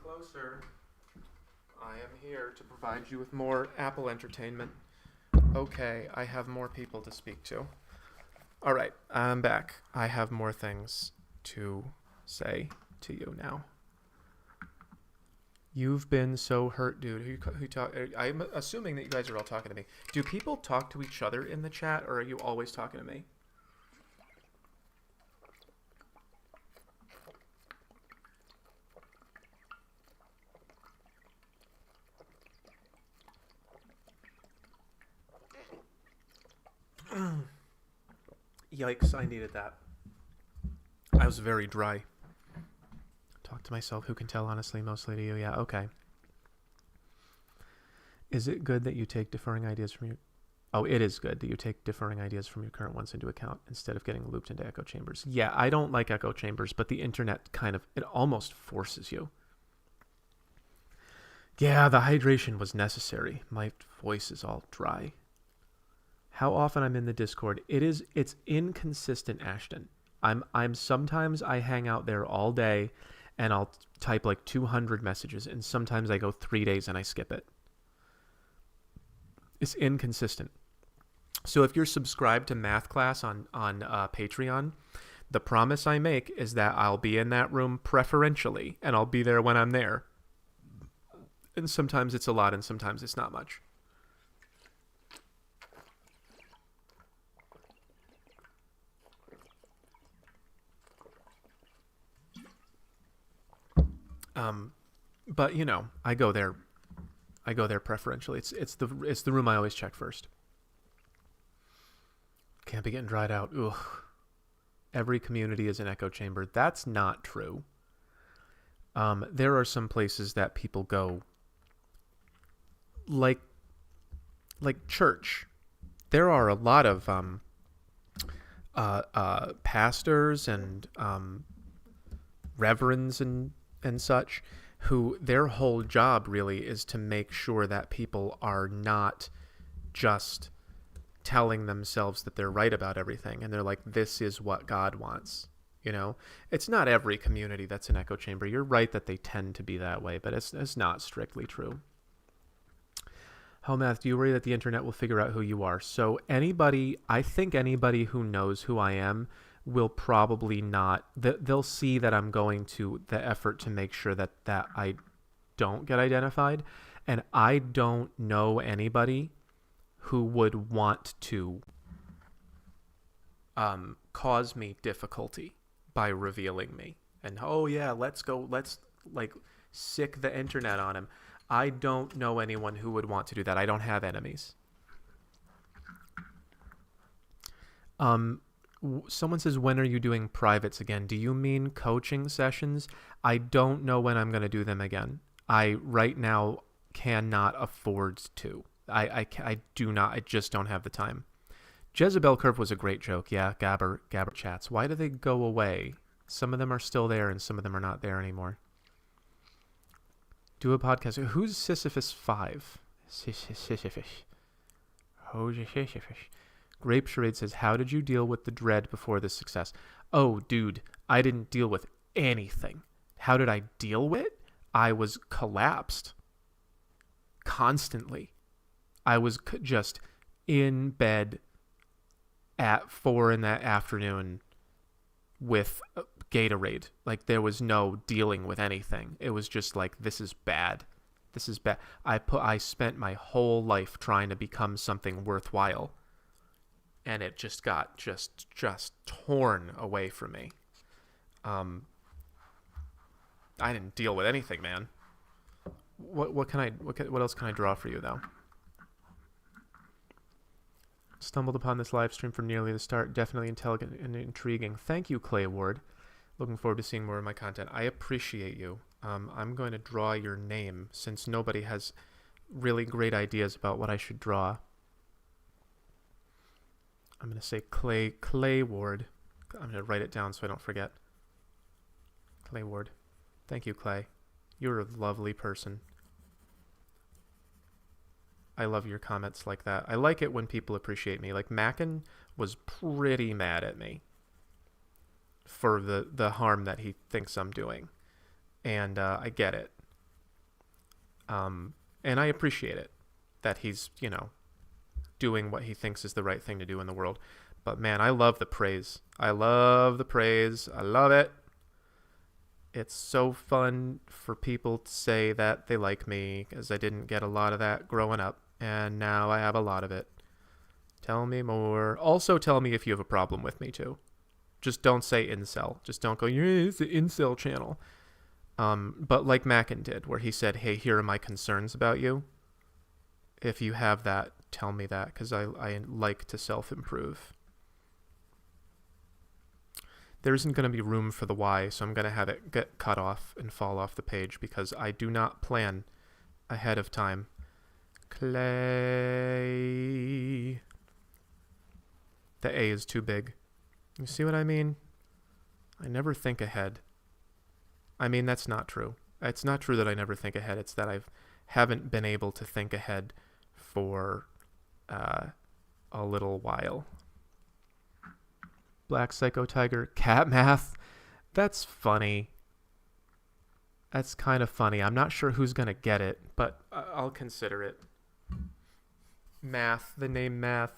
Closer. I am here to provide you with more Apple entertainment. Okay, I have more people to speak to. All right, I'm back. I have more things to say to you now. You've been so hurt, dude. I'm assuming that you guys are all talking to me. Do people talk to each other in the chat, or are you always talking to me? Yikes, I needed that. I was very dry. Talk to myself, who can tell honestly, mostly to you. Yeah, okay. Is it good that you take differing ideas from your... Oh, it is good that you take differing ideas from your current ones into account instead of getting looped into echo chambers. Yeah, I don't like echo chambers, but the internet it almost forces you. Yeah, the hydration was necessary. My voice is all dry. How often I'm in the Discord? It's inconsistent, Ashton. I'm sometimes I hang out there all day and I'll type like 200 messages, and sometimes I go 3 days and I skip it. It's inconsistent. So if you're subscribed to math class on Patreon, the promise I make is that I'll be in that room preferentially, and I'll be there when I'm there. And sometimes it's a lot, and sometimes it's not much. But you know, I go there preferentially. It's the room I always check first. Can't be getting dried out. Ugh. Every community is an echo chamber. That's not true. There are some places that people go, like church. There are a lot of pastors and reverends and such who their whole job really is to make sure that people are not just telling themselves that they're right about everything, and they're like, this is what God wants. You know, it's not every community that's an echo chamber. You're right that they tend to be that way, but it's not strictly true. Math, do you worry that the internet will figure out who you are? So I think anybody who knows who I am will probably not. They'll see that I'm going to the effort to make sure that I don't get identified, and I don't know anybody who would want to cause me difficulty by revealing me. And let's like sick the internet on him. I don't know anyone who would want to do that. I don't have enemies. Someone says, when are you doing privates again? Do you mean coaching sessions? I don't know when I'm going to do them again. I right now cannot afford to. I do not. I just don't have the time. Jezebel Curve was a great joke. Yeah, Gabber chats. Why do they go away? Some of them are still there and some of them are not there anymore. Do a podcast. Who's Sisyphus 5? Sisyphus. Grape Charade says, how did you deal with the dread before this success? Oh, dude, I didn't deal with anything. How did I deal with it? I was collapsed. Constantly. I was just in bed at 4 in that afternoon with Gatorade. Like, there was no dealing with anything. It was just like, this is bad. This is bad. I spent my whole life trying to become something worthwhile, and it just got just torn away from me. I didn't deal with anything, man. What else can I draw for you, though? Stumbled upon this live stream from nearly the start. Definitely intelligent and intriguing. Thank you, Clay Ward. Looking forward to seeing more of my content. I appreciate you. I'm going to draw your name since nobody has really great ideas about what I should draw. I'm going to say Clay Ward. I'm going to write it down so I don't forget. Clay Ward. Thank you, Clay. You're a lovely person. I love your comments like that. I like it when people appreciate me. Like, Macken was pretty mad at me for the harm that he thinks I'm doing. And I get it. And I appreciate it that he's, doing what he thinks is the right thing to do in the world. But, man, I love the praise. I love the praise. I love it. It's so fun for people to say that they like me, because I didn't get a lot of that growing up. And now I have a lot of it. Tell me more. Also, tell me if you have a problem with me, too. Just don't say incel. Just don't go, yeah, it's the incel channel. But like Macken did, where he said, hey, here are my concerns about you. If you have that, tell me that, because I like to self-improve. There isn't going to be room for the Y, so I'm going to have it get cut off and fall off the page, because I do not plan ahead of time. Clay. The A is too big. You see what I mean? I never think ahead. I mean, that's not true. It's not true that I never think ahead. It's that I haven't been able to think ahead for a little while. Black Psycho Tiger, cat math. That's funny. That's kind of funny. I'm not sure who's going to get it, but I'll consider it. Math, the name Math.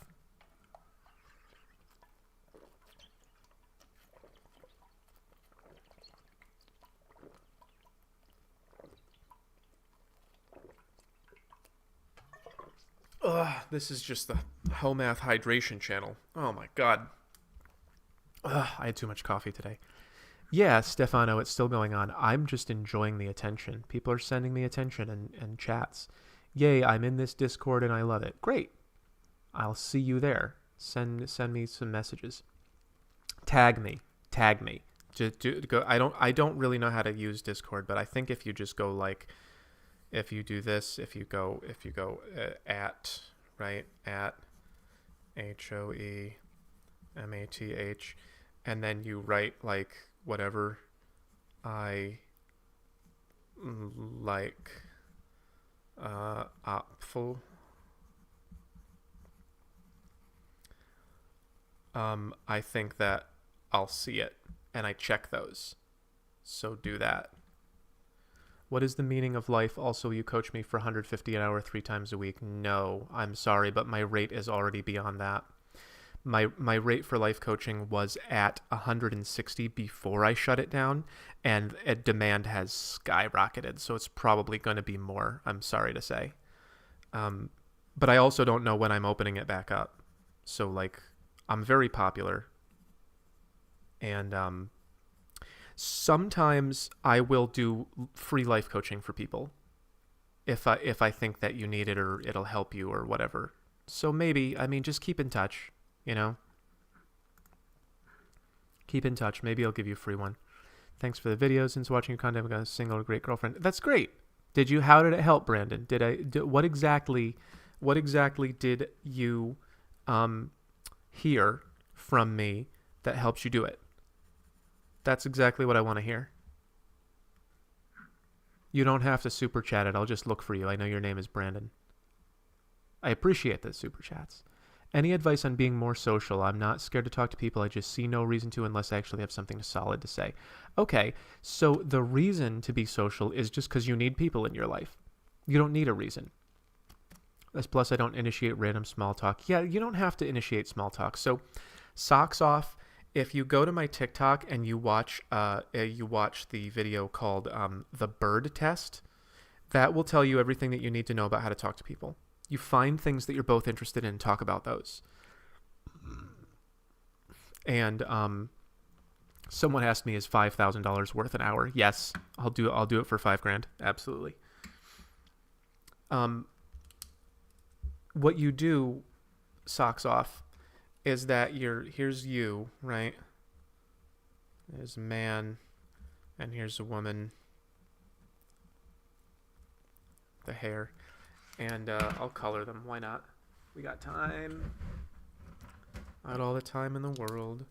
Ugh, this is just the Math hydration channel. Oh my god. Ugh, I had too much coffee today. Yeah, Stefano, it's still going on. I'm just enjoying the attention. People are sending me attention and chats. Yay, I'm in this Discord and I love it. Great. I'll see you there. Send me some messages. Tag me. Go. I don't really know how to use Discord, but I think if you just go like, if you do this, if you go at HOEMATH, and then you write like whatever I like, apfel. I think that I'll see it, and I check those. So do that. What is the meaning of life? Also, you coach me for $150 an hour 3 times a week. No, I'm sorry, but my rate is already beyond that. My rate for life coaching was at $160 before I shut it down, and demand has skyrocketed, so it's probably going to be more, I'm sorry to say. But I also don't know when I'm opening it back up. So, like, I'm very popular. And sometimes I will do free life coaching for people if I think that you need it or it'll help you or whatever. So maybe, I mean, just keep in touch, you know? Keep in touch. Maybe I'll give you a free one. Thanks for the videos. Since watching your content, I've got a single great girlfriend. That's great. How did it help, Brandon? What exactly did you hear from me that helps you do it? That's exactly what I want to hear. You don't have to super chat it. I'll just look for you. I know your name is Brandon. I appreciate the super chats. Any advice on being more social? I'm not scared to talk to people. I just see no reason to unless I actually have something solid to say. Okay, so the reason to be social is just because you need people in your life. You don't need a reason. Plus, I don't initiate random small talk. Yeah, you don't have to initiate small talk. So, socks off. If you go to my TikTok and you watch the video called The Bird Test, that will tell you everything that you need to know about how to talk to people. You find things that you're both interested in and talk about those. And someone asked me, is $5,000 worth an hour? Yes, I'll do it for $5,000. Absolutely. What you do, socks off, is that here's you, right? There's a man, and here's a woman. The hair. And I'll color them. Why not? We got time. Not all the time in the world.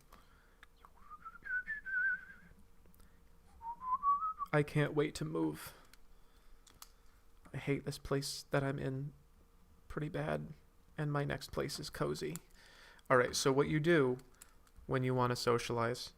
I can't wait to move. I hate this place that I'm in pretty bad. And my next place is cozy. Alright, so what you do when you want to socialize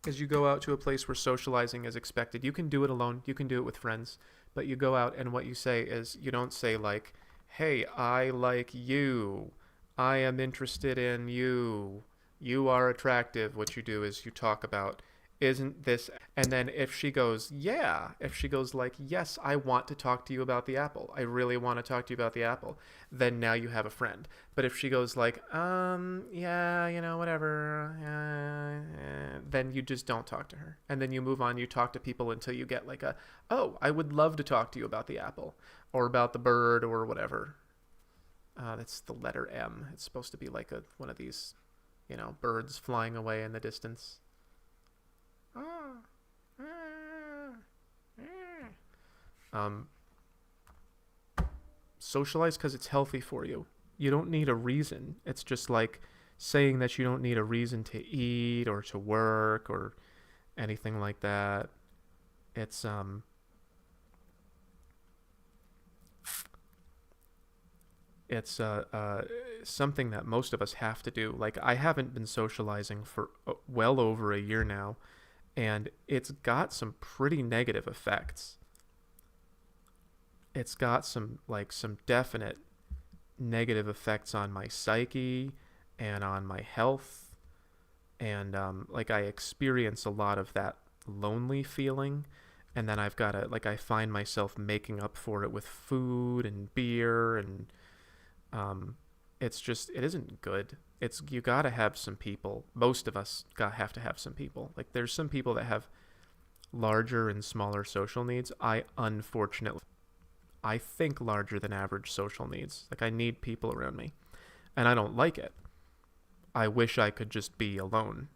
is you go out to a place where socializing is expected. You can do it alone. You can do it with friends. But you go out and what you say is, you don't say like, hey, I like you. I am interested in you. You are attractive. What you do is you talk about, isn't this, and then if she goes, yeah, if she goes like, yes, I want to talk to you about the apple. I really want to talk to you about the apple. Then now you have a friend. But if she goes like, yeah, you know, whatever, then you just don't talk to her. And then you move on. You talk to people until you get like oh, I would love to talk to you about the apple or about the bird or whatever. That's the letter M. It's supposed to be like one of these, you know, birds flying away in the distance. Socialize because it's healthy for you. You don't need a reason. It's just like saying that you don't need a reason to eat or to work or anything like that. It's something that most of us have to do. Like, I haven't been socializing for well over a year now, and it's got some pretty negative effects. It's got some definite negative effects on my psyche and on my health, and I experience a lot of that lonely feeling, and then I find myself making up for it with food and beer, and it isn't good. You gotta have some people. Most of us have to have some people. Like, there's some people that have larger and smaller social needs. I think larger than average social needs. Like, I need people around me, and I don't like it. I wish I could just be alone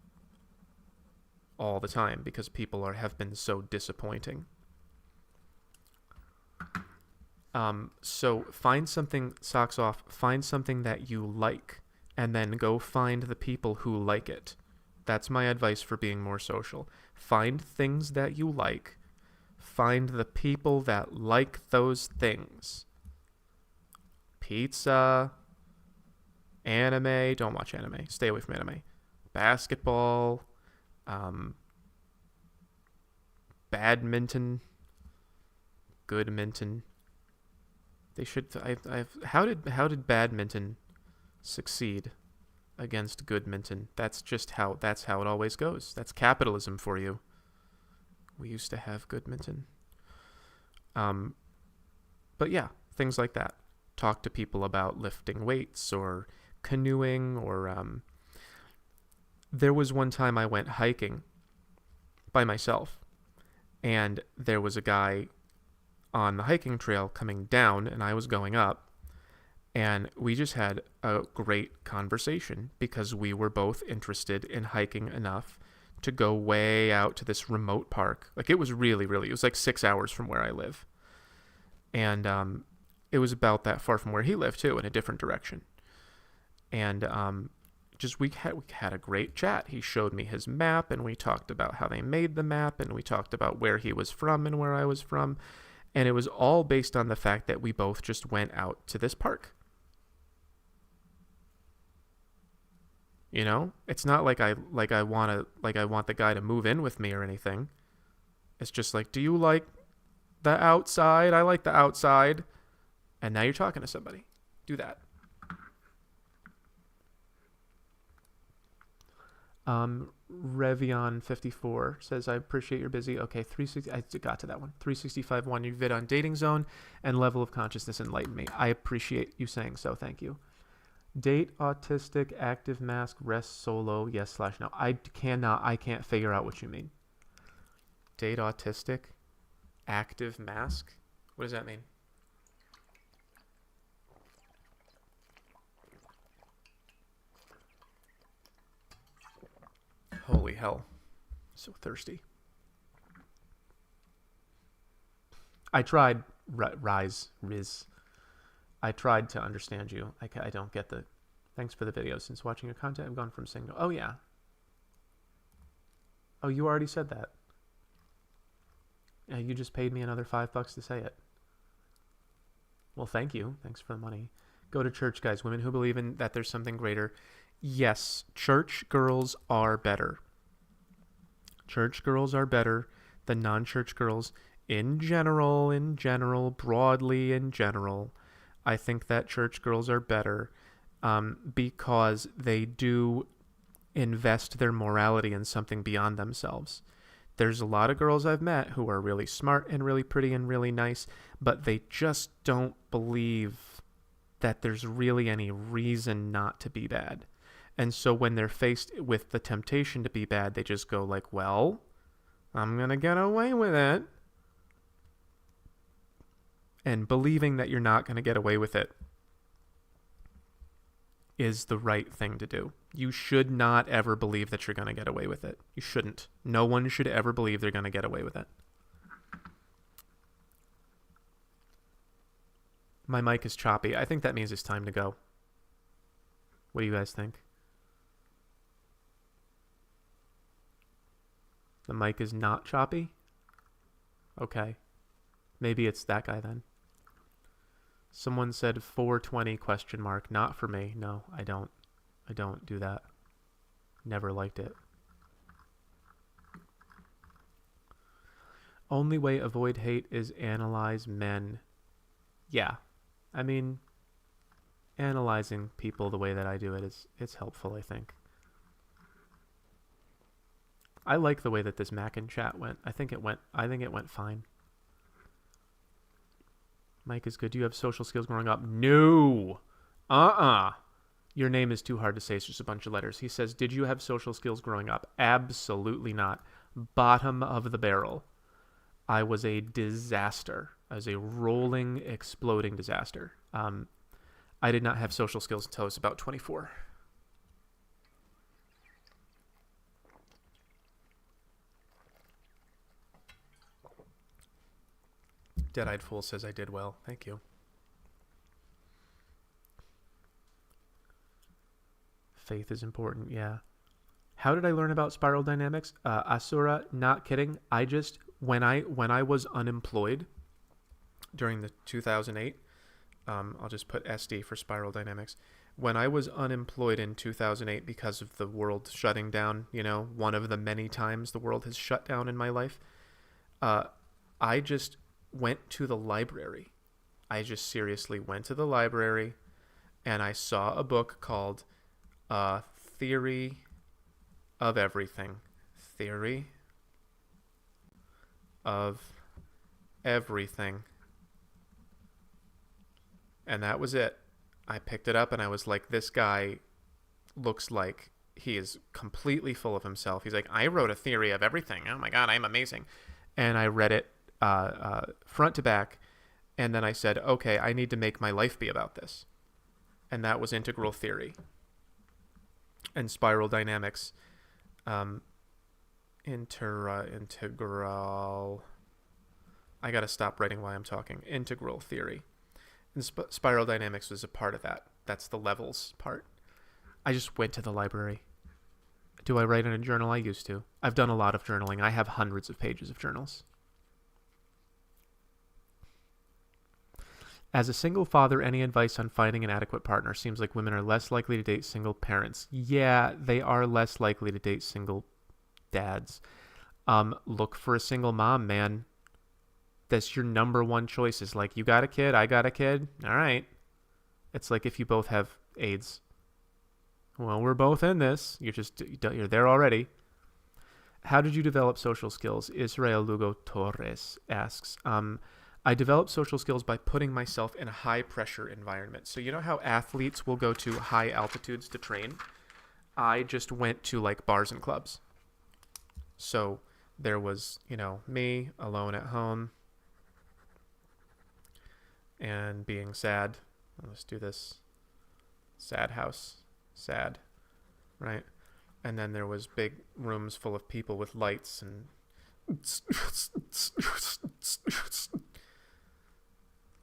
all the time, because people have been so disappointing. So find something, socks off, find something that you like, and then go find the people who like it. That's my advice for being more social. Find things that you like. Find the people that like those things. Pizza, anime, don't watch anime, stay away from anime. Basketball, badminton, goodminton. They should. How did badminton succeed against goodminton? That's how it always goes. That's capitalism for you. We used to have goodminton. But yeah, things like that. Talk to people about lifting weights or canoeing, or there was one time I went hiking by myself, and there was a guy on the hiking trail coming down, and I was going up, and we just had a great conversation because we were both interested in hiking enough to go way out to this remote park. Like, it was really, really, it was like 6 hours from where I live, and it was about that far from where he lived too, in a different direction. And we had a great chat. He showed me his map, and we talked about how they made the map, and we talked about where he was from and where I was from. And it was all based on the fact that we both just went out to this park. You know, it's not like I want the guy to move in with me or anything. It's just like, do you like the outside? I like the outside. And now you're talking to somebody. Do that. Revion54 says, I appreciate you're busy. Okay, 360. I got to that one. 365 one. You vid on dating zone and level of consciousness enlighten me. I appreciate you saying so. Thank you. Date autistic, active mask, rest solo, yes/no. I can't figure out what you mean. Date autistic, active mask. What does that mean? Holy hell. So thirsty. I tried, Riz. I tried to understand you. I don't get the... Thanks for the video. Since watching your content, I've gone from single... Oh, yeah. Oh, you already said that. Yeah, you just paid me another $5 to say it. Well, thank you. Thanks for the money. Go to church, guys. Women who believe in that there's something greater. Yes, church girls are better. Church girls are better than non-church girls in general, broadly in general. I think that church girls are better because they do invest their morality in something beyond themselves. There's a lot of girls I've met who are really smart and really pretty and really nice, but they just don't believe that there's really any reason not to be bad. And so when they're faced with the temptation to be bad, they just go like, well, I'm going to get away with it. And believing that you're not going to get away with it is the right thing to do. You should not ever believe that you're going to get away with it. You shouldn't. No one should ever believe they're going to get away with it. My mic is choppy. I think that means it's time to go. What do you guys think? The mic is not choppy? Okay. Maybe it's that guy then. Someone said 420 question mark. Not for me. No, I don't. I don't do that. Never liked it. Only way avoid hate is analyze men. Yeah. I mean, analyzing people the way that I do it it's helpful, I think. I like the way that this Macken chat went. I think it went fine. Mike is good. Do you have social skills growing up? No. Your name is too hard to say. It's just a bunch of letters. He says, did you have social skills growing up? Absolutely not. Bottom of the barrel. I was a disaster. I was a rolling, exploding disaster. I did not have social skills until I was about 24. Dead-Eyed Fool says I did well. Thank you. Faith is important, yeah. How did I learn about spiral dynamics? Asura, not kidding. I just, when I was unemployed during the 2008, I'll just put SD for spiral dynamics. When I was unemployed in 2008 because of the world shutting down, one of the many times the world has shut down in my life, I just went to the library. I just seriously went to the library and I saw a book called Theory of Everything. Theory of Everything. And that was it. I picked it up and I was like, this guy looks like he is completely full of himself. He's like, I wrote a theory of everything. Oh my God, I'm amazing. And I read it front to back. And then I said, okay, I need to make my life be about this. And that was integral theory and spiral dynamics. Integral. I got to stop writing while I'm talking. Integral theory. And spiral dynamics was a part of that. That's the levels part. I just went to the library. Do I write in a journal? I used to. I've done a lot of journaling. I have hundreds of pages of journals. As a single father, any advice on finding an adequate partner? Seems like women are less likely to date single parents. Yeah, they are less likely to date single dads. Look for a single mom, man. That's your number one choice. Is like, you got a kid, I got a kid. All right. It's like if you both have AIDS. Well, we're both in this. You're there already. How did you develop social skills? Israel Lugo Torres asks. I developed social skills by putting myself in a high pressure environment. So you know how athletes will go to high altitudes to train? I just went to like bars and clubs. So there was, me alone at home and being sad. Let's do this. Sad house. Sad. Right? And then there was big rooms full of people with lights and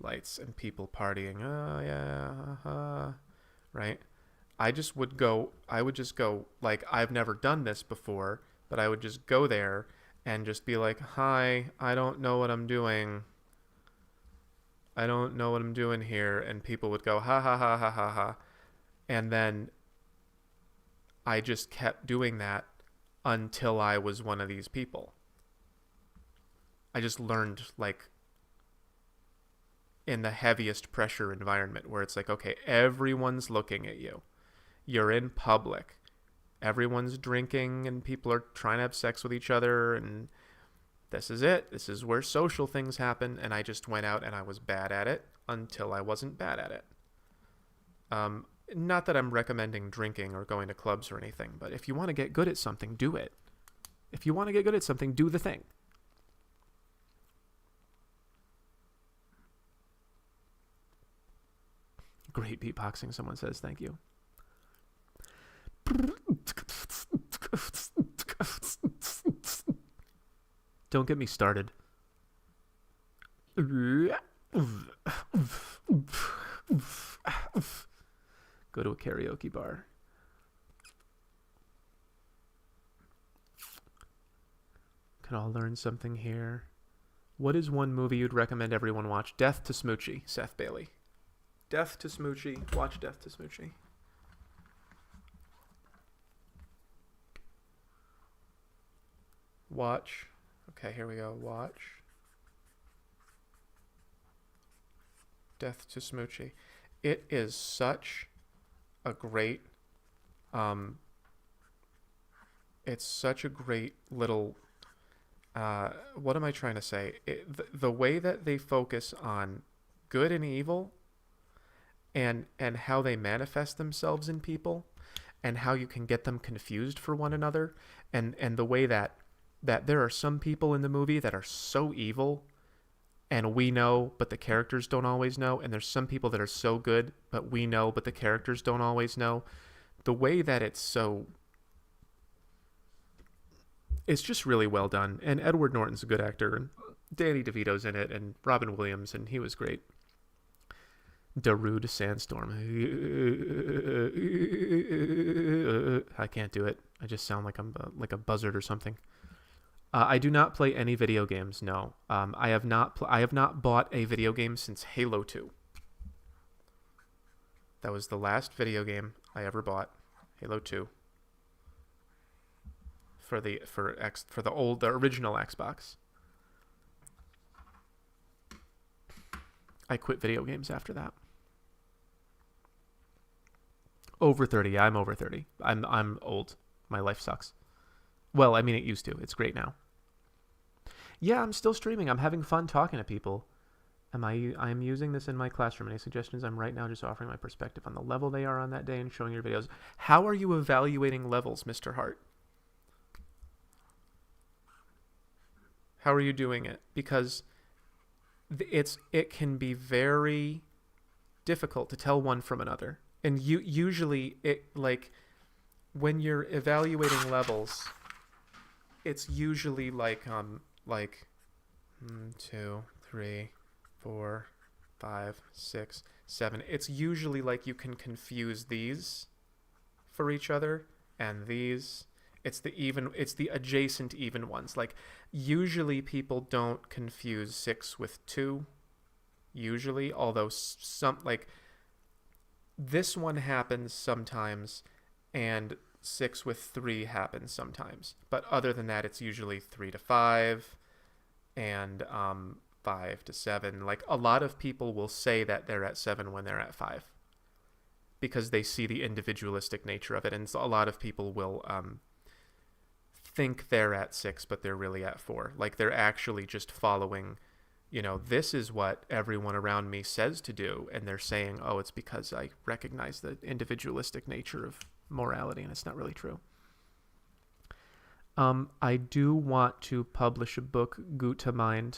lights and people partying. Oh yeah. Right? I would just go like, I've never done this before, but I would just go there and just be like, hi, I don't know what I'm doing. I don't know what I'm doing here. And people would go, ha ha ha ha ha ha. And then I just kept doing that until I was one of these people. I just learned like in the heaviest pressure environment where it's like, okay, everyone's looking at you. You're in public. Everyone's drinking and people are trying to have sex with each other, and this is it. This is where social things happen. And I just went out and I was bad at it until I wasn't bad at it. Not that I'm recommending drinking or going to clubs or anything, but if you want to get good at something, do it. If you want to get good at something, do the thing. Great beatboxing, someone says. Thank you. Don't get me started. Go to a karaoke bar. Can all learn something here. What is one movie you'd recommend everyone watch? Death to Smoochie, Seth Bailey. Death to Smoochie. Watch Death to Smoochie. Watch. Okay, here we go. Watch Death to Smoochie. It is such a great it's such a great little what am I trying to say? The way that they focus on good and evil and how they manifest themselves in people and how you can get them confused for one another and the way that there are some people in the movie that are so evil and we know but the characters don't always know, and there's some people that are so good but we know but the characters don't always know. The way that it's just really well done, and Edward Norton's a good actor, and Danny DeVito's in it, and Robin Williams, and he was great. Darude Sandstorm. I can't do it. I just sound like I'm like a buzzard or something. I do not play any video games. No, I have not bought a video game since Halo 2. That was the last video game I ever bought. Halo 2. For the original Xbox. I quit video games after that. Over 30. I'm over 30. I'm old. My life sucks. Well, I mean, it used to. It's great now. Yeah, I'm still streaming. I'm having fun talking to people. I'm using this in my classroom. Any suggestions? I'm right now just offering my perspective on the level they are on that day and showing your videos. How are you evaluating levels, Mr. Hart? How are you doing it? Because it can be very difficult to tell one from another. And usually when you're evaluating levels, it's usually like 2, 3, 4, 5, 6, 7. It's usually like you can confuse these for each other and these. It's the adjacent even ones. Like usually people don't confuse 6 with 2. Usually, although some this one happens sometimes and 6 with 3 happens sometimes. But other than that, it's usually 3 to 5 and 5 to 7. Like a lot of people will say that they're at 7 when they're at 5 because they see the individualistic nature of it. And so a lot of people will think they're at 6, but they're really at 4. Like they're actually just following, this is what everyone around me says to do. And they're saying, oh, it's because I recognize the individualistic nature of morality, and it's not really true. I do want to publish a book, Gutta Mind.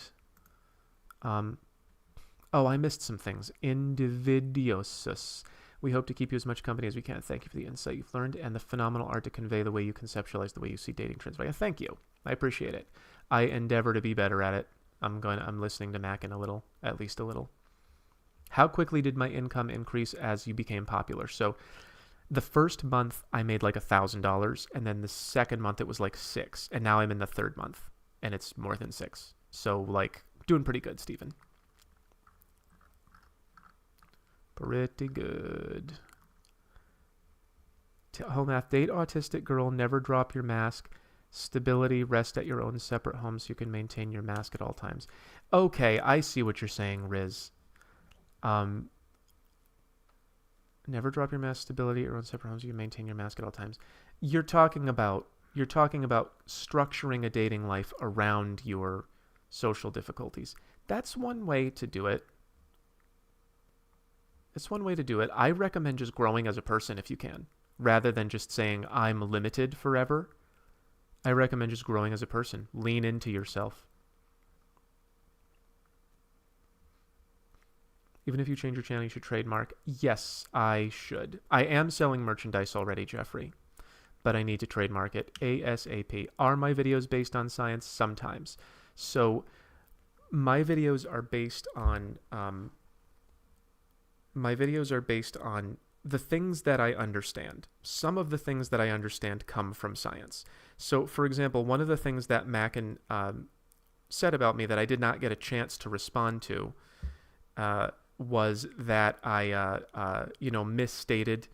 I missed some things. Invidiosus. We hope to keep you as much company as we can. Thank you for the insight you've learned and the phenomenal art to convey the way you conceptualize the way you see dating trends. Thank you. I appreciate it. I endeavor to be better at it. I'm listening to Macken at least a little. How quickly did my income increase as you became popular? So the first month I made like $1,000, and then the second month it was like $6, and now I'm in the third month and it's more than $6. So doing pretty good, Stephen. Pretty good. Home math. Date autistic girl. Never drop your mask. Stability. Rest at your own separate home so you can maintain your mask at all times. Okay, I see what you're saying, Riz. Never drop your mask. Stability at your own separate home so you can maintain your mask at all times. You're talking about structuring a dating life around your social difficulties. That's one way to do it. It's one way to do it. I recommend just growing as a person if you can, rather than just saying I'm limited forever. I recommend just growing as a person. Lean into yourself. Even if you change your channel, you should trademark. Yes, I should. I am selling merchandise already, Jeffrey, but I need to trademark it ASAP. Are my videos based on science? Sometimes. So my videos are based on the things that I understand. Some of the things that I understand come from science. So, for example, one of the things that Macken said about me that I did not get a chance to respond to was that I, misstated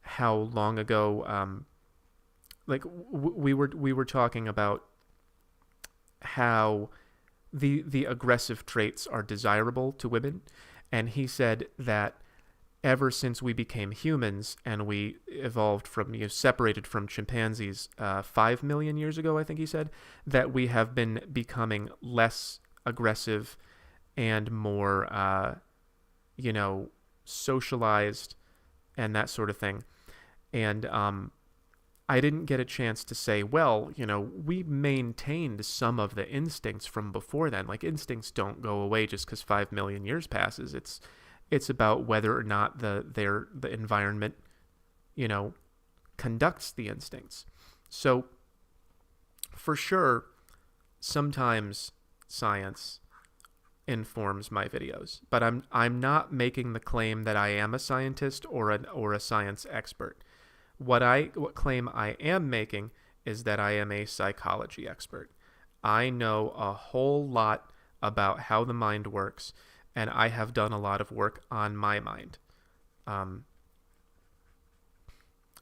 how long ago, we were talking about how the aggressive traits are desirable to women, and he said that ever since we became humans and we evolved from, separated from chimpanzees 5 million years ago, I think he said, that we have been becoming less aggressive and more, socialized and that sort of thing. And I didn't get a chance to say, well, we maintained some of the instincts from before then. Like, instincts don't go away just because 5 million years passes. It's about whether or not the environment, conducts the instincts. So, for sure, sometimes science informs my videos, but I'm not making the claim that I am a scientist or a science expert. What claim I am making is that I am a psychology expert. I know a whole lot about how the mind works, and I have done a lot of work on my mind.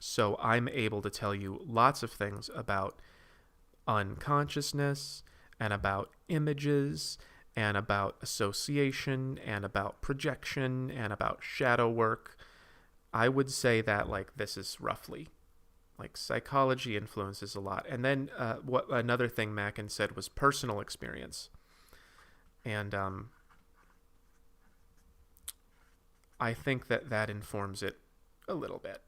So I'm able to tell you lots of things about unconsciousness and about images and about association and about projection and about shadow work. I would say that this is roughly psychology influences a lot. And then what another thing Macken said was personal experience. And I think that informs it a little bit.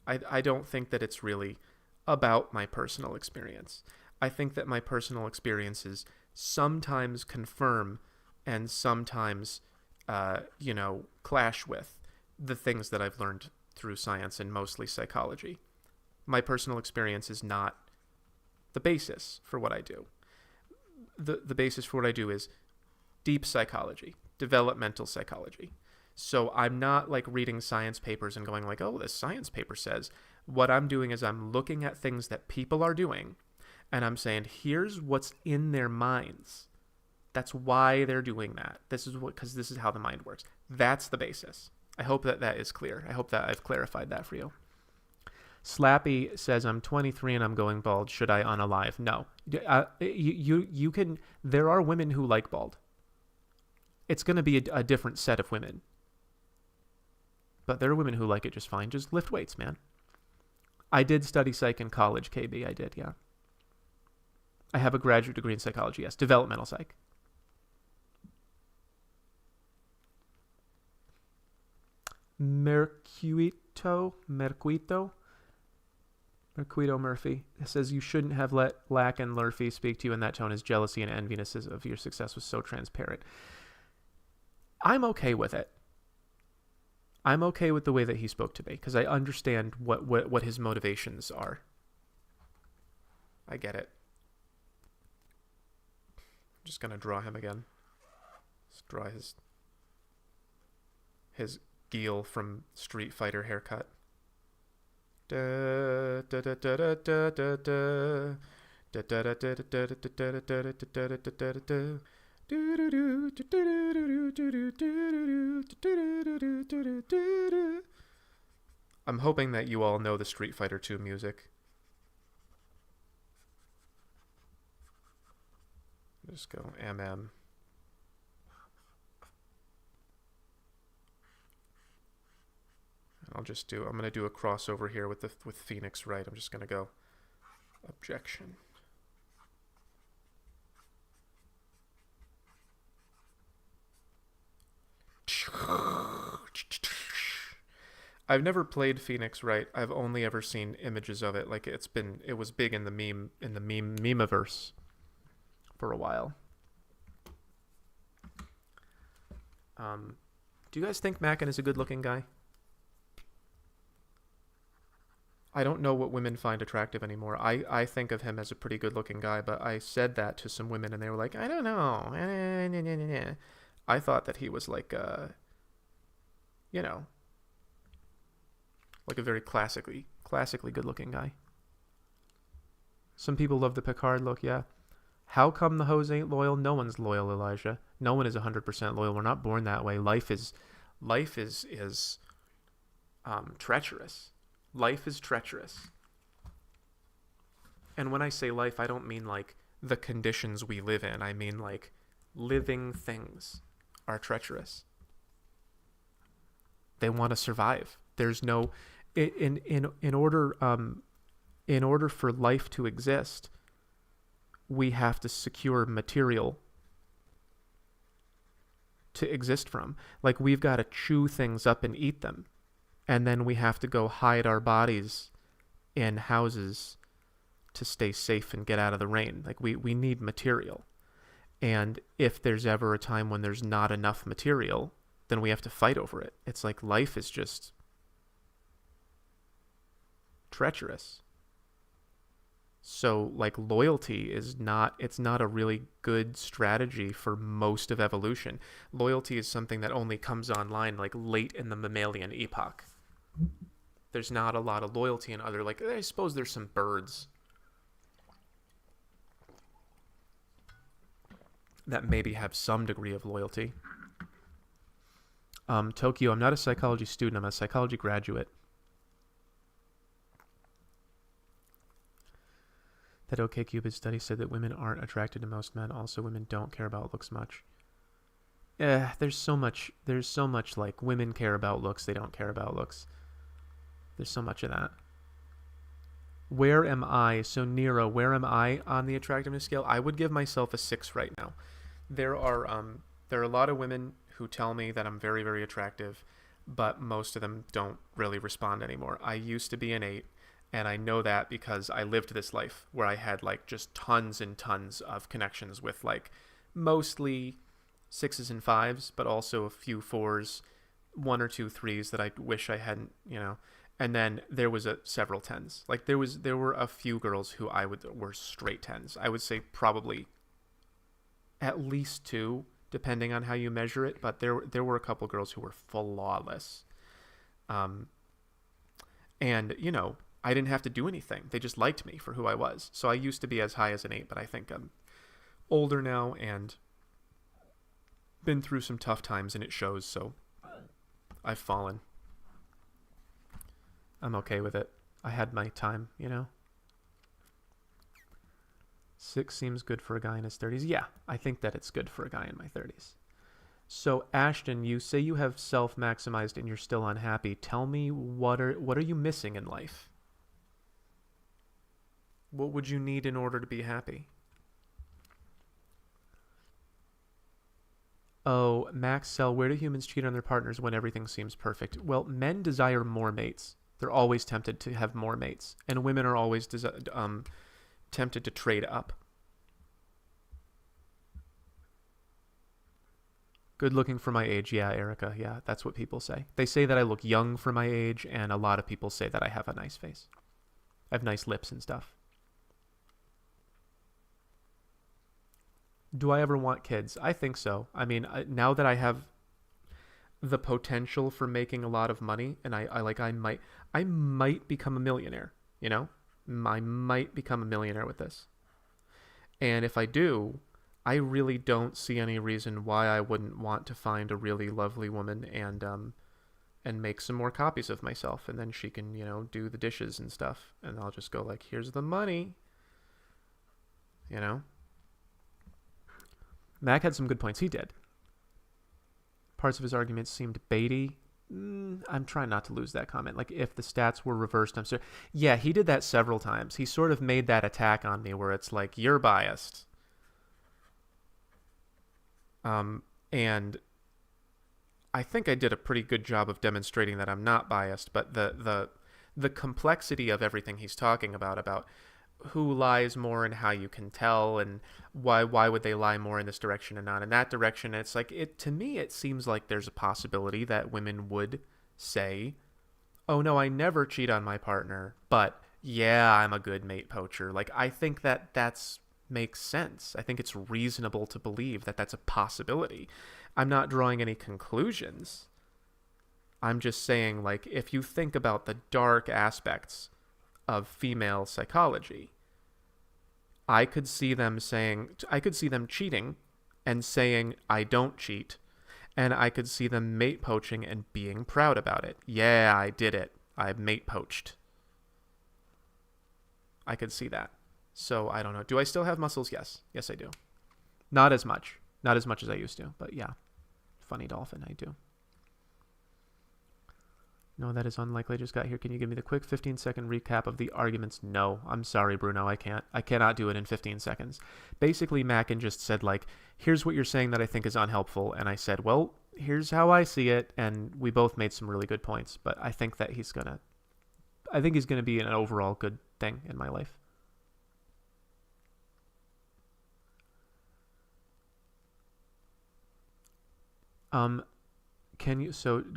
I don't think that it's really about my personal experience. I think that my personal experiences sometimes confirm and sometimes, clash with the things that I've learned through science and mostly psychology. My personal experience is not the basis for what I do. The basis for what I do is deep psychology, developmental psychology. So I'm not reading science papers and going oh, this science paper says. What I'm doing is I'm looking at things that people are doing, and I'm saying, here's what's in their minds. That's why they're doing that. Because this is how the mind works. That's the basis. I hope that is clear. I hope that I've clarified that for you. Slappy says, I'm 23 and I'm going bald. Should I unalive? No. You can. There are women who like bald. It's going to be a different set of women. But there are women who like it just fine. Just lift weights, man. I did study psych in college, KB. I did, yeah. I have a graduate degree in psychology, yes. Developmental psych. Mercuito Murphy says you shouldn't have let Macken Murphy speak to you in that tone. His jealousy and enviness of your success was so transparent. I'm okay with it. I'm okay with the way that he spoke to me because I understand what his motivations are. I get it. I'm just gonna draw him again. Let's draw his Geel from Street Fighter haircut. I'm hoping that you all know the Street Fighter 2 music. Just go MM. I'm going to do a crossover here with Phoenix Wright. I'm just going to go objection. I've never played Phoenix Wright. I've only ever seen images of it. It was big in the memeverse for a while. Do you guys think Macken is a good-looking guy? I don't know what women find attractive anymore. I think of him as a pretty good-looking guy, but I said that to some women, and they were like, I don't know. I thought that he was like a very classically good-looking guy. Some people love the Picard look, yeah. How come the hoes ain't loyal? No one's loyal, Elijah. No one is 100% loyal. We're not born that way. Life is treacherous. Life is treacherous. And when I say life, I don't mean like the conditions we live in. I mean like living things are treacherous. They want to survive. There's no in order for life to exist, we have to secure material to exist from. Like, we've got to chew things up and eat them. And then we have to go hide our bodies in houses to stay safe and get out of the rain. Like, we need material. And if there's ever a time when there's not enough material, then we have to fight over it. It's like life is just treacherous. So like loyalty is not, it's not a really good strategy for most of evolution. Loyalty is something that only comes online like late in the mammalian epoch. There's not a lot of loyalty in other, like, I suppose there's some birds that maybe have some degree of loyalty. Tokyo, I'm not a psychology student, I'm a psychology graduate. That OkCupid study said that women aren't attracted to most men. Also, women don't care about looks much. There's so much like women care about looks, they don't care about looks. There's so much of that. Where am I? So Nero, where am I on the attractiveness scale? I would give myself a 6 right now. There are a lot of women who tell me that I'm very, very attractive, but most of them don't really respond anymore. I used to be an 8. And I know that because I lived this life where I had like just tons and tons of connections with like mostly 6s and 5s, but also a few 4s, 1 or 2 3s that I wish I hadn't, you know. And then there was several 10s. Like there were a few girls who were straight 10s. I would say probably at least 2, depending on how you measure it. But there were a couple girls who were flawless. And you know, I didn't have to do anything. They just liked me for who I was. So I used to be as high as an 8, but I think I'm older now and been through some tough times and it shows. So I've fallen. I'm okay with it. I had my time, you know? 6 seems good for a guy in his 30s. Yeah, I think that it's good for a guy in my 30s. So Ashton, you say you have self-maximized and you're still unhappy. Tell me, what are you missing in life? What would you need in order to be happy? Oh, Max Cell, where do humans cheat on their partners when everything seems perfect? Well, men desire more mates. They're always tempted to have more mates. And women are always tempted to trade up. Good looking for my age. Yeah, Erica. Yeah, that's what people say. They say that I look young for my age, and a lot of people say that I have a nice face. I have nice lips and stuff. Do I ever want kids? I think so. I mean, now that I have the potential for making a lot of money, and I might become a millionaire, you know? I might become a millionaire with this. And if I do, I really don't see any reason why I wouldn't want to find a really lovely woman and make some more copies of myself, and then she can, you know, do the dishes and stuff, and I'll just go like, here's the money, you know? Mac had some good points. He did. Parts of his arguments seemed baity. I'm trying not to lose that comment. Like, if the stats were reversed, I'm sorry. Yeah, he did that several times. He sort of made that attack on me where it's like, you're biased. And I think I did a pretty good job of demonstrating that I'm not biased, but the complexity of everything he's talking about who lies more and how you can tell, and why would they lie more in this direction and not in that direction. It's like, to me it seems like there's a possibility that women would say, oh no, I never cheat on my partner, but yeah, I'm a good mate poacher. Like, I think that's makes sense. I think it's reasonable to believe that that's a possibility. I'm not drawing any conclusions. I'm just saying, like, if you think about the dark aspects of female psychology, I could see them cheating and saying, I don't cheat. And I could see them mate poaching and being proud about it. Yeah, I did it. I mate poached. I could see that. So I don't know. Do I still have muscles? Yes. Yes, I do. Not as much. Not as much as I used to. But yeah. Funny dolphin, I do. No, that is unlikely. I just got here. Can you give me the quick 15-second recap of the arguments? No. I'm sorry, Bruno. I can't. I cannot do it in 15 seconds. Basically, Macken just said, like, here's what you're saying that I think is unhelpful. And I said, well, here's how I see it. And we both made some really good points. But I think that he's going to be an overall good thing in my life.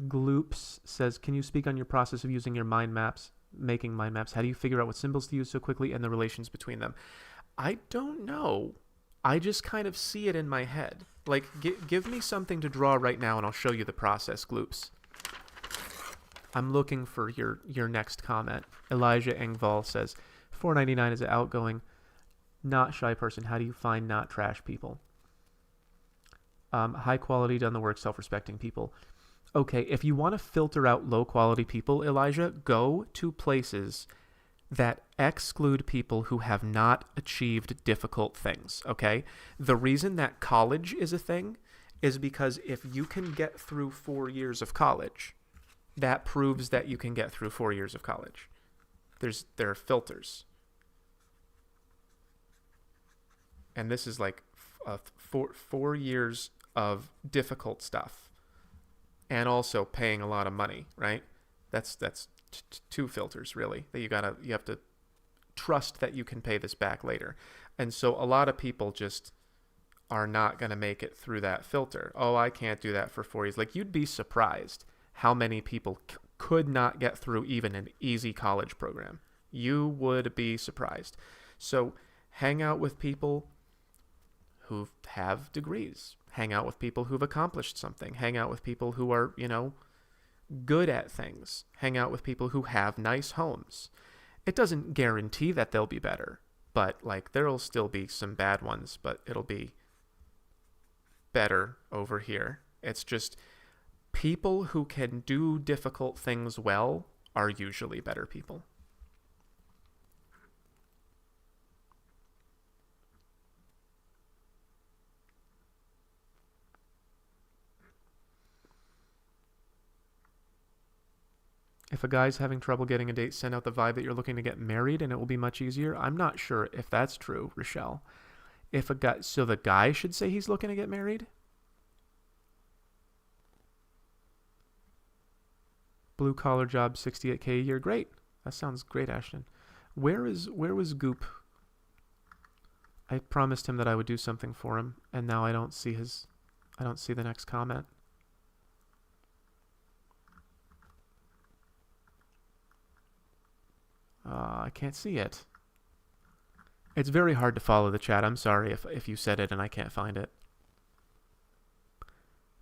Gloops says, can you speak on your process of using your mind maps, making mind maps? How do you figure out what symbols to use so quickly and the relations between them? I don't know. I just kind of see it in my head. Like, give me something to draw right now and I'll show you the process, Gloops. I'm looking for your next comment. Elijah Engval says, $4.99 is an outgoing, not shy person. How do you find not trash people? High quality, done the work, self-respecting people. Okay, if you want to filter out low quality people, Elijah, go to places that exclude people who have not achieved difficult things, okay? The reason that college is a thing is because if you can get through 4 years of college, that proves that you can get through 4 years of college. There are filters. And this is like 4 years of difficult stuff and also paying a lot of money, right? That's two filters really that you have to trust that you can pay this back later. And so a lot of people just are not going to make it through that filter. Oh, I can't do that for 4 years. Like, you'd be surprised how many people could not get through even an easy college program. You would be surprised. So hang out with people who have degrees. Hang out with people who've accomplished something. Hang out with people who are, good at things. Hang out with people who have nice homes. It doesn't guarantee that they'll be better, but like there'll still be some bad ones, but it'll be better over here. It's just people who can do difficult things well are usually better people. If a guy's having trouble getting a date, send out the vibe that you're looking to get married and it will be much easier. I'm not sure if that's true, Rochelle. So the guy should say he's looking to get married? Blue collar job, 68K a year. Great. That sounds great, Ashton. Where was Goop? I promised him that I would do something for him, and now I don't see the next comment. I can't see it. It's very hard to follow the chat. I'm sorry if you said it and I can't find it.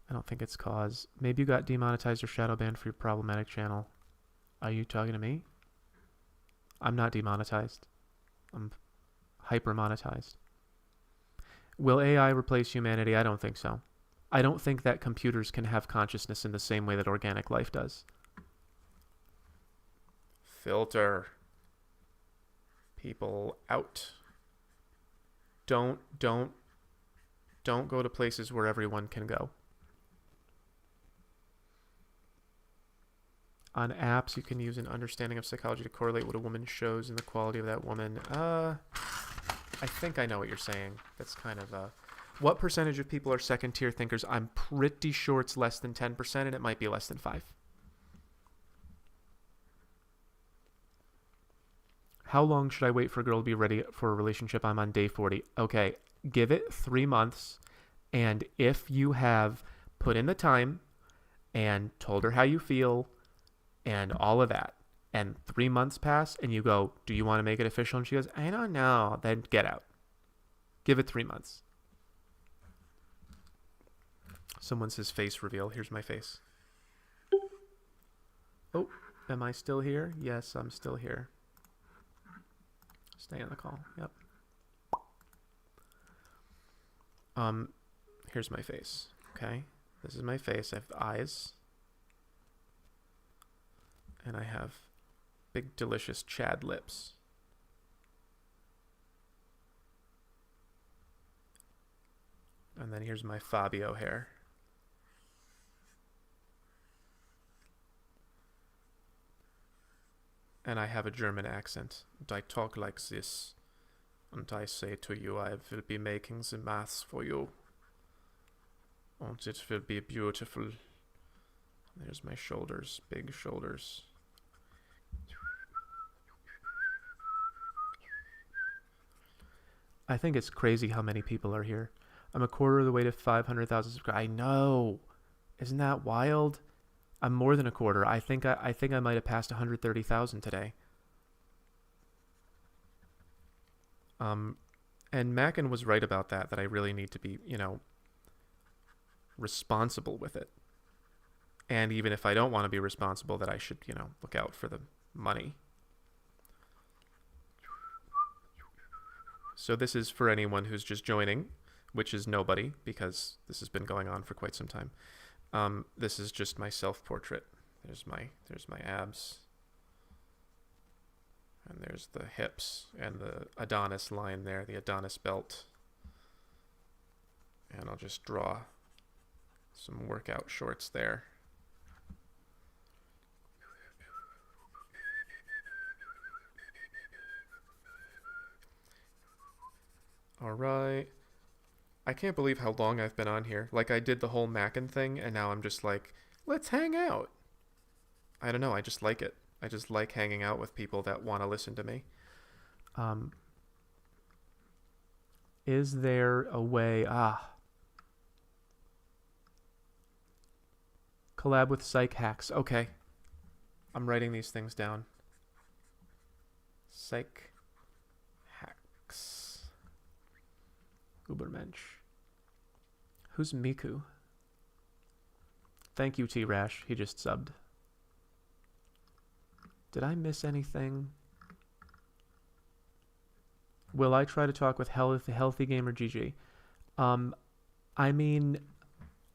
I don't think it's cause. Maybe you got demonetized or shadow banned for your problematic channel. Are you talking to me? I'm not demonetized. I'm hyper monetized. Will AI replace humanity? I don't think so. I don't think that computers can have consciousness in the same way that organic life does. Filter people out. Don't go to places where everyone can go. On apps, you can use an understanding of psychology to correlate what a woman shows and the quality of that woman. I think I know what you're saying. That's kind of what percentage of people are second-tier thinkers? I'm pretty sure it's less than 10%, and it might be less than 5%. How long should I wait for a girl to be ready for a relationship? I'm on day 40. Okay, give it 3 months, and if you have put in the time and told her how you feel and all of that, and 3 months pass, and you go, do you want to make it official? And she goes, I don't know. Then get out. Give it 3 months. Someone says face reveal. Here's my face. Oh, am I still here? Yes, I'm still here. Stay on the call. Yep. here's my face. Okay, this is my face. I have eyes, and I have big, delicious Chad lips. And then here's my Fabio hair. And I have a German accent. And I talk like this. And I say to you, I will be making the maths for you. And it will be beautiful. There's my shoulders, big shoulders. I think it's crazy how many people are here. I'm a quarter of the way to 500,000 subscribers. I know. Isn't that wild? I'm more than a quarter. I think I might have passed 130,000 today. And Macken was right about that I really need to be, responsible with it. And even if I don't want to be responsible, that I should, look out for the money. So this is for anyone who's just joining, which is nobody, because this has been going on for quite some time. This is just my self-portrait. There's my abs. And there's the hips and the Adonis line there, the Adonis belt. And I'll just draw some workout shorts there. All right. I can't believe how long I've been on here. Like, I did the whole Macken thing, and now I'm just like, let's hang out. I don't know. I just like it. I just like hanging out with people that want to listen to me. Is there a way... Collab with Psych Hacks. Okay. I'm writing these things down. Psych Hacks. Ubermensch. Who's Miku? Thank you, T-Rash. He just subbed. Did I miss anything? Will I try to talk with Healthy Gamer GG? I mean,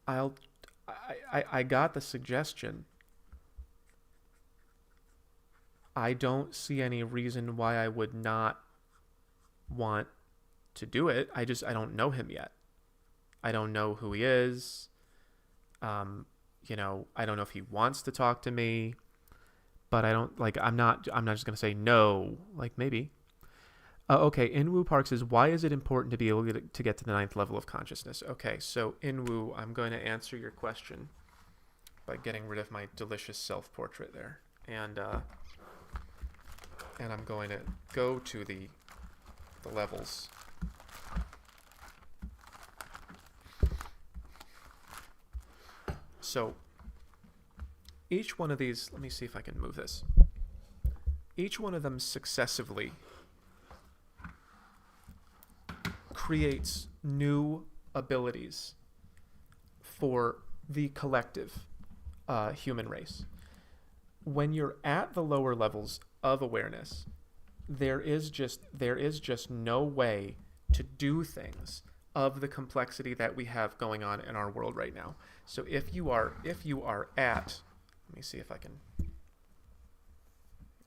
I got the suggestion. I don't see any reason why I would not want to do it. I don't know him yet. I don't know who he is. I don't know if he wants to talk to me, but I'm not just going to say no, like maybe. Okay. Inwoo Park says, why is it important to be able to get to the 9th level of consciousness? Okay. So Inwoo, I'm going to answer your question by getting rid of my delicious self-portrait there. And I'm going to go to the levels. So each one of these, let me see if I can move this. Each one of them successively creates new abilities for the collective human race. When you're at the lower levels of awareness, there is just no way to do things of the complexity that we have going on in our world right now. So if you are at, let me see if I can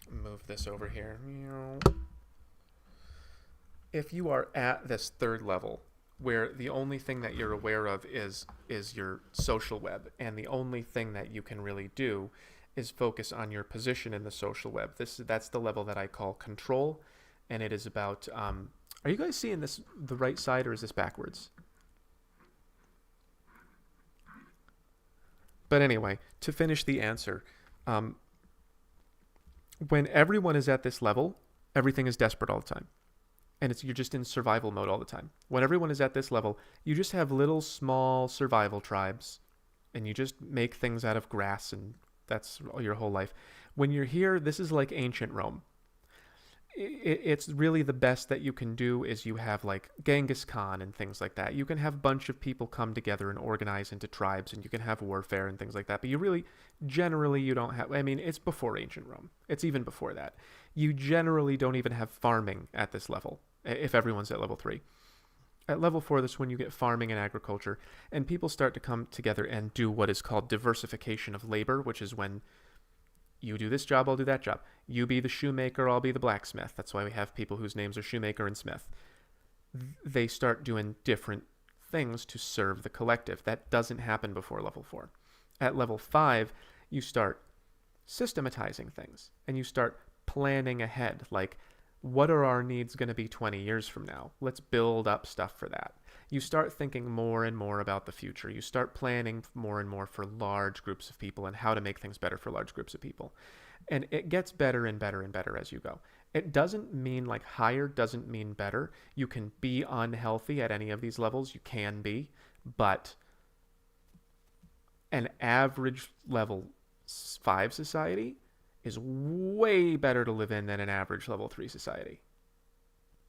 move this over here. If you are at this 3rd level, where the only thing that you're aware of is your social web, and the only thing that you can really do is focus on your position in the social web. That's the level that I call control, and it is about. Are you guys seeing this the right side, or is this backwards? But anyway, to finish the answer, when everyone is at this level, everything is desperate all the time. And you're just in survival mode all the time. When everyone is at this level, you just have little small survival tribes, and you just make things out of grass, and that's your whole life. When you're here, this is like ancient Rome. It's really the best that you can do is you have like Genghis Khan and things like that. You can have a bunch of people come together and organize into tribes, and you can have warfare and things like that. But generally you don't have, it's before ancient Rome. It's even before that. You generally don't even have farming at this level if everyone's at level 3. At level 4, this is when you get farming and agriculture, and people start to come together and do what is called diversification of labor, which is when you do this job, I'll do that job. You be the shoemaker, I'll be the blacksmith. That's why we have people whose names are shoemaker and smith. They start doing different things to serve the collective. That doesn't happen before level 4. At level 5, you start systematizing things, and you start planning ahead. Like, what are our needs going to be 20 years from now? Let's build up stuff for that. You start thinking more and more about the future. You start planning more and more for large groups of people and how to make things better for large groups of people. And it gets better and better and better as you go. It doesn't mean like higher doesn't mean better. You can be unhealthy at any of these levels. You can be, but an average level 5 society is way better to live in than an average level 3 society.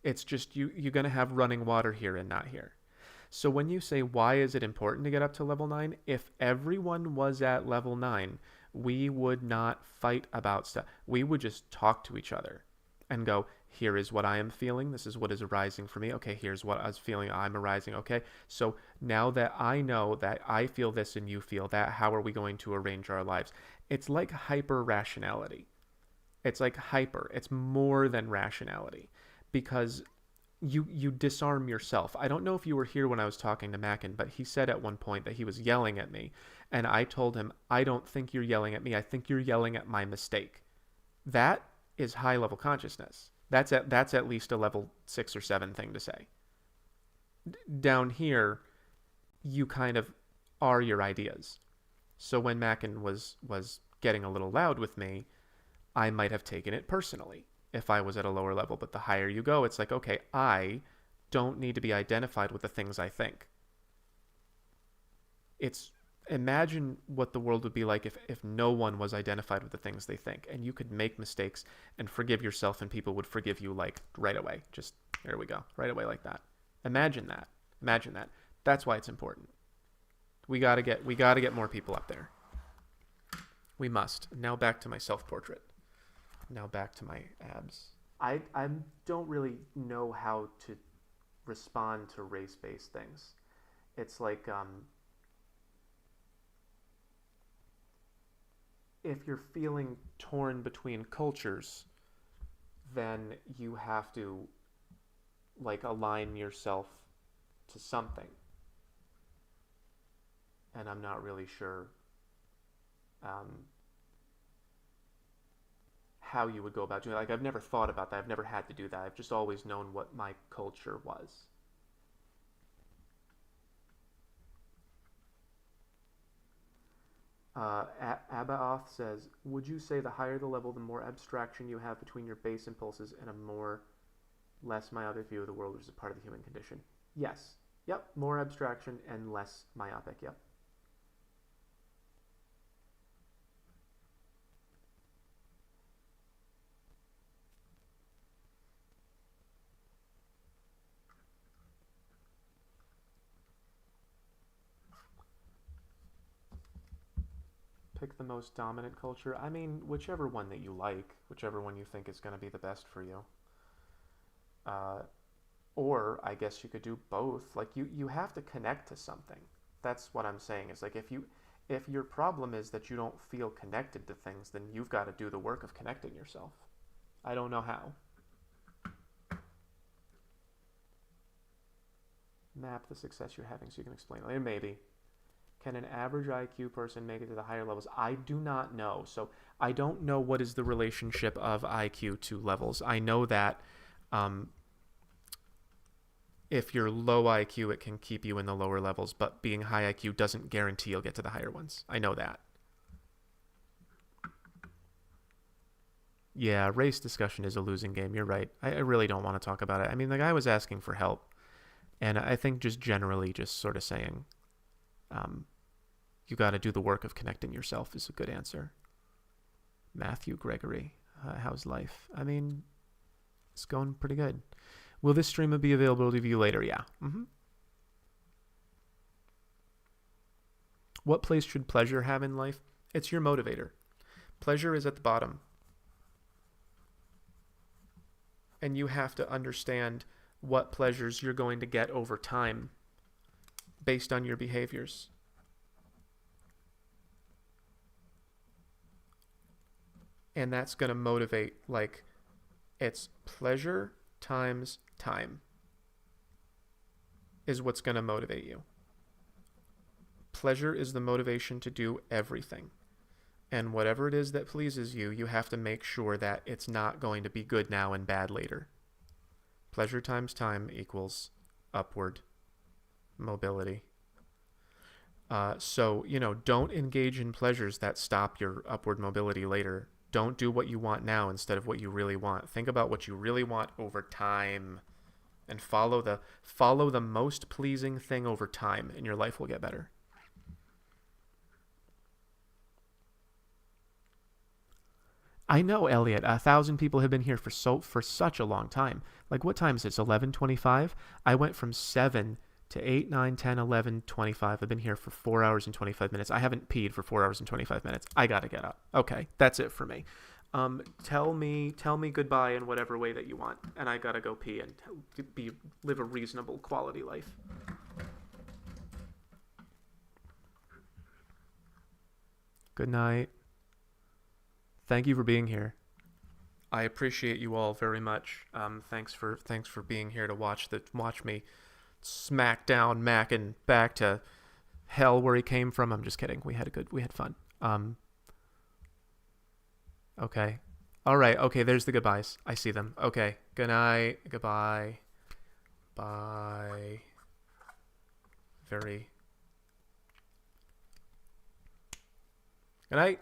It's just you're going to have running water here and not here. So when you say, why is it important to get up to level 9? If everyone was at level 9, we would not fight about stuff. We would just talk to each other and go, here is what I am feeling. This is what is arising for me. Okay, here's what I was feeling. I'm arising. Okay, so now that I know that I feel this and you feel that, how are we going to arrange our lives? It's like hyper rationality. It's like hyper. It's more than rationality, because you disarm yourself. I don't know if you were here when I was talking to Macken, but he said at one point that he was yelling at me, and I told him, I don't think you're yelling at me. I think you're yelling at my mistake. That is high level consciousness. That's at least a level 6 or 7 thing to say. Down here, you kind of are your ideas. So when Macken was getting a little loud with me, I might have taken it personally if I was at a lower level. But the higher you go, it's like, okay, I don't need to be identified with the things I think. Imagine what the world would be like if no one was identified with the things they think, and you could make mistakes and forgive yourself, and people would forgive you like right away. Just, there we go, right away like that. Imagine that. Imagine that. That's why it's important. We gotta get more people up there. We must. Now back to my self-portrait. Now back to my abs. I don't really know how to respond to race-based things. It's like, if you're feeling torn between cultures, then you have to like align yourself to something. And I'm not really sure how you would go about doing it. Like, I've never thought about that. I've never had to do that. I've just always known what my culture was. Abaoth says, would you say the higher the level, the more abstraction you have between your base impulses and a less myopic view of the world, which is a part of the human condition? Yes. Yep. More abstraction and less myopic. Yep. Pick the most dominant culture. I mean, whichever one that you like, whichever one you think is going to be the best for you. Or I guess you could do both. Like, you have to connect to something. That's what I'm saying. Is like, if your problem is that you don't feel connected to things, then you've got to do the work of connecting yourself. I don't know how. Map the success you're having so you can explain it later. Maybe. Can an average IQ person make it to the higher levels? I do not know. So I don't know what is the relationship of IQ to levels. I know that if you're low IQ, it can keep you in the lower levels, but being high IQ doesn't guarantee you'll get to the higher ones. I know that. Yeah, race discussion is a losing game. You're right. I really don't want to talk about it. I mean, the guy was asking for help, and I think just generally just sort of saying, you got to do the work of connecting yourself is a good answer. Matthew Gregory, how's life? I mean, it's going pretty good. Will this stream be available to view later? Yeah. What place should pleasure have in life? It's your motivator. Pleasure is at the bottom. And you have to understand what pleasures you're going to get over time based on your behaviors. And that's going to motivate, like, it's pleasure times time is what's going to motivate you. Pleasure is the motivation to do everything. And whatever it is that pleases you, you have to make sure that it's not going to be good now and bad later. Pleasure times time equals upward mobility. So, don't engage in pleasures that stop your upward mobility later. Don't do what you want now instead of what you really want. Think about what you really want over time and follow the most pleasing thing over time, and your life will get better. I know, Elliot. 1,000 people have been here for such a long time. Like, what time is it? It's 11:25. I went from 7 to 8, 9, 10, 11, 25. I've been here for 4 hours and 25 minutes. I haven't peed for 4 hours and 25 minutes. I gotta get up. Okay, that's it for me. Tell me goodbye in whatever way that you want, and I gotta go pee and live a reasonable quality life. Good night. Thank you for being here. I appreciate you all very much. Thanks for being here to watch me smack down Macken back to hell where he came from. I'm just kidding. We had fun. Okay. All right. Okay. There's the goodbyes. I see them. Okay. Good night. Goodbye. Bye. Good night.